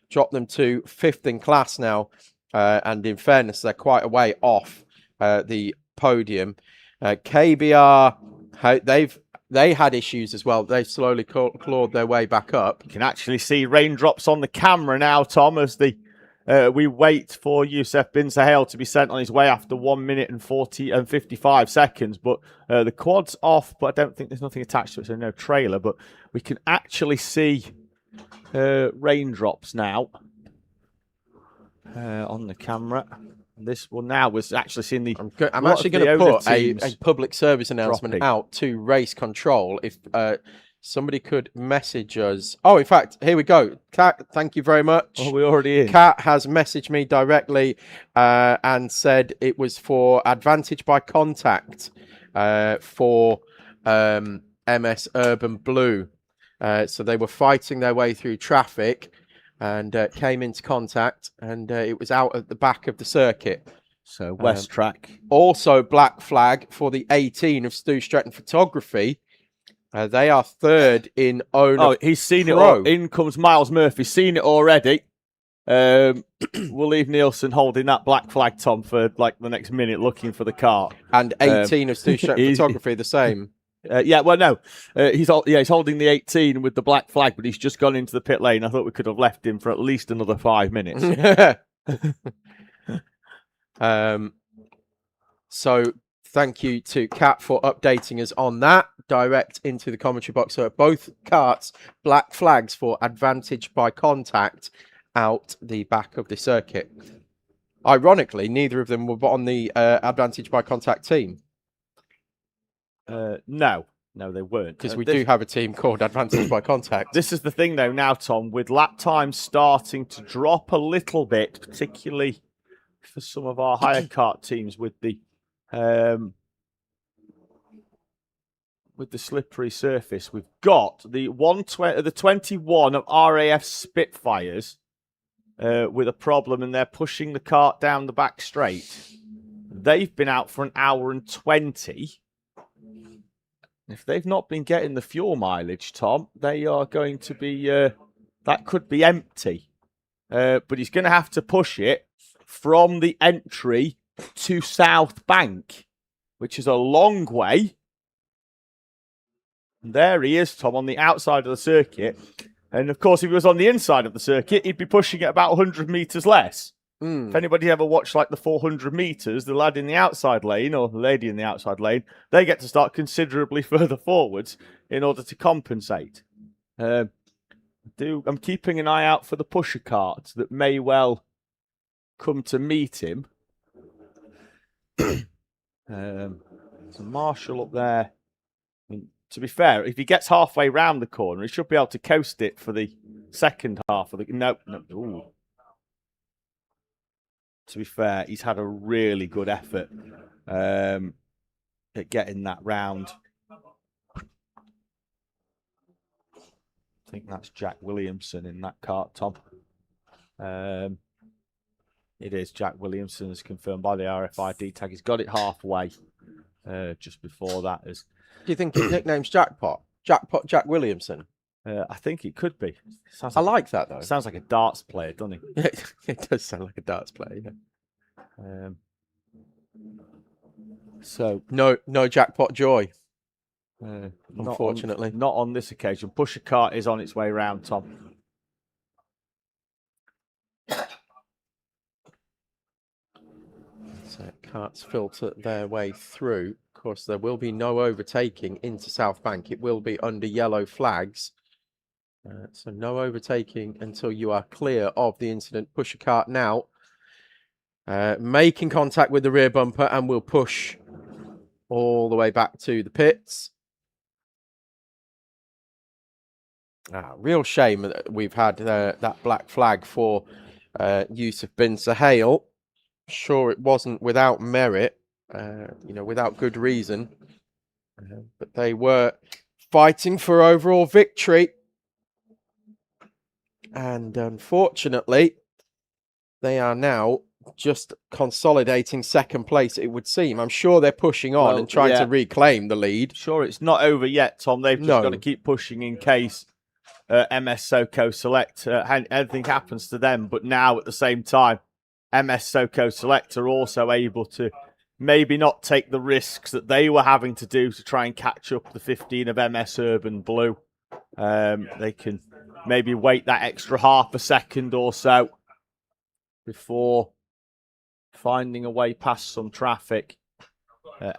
Dropped them to 5th in class now. And in fairness, they're quite a way off the podium. KBR, they had issues as well. They slowly clawed their way back up. You can actually see raindrops on the camera now, Tom, as we wait for Youssef bin Sahel to be sent on his way after 1 minute and 55 seconds. But the quad's off, but I don't think there's nothing attached to it, so no trailer. But we can actually see raindrops now on the camera. This one now was actually seeing the. I'm actually going to put a public service announcement out to race control. If somebody could message us. Oh, in fact, here we go. Kat, thank you very much. Oh, we're already in. Kat has messaged me directly and said it was for advantage by contact for MS Urban Blue. So they were fighting their way through traffic and came into contact, and it was out at the back of the circuit. So West Track. Also black flag for the 18 of Stu Stretton Photography. They are third in owner. Oh, he's seen it all. In comes Miles Murphy. Seen it already. We'll leave Nielsen holding that black flag, Tom, for like the next minute looking for the car. And 18 of Stu Stretton Photography, the same. Yeah, well, no, he's holding the 18 with the black flag, but he's just gone into the pit lane. I thought we could have left him for at least another 5 minutes. So thank you to Kat for updating us on that. Direct into the commentary box. So both karts, black flags for advantage by contact out the back of the circuit. Ironically, neither of them were on the advantage by contact team. No, they weren't. Because we do have a team called Advantage by Contact. This is the thing, though, now, Tom, with lap times starting to drop a little bit, particularly for some of our higher kart teams with the slippery surface. We've got the 21 of RAF Spitfires with a problem, and they're pushing the kart down the back straight. They've been out for an hour and 20. If they've not been getting the fuel mileage, Tom, they are going to be, that could be empty. But he's going to have to push it from the entry to South Bank, which is a long way. And there he is, Tom, on the outside of the circuit. And of course, if he was on the inside of the circuit, he'd be pushing it about 100 metres less. If anybody ever watched like the 400 metres, the lad in the outside lane or the lady in the outside lane, they get to start considerably further forwards in order to compensate. I'm keeping an eye out for the pusher carts that may well come to meet him. So Marshall up there. I mean, to be fair, if he gets halfway round the corner, he should be able to coast it for the second half of the. No. Ooh. To be fair, he's had a really good effort at getting that round. I think that's Jack Williamson in that kart, Tom. It is Jack Williamson, as confirmed by the RFID tag. He's got it halfway just before that. Do you think his nickname's Jackpot? Jackpot Jack Williamson? I think it could be. I like that, though. Sounds like a darts player, doesn't it? It does sound like a darts player, yeah. So no Jackpot Joy, unfortunately. Not on this occasion. Pusher cart is on its way round, Tom. So carts filter their way through. Of course, there will be no overtaking into South Bank. It will be under yellow flags. So no overtaking until you are clear of the incident. Pusher cart now making contact with the rear bumper and will push all the way back to the pits. Real shame that we've had that black flag for Youssef bin Sahel. Sure, it wasn't without merit, without good reason. But they were fighting for overall victory. And unfortunately, they are now just consolidating second place, it would seem. I'm sure they're pushing on and trying to reclaim the lead. Sure, it's not over yet, Tom. They've just got to keep pushing in case MS SoCo Select, anything happens to them. But now, at the same time, MS SoCo Select are also able to maybe not take the risks that they were having to do to try and catch up the 15 of MS Urban Blue. They can maybe wait that extra half a second or so before finding a way past some traffic.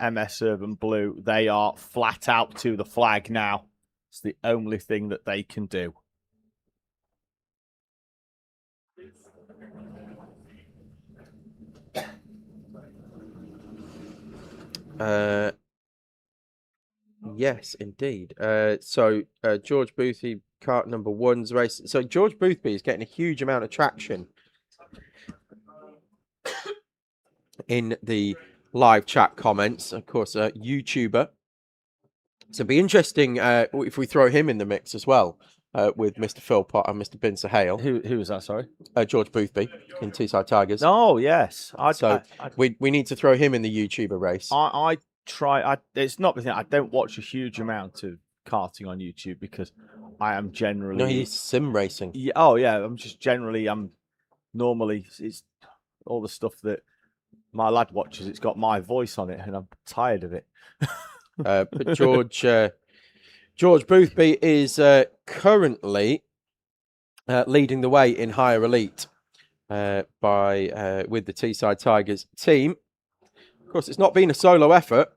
MS Urban Blue, they are flat out to the flag now. It's the only thing that they can do. Yes, indeed. So George Boothby, kart number 1's race. So George Boothby is getting a huge amount of traction in the live chat comments. Of course, a YouTuber. So it'd be interesting if we throw him in the mix as well with Mr. Philpott and Mr. Bin Sahale. Who was that, sorry? George Boothby in Teesside Tigers. Oh, yes. We need to throw him in the YouTuber race. It's not the thing. I don't watch a huge amount of karting on YouTube because I am generally. No, he's sim racing. Yeah, I'm normally it's all the stuff that my lad watches. It's got my voice on it, and I'm tired of it. But George Boothby is currently leading the way in higher elite with the Teesside Tigers team. Of course, it's not been a solo effort.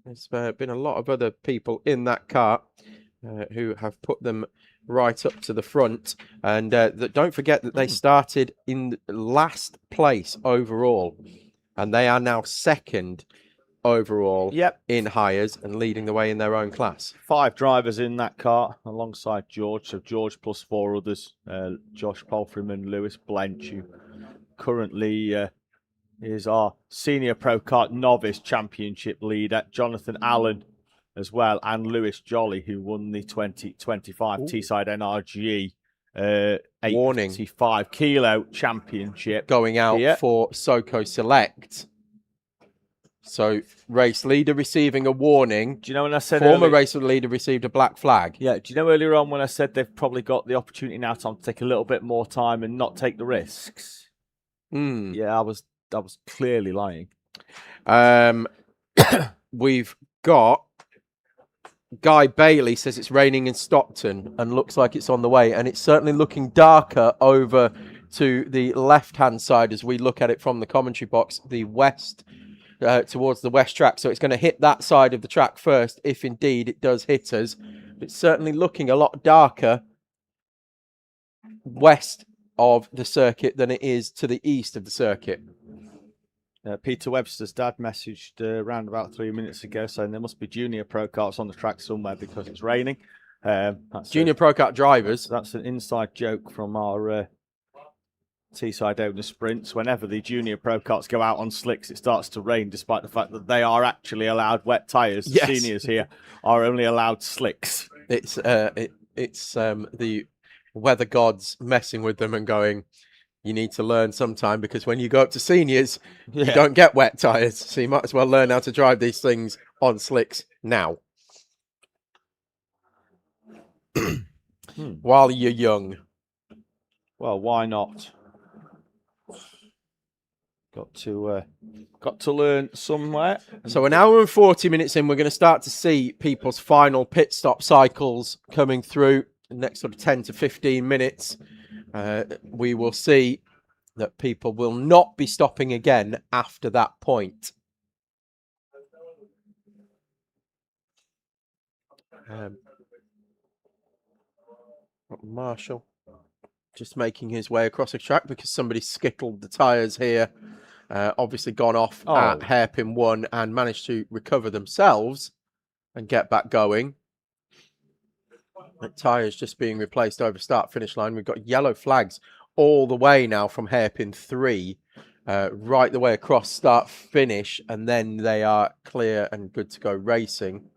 There's been a lot of other people in that car who have put them right up to the front. And don't forget that they started in last place overall. And they are now second overall in hires and leading the way in their own class. 5 drivers in that car alongside George. So George plus 4 others. Josh Palfreyman, Lewis Blench, who currently is our Senior Pro Kart Novice Championship leader. Jonathan Allen as well, and Lewis Jolly, who won the 2025 Teesside NRG 85 kilo championship. Going out for SoCo Select. So race leader receiving a warning. Do you know when I said former race leader received a black flag? Yeah. Do you know earlier on when I said they've probably got the opportunity now, Tom, to take a little bit more time and not take the risks? Yeah, I was clearly lying. We've got Guy Bailey says it's raining in Stockton and looks like it's on the way, and it's certainly looking darker over to the left-hand side as we look at it from the commentary box, the west, towards the west track. So it's going to hit that side of the track first, if indeed it does hit us. It's certainly looking a lot darker west of the circuit than it is to the east of the circuit. Peter Webster's dad messaged around about 3 minutes ago saying there must be junior pro karts on the track somewhere because it's raining. Junior pro kart drivers. That's an inside joke from our Teesside owner sprints. Whenever the junior pro karts go out on slicks, it starts to rain, despite the fact that they are actually allowed wet tyres. The seniors here are only allowed slicks. It's the weather gods messing with them and going, you need to learn sometime, because when you go up to seniors, you don't get wet tyres. So you might as well learn how to drive these things on slicks now. While you're young. Well, why not? Got to learn somewhere. So an hour and 40 minutes in, we're going to start to see people's final pit stop cycles coming through. The next sort of 10 to 15 minutes. We will see that people will not be stopping again after that point. Marshall just making his way across the track because somebody skittled the tyres here. Obviously gone off at hairpin 1 and managed to recover themselves and get back going. The tyres just being replaced over start-finish line. We've got yellow flags all the way now from hairpin 3, right the way across start-finish, and then they are clear and good to go racing.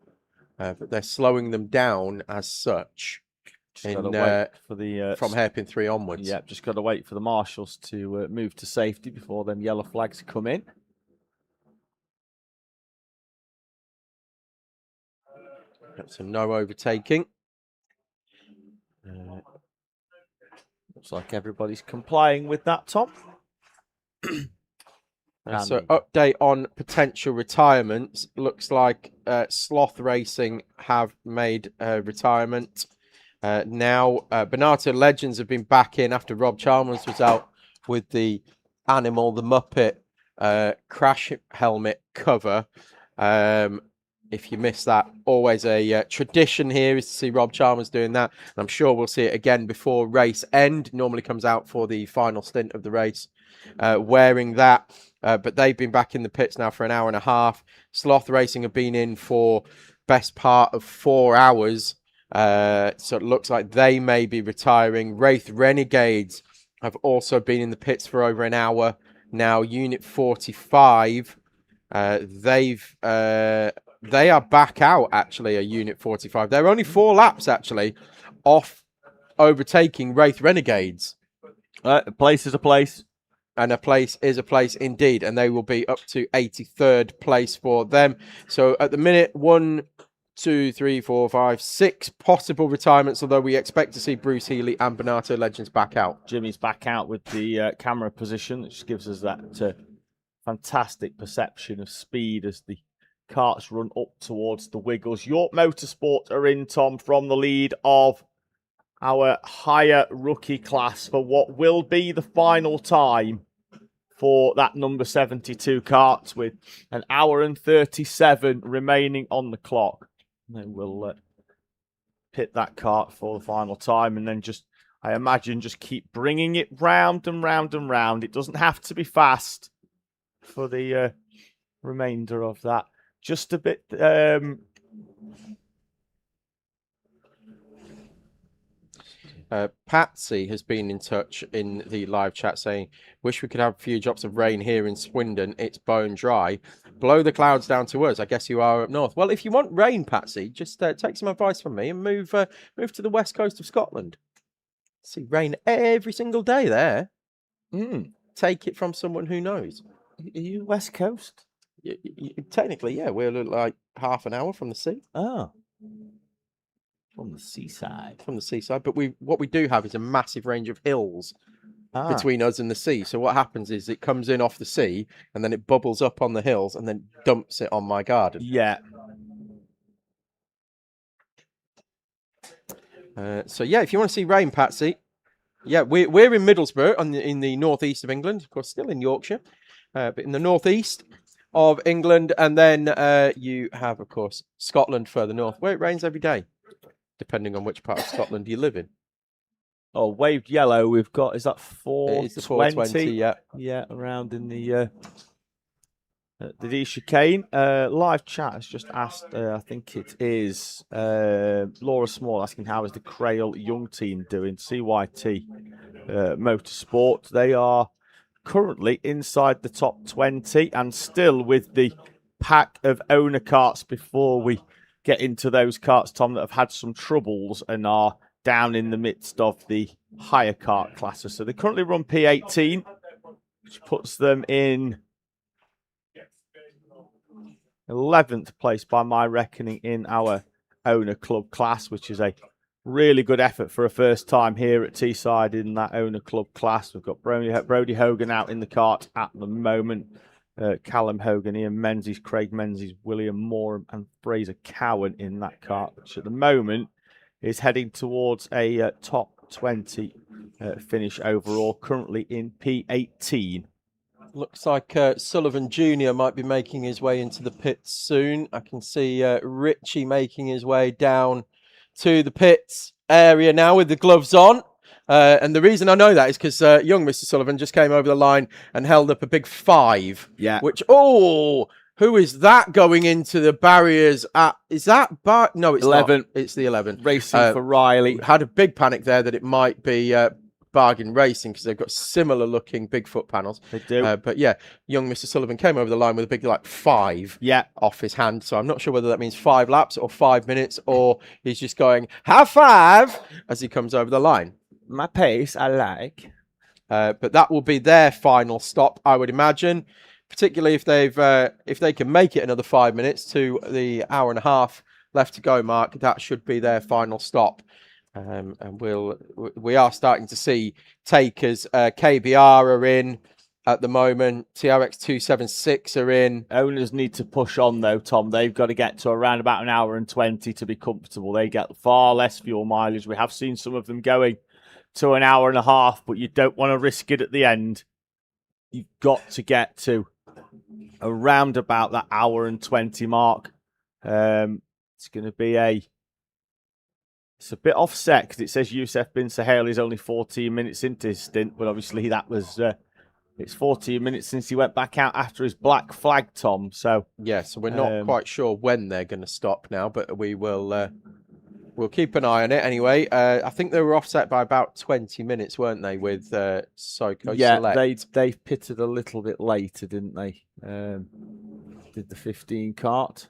But they're slowing them down as such from hairpin 3 onwards. Yeah, just got to wait for the marshals to move to safety before them yellow flags come in. So no overtaking. Looks like everybody's complying with that, Tom. So update on potential retirements. Looks like Sloth Racing have made a retirement. Now, Bernardo Legends have been back in after Rob Chalmers was out with the Animal, the Muppet crash helmet cover. If you missed that, always a tradition here is to see Rob Chalmers doing that. And I'm sure we'll see it again before race end. Normally comes out for the final stint of the race, wearing that. But they've been back in the pits now for an hour and a half. Sloth Racing have been in for best part of 4 hours. So it looks like they may be retiring. Wraith Renegades have also been in the pits for over an hour now. Unit 45, they are back out, actually, a Unit 45. They're only 4 laps, actually, off overtaking Wraith Renegades. A place is a place. And a place is a place indeed. And they will be up to 83rd place for them. So at the minute, 1, 2, 3, 4, 5, 6 possible retirements, although we expect to see Bruce Healy and Bernardo Legends back out. Jimmy's back out with the camera position, which gives us that fantastic perception of speed as the karts run up towards the Wiggles. York Motorsport are in, Tom, from the lead of our higher rookie class for what will be the final time for that number 72 karts, with an hour and 37 remaining on the clock. They will pit that kart for the final time, and then just, I imagine, just keep bringing it round and round and round. It doesn't have to be fast for the remainder of that. Just a bit. Patsy has been in touch in the live chat saying, wish we could have a few drops of rain here in Swindon. It's bone dry. Blow the clouds down to us. I guess you are up north. Well, if you want rain, Patsy, just take some advice from me and move to the west coast of Scotland. See rain every single day there. Take it from someone who knows. Are you west coast? Technically, yeah. We're like half an hour from the sea. Oh. From the seaside. From the seaside. But what we do have is a massive range of hills between us and the sea. So what happens is it comes in off the sea and then it bubbles up on the hills and then dumps it on my garden. Yeah. So yeah, if you want to see rain, Patsy, yeah, we're in Middlesbrough in the northeast of England, of course, still in Yorkshire, but in the northeast of England, and then you have, of course, Scotland further north, where it rains every day, depending on which part of Scotland you live in. Oh, waved yellow. We've got, is that 420? It's the 420, yeah. Yeah, around in the chicane. Live chat has just asked, I think it is Laura Small asking, how is the Crail Young team doing? CYT Motorsport. They are currently inside the top 20 and still with the pack of owner karts before we get into those karts, Tom, that have had some troubles and are down in the midst of the higher kart classes. So they currently run P18, which puts them in 11th place by my reckoning in our owner club class, which is a really good effort for a first time here at Teesside in that owner club class. We've got Brody Hogan out in the kart at the moment. Callum Hogan, Ian Menzies, Craig Menzies, William Moore and Fraser Cowan in that kart, which at the moment is heading towards a top 20 finish overall, currently in P18. Looks like Sullivan Jr. might be making his way into the pits soon. I can see Richie making his way down to the pits area now with the gloves on. And the reason I know that is because young Mr. Sullivan just came over the line and held up a big 5. Yeah. Which, who is that going into the barriers at? Is that no, it's 11. Not. It's the 11. Racing for Riley. Had a big panic there that it might be Bargain Racing because they've got similar looking Bigfoot panels. They do. But yeah, young Mr. Sullivan came over the line with a big 5 off his hand. So I'm not sure whether that means 5 laps or 5 minutes or he's just going, have 5 as he comes over the line. My pace, I like. But that will be their final stop, I would imagine. Particularly if they can make it another 5 minutes to the hour and a half left to go mark, that should be their final stop. And we are starting to see takers. KBR are in. at the moment. TRX 276 are in. Owners need to push on though, Tom. They've got to get to around about 1 hour and 20 to be comfortable. They get far less fuel mileage. We have seen some of them going to 1 hour and a half, but you don't want to risk it at the end. You've got to get to around about that 1 hour and 20 mark. It's going to be it's a bit offset because it says Youssef bin Sahel is only 14 minutes into his stint, but obviously that was it's 14 minutes since he went back out after his black flag, Tom. So yeah, so we're not quite sure when they're going to stop now, but we will we'll keep an eye on it anyway. I think they were offset by about 20 minutes, weren't they, with Soco Select? They pitted a little bit later, didn't they? Did the 15 kart.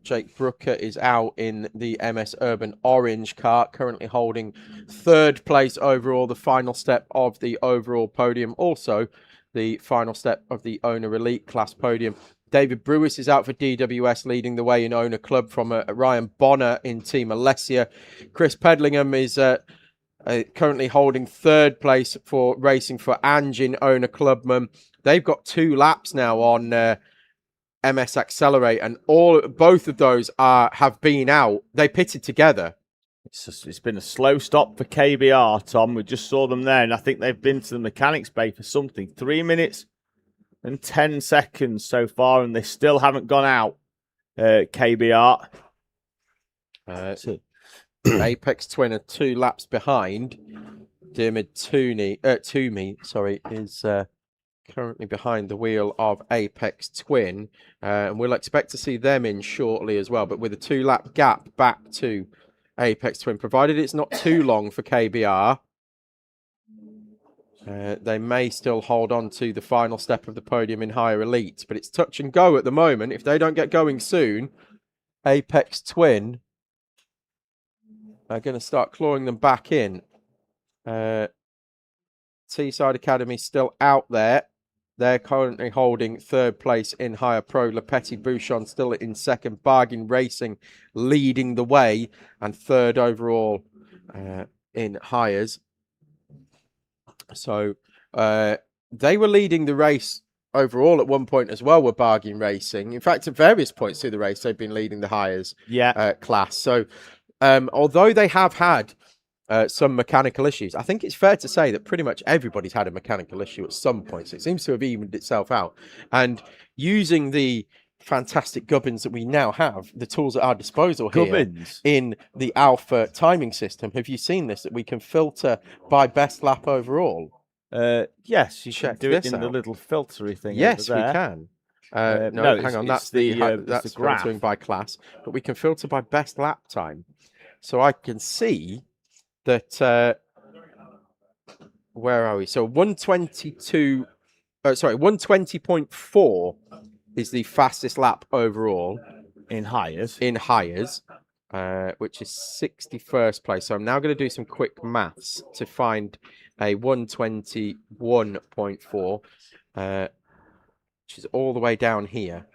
Jake Brooker is out in the MS Urban Orange kart, currently holding 3rd place overall, the final step of the overall podium. Also, the final step of the Owner Elite class podium. David Brewis is out for DWS, leading the way in Owner Club from Ryan Bonner in Team Alessia. Chris Pedlingham is currently holding 3rd place for racing for Ange in Owner Clubman. They've got 2 laps now on MS Accelerate, and both of those have been out. They pitted together. It's been a slow stop for KBR, Tom. We just saw them there, and I think they've been to the mechanics bay for something. 3 minutes and 10 seconds so far, and they still haven't gone out. KBR. Apex Twin are 2 laps behind. Dermot Toomey, is currently behind the wheel of Apex Twin, and we'll expect to see them in shortly as well, but with a 2-lap gap back to Apex Twin, provided it's not too long for KBR. They may still hold on to the final step of the podium in Higher Elite, but it's touch and go at the moment. If they don't get going soon, Apex Twin are going to start clawing them back in. Teesside Academy still out there. They're currently holding 3rd place in Higher Pro. Le Petit Bouchon still in 2nd. Bargain Racing leading the way and 3rd overall in Hires. So they were leading the race overall at one point as well, were Bargain Racing. In fact, at various points through the race, they've been leading the Hires class. So although they have had some mechanical issues, I think it's fair to say that pretty much everybody's had a mechanical issue at some point. So it seems to have evened itself out. And using the fantastic gubbins that we now have, the tools at our disposal here in the Alpha timing system, have you seen this? That we can filter by best lap overall. Yes, you should do it in the little filtery thing. Yes, we can. No, hang on. That's that's graph. Filtering by class, but we can filter by best lap time. So I can see that where are we? So 120.4 is the fastest lap overall in Hires. Which is 61st place. So I'm now going to do some quick maths to find a 121.4, which is all the way down here.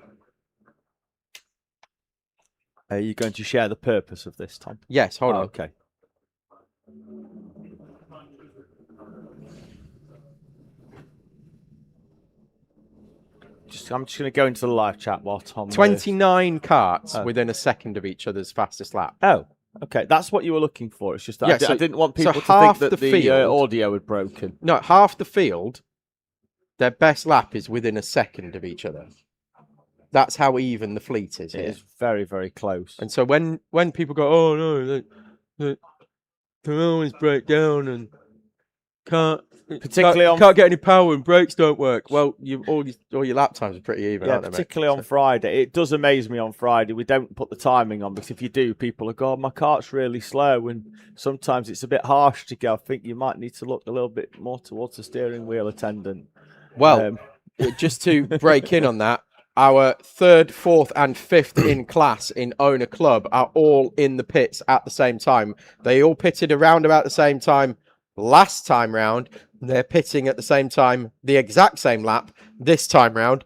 Are you going to share the purpose of this, Tom? Yes, hold on. Okay. I'm just going to go into the live chat while Tom... 29 karts within a second of each other's fastest lap. Oh, okay. That's what you were looking for. It's just that I didn't want people to think that the audio had broken. No, half the field, their best lap is within a second of each other. That's how even the fleet is here. It is very, very close. And so when people go, oh no, they always break down and can't get any power and brakes don't work. Well, all your lap times are pretty even, aren't they, particularly on Friday. It does amaze me on Friday. We don't put the timing on because if you do, people are going, my cart's really slow, and sometimes it's a bit harsh to go. I think you might need to look a little bit more towards the steering wheel attendant. Well, just to break in on that, our 3rd, 4th and 5th in class in Owner Club are all in the pits at the same time. They all pitted around about the same time last time round. They're pitting at the same time, the exact same lap this time round.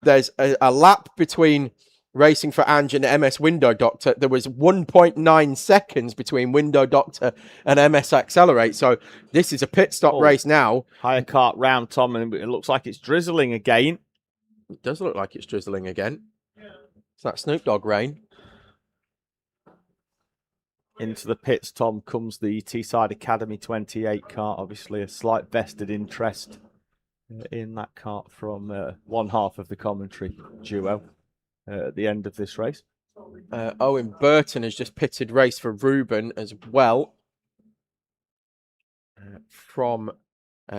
There's a lap between racing for Ange and MS Window Doctor, there was 1.9 seconds between Window Doctor and MS Accelerate. So this is a pit stop race now. Higher kart round, Tom, and it looks like it's drizzling again. It does look like it's drizzling again. It's that Snoop Dogg rain. Into the pits, Tom, comes the Teesside Academy 28 kart. Obviously, a slight vested interest in that kart from one half of the commentary duo at the end of this race. Owen Burton has just pitted race for Ruben as well. From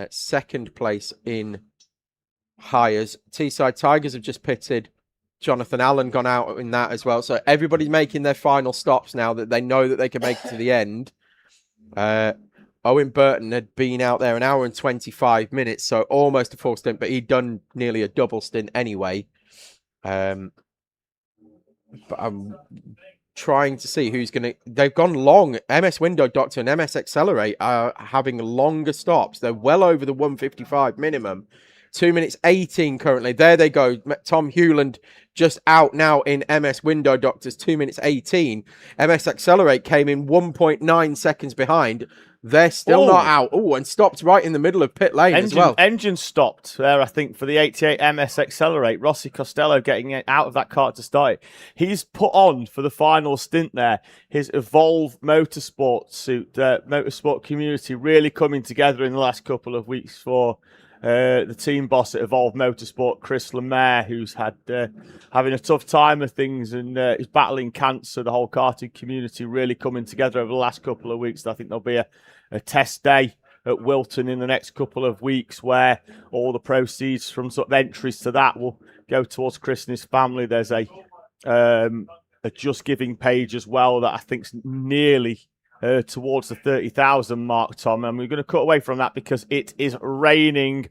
second place in hires. Teesside Tigers have just pitted. Jonathan Allen gone out in that as well. So everybody's making their final stops now that they know that they can make it to the end. Owen Burton had been out there 1 hour and 25 minutes, so almost a full stint, but he'd done nearly a double stint anyway. But I'm trying to see who's going to... They've gone long. MS Window Doctor and MS Accelerate are having longer stops. They're well over the 155 minimum. 2 minutes 18 currently. There they go. Tom Hewland just out now in MS Window Doctors, 2 minutes 18. MS Accelerate came in 1.9 seconds behind. They're still not out. Oh, and stopped right in the middle of pit lane as well. Engine stopped there, I think, for the 88 MS Accelerate. Rossi Costello getting out of that kart to start it. He's put on for the final stint there his Evolve Motorsport suit. Motorsport community really coming together in the last couple of weeks for the team boss at Evolve Motorsport, Chris Lemaire, who's had having a tough time of things and is battling cancer. The whole karting community really coming together over the last couple of weeks. I think there'll be a test day at Wilton in the next couple of weeks where all the proceeds from sort of entries to that will go towards Chris and his family. There's a Just Giving page as well that I think's nearly towards the 30,000 mark, Tom. And we're going to cut away from that because it is raining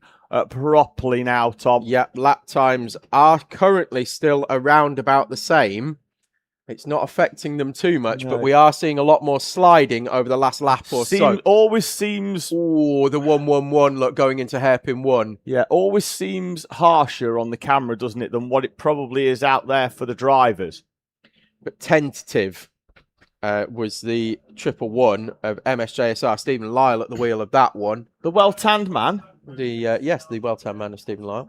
properly now, Tom. Yeah, lap times are currently still around about the same. It's not affecting them too much, but we are seeing a lot more sliding over the last lap or so. Always seems... Oh, the 111 look going into hairpin 1. Yeah, always seems harsher on the camera, doesn't it, than what it probably is out there for the drivers. But tentative was the 111 of MSJSR. Stephen Lyle at the wheel of that one. The well-tanned man. Yes, the well-tanned man of Stephen Lyle.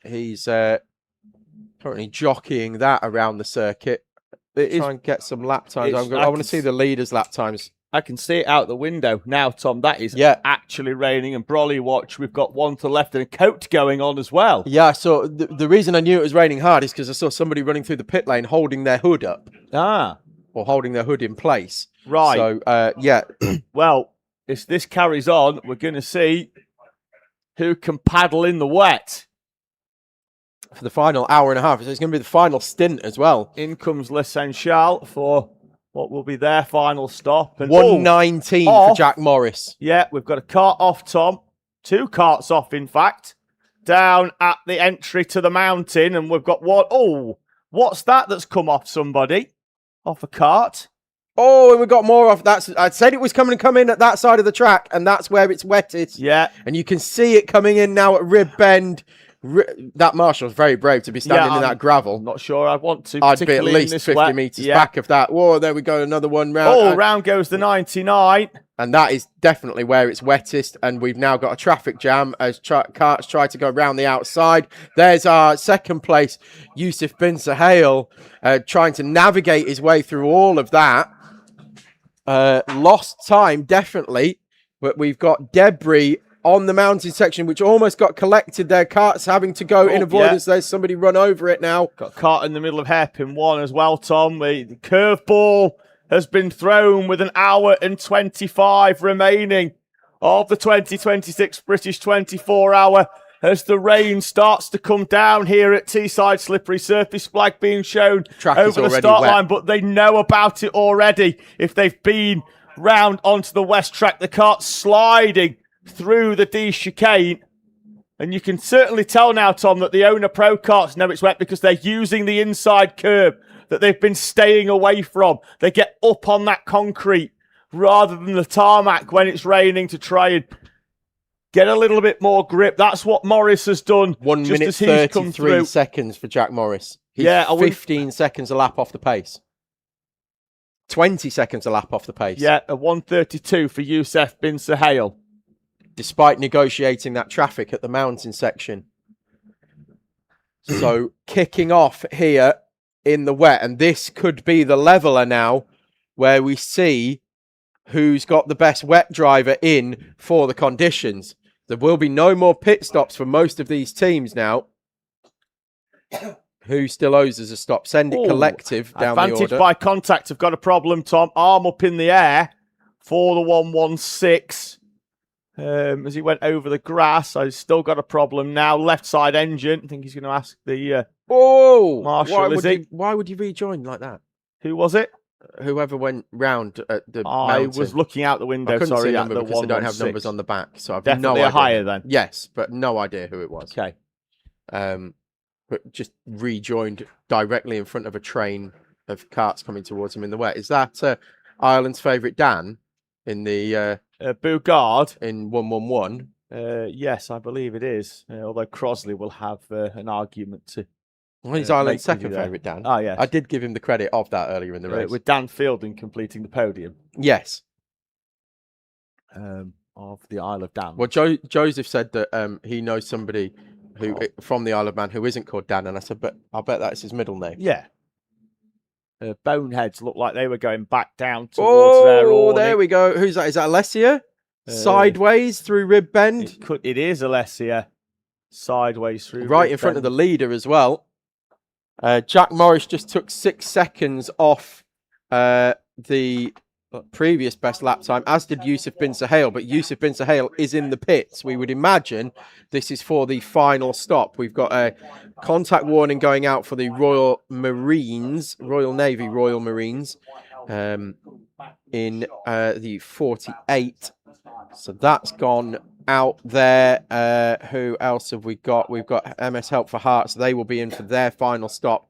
He's... currently jockeying that around the circuit. Try and get some lap times. I want to see the leaders' lap times. I can see it out the window now, Tom. That is actually raining. And Brolly watch, we've got one to the left and a coat going on as well. Yeah, so the reason I knew it was raining hard is because I saw somebody running through the pit lane holding their hood up. Or holding their hood in place. Right. So, yeah. Well, if this carries on, we're going to see who can paddle in the wet. For the final hour and a half. So it's going to be the final stint as well. In comes L'Essential for what will be their final stop. And 119 for Jack Morris. Yeah, we've got a kart off, Tom. 2 karts off, in fact. Down at the entry to the mountain. And we've got one. Oh, what's that's come off somebody? Off a kart. Oh, and we've got more off. I said it was coming in at that side of the track. And that's where it's wetted. Yeah. And you can see it coming in now at Rib Bend. That Marshall's very brave to be standing in that gravel. I'm not sure I'd want to. I'd be at least 50 metres back of that. Whoa, there we go, another one round. Oh, round goes the 99. And that is definitely where it's wettest. And we've now got a traffic jam as karts try to go round the outside. There's our second place, Yusuf Bin Sahel, trying to navigate his way through all of that. Lost time, definitely. But we've got debris on the mountain section, which almost got collected. Their karts having to go in avoidance. There's somebody run over it now. Got a kart in the middle of hairpin 1 as well, Tom. The curveball has been thrown with 1 hour and 25 remaining of the 2026 British 24-hour as the rain starts to come down here at Teesside. Slippery surface flag being shown over the start line, but they know about it already. If they've been round onto the west track, the kart's sliding through the D chicane, and you can certainly tell now, Tom, that the owner pro karts know it's wet because they're using the inside curb that they've been staying away from. They get up on that concrete rather than the tarmac when it's raining to try and get a little bit more grip. That's what Morris has done. 1 just minute as he's come 33 through. seconds for Jack Morris. He's Yeah, I wouldn't- 15 seconds a lap off the pace. 20 seconds a lap off the pace. Yeah, a 1:32 for Youssef bin Suhail. Despite negotiating that traffic at the mountain section. So kicking off here in the wet, and this could be the leveler now where we see who's got the best wet driver in for the conditions. There will be no more pit stops for most of these teams now. Who still owes us a stop? Send it collective down the order. Advantage by contact have got a problem, Tom. Arm up in the air for the 116. As he went over the grass, I've still got a problem now. Left side engine. I think he's going to ask the marshal, why would you rejoin like that? Who was it? Whoever went round at the I mountain. was looking out the window, I couldn't sorry, see at number the because they don't have 116. numbers on the back, so I've Definitely no a idea. higher then. Yes, but no idea who it was. Okay. But just rejoined directly in front of a train of carts coming towards him in the wet. Is that Ireland's favourite Dan in the Bugard in 111? Yes, I believe it is. Although Crosley will have an argument to. Well, he's Ireland's make with second you there. favourite Dan. Ah, yes. I did give him the credit of that earlier in the race. With Dan Fielding completing the podium Yes. of the Isle of Dan. Well, Joseph said that he knows somebody who from the Isle of Man who isn't called Dan, and I said, but I'll bet that's his middle name. Yeah. Boneheads looked like they were going back down towards their awning. There we go. Who's that? Is that Alessia? Sideways through rib bend. It is Alessia. Sideways through. Right in front of the leader as well. Jack Morris just took 6 seconds off the previous best lap time, as did Youssef bin Suhail. But Youssef bin Suhail is in the pits. We would imagine this is for the final stop. We've got a contact warning going out for the Royal Marines, Royal Navy, Royal Marines, in the 48. So that's gone out there. Who else have we got? We've got MS Help for Hearts. They will be in for their final stop.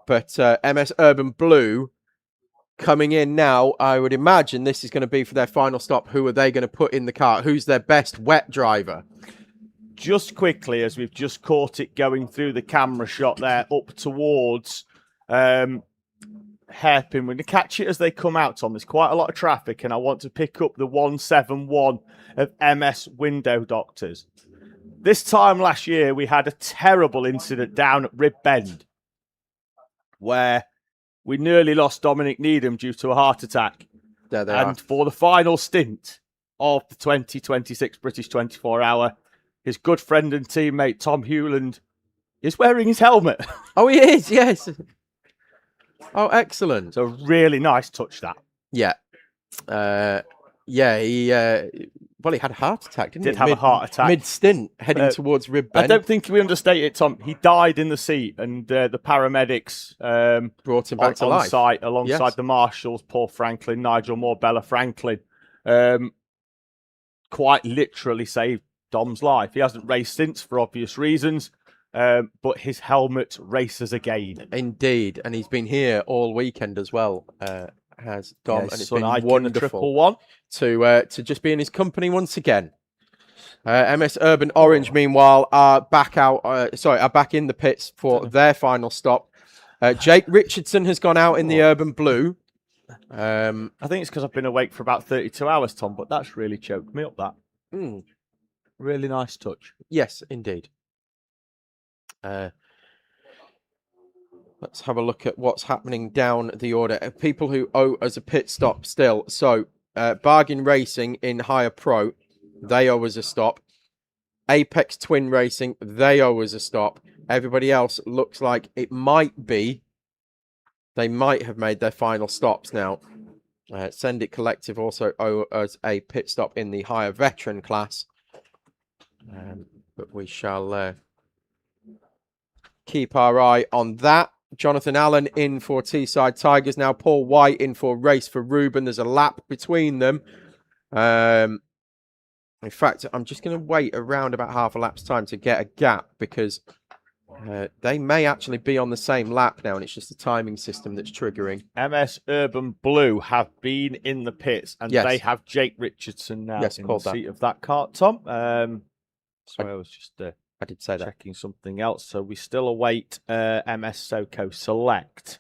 But MS Urban Blue coming in now. I would imagine this is going to be for their final stop. Who are they going to put in the car? Who's their best wet driver? Just quickly, as we've just caught it going through the camera shot there, up towards Hairpin. We're going to catch it as they come out, Tom. There's quite a lot of traffic, and I want to pick up the 171 of MS Window Doctors. This time last year, we had a terrible incident down at Rib Bend where we nearly lost Dominic Needham due to a heart attack. There they are. And for the final stint of the 2026 British 24-hour, his good friend and teammate Tom Hewland is wearing his helmet. Oh, he is, yes. Oh, excellent. It's a really nice touch, that. Yeah. He had a heart attack, didn't he? Did have a heart attack. Mid-stint, heading towards Rib Bend. I don't think we understate it, Tom. He died in the seat, and the paramedics brought him back to life. On site, alongside the marshals, Paul Franklin, Nigel Moore, Bella Franklin. Quite literally saved Dom's life. He hasn't raced since for obvious reasons, but his helmet races again. Indeed, and he's been here all weekend as well. Has Dom, and it's been wonderful to just be in his company once again. MS Urban Orange, meanwhile, are back in the pits for their final stop. Jake Richardson has gone out in the Urban Blue. I think it's because I've been awake for about 32 hours, Tom, but that's really choked me up, that. Really nice touch. Yes, indeed. Let's have a look at what's happening down the order. People who owe us a pit stop still. So, Bargain Racing in Higher Pro, they owe us a stop. Apex Twin Racing, they owe us a stop. Everybody else looks like it might be. They might have made their final stops now. Send It Collective also owe us a pit stop in the higher veteran class. But we shall keep our eye on that. Jonathan Allen in for Teesside Tigers now. Paul White in for Race for Ruben. There's a lap between them. In fact, I'm just going to wait around about half a lap's time to get a gap because They may actually be on the same lap now, and it's just the timing system that's triggering. MS Urban Blue have been in the pits, and Yes. they have Jake Richardson now Yes, in the called that. seat of that kart, Tom. Sorry, I was just I did say that. checking something else. So we still await MS SoCo Select.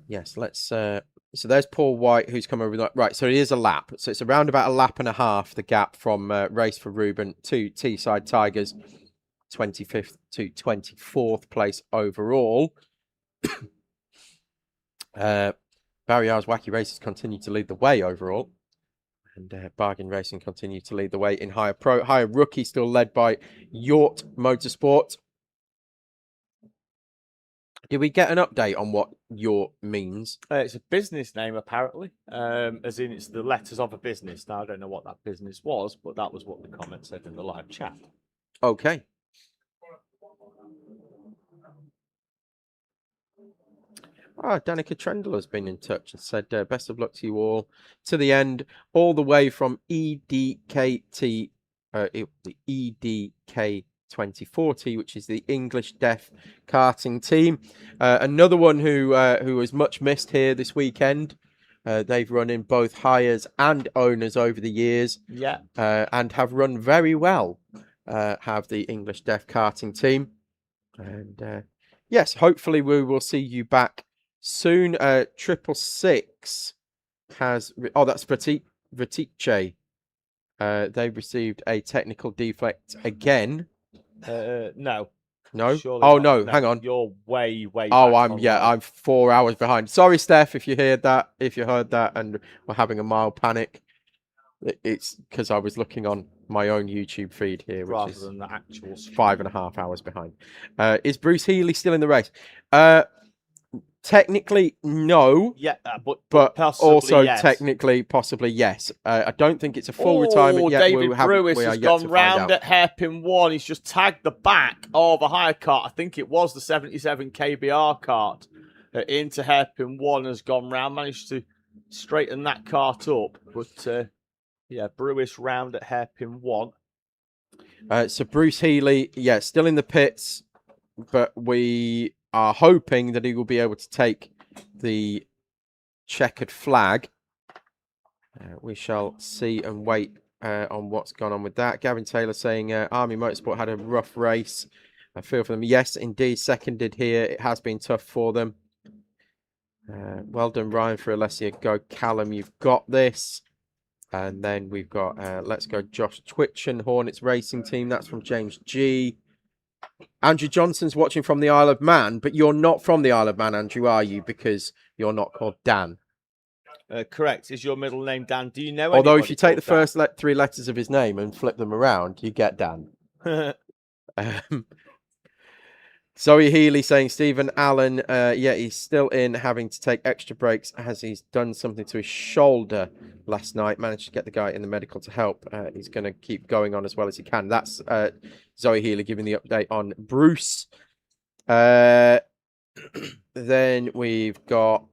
Yes, let's. So there's Paul White, who's come over. Right, so it is a lap. So it's around about a lap and a half, the gap from Race for Ruben to Teesside Tigers, 25th to 24th place overall. Barry R's Wacky Races continue to lead the way overall. And Bargain Racing continue to lead the way in Higher Pro. Higher Rookie still led by Yacht Motorsport. Did we get an update on what Yacht means? It's a business name, apparently, as in it's the letters of a business. Now, I don't know what that business was, but that was what the comment said in the live chat. Okay. Danica Trendle has been in touch and said, best of luck to you all to the end, all the way from EDKT, the EDK 2040, which is the English Deaf Karting team. Another one who was much missed here this weekend. They've run in both hires and owners over the years. Yeah. And have run very well, have the English Deaf Karting team. And yes, hopefully we will see you back soon. 666 has... Oh, that's Vatice. They've received a technical defect again. No. No? Surely Oh, not. no, hang on. You're way back I'm 4 hours behind. Sorry, Steph, if you heard that, and we're having a mild panic. It's because I was looking on my own YouTube feed here, which rather is than the actual stream. 5.5 hours behind. Is Bruce Healy still in the race? Technically, no. Yeah, but possibly, also yes. technically, possibly yes. I don't think it's a full retirement yet. David Brewis has gone round at hairpin 1. He's just tagged the back of a hire kart. I think it was the 77 KBR kart into hairpin 1. Has gone round, managed to straighten that kart up. But yeah, Brewis round at hairpin 1. So Bruce Healy, yeah, still in the pits, but we are hoping that he will be able to take the checkered flag. We shall see and wait on what's gone on with that. Gavin Taylor saying Army Motorsport had a rough race. I feel for them. Yes, indeed, seconded here. It has been tough for them. Well done, Ryan, for Alessia. Go, Callum, you've got this. And then we've got Let's Go Josh Twitchen, Hornets Racing Team. That's from James G. Andrew Johnson's watching from the Isle of Man, but you're not from the Isle of Man, Andrew, are you? Because you're not called Dan. Correct. Is your middle name Dan? Do you know? Although if you take the first 3 letters of his name and flip them around, you get Dan. Zoe Healy saying Stephen Allen, yeah, he's still in, having to take extra breaks as he's done something to his shoulder last night. Managed to get the guy in the medical to help. He's going to keep going on as well as he can. That's Zoe Healy giving the update on Bruce. Then we've got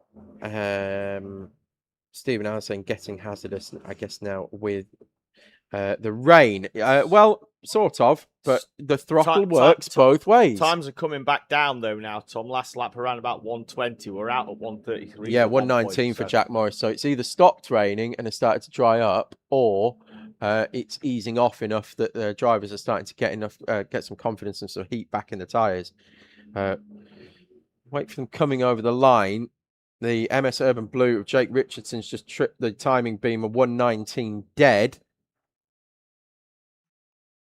Stephen Allen saying getting hazardous, I guess, now with the rain. Well, sort of, but the throttle works both ways. Times are coming back down, though, now, Tom. Last lap around about 120. We're out at 133. Yeah, 119 for Jack Morris. So it's either stopped raining and has started to dry up, or it's easing off enough that the drivers are starting to get some confidence and some heat back in the tyres. Wait for them coming over the line. The MS Urban Blue of Jake Richardson's just tripped the timing beam of 119 dead.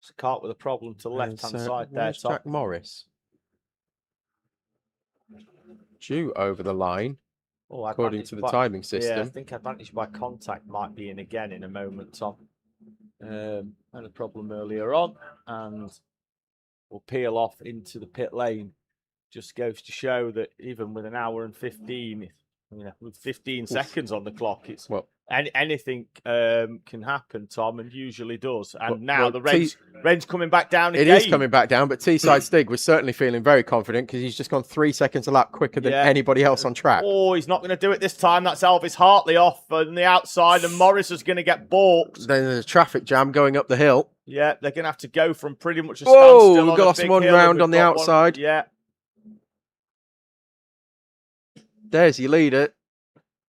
It's a kart with a problem to the left-hand side there, Tom. Jack Morris due over the line, according to the timing system. Yeah, I think advantage by contact might be in again in a moment, Tom. Had a problem earlier on, and we'll peel off into the pit lane. Just goes to show that even with an hour and 15, with 15 seconds on the clock, it's anything can happen, Tom, and usually does. And now well, the rain's coming back down It again. is coming back down, but Teesside Stig was certainly feeling very confident because he's just gone 3 seconds a lap quicker than anybody else on track. Oh, he's not going to do it this time. That's Elvis Hartley off on the outside, and Morris is going to get balked. Then there's a traffic jam going up the hill. Yeah, they're going to have to go from pretty much a Whoa, standstill we've on a lost big one hill, round and on the we've got one- outside. Yeah. There's your leader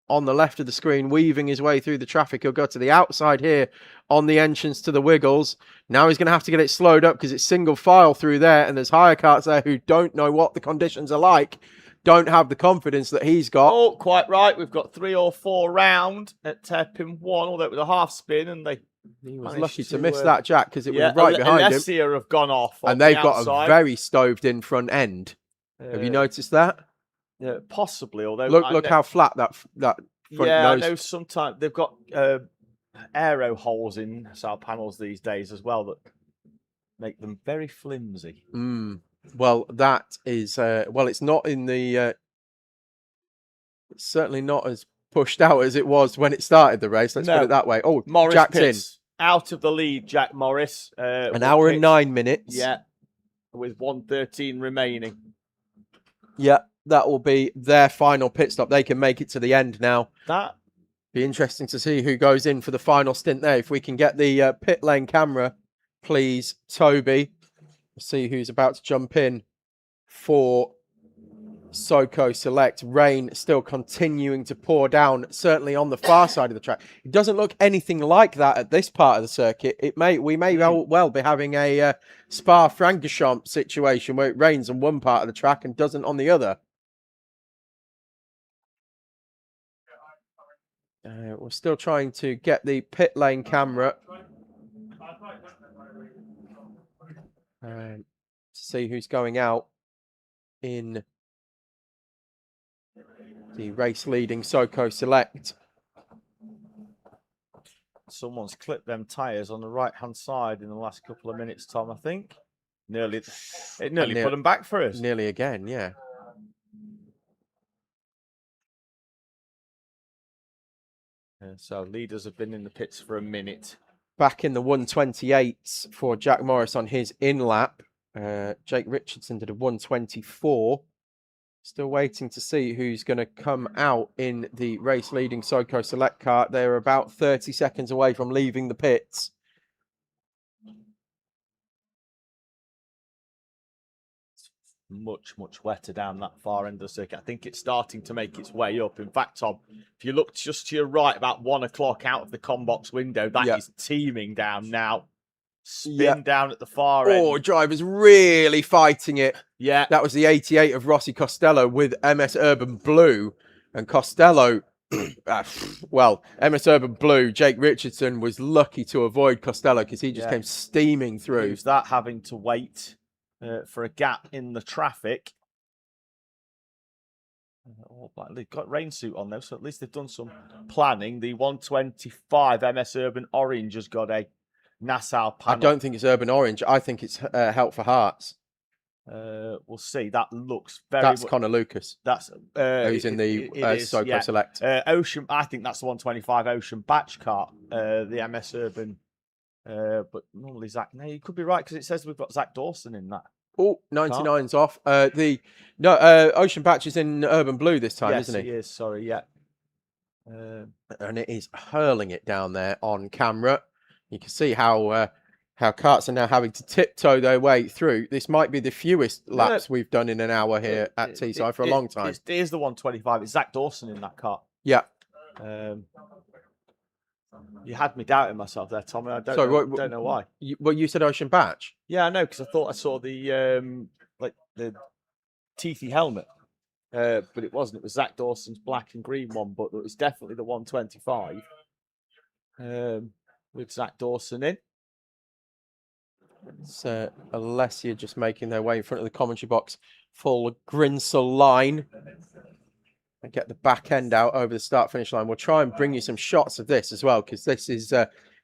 on the left of the screen, weaving his way through the traffic. He'll go to the outside here on the entrance to the Wiggles. Now he's going to have to get it slowed up because it's single file through there, and there's higher carts there who don't know what the conditions are like, don't have the confidence that he's got. Oh, quite right. We've got 3 or 4 round at pin 1, although it was a half spin, and he was lucky to miss that, Jack, because it was right behind him. Alessia have gone off, and they've got a very stoved in front end. Have you noticed that? Yeah, possibly. Although look how flat that front nose. I know sometimes they've got aero holes in side panels these days as well that make them very flimsy. Well, that is it's not in the it's certainly not as pushed out as it was when it started the race. Let's put it that way. Oh, Morris Jack's pits out of the lead. Jack Morris, an hour and 9 minutes. Yeah, with 1:13 remaining. Yeah, that will be their final pit stop. They can make it to the end now. That be interesting to see who goes in for the final stint there. If we can get the pit lane camera, please, Toby. See who's about to jump in for SoCo Select. Rain still continuing to pour down, certainly on the far side of the track. It doesn't look anything like that at this part of the circuit. We may well be having a Spa-Francorchamps situation where it rains on one part of the track and doesn't on the other. We're still trying to get the pit lane camera to see who's going out in the race leading SoCo Select. Someone's clipped them tyres on the right-hand side in the last couple of minutes, Tom, I think. It nearly put them back for us. Nearly again, yeah. So leaders have been in the pits for a minute. Back in the 128s for Jack Morris on his in-lap. Jake Richardson did a 124. Still waiting to see who's going to come out in the race-leading SoCo Select car. They're about 30 seconds away from leaving the pits. Much wetter down that far end of the circuit. I think it's starting to make its way up. In fact, Tom, if you look just to your right, about 1 o'clock out of the combox window, that is teeming down now. Spin down at the far end. Oh, drivers really fighting it. Yeah. That was the 88 of Rossi Costello with MS Urban Blue. And Costello, MS Urban Blue, Jake Richardson was lucky to avoid Costello because he just came steaming through. Who's that having to wait for a gap in the traffic? They've got rain suit on though, so at least they've done some planning. The 125 MS Urban Orange has got a Nassau panel. I don't think it's Urban Orange. I think it's Help for Hearts. We'll see. That looks very. That's Connor Lucas. That's who's in the SoCo Select. Ocean. I think that's the 125 Ocean batch car. The MS Urban. But normally Zach. No, you could be right because it says we've got Zach Dawson in that. Oh, 99's off. Ocean Batch is in Urban Blue this time, isn't he? Yes, he is. Sorry, yeah. And it is hurling it down there on camera. You can see how karts are now having to tiptoe their way through. This might be the fewest laps we've done in an hour here at Teesside for a long time. It is the 125. It's Zach Dawson in that car. Yeah. You had me doubting myself there, Tommy. I don't know why. You said Ocean Batch. Yeah, I know, because I thought I saw the the teethy helmet, but it wasn't. It was Zach Dawson's black and green one, but it was definitely the 125 with Zach Dawson in. It's Alessia just making their way in front of the commentary box. Full Grinsell line. And get the back end out over the start-finish line. We'll try and bring you some shots of this as well, because this is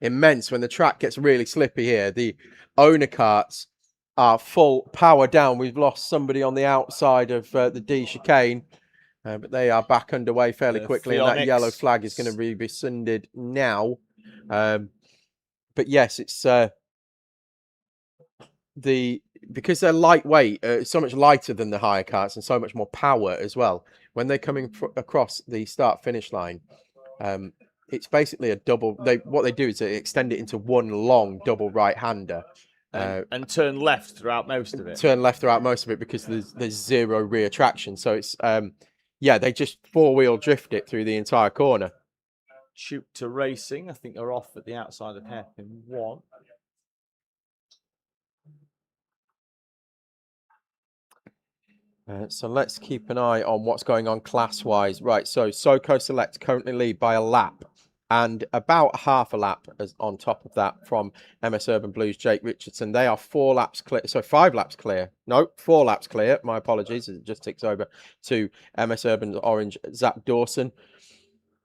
immense when the track gets really slippy here. The owner karts are full power down. We've lost somebody on the outside of the D chicane. But they are back underway fairly quickly, and that Phoenix. yellow flag is going to be rescinded now. But yes, it's because they're lightweight, so much lighter than the higher karts and so much more power as well. When they're coming across the start-finish line, it's basically a double. What they do is they extend it into one long double right-hander. And turn left throughout most of it. Turn left throughout most of it because there's zero rear traction. So it's they just four-wheel drift it through the entire corner. Shoot to racing. I think they're off at the outside of hairpin 1. So let's keep an eye on what's going on class-wise. Right, so SoCo Select currently lead by a lap and about half a lap on top of that from MS Urban Blues, Jake Richardson. They are 4 laps clear. So 5 laps clear. No, 4 laps clear. My apologies. It just ticks over to MS Urban Orange, Zach Dawson.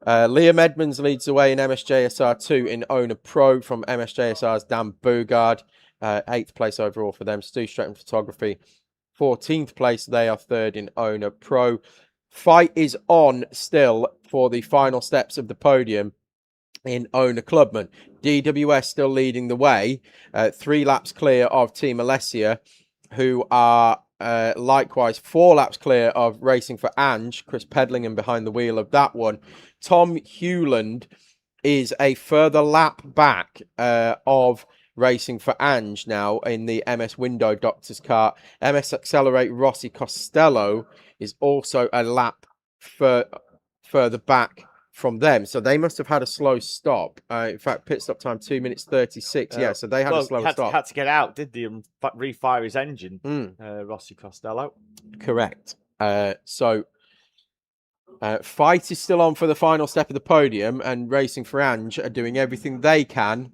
Liam Edmonds leads the way in MSJSR2 in Owner Pro from MSJSR's Dan Bugard. 8th place overall for them. Stu Stratton Photography, 14th place. They are 3rd in Owner Pro. Fight is on still for the final steps of the podium in Owner Clubman. DWS still leading the way. 3 laps clear of Team Alessia, who are likewise 4 laps clear of Racing for Ange. Chris Pedlingham behind the wheel of that one. Tom Hewland is a further lap back of Racing for Ange now in the MS Window Doctor's Kart. MS Accelerate Rossi Costello is also a lap further back from them. So they must have had a slow stop. In fact, pit stop time 2 minutes 36. Yeah, so they had a slow stop. Had to get out, did they, and refire his engine, Rossi Costello. Correct. Fight is still on for the final step of the podium, and Racing for Ange are doing everything they can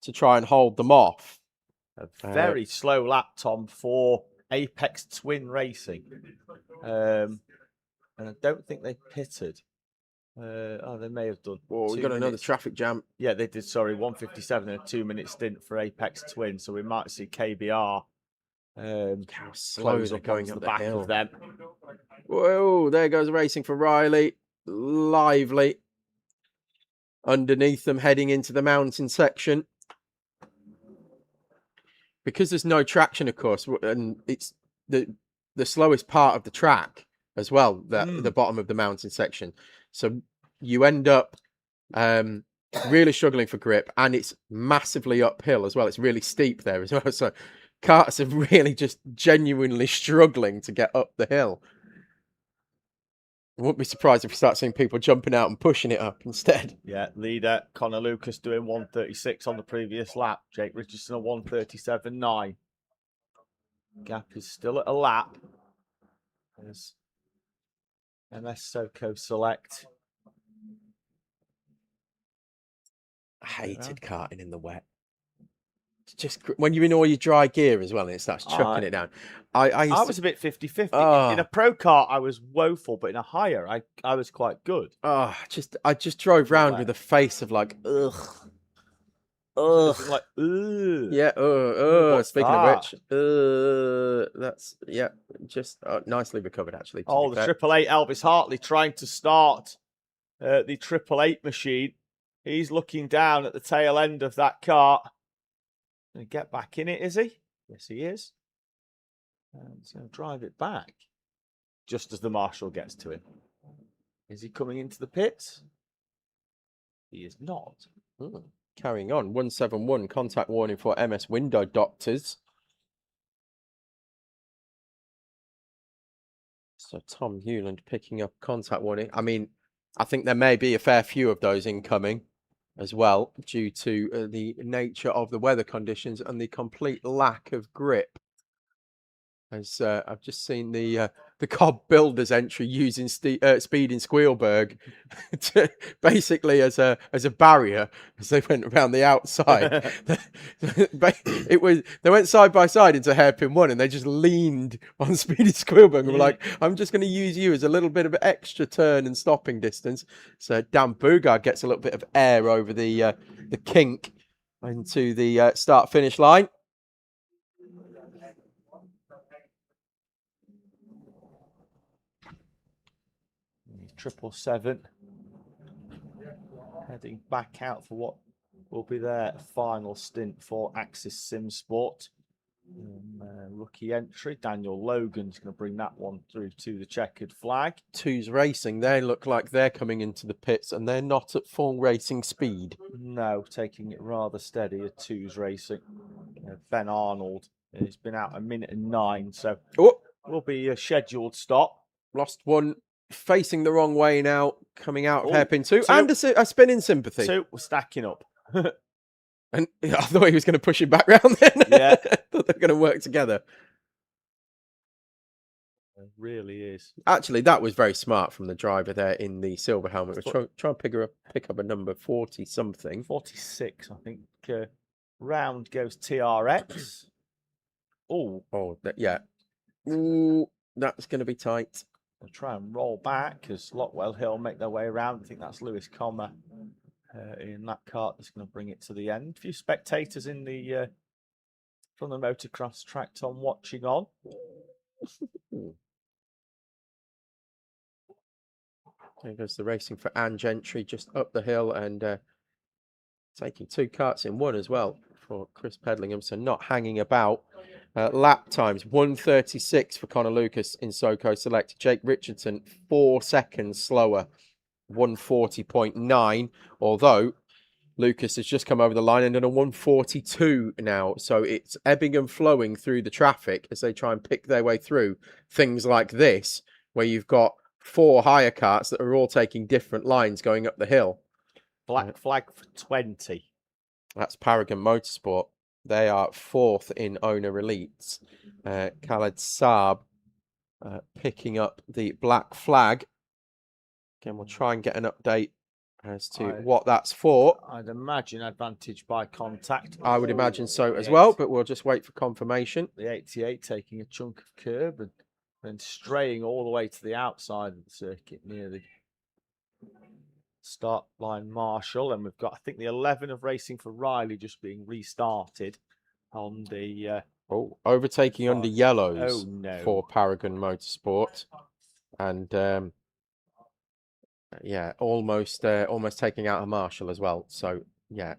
to try and hold them off. A very slow lap, Tom, for Apex Twin Racing. And I don't think they pitted. They may have done. Well, we got another traffic jam. Yeah, they did. Sorry, 1:57 and a 2-minute stint for Apex Twin. So we might see KBR How slow they're going up the back hill. of them. Whoa, there goes Racing for Riley. Lively. Underneath them, heading into the mountain section. Because there's no traction, of course, and it's the slowest part of the track as well, the bottom of the mountain section. So you end up really struggling for grip, and it's massively uphill as well. It's really steep there as well. So karts are really just genuinely struggling to get up the hill. I wouldn't be surprised if we start seeing people jumping out and pushing it up instead. Yeah, leader Connor Lucas doing 1:36 on the previous lap. Jake Richardson at 1:37.9. Gap is still at a lap. There's MS SoCo Select. I hated karting in the wet. It's just when you're in all your dry gear as well and it starts chucking it down. I was a bit 50-50. In a pro kart, I was woeful, but in a higher, I was quite good. I just drove round with a face of like, ugh. Like, ugh. Yeah, speaking of which, that's, just nicely recovered, actually. The 888 Elvis Hartley trying to start the 888 machine. He's looking down at the tail end of that kart. Going to get back in it, is he? Yes, he is. And he's going to drive it back just as the marshal gets to him. Is he coming into the pits? He is not. Carrying on, 171 contact warning for MS Window Doctors. So Tom Hewland picking up contact warning. I mean, I think there may be a fair few of those incoming as well, due to the nature of the weather conditions and the complete lack of grip. As I've just seen the Cobb Builders entry using Speed in Squealberg basically as a barrier as they went around the outside. They went side by side into hairpin 1 and they just leaned on Speed in Squealberg and were like, I'm just going to use you as a little bit of extra turn and stopping distance. So Dan Bugard gets a little bit of air over the kink into the start finish line. 777 heading back out for what will be their final stint for Axis Sim Sport. Rookie entry, Daniel Logan's going to bring that one through to the checkered flag. Two's Racing, they look like they're coming into the pits and they're not at full racing speed. No, taking it rather steady at Two's Racing. Ben Arnold has been out 1:09, so will be a scheduled stop. Lost one, facing the wrong way now, coming out of hairpin 2, and a spin in sympathy. So we're stacking up. And I thought he was going to push him back round then. Yeah. I thought they were going to work together. It really is. Actually, that was very smart from the driver there in the silver helmet. We're trying to pick up a number 40-something. 46, I think. Round goes TRX. Yeah. Ooh, that's going to be tight. They'll try and roll back as Lockwell Hill make their way around. I think that's Lewis Comer in that cart that's going to bring it to the end. A few spectators in the from the motocross track, Tom, watching on. There goes the racing for Anne Gentry just up the hill and taking 2 carts in one as well for Chris Pedlingham, so not hanging about. Lap times 1:36 for Connor Lucas in SoCo Select. Jake Richardson 4 seconds slower, 1:40.9, although Lucas has just come over the line and done a 1:42 now. So it's ebbing and flowing through the traffic as they try and pick their way through things like this, where you've got 4 hire carts that are all taking different lines going up the hill. Black flag for 20. That's Paragon Motorsport. They are 4th in owner elites. Khaled Saab picking up the black flag. Again, we'll try and get an update as to what that's for. I'd imagine advantage by contact. I would imagine so as well, but we'll just wait for confirmation. The 88 taking a chunk of curb and then straying all the way to the outside of the circuit near the start line marshal. And we've got, I think, the 11 of Racing for Riley just being restarted on the... overtaking under yellows no. for Paragon Motorsport. And... yeah, almost taking out a marshal as well. So, yeah,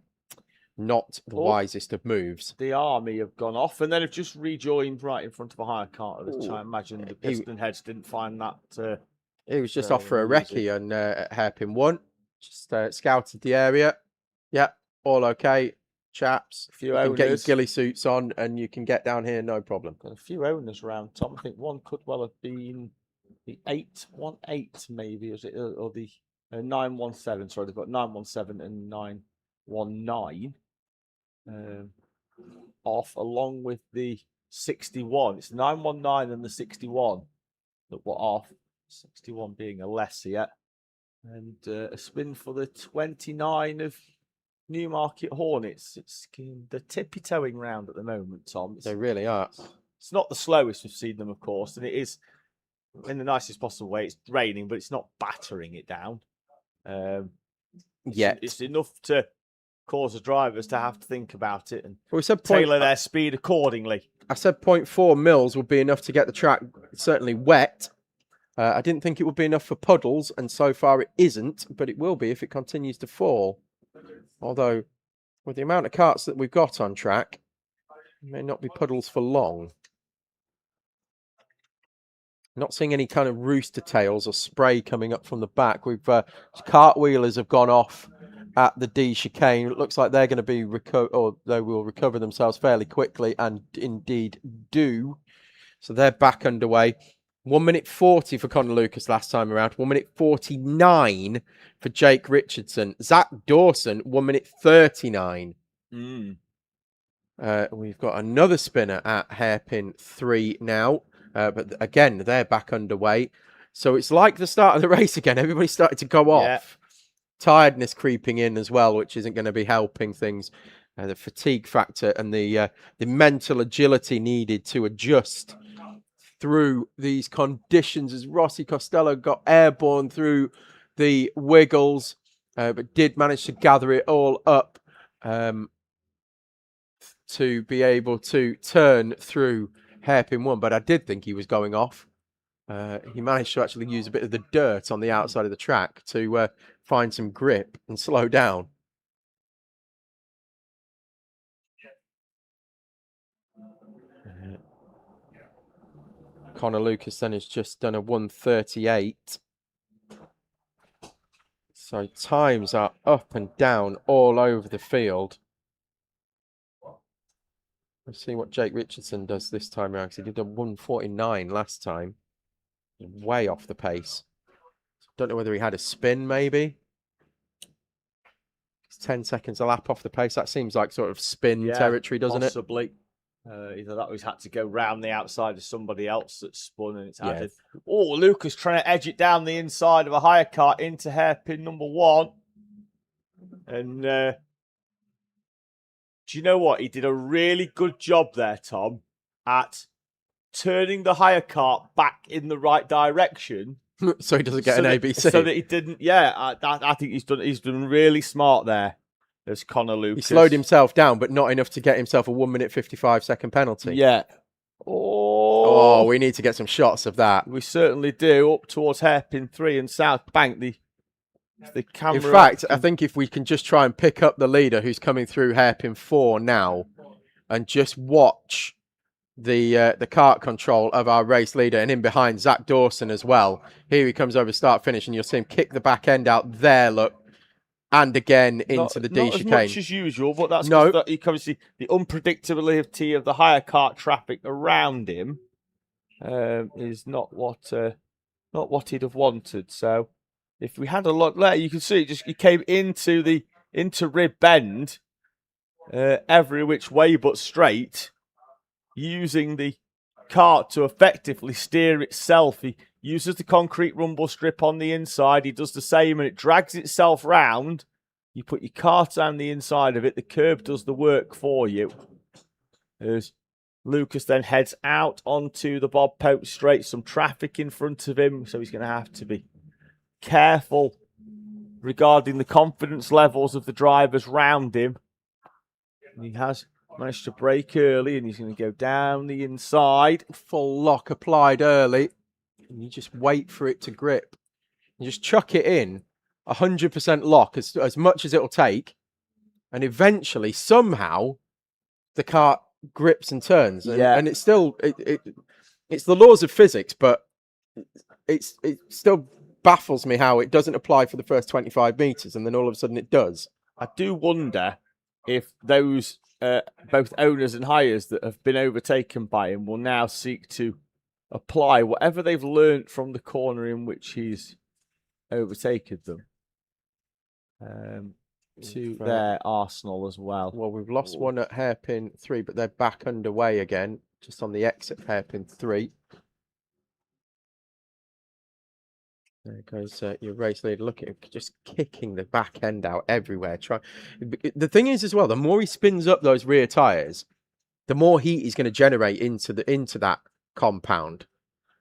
not the wisest of moves. The army have gone off and then have just rejoined right in front of a hire cart at the time. I imagine the piston heads didn't find that. He was just off for a recce on at hairpin 1. Just scouted the area. Yeah, all okay, chaps. A few you can get your owners. ghillie suits on and you can get down here, no problem. Got a few owners around, Tom. I think one could well have been the 818 maybe, is it, or the 917? Sorry, they've got 917 and 919 off, along with the 61. It's 919 and the 61 that were off. 61 being a Alessia, and a spin for the 29 of Newmarket Hornets. They're tippy-toeing round at the moment, Tom. They really are. It's not the slowest we've seen them, of course, and it is in the nicest possible way. It's raining, but it's not battering it down. It's enough to cause the drivers to have to think about it and tailor their speed accordingly. I said 0.4 mils would be enough to get the track certainly wet. I didn't think it would be enough for puddles, and so far it isn't, but it will be if it continues to fall. Although, with the amount of carts that we've got on track, it may not be puddles for long. Not seeing any kind of rooster tails or spray coming up from the back. We've cartwheelers have gone off at the D chicane. It looks like they're going to be they will recover themselves fairly quickly, and indeed do. So they're back underway. 1:40 for Connor Lucas last time around. 1:49 for Jake Richardson. Zach Dawson, 1:39. We've got another spinner at hairpin 3 now. But again, they're back underway. So it's like the start of the race again. Everybody started to go off. Yeah. Tiredness creeping in as well, which isn't going to be helping things. The fatigue factor and the mental agility needed to adjust through these conditions as Rossi Costello got airborne through the wiggles, but did manage to gather it all up to be able to turn through hairpin 1. But I did think he was going off. he managed to actually use a bit of the dirt on the outside of the track to find some grip and slow down. Connor Lucas then has just done a 1:38. So times are up and down all over the field. Let's see what Jake Richardson does this time around, because he did a 1:49 last time. Way off the pace. Don't know whether he had a spin, maybe. It's 10 seconds a lap off the pace. That seems like sort of spin territory, doesn't possibly. Either that or he's had to go round the outside of somebody else that's spun and it's added. Oh, Lucas trying to edge it down the inside of a hire cart into hairpin number 1. And do you know what? He did a really good job there, Tom, at turning the hire cart back in the right direction. So he doesn't get an ABC. So that he didn't, I think he's done really smart there. There's Connor Lucas. He slowed himself down, but not enough to get himself a 1 minute 55-second penalty. Yeah. Oh, we need to get some shots of that. We certainly do. Up towards hairpin 3 and South Bank. The camera. In fact, I think if we can just try and pick up the leader who's coming through hairpin 4 now, and just watch the kart control of our race leader, and in behind Zach Dawson as well. Here he comes over start finish, and you'll see him kick the back end out there. Look. And again into the D chicane. Not as much as usual, but that's that you can see the unpredictability of the hire cart traffic around him is not what he'd have wanted. So if we had a look there, you can see he came into rib bend every which way but straight, using the kart to effectively steer itself. He uses the concrete rumble strip on the inside. He does the same and it drags itself round. You put your kart down the inside of it. The curb does the work for you. As Lucas then heads out onto the Bob Pope straight. Some traffic in front of him, so he's going to have to be careful regarding the confidence levels of the drivers round him. And he has managed to brake early, and he's going to go down the inside. Full lock applied early. And you just wait for it to grip. You just chuck it in, 100% lock as much as it'll take. And eventually, somehow, the car grips and turns. And it's still, it's the laws of physics, but it still baffles me how it doesn't apply for the first 25 meters. And then all of a sudden it does. I do wonder if those both owners and hires that have been overtaken by him will now seek to apply whatever they've learnt from the corner in which he's overtaken them to their arsenal as well. Well, we've lost one at hairpin 3, but they're back underway again, just on the exit of hairpin 3. There goes your race leader. Look at him, just kicking the back end out everywhere. The thing is as well, the more he spins up those rear tyres, the more heat he's going to generate into that compound,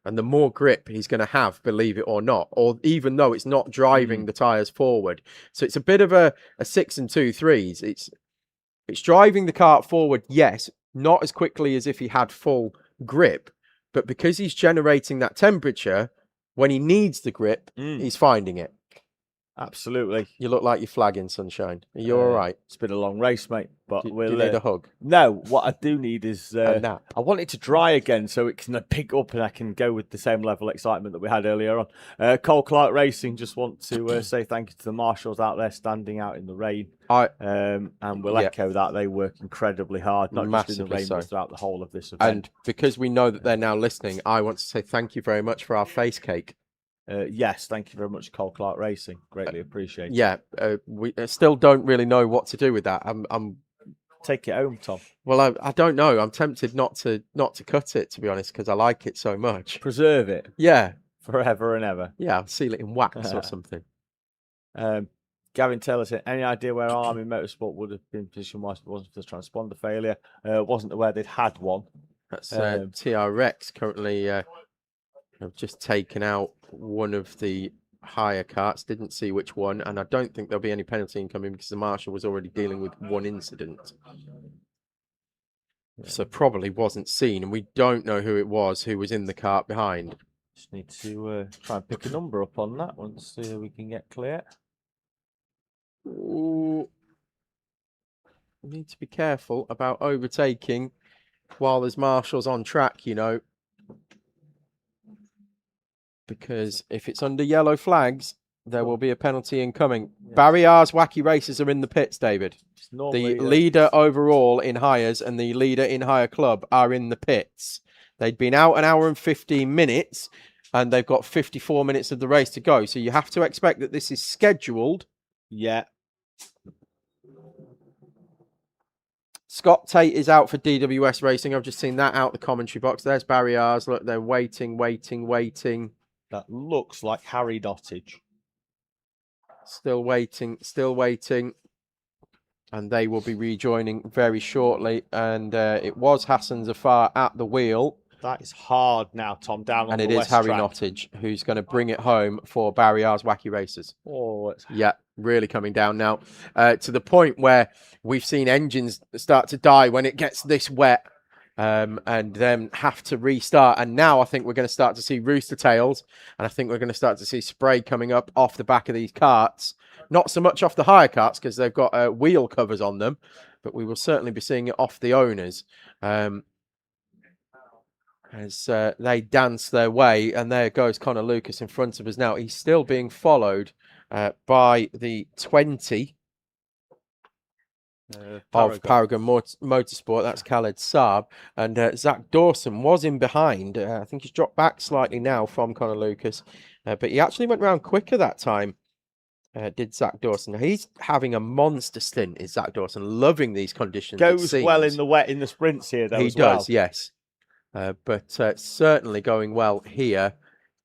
and the more grip he's going to have, believe it or not, or even though it's not driving the tyres forward. So it's a bit of a 6 and 2 3s. It's driving the kart forward, yes, not as quickly as if he had full grip, but because he's generating that temperature, when he needs the grip, he's finding it. Absolutely. You look like you're flagging, Sunshine. Are you all right? It's been a long race, mate. But do you need a hug? No, what I do need is a nap. I want it to dry again so it can pick up and I can go with the same level of excitement that we had earlier on. Hour Kart Racing, just want to say thank you to the marshals out there standing out in the rain. And we'll echo that. They work incredibly hard, not just in the rain, but throughout the whole of this event. And because we know that they're now listening, I want to say thank you very much for our face cake. Yes, thank you very much, Hour Kart Racing. Greatly appreciate it. Yeah, we still don't really know what to do with that. I'm take it home, Tom. Well, I don't know. I'm tempted not to cut it, to be honest, because I like it so much. Preserve it. Yeah, forever and ever. Yeah, I'll seal it in wax or something. Gavin Taylor said, any idea where Army Motorsport would have been position-wise if it wasn't for the transponder failure? Wasn't aware they'd had one. That's TRX currently have just taken out one of the higher carts. Didn't see which one, and I don't think there'll be any penalty incoming because the marshal was already dealing with one incident. So probably wasn't seen, and we don't know who it was who was in the cart behind. Just need to try and pick a number up on that once we can get clear. Ooh. You need to be careful about overtaking while there's marshals on track, you know. Because if it's under yellow flags, there will be a penalty incoming. Yes. Barriers Wacky Races are in the pits, David. Normally, The leader overall in hires and the leader in hire club are in the pits. They'd been out an hour and 15 minutes, and they've got 54 minutes of the race to go. So you have to expect that this is scheduled. Yeah. Scott Tate is out for DWS Racing. I've just seen that out the commentary box. There's Barriers. Look, they're waiting. That looks like Harry Nottage. Still waiting. And they will be rejoining very shortly. And it was Hassan Zafar at the wheel. That is hard now, Tom, down on And the it is west Harry track. Nottage who's going to bring it home for Barriers Wacky Races. Oh, it's... Yeah, really coming down now. To the point where we've seen engines start to die when it gets this wet. And then have to restart. And now I think we're going to start to see rooster tails. And I think we're going to start to see spray coming up off the back of these karts. Not so much off the hire karts because they've got wheel covers on them. But we will certainly be seeing it off the owners. As they dance their way. And there goes Connor Lucas in front of us now. He's still being followed by the 20. Of Paragon Motorsport, that's Khaled Saab, and Zach Dawson was in behind. I think he's dropped back slightly now from Connor Lucas, but he actually went round quicker that time. Did Zach Dawson? He's having a monster stint. Is Zach Dawson loving these conditions? Goes well in the wet in the sprints here, though. He does, yes, but certainly going well here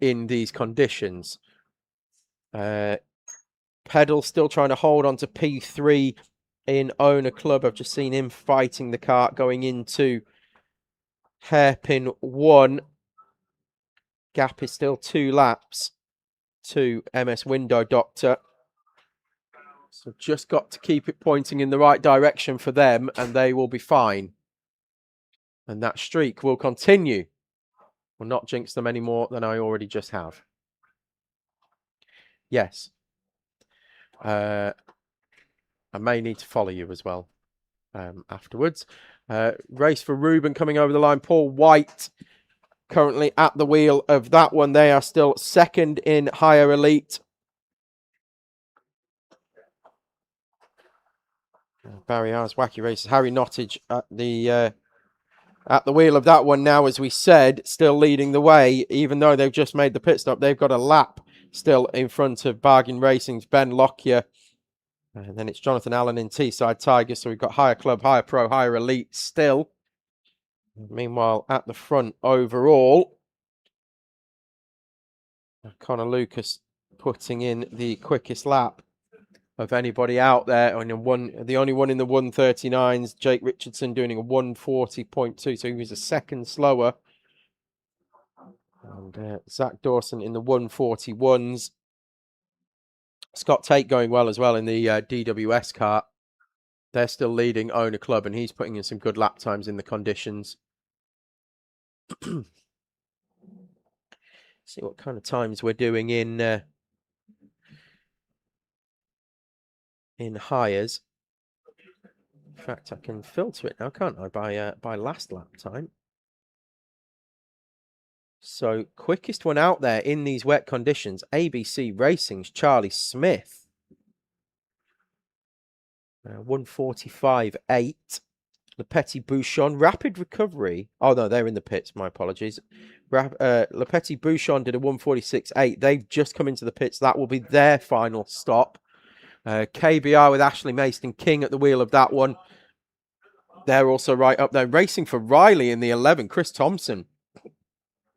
in these conditions. Pedal still trying to hold on to P3. In owner club, I've just seen him fighting the kart going into hairpin 1. Gap is still 2 laps to MS Window Doctor. So just got to keep it pointing in the right direction for them and they will be fine. And that streak will continue. Will not jinx them any more than I already just have. Yes. I may need to follow you as well afterwards. Race for Ruben coming over the line. Paul White currently at the wheel of that one. They are still second in higher elite. Barriers, Wacky Races. Harry Nottage at the wheel of that one now, as we said, still leading the way. Even though they've just made the pit stop, they've got a lap still in front of Bargain Racing's Ben Lockyer. And then it's Jonathan Allen in Teesside Tigers. So we've got higher club, higher pro, higher elite still. Meanwhile, at the front overall, Connor Lucas putting in the quickest lap of anybody out there. And the only one in the 139s, Jake Richardson doing a 140.2. So he was a second slower. And Zach Dawson in the 141s. Scott Tate going well as well in the DWS kart. They're still leading owner club, and he's putting in some good lap times in the conditions. See what kind of times we're doing in hires. In fact, I can filter it now, can't I? By last lap time. So, quickest one out there in these wet conditions, ABC Racing's Charlie Smith. 145.8. Lepetti Bouchon, rapid recovery. Oh, no, they're in the pits. My apologies. Lepetti Bouchon did a 146.8. They've just come into the pits. That will be their final stop. KBR with Ashley Mason King at the wheel of that one. They're also right up there. Racing for Riley in the 11. Chris Thompson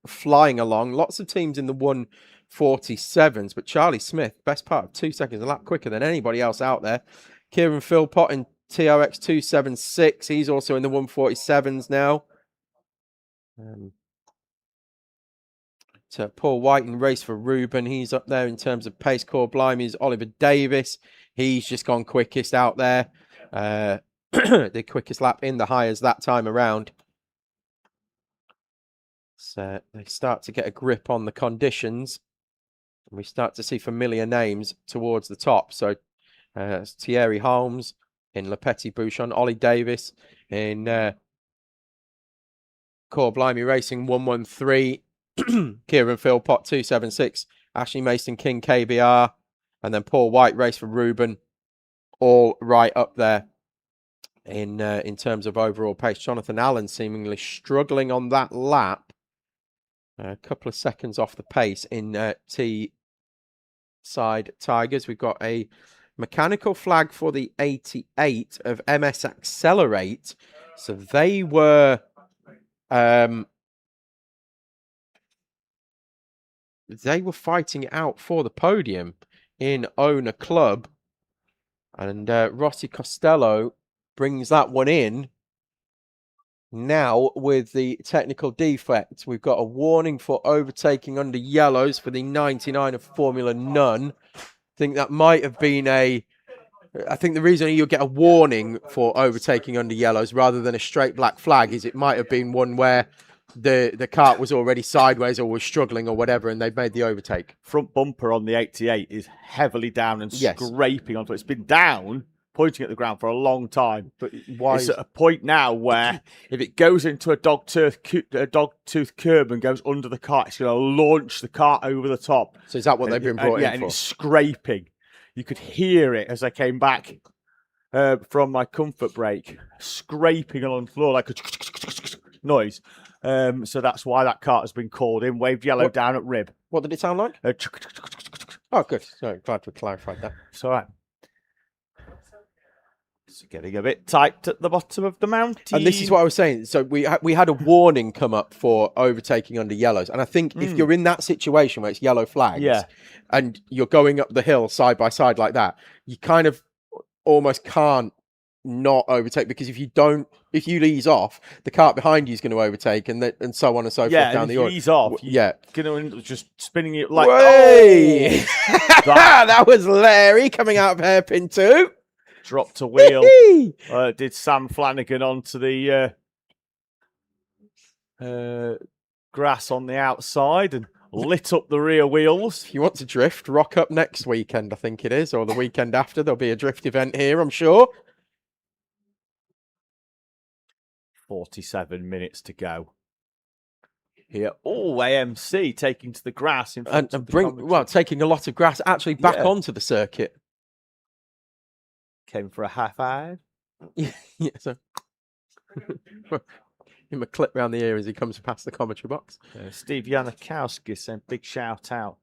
flying along. Lots of teams in the 147s, but Charlie Smith, best part of 2 seconds a lap quicker than anybody else out there. Kieran Philpott in TRX 276. He's also in the 147s now. To Paul White in race for Ruben. He's up there in terms of pace. Core Blimey's Oliver Davis. He's just gone quickest out there. The quickest lap in the hires that time around. So they start to get a grip on the conditions. And we start to see familiar names towards the top. So it's Thierry Holmes in Le Petit Bouchon, Ollie Davis in Core Blimey Racing 113, Kieran Philpott 276, Ashley Mason King KBR, and then Paul White race for Ruben, all right up there in terms of overall pace. Jonathan Allen seemingly struggling on that lap. A couple of seconds off the pace in Teesside Tigers. We've got a mechanical flag for the 88 of MS Accelerate. So they were fighting it out for the podium in Owner Club. And Rossi Costello brings that one in. Now, with the technical defect, we've got a warning for overtaking under yellows for the 99 of Formula None. I think that might have been I think the reason you get a warning for overtaking under yellows rather than a straight black flag is it might have been one where the kart was already sideways or was struggling or whatever, and they've made the overtake. Front bumper on the 88 is heavily down and scraping onto it. It's been down, pointing at the ground for a long time. But why? It's at a point now where if it goes into a dog-tooth curb and goes under the kart, it's going to launch the kart over the top. So is that what they've been brought in for? Yeah, and it's scraping. You could hear it as I came back from my comfort break, scraping along the floor like a noise. So that's why that kart has been called in. Waved yellow down at rib. What did it sound like? Oh, good. So glad we clarified that. It's all right. It's getting a bit tight at the bottom of the mountain. And this is what I was saying. So we had a warning come up for overtaking under yellows. And I think if you're in that situation where it's yellow flags and you're going up the hill side by side like that, you kind of almost can't not overtake, because if you ease off, the kart behind you is going to overtake, and so on and so forth down the order. Ease off, yeah, going to end up just spinning it like that was Larry coming out of hairpin 2. Dropped a wheel. Did Sam Flanagan onto the grass on the outside and lit up the rear wheels. If you want to drift, rock up next weekend, I think it is, or the weekend after. There'll be a drift event here, I'm sure. 47 minutes to go. Here, AMC taking to the grass in front of the taking a lot of grass actually back onto the circuit. Came for a high five. Yeah, so give him a clip round the ear as he comes past the commentary box. Steve Janikowski sent big shout out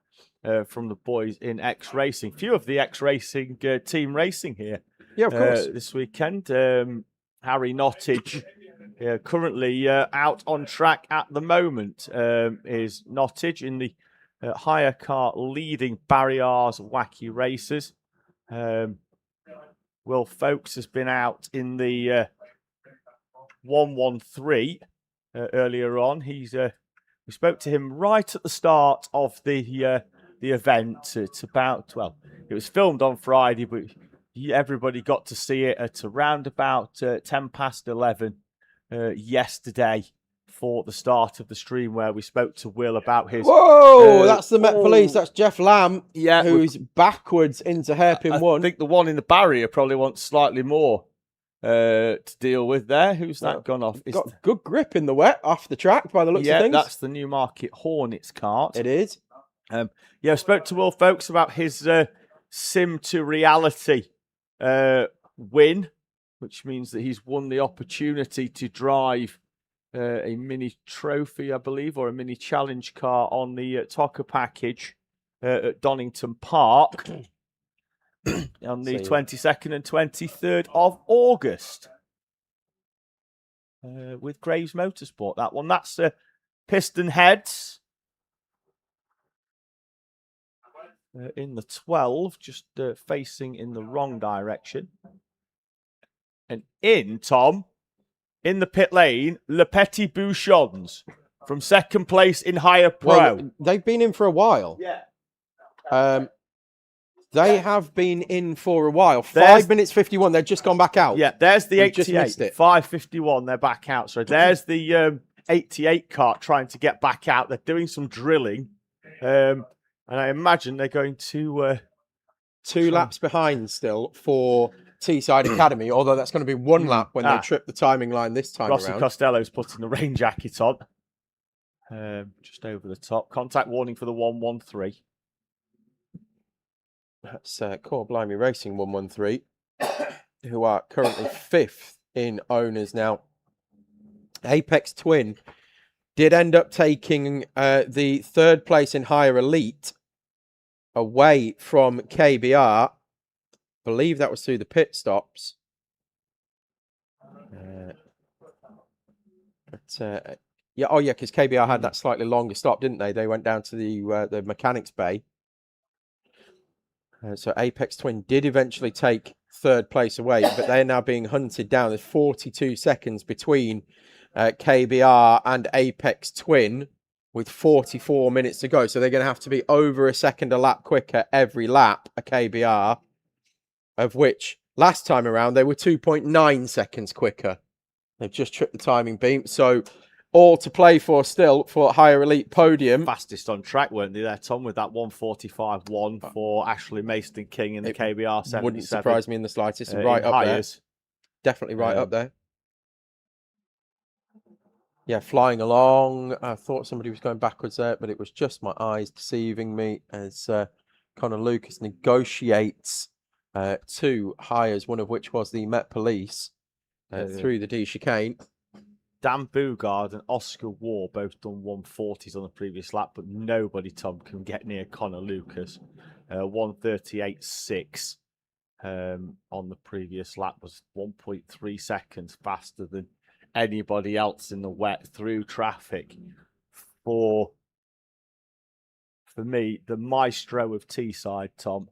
from the boys in X Racing. Few of the X Racing team racing here. Yeah, of course. This weekend, Harry Nottage. Currently out on track at the moment is Nottage in the hire car leading Barry R's Wacky Races. Will Folks has been out in the 113 earlier on. We spoke to him right at the start of the event. It's about, it was filmed on Friday, but everybody got to see it at around about 10 past 11 yesterday for the start of the stream, where we spoke to Will about his... Whoa! That's the Met Police. That's Jeff Lamb, who's backwards into hairpin 1. I think the one in the barrier probably wants slightly more to deal with there. Who's that gone off? Got good grip in the wet off the track by the looks of things. Yeah, that's the Newmarket Hornets kart. It is. I spoke to Will Folks about his sim to reality win, which means that he's won the opportunity to drive a mini trophy, I believe, or a mini challenge car on the TOCA package at Donington Park on the 22nd and 23rd of August with Graves Motorsport. That one, that's Piston Heads in the 12, just facing in the wrong direction. And in the pit lane, Le Petit Bouchons from second place in Higher Pro. Well, they've been in for a while. Yeah. They have been in for a while. 5 minutes 51. They've just gone back out. Yeah, there's the We've 88. just missed it. 5:51. They're back out. So there's the 88 kart trying to get back out. They're doing some drilling. And I imagine they're going to... Two laps behind still for Teesside Academy, although that's going to be one lap when they trip the timing line this time Rossi around. Costello's putting the rain jacket on. Just over the top. Contact warning for the 113. That's Core Blimey Racing 113, who are currently 5th in owners now. Apex Twin did end up taking the 3rd place in higher elite away from KBR. Believe that was through the pit stops. Yeah, because KBR had that slightly longer stop, didn't they? They went down to the mechanics bay. So Apex Twin did eventually take 3rd place away, but they're now being hunted down. There's 42 seconds between KBR and Apex Twin with 44 minutes to go. So they're going to have to be over a second a lap quicker every lap, a KBR, of which last time around they were 2.9 seconds quicker. They've just tripped the timing beam. So all to play for still for higher elite podium. Fastest on track, weren't they there, Tom, with that 1:45.1 for Ashley Mason King in the KBR 77. Wouldn't surprise me in the slightest. Right up there. Definitely right up there. Yeah, flying along. I thought somebody was going backwards there, but it was just my eyes deceiving me as Connor Lucas negotiates 2 hires, one of which was the Met Police through the D chicane. Dan Bugard and Oscar War both done 140s on the previous lap, but nobody, Tom, can get near Connor Lucas. 138.6 on the previous lap was 1.3 seconds faster than anybody else in the wet through traffic. For me, the maestro of Teesside, Tom.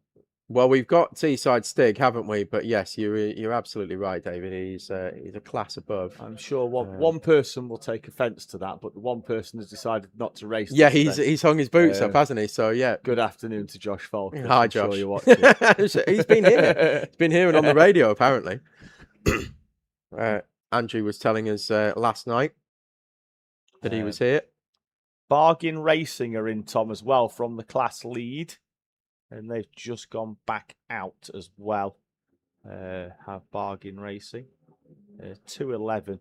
Well, we've got Teesside Stig, haven't we? But yes, you're absolutely right, David. He's a class above. I'm sure one person will take offence to that, but the one person has decided not to race. Yeah, he's hung his boots up, hasn't he? So yeah. Good afternoon to Josh Falk. Hi, Josh. Sure you're watching. He's been here. He's been here and on the radio apparently. Andrew was telling us last night that he was here. Bargain Racing are in, Tom, as well from the class lead. And they've just gone back out as well. Have Bargain Racing. 2:11,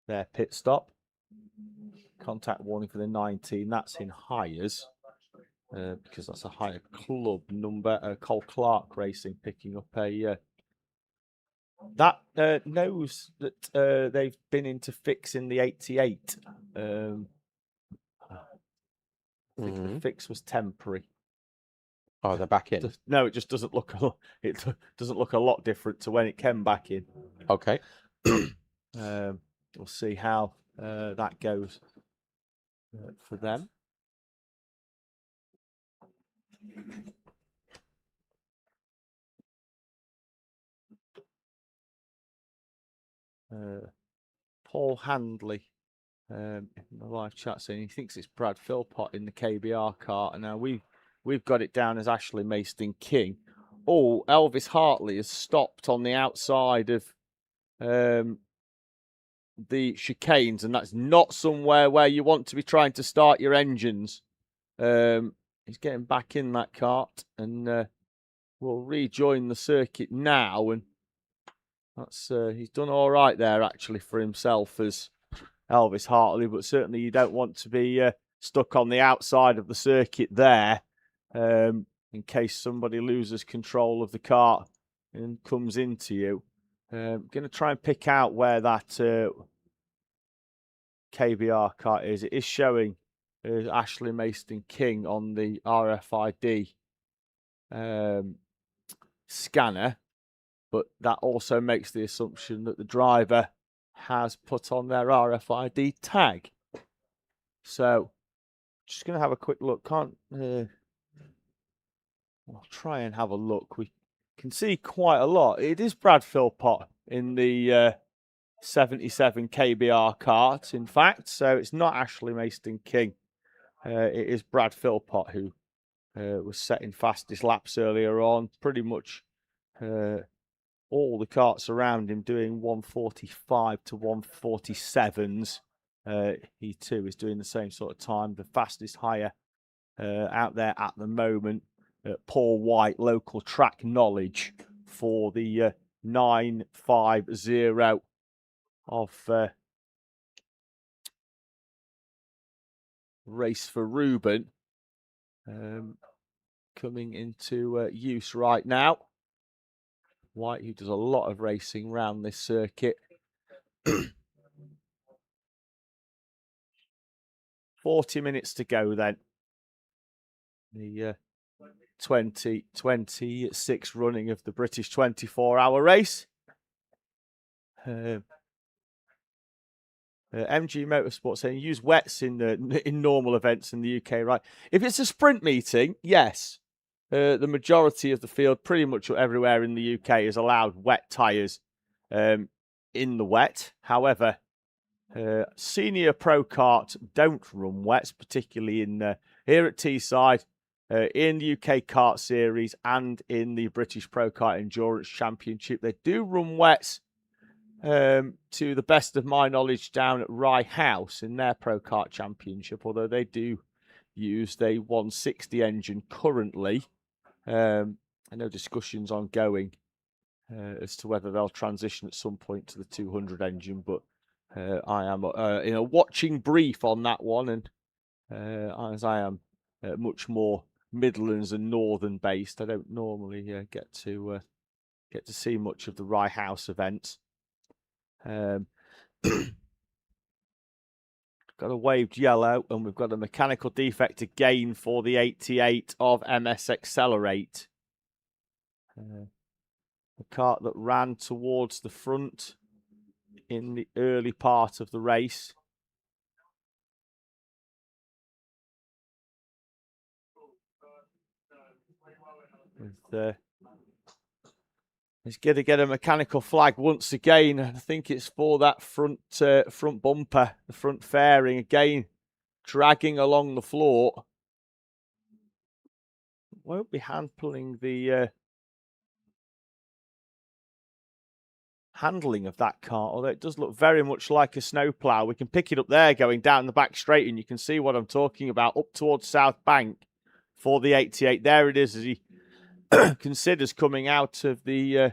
their pit stop. Contact warning for the 19. That's in hires. Because that's a higher club number. Cole Clark Racing picking up a... that knows that they've been into fixing the 88. I think the fix was temporary. Oh, they're back in. No, it just doesn't look. It doesn't look a lot different to when it came back in. Okay. We'll see how that goes for them. Paul Handley in the live chat saying he thinks it's Brad Philpott in the KBR car, and now we've got it down as Ashley Mason King. Oh, Elvis Hartley has stopped on the outside of the chicanes, and that's not somewhere where you want to be trying to start your engines. He's getting back in that kart and will rejoin the circuit now. And that's he's done all right there, actually, for himself as Elvis Hartley. But certainly you don't want to be stuck on the outside of the circuit there. In case somebody loses control of the kart and comes into you. Going to try and pick out where that KBR kart is. It is showing Ashley Mason King on the RFID scanner, but that also makes the assumption that the driver has put on their RFID tag. So, just going to have a quick look. I'll try and have a look. We can see quite a lot. It is Brad Philpott in the 77 KBR kart, in fact. So it's not Ashley Mason King. It is Brad Philpott who was setting fastest laps earlier on. Pretty much all the karts around him doing 145 to 147s. he too is doing the same sort of time. The fastest hire out there at the moment. Paul White, local track knowledge for the 950 of Race for Ruben. Coming into use right now. White, who does a lot of racing around this circuit. 40 minutes to go then. The 2026 running of the British 24-hour race. MG Motorsport saying use wets in normal events in the UK, right? If it's a sprint meeting, yes. The majority of the field, pretty much everywhere in the UK, is allowed wet tyres in the wet. However, senior pro kart don't run wets, particularly in here at Teesside, in the UK Kart Series and in the British Pro Kart Endurance Championship. They do run wets, to the best of my knowledge, down at Rye House in their Pro Kart Championship, although they do use the 160 engine currently. I know discussions ongoing as to whether they'll transition at some point to the 200 engine, but I am in a watching brief on that one, and as I am much more Midlands and Northern based, I don't normally get to see much of the Rye House events. Got a waved yellow, and we've got a mechanical defect again for the 88 of MS Accelerate. A kart that ran towards the front in the early part of the race. He's going to get a mechanical flag once again. I think it's for that front bumper, the front fairing again, dragging along the floor. Won't be handling the handling of that car, although it does look very much like a snowplow. We can pick it up there going down the back straight, and you can see what I'm talking about up towards South Bank for the 88. There it is as he considers coming out of the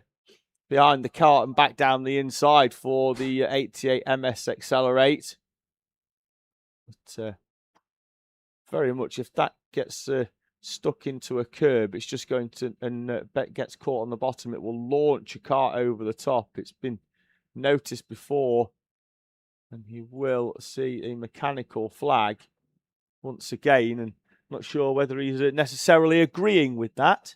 behind the cart and back down the inside for the 88 MS Accelerate. But very much, if that gets stuck into a curb, it's just going to, and gets caught on the bottom, it will launch a cart over the top. It's been noticed before, and you will see a mechanical flag once again, and not sure whether he's necessarily agreeing with that.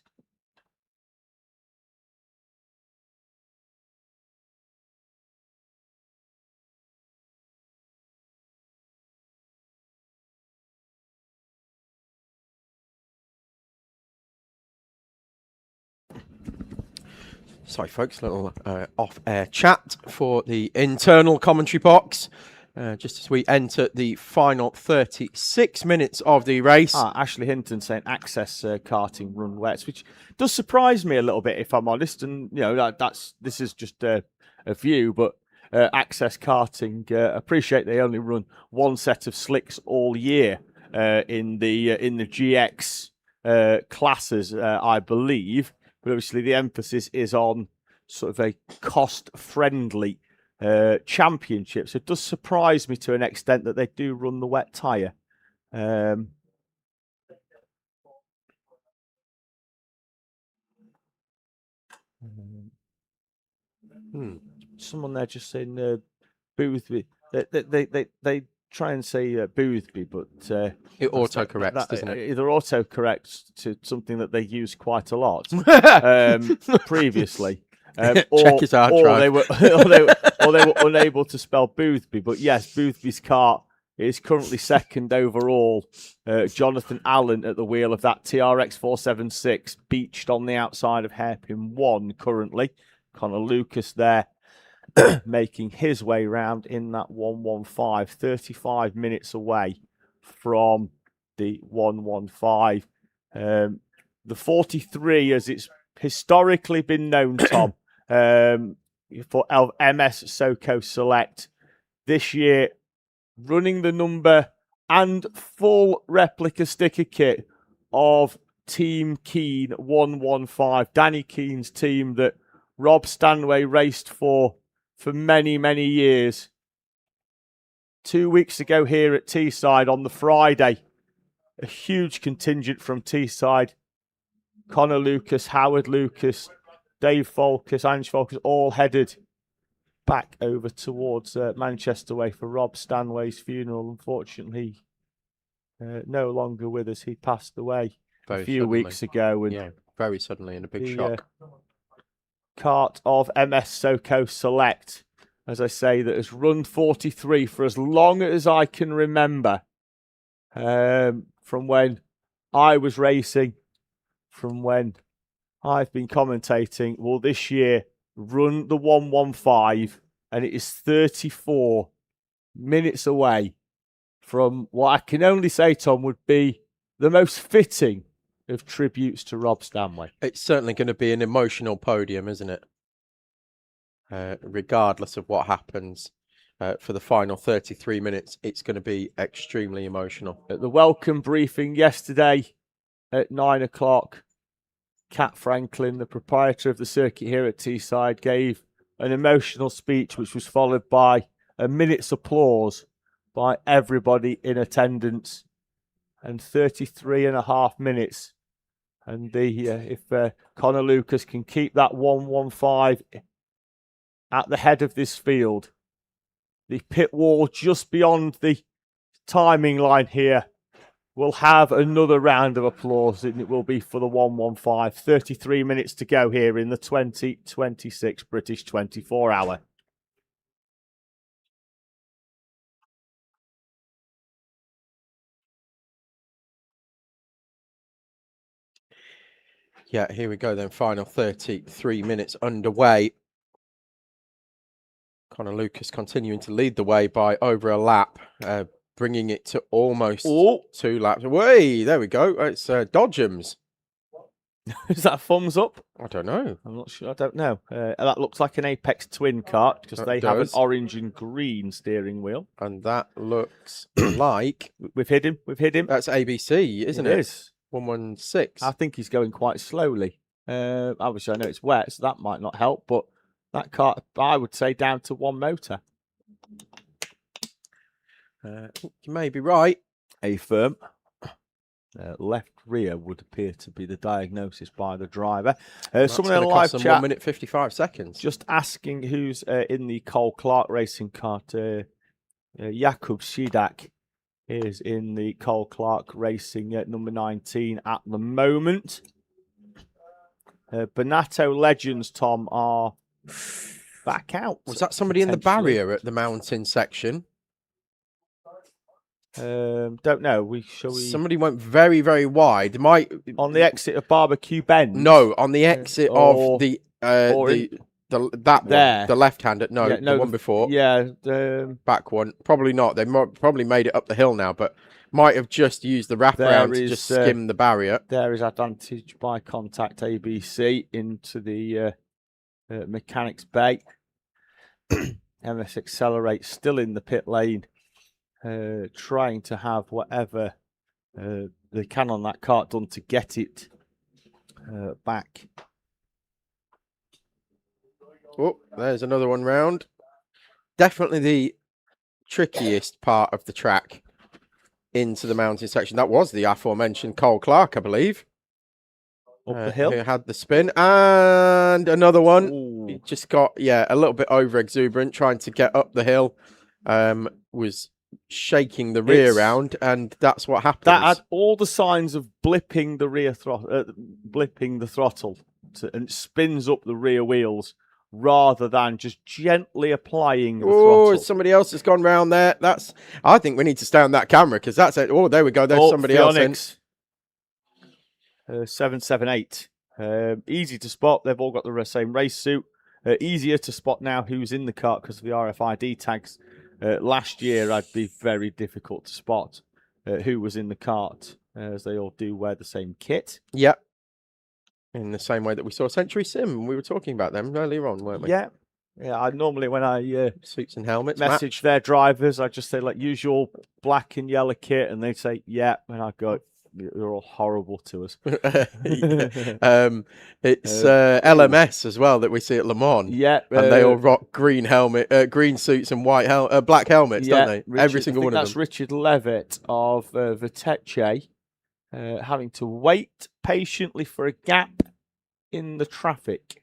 Sorry, folks, a little off-air chat for the internal commentary box. Just as we enter the final 36 minutes of the race. Ashley Hinton saying access karting run wets, which does surprise me a little bit, if I'm honest. And you know this is just a view, but access karting appreciate they only run one set of slicks all year in the GX classes, I believe. But obviously the emphasis is on sort of a cost-friendly championship. So it does surprise me to an extent that they do run the wet tyre. Someone there just saying Boothby. They try and say Boothby, but it autocorrects, doesn't it? Either autocorrects to something that they use quite a lot previously. Check his hard drive. Or they were unable to spell Boothby. But yes, Boothby's car is currently second overall. Jonathan Allen at the wheel of that TRX 476, beached on the outside of hairpin 1 currently. Connor Lucas there making his way round in that 115, 35 minutes away from the 115. The 43, as it's historically been known, Tom, for MS SoCo Select. This year, running the number and full replica sticker kit of Team Keen 115, Danny Keen's team that Rob Stanway raced for many, many years. 2 weeks ago here at Teesside on the Friday, a huge contingent from Teesside. Connor Lucas, Howard Lucas, Dave Folkus, Ange Folkus, all headed back over towards Manchester way for Rob Stanway's funeral. Unfortunately, no longer with us. He passed away a few weeks ago. And yeah, very suddenly, in a big shock. Kart of MS Soco Select, as I say, that has run 43 for as long as I can remember. From when I was racing, from when I've been commentating, will this year run the 115, and it is 34 minutes away from what I can only say, Tom, would be the most fitting of tributes to Rob Stanway. It's certainly going to be an emotional podium, isn't it? Regardless of what happens for the final 33 minutes, it's going to be extremely emotional. At the welcome briefing yesterday at 9 o'clock, Kat Franklin, the proprietor of the circuit here at Teesside, gave an emotional speech which was followed by a minute's applause by everybody in attendance, and 33 and a half minutes. And if Connor Lucas can keep that 115 at the head of this field, the pit wall just beyond the timing line here will have another round of applause, and it will be for the 115. 33 minutes to go here in the 2026 British 24 hour. Yeah, here we go then. Final 33 minutes underway. Connor Lucas continuing to lead the way by over a lap, bringing it to almost 2 laps. Way, there we go. It's Dodgems. Is that a thumbs up? I don't know. I'm not sure. I don't know. That looks like an Apex Twin kart because they have an orange and green steering wheel. And that looks like... We've hit him. We've hit him. That's ABC, isn't it? It is. 116. I think he's going quite slowly. Obviously, I know it's wet, so that might not help, but that car, I would say, down to one motor. You may be right. A firm left rear would appear to be the diagnosis by the driver. Someone in a live chat, 1 minute 55 seconds. just asking who's in the Cole Clark racing kart. Jakub Sidak is in the Cole Clark Racing at number 19 at the moment. Bonato Legends, Tom, are back out. Was that somebody in the barrier at the mountain section? Don't know. Somebody went very, very wide. On the exit of Barbecue Bend? No, on the exit of the left-hander. No, the one before. Yeah, back one. Probably not. They probably made it up the hill now, but might have just used the wraparound to just skim the barrier. There is advantage by contact ABC into the mechanics bay. MS Accelerate still in the pit lane, trying to have whatever they can on that kart done to get it back. Oh, there's another one round. Definitely the trickiest part of the track into the mountain section. That was the aforementioned Cole Clark, I believe. Up the hill. Who had the spin. And another one. He just got, a little bit over exuberant, trying to get up the hill. Was shaking the rear round, and that's what happened. That had all the signs of blipping the rear blipping the throttle, and it spins up the rear wheels rather than just gently applying the throttle. Somebody else has gone round there. I think we need to stay on that camera because that's it. Oh, there we go. There's somebody else in. 778. Easy to spot. They've all got the same race suit. Easier to spot now who's in the kart because of the RFID tags. Last year, I'd be very difficult to spot who was in the kart, as they all do wear the same kit. Yep. In the same way that we saw Century Sim. We were talking about them earlier on, weren't we? Yeah. Yeah, I normally when I Suits and helmets. message their drivers, I just say like usual black and yellow kit, and they say yeah, and I go, you're all horrible to us. It's LMS as well that we see at Le Mans. Yeah, and they all rock green green suits and black helmets, don't they? Every single one of them. That's Richard Levitt of Vitesse, having to wait patiently for a gap in the traffic.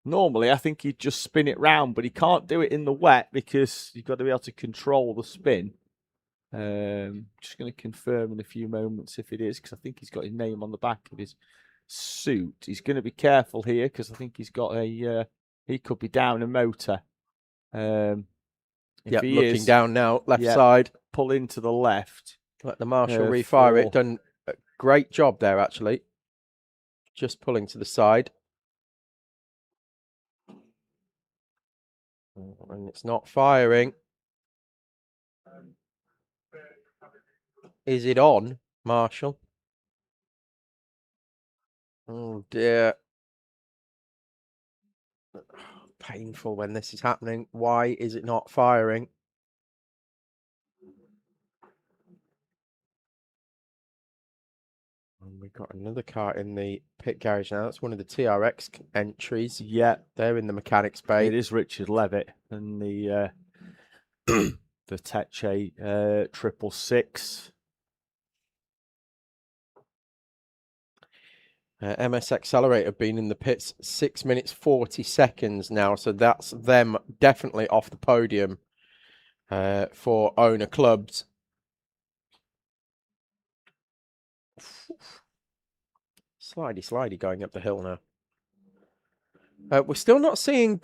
Normally, I think he'd just spin it round, but he can't do it in the wet because you've got to be able to control the spin. Just going to confirm in a few moments if it is, because I think he's got his name on the back of his suit. He's going to be careful here because I think he's got he could be down a motor. Looking down now, left side. Pull into the left. Let the marshal refire it. Done a great job there, actually. Just pulling to the side. And it's not firing. Is it on, Marshall? Oh dear. Painful when this is happening. Why is it not firing? And we've got another car in the pit garage now. That's one of the TRX entries. Yeah, they're in the mechanics bay. It is Richard Levitt and the the Teche 666. MS Accelerate have been in the pits 6 minutes 40 seconds now, so that's them definitely off the podium for owner clubs. Slidey going up the hill now. We're still not seeing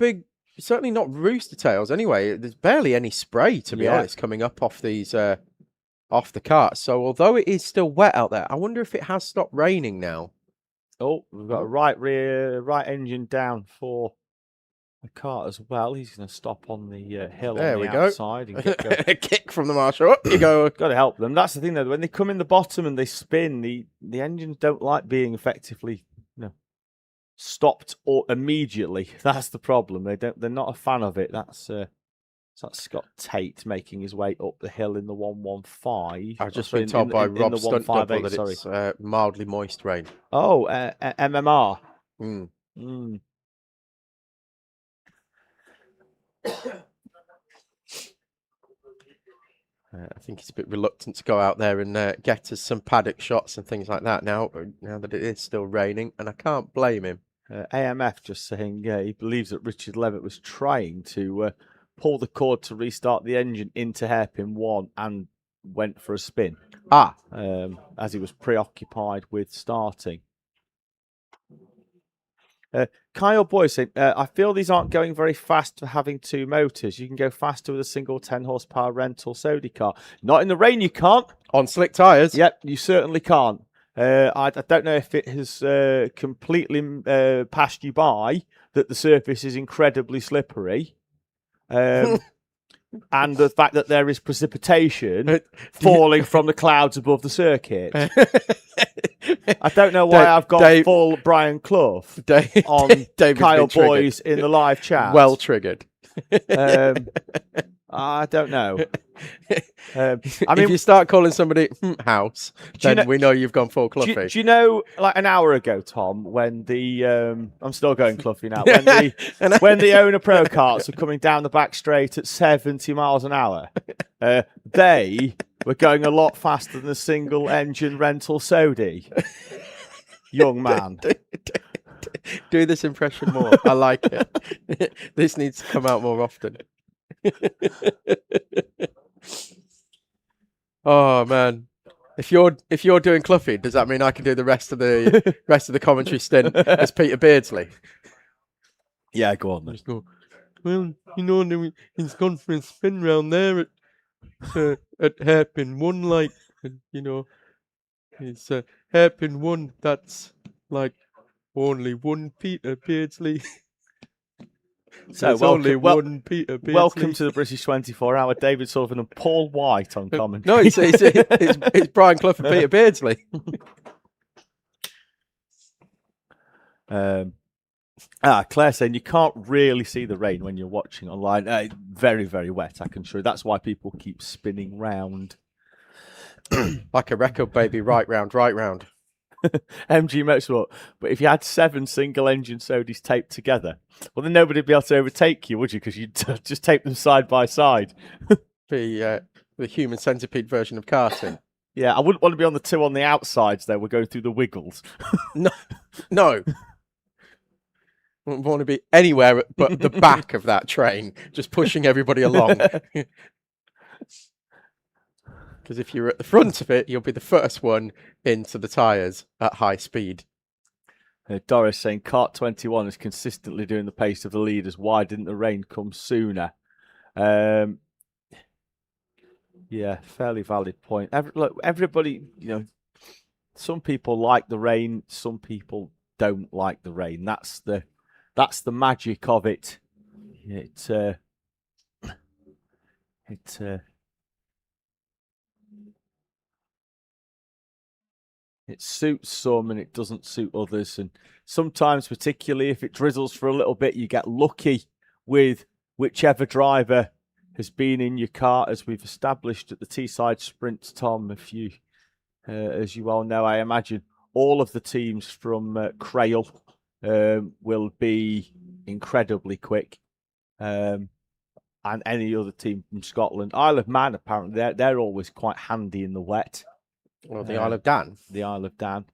certainly not rooster tails anyway. There's barely any spray, to be honest, coming up off these off the cart. So although it is still wet out there, I wonder if it has stopped raining now. Oh, we've got a right engine down for the cart as well. He's going to stop on the hill there on the outside. And a kick from the marshal. Up you go. Got to help them. That's the thing, though. When they come in the bottom and they spin, the engines don't like being effectively stopped or immediately. That's the problem. They're not a fan of it. That's Scott Tate making his way up the hill in the 115. I've just been told by Rob Stunt Double that it's mildly moist rain. Oh, MMR. Mm. Mm. I think he's a bit reluctant to go out there and get us some paddock shots and things like that now that it is still raining, and I can't blame him. AMF just saying he believes that Richard Levitt was trying to pull the cord to restart the engine into hairpin 1 and went for a spin. As he was preoccupied with starting. Kyle Boy saying, I feel these aren't going very fast for having two motors. You can go faster with a single 10 horsepower rental Sodi car. Not in the rain, you can't. On slick tyres? Yep, you certainly can't. I don't know if it has completely passed you by that the surface is incredibly slippery. And the fact that there is precipitation falling from the clouds above the circuit. I don't know why I've got full Brian Clough on Kyle Boys in the live chat. Well triggered. I don't know. If you start calling somebody house, then we know you've gone full Cloughie. Do you know, like an hour ago, Tom, when the I'm still going Cloughie now. When the owner pro karts were coming down the back straight at 70 miles an hour, they were going a lot faster than a single engine rental Sodi. Young man. Do this impression more. I like it. This needs to come out more often. Oh man, if you're doing Cloughie, does that mean I can do the rest of the commentary stint as Peter Beardsley? Yeah, go on then. Just go, well, he's gone for a spin round there at hairpin 1, like, it's hairpin 1. That's like only one Peter Beardsley. So one Peter Beardsley. Welcome to the British 24-hour. David Sullivan and Paul White on commentary. No, it's Brian Clough and Peter Beardsley. Claire saying you can't really see the rain when you're watching online. Very, very wet, I can assure you. That's why people keep spinning round. Like a record, baby. Right round, right round. MG Motorsport. But if you had 7 single engine Sodis taped together, well, then nobody would be able to overtake you, would you? Because you'd just tape them side by side. The human centipede version of karting. Yeah, I wouldn't want to be on the 2 on the outsides, though. We're going through the wiggles. No. Wouldn't want to be anywhere but the back of that train, just pushing everybody along. Because if you're at the front of it, you'll be the first one into the tyres at high speed. Doris saying Kart 21 is consistently doing the pace of the leaders. Why didn't the rain come sooner? Yeah, fairly valid point. Look, everybody, some people like the rain, some people don't like the rain. That's the magic of it. It suits some and it doesn't suit others. And sometimes, particularly if it drizzles for a little bit, you get lucky with whichever driver has been in your car, as we've established at the Teesside Sprints, Tom. As you well know, I imagine all of the teams from Crail will be incredibly quick. And any other team from Scotland. Isle of Man, apparently, they're always quite handy in the wet. Or the Isle of Dan. The Isle of Dan.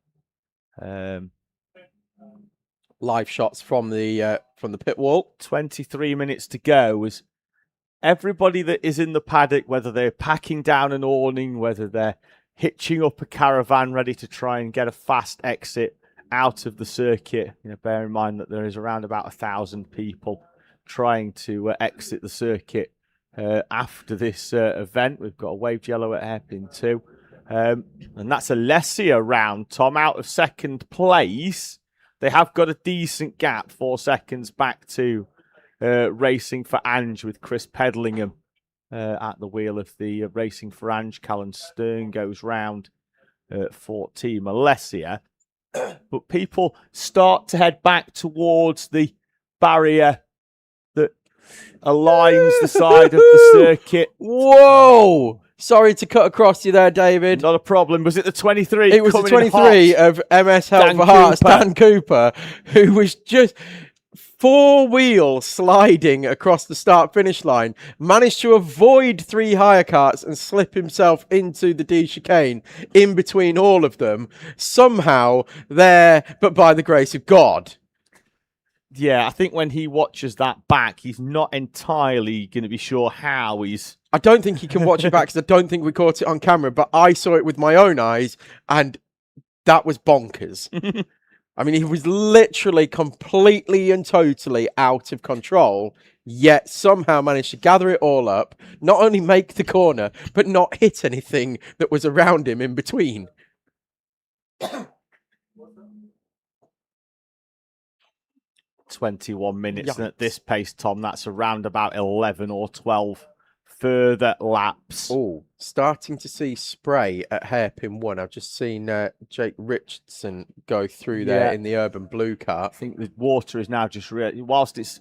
Live shots from the pit wall. 23 minutes to go. As everybody that is in the paddock, whether they're packing down an awning, whether they're hitching up a caravan ready to try and get a fast exit out of the circuit, bear in mind that there is around about 1,000 people trying to exit the circuit after this event. We've got a waved yellow at hairpin 2. And that's Alessia round, Tom, out of second place. They have got a decent gap, 4 seconds back to Racing for Ange, with Chris Pedlingham at the wheel of the Racing for Ange. Callan Stern goes round for Team Alessia. But people start to head back towards the barrier that aligns the side of the circuit. Whoa! Sorry to cut across you there, David. Not a problem. Was it the 23? It was the 23 of MS Help for Hearts, Dan Cooper, who was just 4-wheel sliding across the start-finish line, managed to avoid 3 hire carts and slip himself into the D chicane in between all of them. Somehow there, but by the grace of God. Yeah, I think when he watches that back, he's not entirely going to be sure how he's... I don't think he can watch it back because I don't think we caught it on camera, but I saw it with my own eyes and that was bonkers. I mean, he was literally completely and totally out of control, yet somehow managed to gather it all up, not only make the corner, but not hit anything that was around him in between. 21 minutes, and at this pace, Tom, that's around about 11 or 12 further laps. Oh, starting to see spray at hairpin 1. I've just seen Jake Richardson go through there in the Urban Blue car. I think the water is now just whilst it's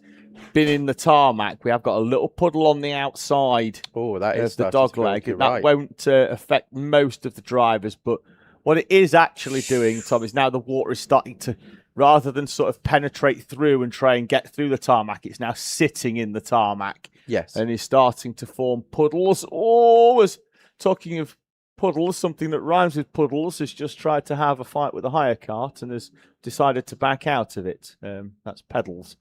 been in the tarmac, we have got a little puddle on the outside. Oh, that is the dog leg. That won't affect most of the drivers, but what it is actually doing, Tom, is now the water is starting to, rather than sort of penetrate through and try and get through the tarmac, it's now sitting in the tarmac. Yes. And is starting to form puddles. Always talking of puddles, something that rhymes with puddles, has just tried to have a fight with a hire cart and has decided to back out of it. That's Pedals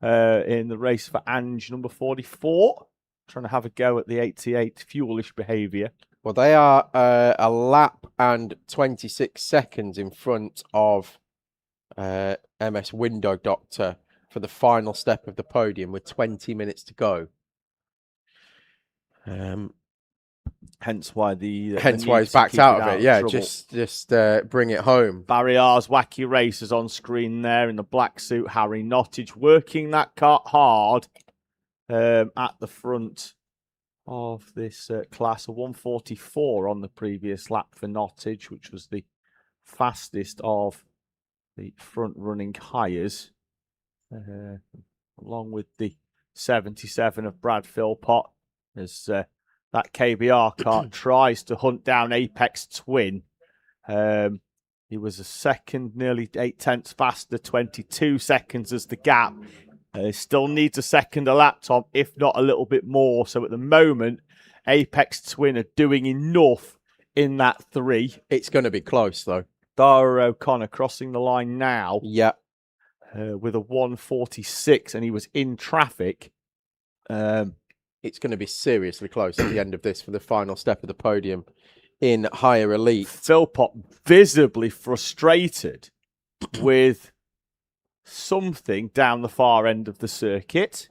in the race for Ange, number 44. Trying to have a go at the 88 fuelish behaviour. Well, they are a lap and 26 seconds in front of MS Window Doctor for the final step of the podium with 20 minutes to go. Hence why he's backed out of it. Yeah, just bring it home. Barry R's Wacky Racers on screen there in the black suit. Harry Nottage working that cart hard at the front of this class. A 144 on the previous lap for Nottage, which was the fastest of the front running hires. along with the 77 of Brad Philpott, as that KBR kart tries to hunt down Apex Twin. He was a second, nearly 8/10 faster, 22 seconds as the gap. Still needs a second a lap, Tom, if not a little bit more. So at the moment, Apex Twin are doing enough in that 3. It's going to be close, though. Dara O'Connor crossing the line now. Yeah. With a 1:46, and he was in traffic. It's going to be seriously close at the end of this for the final step of the podium in higher elite. Philpott visibly frustrated with something down the far end of the circuit.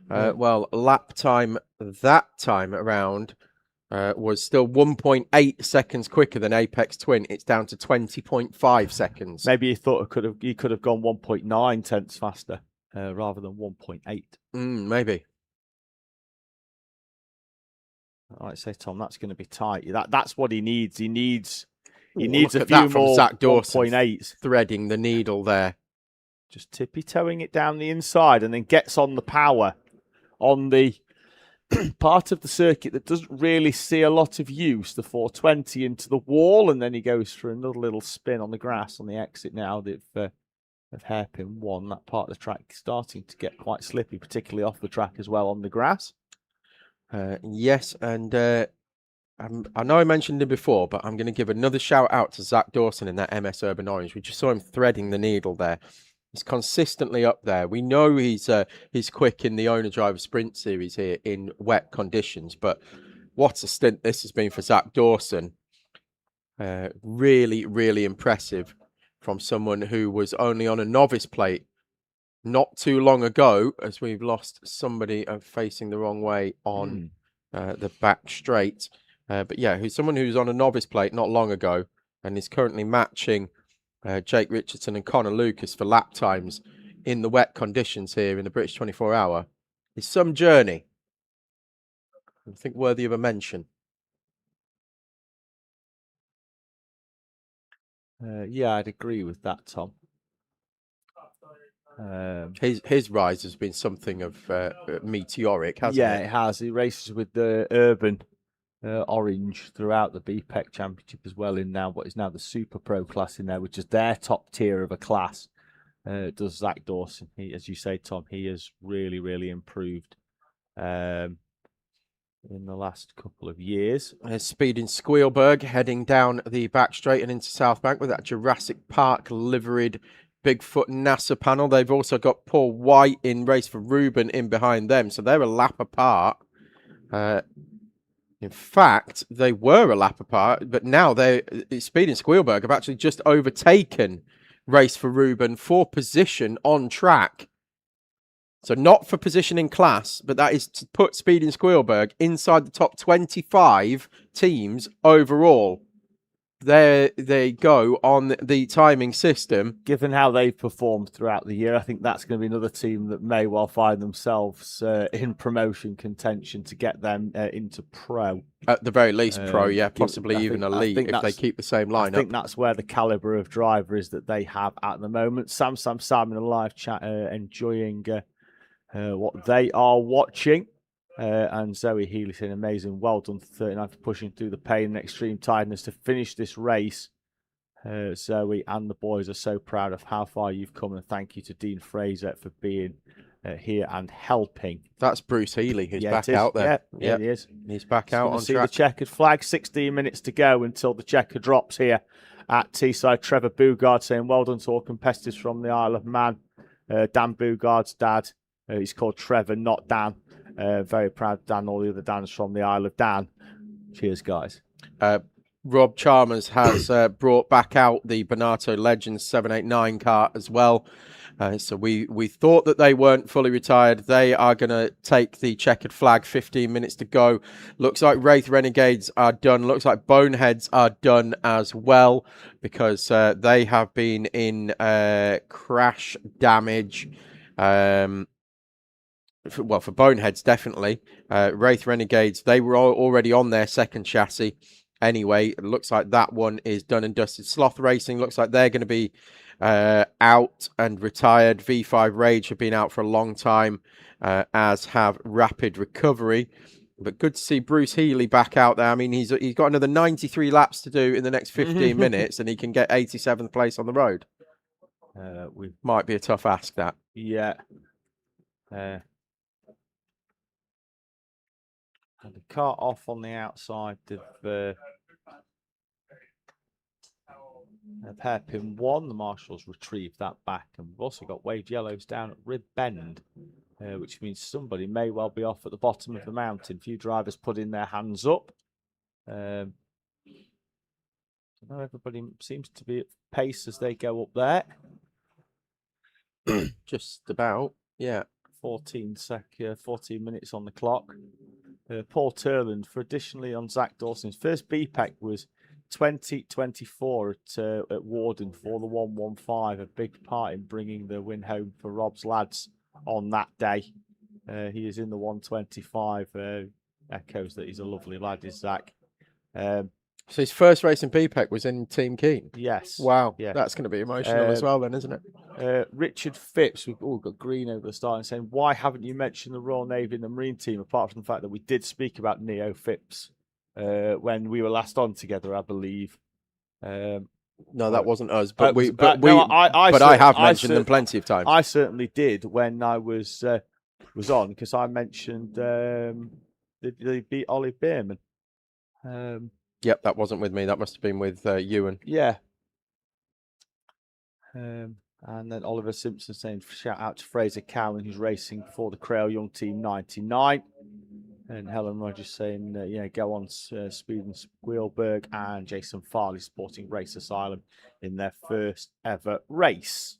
Well, lap time that time around was still 1.8 seconds quicker than Apex Twin. It's down to 20.5 seconds. Maybe he thought he could have gone 1.9 tenths faster rather than 1.8. Maybe. I'd say, Tom, that's going to be tight. That's what he needs. He needs a Look few at that from more Zach Dawson 1.8s. threading the needle there. Just tippy-toeing it down the inside, and then gets on the power on the part of the circuit that doesn't really see a lot of use, the 420 into the wall, and then he goes for another little spin on the grass on the exit now of hairpin 1. That part of the track is starting to get quite slippy, particularly off the track as well on the grass. Yes, and I know I mentioned him before, but I'm going to give another shout out to Zach Dawson in that MS Urban Orange. We just saw him threading the needle there. He's consistently up there. We know he's quick in the owner driver sprint series here in wet conditions, but what a stint this has been for Zach Dawson. Really, really impressive from someone who was only on a novice plate not too long ago, as we've lost somebody facing the wrong way on the back straight. But yeah, who's someone who's on a novice plate not long ago and is currently matching Jake Richardson and Connor Lucas for lap times in the wet conditions here in the British 24 Hour. It's some journey. I think worthy of a mention. Yeah, I'd agree with that, Tom. His rise has been something of meteoric, hasn't it? Yeah, it has. He races with the Urban Orange throughout the BPEC Championship as well, in now what is now the Super Pro class in there, which is their top tier of a class. Does Zach Dawson. He, as you say, Tom, he has really, really improved in the last couple of years. Speeding Squealberg heading down the back straight and into South Bank with that Jurassic Park liveried Bigfoot NASA panel. They've also got Paul White in race for Ruben in behind them, so they're a lap apart. In fact, they were a lap apart, but now Speed and Squealberg have actually just overtaken race for Ruben for position on track. So not for position in class, but that is to put Speed and Squealberg inside the top 25 teams overall. There they go on the timing system. Given how they've performed throughout the year, I think that's going to be another team that may well find themselves in promotion contention to get them into pro. At the very least, pro, yeah, possibly even elite if they keep the same lineup. I think that's where the calibre of driver is that they have at the moment. Sam in the live chat enjoying what they are watching. And Zoe Healy saying amazing, well done for 39 for pushing through the pain and extreme tiredness to finish this race. Zoe and the boys are so proud of how far you've come, and thank you to Dean Fraser for being here and helping. That's Bruce Healy who's back out there. Yeah, he is. He's back out on see track. The checkered flag. 16 minutes to go until the checker drops here at Teesside. Trevor Bougard saying well done to all competitors from the Isle of Man. Dan Bougard's dad. He's called Trevor, not Dan. Very proud Dan, all the other Dans from the Isle of Dan. Cheers, guys. Rob Chalmers has brought back out the Bonato Legends 789 kart as well. So we thought that they weren't fully retired. They are going to take the checkered flag. 15 minutes to go. Looks like Wraith Renegades are done. Looks like Boneheads are done as well, because they have been in crash damage. For Boneheads, definitely. Wraith Renegades, they were already on their second chassis. anyway. It looks like that one is done and dusted. Sloth Racing looks like they're going to be out and retired. V5 Rage have been out for a long time, as have Rapid Recovery. But good to see Bruce Healy back out there. I mean, he's got another 93 laps to do in the next 15 minutes, and he can get 87th place on the road. Might be a tough ask, that. Yeah. And the car off on the outside of hairpin 1. The marshals retrieved that back, and we've also got waved yellows down at Rib Bend, which means somebody may well be off at the bottom of the mountain. A few drivers putting their hands up. I know everybody seems to be at pace as they go up there. Just about, yeah. 14 minutes on the clock. Paul Turland, for additionally on Zach Dawson's first BPEC was 2024 at Warden for the 115, a big part in bringing the win home for Rob's lads on that day. He is in the 125. Echoes that he's a lovely lad, is Zach. So his first race in BPEC was in Team Keen? Yes. Wow, yeah. That's going to be emotional as well then, isn't it? Richard Phipps, we've all got green over the start, and saying, why haven't you mentioned the Royal Navy and the Marine team, apart from the fact that we did speak about Neo Phipps when we were last on together, I believe. No, that wasn't us, I have mentioned them plenty of times. I certainly did when I was on, because I mentioned they beat Ollie Beerman. Yep, that wasn't with me. That must have been with Ewan. Yeah. And then Oliver Simpson saying, shout out to Fraser Cowan, who's racing for the Crail Young Team 99. And Helen Rogers saying, go on, Speed and Spielberg, and Jason Farley supporting Race Asylum in their first ever race.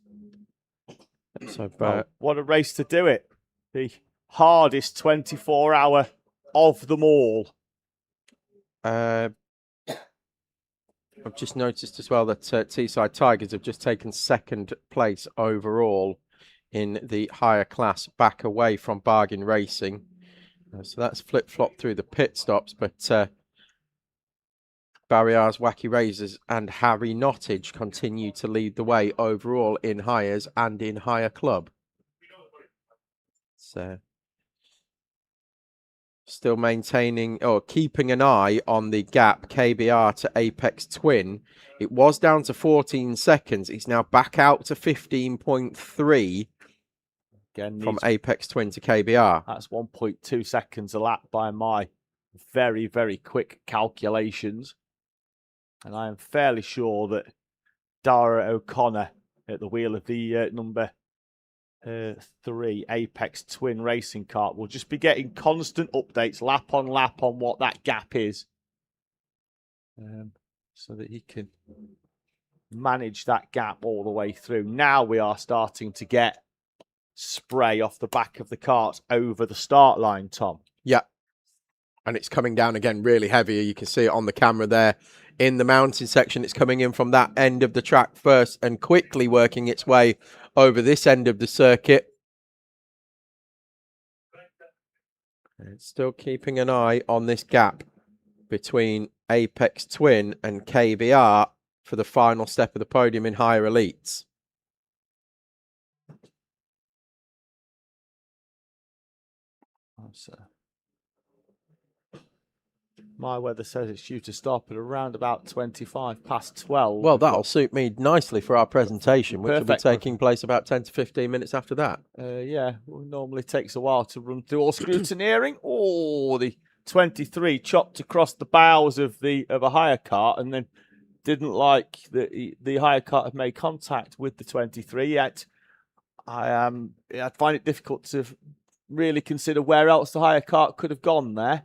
So, what a race to do it. The hardest 24-hour of them all. I've just noticed as well that Teesside Tigers have just taken second place overall in the higher class, back away from Bargain Racing. So that's flip-flop through the pit stops, but Barriers, Wacky Razors and Harry Nottage continue to lead the way overall in hires and in higher club. So still maintaining or keeping an eye on the gap, KBR to Apex Twin. It was down to 14 seconds. It's now back out to 15.3 from Apex Twin to KBR. That's 1.2 seconds a lap by my very, very quick calculations. And I am fairly sure that Dara O'Connor at the wheel of the number 3 Apex Twin racing car will just be getting constant updates lap on what that gap is, so that he can manage that gap all the way through. Now we are starting to get spray off the back of the cart over the start line, Tom. Yeah, and it's coming down again really heavy. You can see it on the camera there in the mountain section. It's coming in from that end of the track first and quickly working its way over this end of the circuit. It's still keeping an eye on this gap between Apex Twin and KBR for the final step of the podium in higher elites. My weather says it's due to stop at around about 25 past 12. Well, that'll suit me nicely for our presentation, which will be Perfect. taking place about 10 to 15 minutes after that. Yeah, well, normally takes a while to run through all scrutineering. Oh, the 23 chopped across the bows of a hire cart, and then didn't like the hire cart had made contact with the 23 yet. I find it difficult to really consider where else the hire cart could have gone there.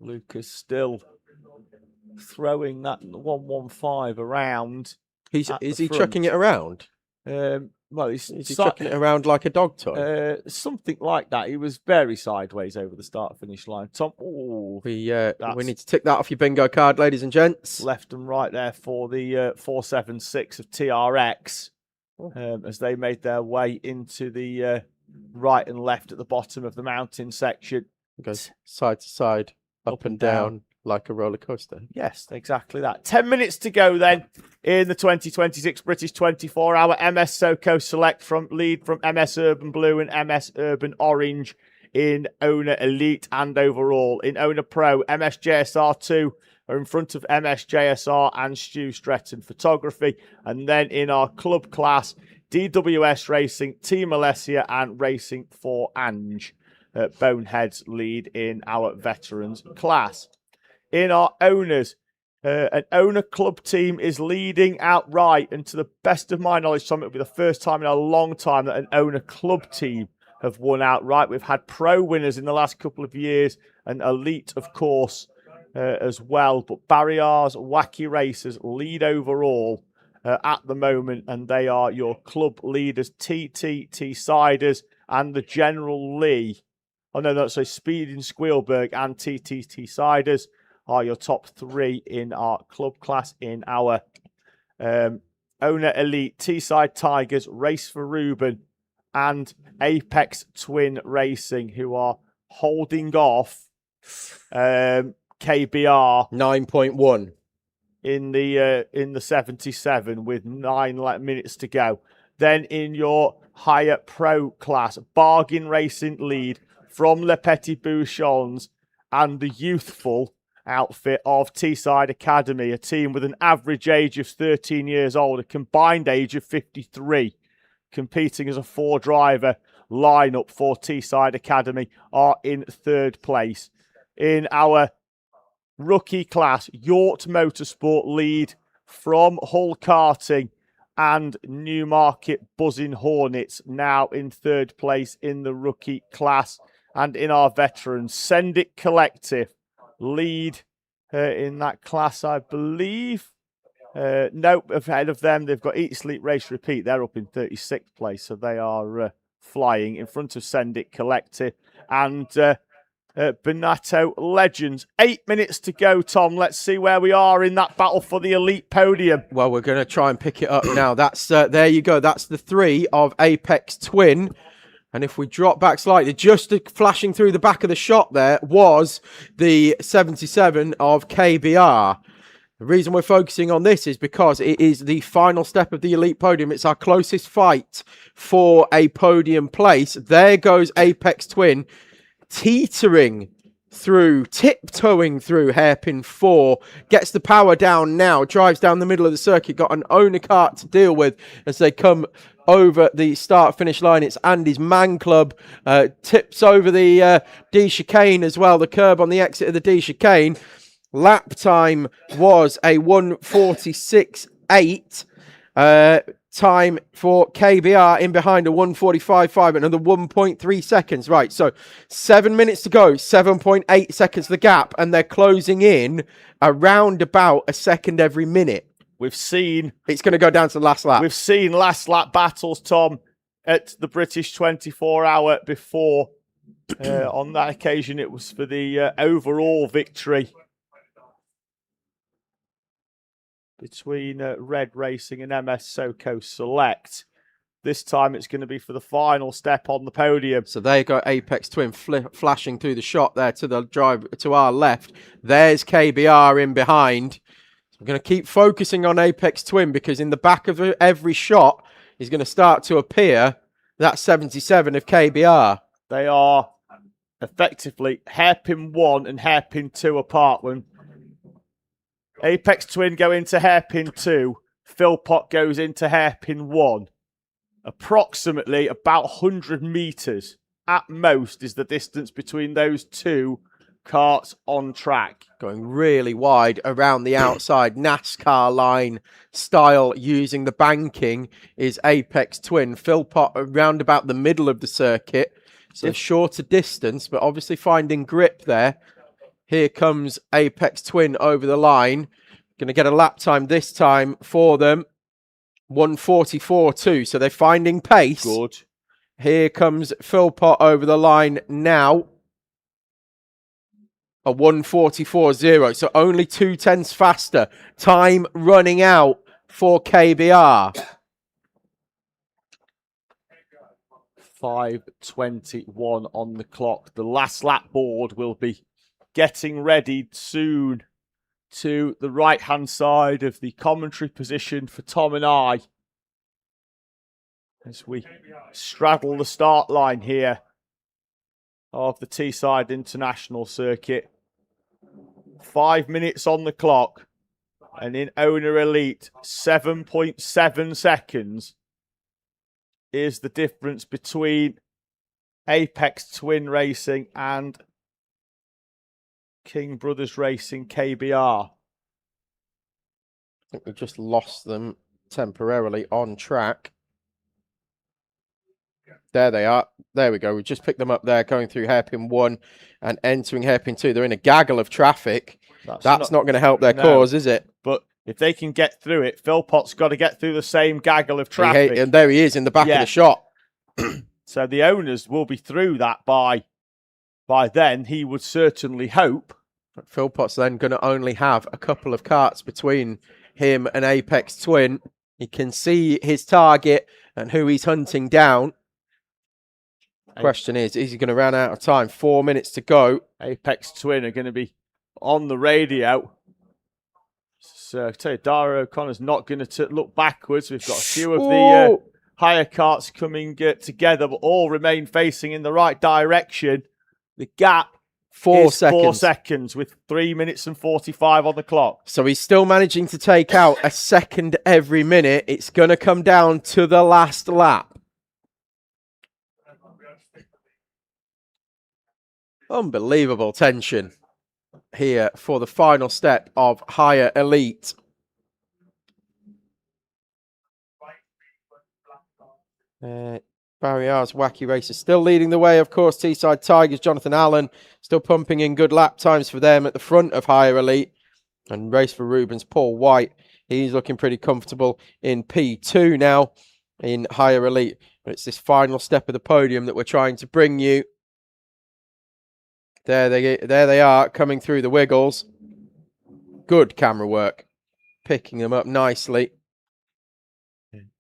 Lucas still throwing that 115 around. Is he chucking it around? Well, is he chucking it around like a dog toy? Something like that. He was very sideways over the start-finish line. Tom, we need to tick that off your bingo card, ladies and gents. Left and right there for the 476 of TRX as they made their way into the right and left at the bottom of the mountain section. It goes side to side, up and down like a roller coaster. Yes, exactly that. 10 minutes to go then in the 2026 British 24-hour MS SoCo Select from lead from MS Urban Blue and MS Urban Orange in Owner Elite and overall. In Owner Pro, MS JSR 2 are in front of MS JSR and Stu Stretton Photography. And then in our club class, DWS Racing, Team Alessia and Racing for Ange. Boneheads lead in our veterans class. In our owners, an owner club team is leading outright, and to the best of my knowledge, Tom, it'll be the first time in a long time that an owner club team have won outright. We've had pro winners in the last couple of years, and elite, of course, as well. But Barriers, Wacky Racers lead overall at the moment, and they are your club leaders, Teessiders and the General Lee. Oh, no, so Speed in Squealberg and Teessiders are your top three in our club class. In our owner elite, Teesside Tigers, Race for Ruben, and Apex Twin Racing, who are holding off KBR 9.1 in the 77 with 9 minutes to go. Then in your higher pro class, Bargain Racing lead from Le Petit Bouchons and the youthful outfit of Teesside Academy, a team with an average age of 13 years old, a combined age of 53, competing as a 4-driver lineup for Teesside Academy, are in third place. In our rookie class, Yort Motorsport lead from Hull Karting and Newmarket Buzzing Hornets, now in third place in the rookie class. And in our veterans, Send It Collective lead in that class, I believe. Nope, ahead of them, they've got Eat, Sleep, Race, Repeat. They're up in 36th place, so they are flying in front of Send It Collective and Benato Legends. 8 minutes to go, Tom. Let's see where we are in that battle for the elite podium. Well, we're going to try and pick it up now. That's there you go. That's the 3 of Apex Twin. And if we drop back slightly, just flashing through the back of the shot there was the 77 of KBR. The reason we're focusing on this is because it is the final step of the elite podium. It's our closest fight for a podium place. There goes Apex Twin, teetering through, tiptoeing through hairpin 4, gets the power down now, drives down the middle of the circuit, got an owner kart to deal with as they come over the start-finish line. It's Andy's Man Club, tips over the D chicane as well, the curb on the exit of the D chicane. Lap time was a 1:46.8. Time for KBR in behind a 1:45.5, another 1.3 seconds. Right, so 7 minutes to go, 7.8 seconds the gap, and they're closing in around about a second every minute. We've seen... It's going to go down to the last lap. We've seen last lap battles, Tom, at the British 24-hour before. On that occasion, it was for the overall victory between Red Racing and MS SoCo Select. This time it's going to be for the final step on the podium. So there you go, Apex Twin flashing through the shot there to the drive to our left. There's KBR in behind. So I'm going to keep focusing on Apex Twin because in the back of every shot is going to start to appear that 77 of KBR. They are effectively hairpin 1 and hairpin 2 apart. When Apex Twin go into hairpin 2, Philpott goes into hairpin 1. Approximately about 100 metres at most is the distance between those two karts on track. Going really wide around the outside, NASCAR line style, using the banking is Apex Twin. Philpott around about the middle of the circuit, so a shorter distance, but obviously finding grip there. Here comes Apex Twin over the line. Going to get a lap time this time for them. 1:44.2, so they're finding pace. Good. Here comes Philpott over the line now. A 1:44.0, so only 0.2 faster. Time running out for KBR. 5:21 on the clock. The last lap board will be getting ready soon to the right-hand side of the commentary position for Tom and I as we straddle the start line here of the Teesside International Circuit. 5 minutes on the clock, and in Owner Elite, 7.7 seconds is the difference between Apex Twin Racing and King Brothers Racing KBR. I think we just lost them temporarily on track. There they are. There we go. We just picked them up there, going through hairpin 1 and entering hairpin 2. They're in a gaggle of traffic. That's not going to help their cause, is it? But if they can get through it, Philpott's got to get through the same gaggle of traffic. And there he is in the back of the shot. So the owners will be through that by then, he would certainly hope. But Philpott's then going to only have a couple of karts between him and Apex Twin. He can see his target and who he's hunting down. Question is he going to run out of time? 4 minutes to go. Apex Twin are going to be on the radio. So I tell you, Dara O'Connor's not going to look backwards. We've got a few of the higher karts coming together, but all remain facing in the right direction. The gap 4 is seconds. 4 seconds with 3 minutes and 45 on the clock. So he's still managing to take out a second every minute. It's going to come down to the last lap. Unbelievable tension here for the final step of Higher Elite. Barriers, Wacky Racer still leading the way, of course. Teesside Tigers, Jonathan Allen still pumping in good lap times for them at the front of Higher Elite. And race for Rubens, Paul White. He's looking pretty comfortable in P2 now in Higher Elite. But it's this final step of the podium that we're trying to bring you. There they are, coming through the wiggles. Good camera work. Picking them up nicely.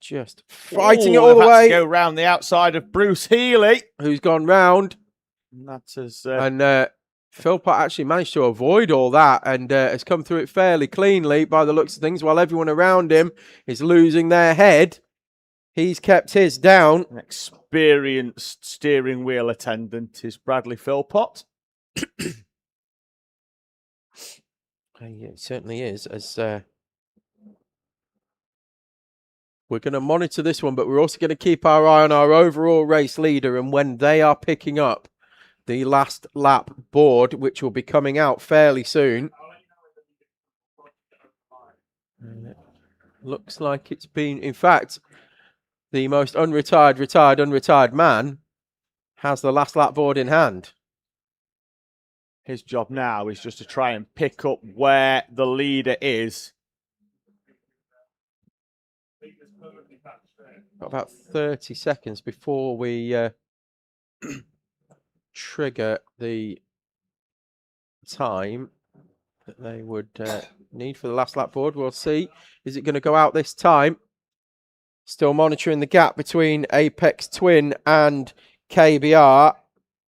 Just fighting it all the way. Go round the outside of Bruce Healy, who's gone round. And that's as and Philpott actually managed to avoid all that and has come through it fairly cleanly by the looks of things, while everyone around him is losing their head. He's kept his down. An experienced steering wheel attendant is Bradley Philpott. Yeah, it certainly is. As we're going to monitor this one, but we're also going to keep our eye on our overall race leader and when they are picking up the last lap board, which will be coming out fairly soon. Looks like it's been, in fact, the most unretired man has the last lap board in hand. His job now is just to try and pick up where the leader is. Got about 30 seconds before we trigger the time that they would need for the last lap board. We'll see. Is it going to go out this time? Still monitoring the gap between Apex Twin and KBR.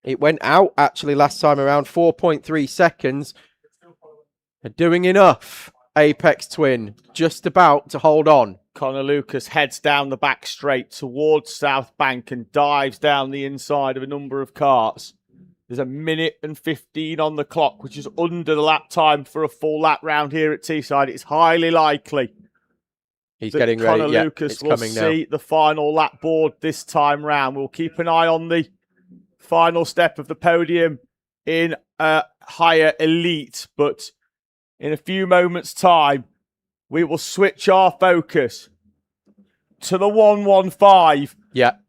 It went out actually last time around, 4.3 seconds. They're doing enough. Apex Twin just about to hold on. Connor Lucas heads down the back straight towards South Bank and dives down the inside of a number of karts. There's 1 minute and 15 on the clock, which is under the lap time for a full lap round here at Teesside. It's highly likely he's getting ready. Connor Lucas will see the final lap board this time round. We'll keep an eye on the final step of the podium in Higher Elite, but in a few moments' time, we will switch our focus to the 115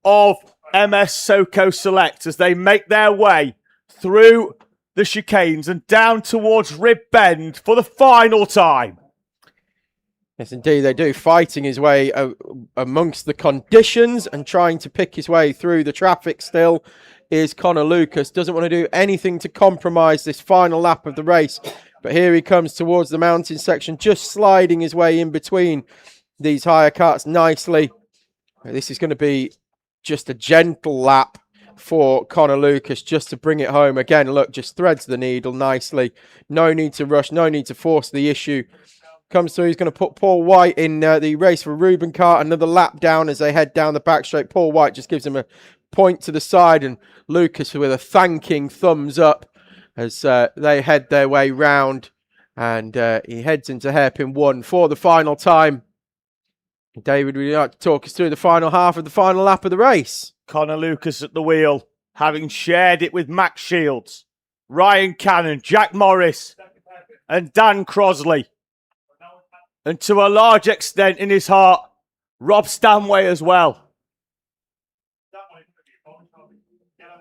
of MS SoCo Select as they make their way through the chicanes and down towards Rib Bend for the final time. Yes, indeed, they do. Fighting his way amongst the conditions and trying to pick his way through the traffic still is Connor Lucas. Doesn't want to do anything to compromise this final lap of the race. But here he comes towards the mountain section, just sliding his way in between these higher karts nicely. This is going to be just a gentle lap for Connor Lucas just to bring it home. Again, look, just threads the needle nicely. No need to rush, no need to force the issue. Comes through, he's going to put Paul White in the race for Reuben Kart. Another lap down as they head down the back straight. Paul White just gives him a point to the side, and Lucas with a thanking thumbs up as they head their way round. And he heads into hairpin 1 for the final time. David, would you like to talk us through the final half of the final lap of the race? Connor Lucas at the wheel, having shared it with Max Shields, Ryan Cannon, Jack Morris, and Dan Crosley. And to a large extent in his heart, Rob Stanway as well.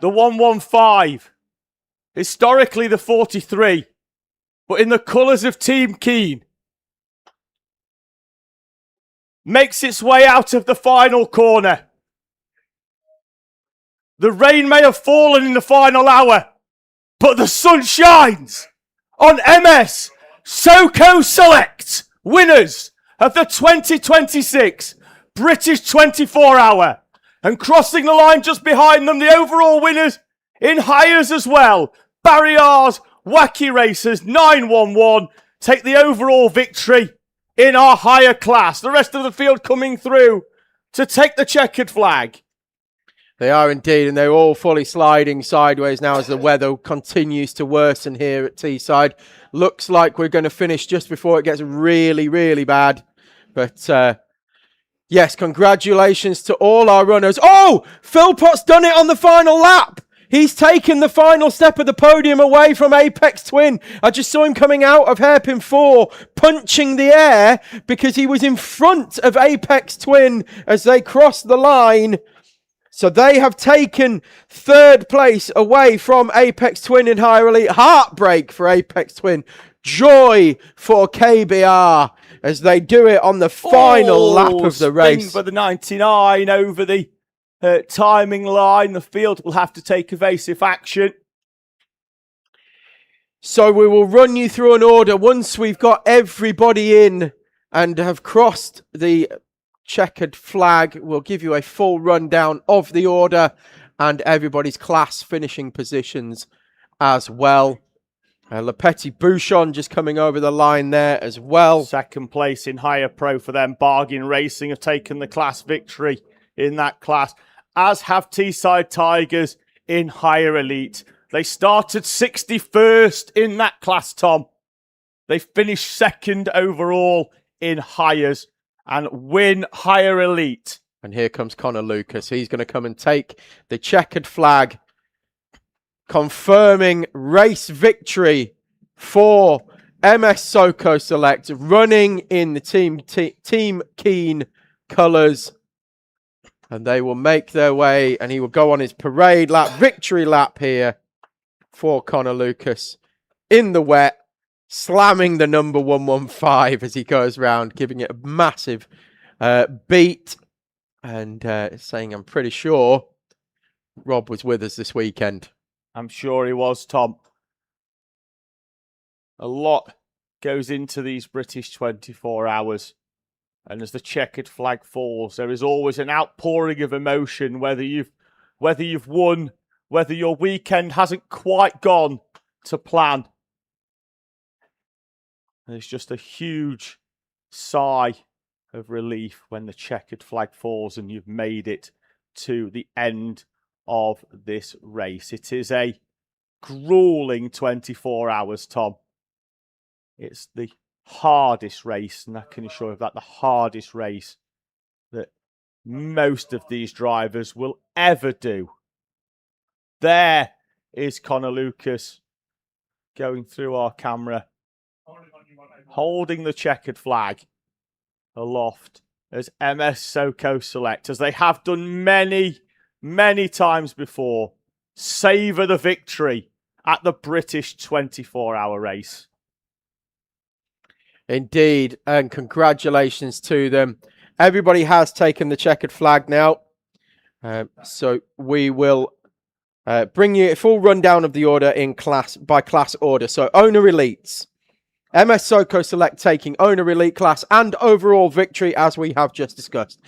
The 115, historically the 43, but in the colours of Team Keen, makes its way out of the final corner. The rain may have fallen in the final hour, but the sun shines on MS SoCo Select, winners of the 2026 British 24-hour. And crossing the line just behind them, the overall winners in hires as well. Barry R's Wacky Racers 911 take the overall victory in our higher class. The rest of the field coming through to take the checkered flag. They are indeed, and they're all fully sliding sideways now as the weather continues to worsen here at Teesside. Looks like we're going to finish just before it gets really, really bad. But yes, congratulations to all our runners. Oh, Philpott's done it on the final lap. He's taken the final step of the podium away from Apex Twin. I just saw him coming out of hairpin 4, punching the air because he was in front of Apex Twin as they crossed the line. So they have taken third place away from Apex Twin in higher elite. Heartbreak for Apex Twin. Joy for KBR as they do it on the final lap of the race. For the 99 over the timing line. The field will have to take evasive action. So we will run you through an order once we've got everybody in and have crossed the checkered flag. We'll give you a full rundown of the order and everybody's class finishing positions as well. Lepetti Bouchon just coming over the line there as well. Second place in higher pro for them. Bargain Racing have taken the class victory in that class, as have Teesside Tigers in higher elite. They started 61st in that class, Tom. They finished second overall in hires and win higher elite. And here comes Connor Lucas. He's going to come and take the checkered flag, confirming race victory for MS SoCo Select, running in the Team Keen colours. And they will make their way, and he will go on his parade lap, victory lap here for Connor Lucas in the wet, slamming the number 115 as he goes round, giving it a massive beat, and saying, I'm pretty sure Rob was with us this weekend. I'm sure he was, Tom. A lot goes into these British 24 hours. And as the checkered flag falls, there is always an outpouring of emotion, whether you've won, whether your weekend hasn't quite gone to plan. And it's just a huge sigh of relief when the checkered flag falls and you've made it to the end of this race. It is a gruelling 24 hours, Tom. It's the hardest race, and I can assure you that the hardest race that most of these drivers will ever do. There is Connor Lucas going through our camera, holding the checkered flag aloft as MS SoCo Select, as they have done many, many times before, savour the victory at the British 24-hour race. Indeed, and congratulations to them. Everybody has taken the checkered flag now. So we will bring you a full rundown of the order in class by class order. So owner elites. MS SoCo Select taking owner elite class and overall victory as we have just discussed.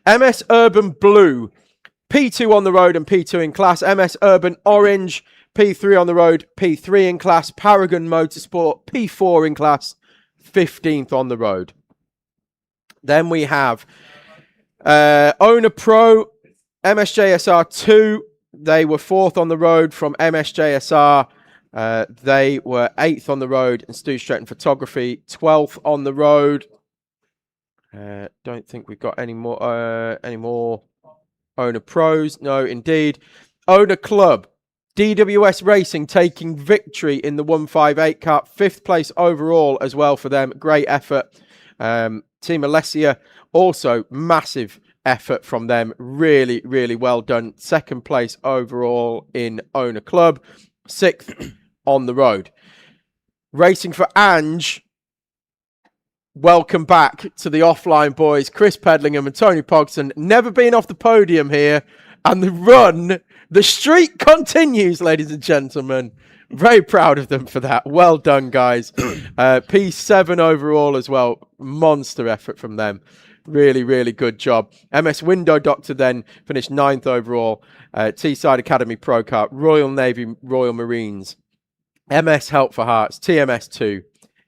MS Urban Blue P2 on the road and P2 in class. MS Urban Orange, P3 on the road, P3 in class. Paragon Motorsport, P4 in class, 15th on the road. Then we have Owner Pro, MSJSR 2. They were 4th on the road from MSJSR. They were 8th on the road. And Stu Stretton Photography, 12th on the road. Don't think we've got any more Owner Pros. No, indeed. Owner Club, DWS Racing taking victory in the 158 Cup. 5th place overall as well for them. Great effort. Team Alessia, also massive effort from them. Really, really well done. 2nd place overall in Owner Club. 6th on the road. Racing for Ange. Welcome back to the offline boys. Chris Pedlingham and Tony Pogson. Never been off the podium here. And the streak continues, ladies and gentlemen. Very proud of them for that. Well done, guys. P7 overall as well. Monster effort from them. Really, really good job. MS Window Doctor then finished 9th overall. Teesside Academy Pro Kart, Royal Navy, Royal Marines, MS Help for Hearts, TMS2,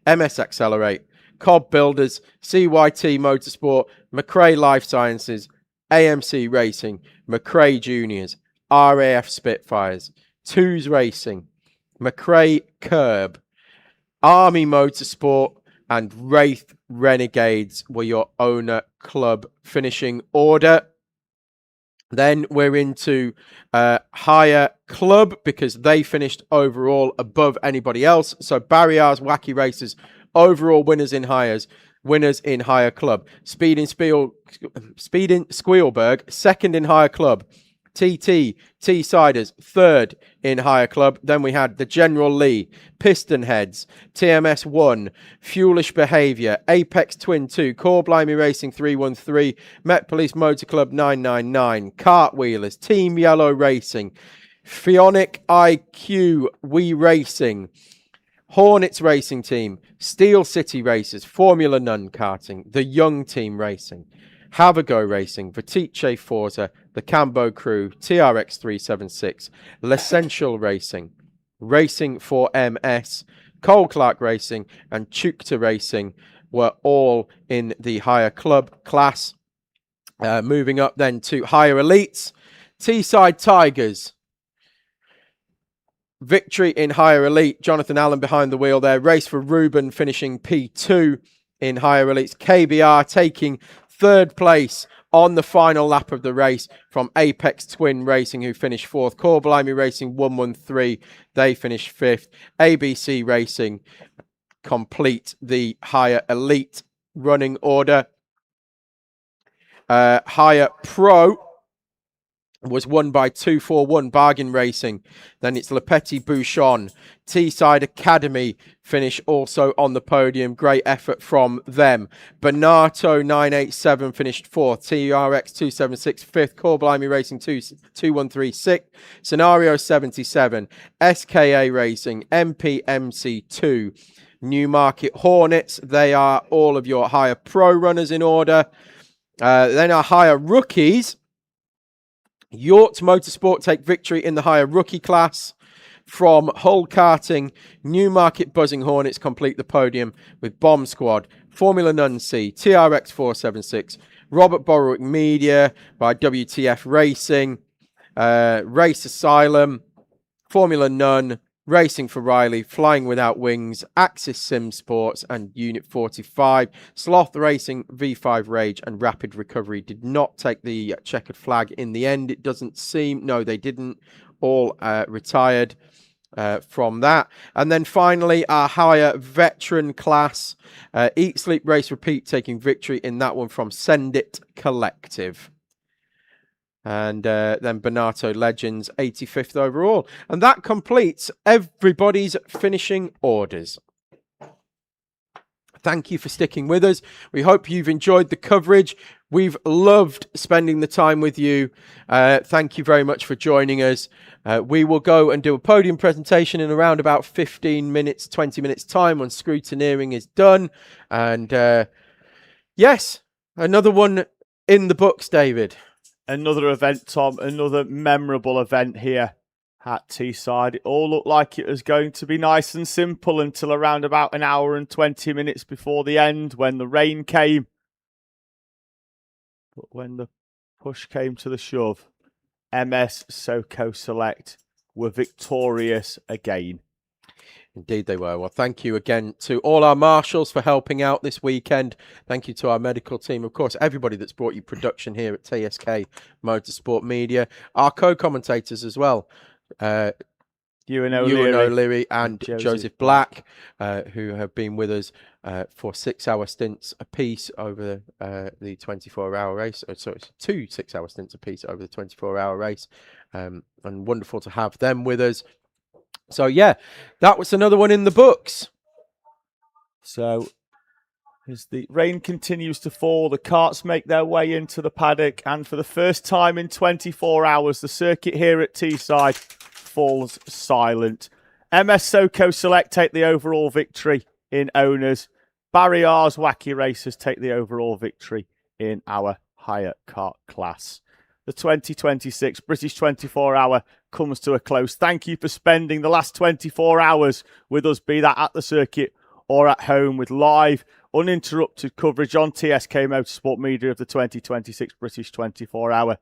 MS Accelerate, Cobb Builders, CYT Motorsport, McRae Life Sciences, AMC Racing, McRae Juniors, RAF Spitfires, Twos Racing, McRae Curb, Army Motorsport, and Wraith Renegades were your Owner Club finishing order. Then we're into Higher Club because they finished overall above anybody else. So Barriers, Wacky Racers, overall winners in Hires, winners in Higher Club. Speed in Spielberg, 2nd in Higher Club. Teessiders, 3rd in Higher Club. Then we had the General Lee, Piston Heads, TMS 1, Fuelish Behaviour, Apex Twin 2, Core Blimey Racing 313, Met Police Motor Club 999, Cartwheelers, Team Yellow Racing, Fionic IQ, We Racing, Hornets Racing Team, Steel City Racers, Formula None Karting, The Young Team Racing, Have a Go Racing, Vertice Forza, the Cambo Crew, TRX 376, L'Essential Racing, Racing for MS, Cole Clark Racing, and Chukta Racing were all in the Higher Club class. Moving up then to Higher Elites, Teesside Tigers. Victory in Higher Elite. Jonathan Allen behind the wheel there. Race for Ruben finishing P2 in Higher Elites. KBR taking 3rd place on the final lap of the race from Apex Twin Racing, who finished 4th. Core Blimey Racing 113. They finished 5th. ABC Racing complete the Higher Elite running order. Higher Pro was won by 241 Bargain Racing. Then it's Le Petit Bouchon. Teesside Academy finish also on the podium. Great effort from them. Bonato 987 finished 4th. TRX 276 5th. Core Blimey Racing 213 6th. Scenario 77. SKA Racing. MPMC 2. Newmarket Hornets. They are all of your Higher Pro runners in order. Then our Higher Rookies. Yort Motorsport take victory in the Higher Rookie class. From Hull Karting, Newmarket Buzzing Hornets complete the podium with Bomb Squad, Formula None C, TRX 476, Robert Borwick Media by WTF Racing, Race Asylum, Formula None, Racing for Riley, Flying Without Wings, Axis Sim Sports, and Unit 45. Sloth Racing, V5 Rage, and Rapid Recovery did not take the checkered flag in the end. It doesn't seem. No, they didn't. All retired from that. And then finally, our Higher Veteran class. Eat, Sleep, Race, Repeat taking victory in that one from Send It Collective. And then Bonato Legends, 85th overall. And that completes everybody's finishing orders. Thank you for sticking with us. We hope you've enjoyed the coverage. We've loved spending the time with you. Thank you very much for joining us. We will go and do a podium presentation in around about 15 minutes, 20 minutes time when scrutineering is done. And yes, another one in the books, David. another event, Tom, another memorable event here at Teesside. It all looked like it was going to be nice and simple until around about an hour and 20 minutes before the end when the rain came. But when the push came to the shove, MS SoCo Select were victorious again. Indeed they were. Well, thank you again to all our marshals for helping out this weekend. Thank you to our medical team. Of course, everybody that's brought you production here at TSK Motorsport Media. Our co-commentators as well. Ewan O'Leary and Joseph Black, who have been with us for 6-hour stints apiece over the 24-hour race. Sorry, 2 6-hour stints apiece over the 24-hour race. And wonderful to have them with us. So, yeah, that was another one in the books. So, as the rain continues to fall, the karts make their way into the paddock. And for the first time in 24 hours, the circuit here at Teesside falls silent. MS SoCo Select take the overall victory in owners. Barry R's Wacky Racers take the overall victory in our higher kart class. The 2026 British 24-hour comes to a close. Thank you for spending the last 24 hours with us, be that at the circuit or at home, with live, uninterrupted coverage on TSK-Motorsport Media of the 2026 British 24-hour.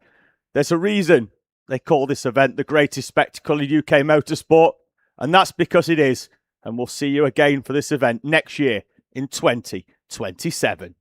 There's a reason they call this event the greatest spectacle in UK motorsport, and that's because it is. And we'll see you again for this event next year in 2027.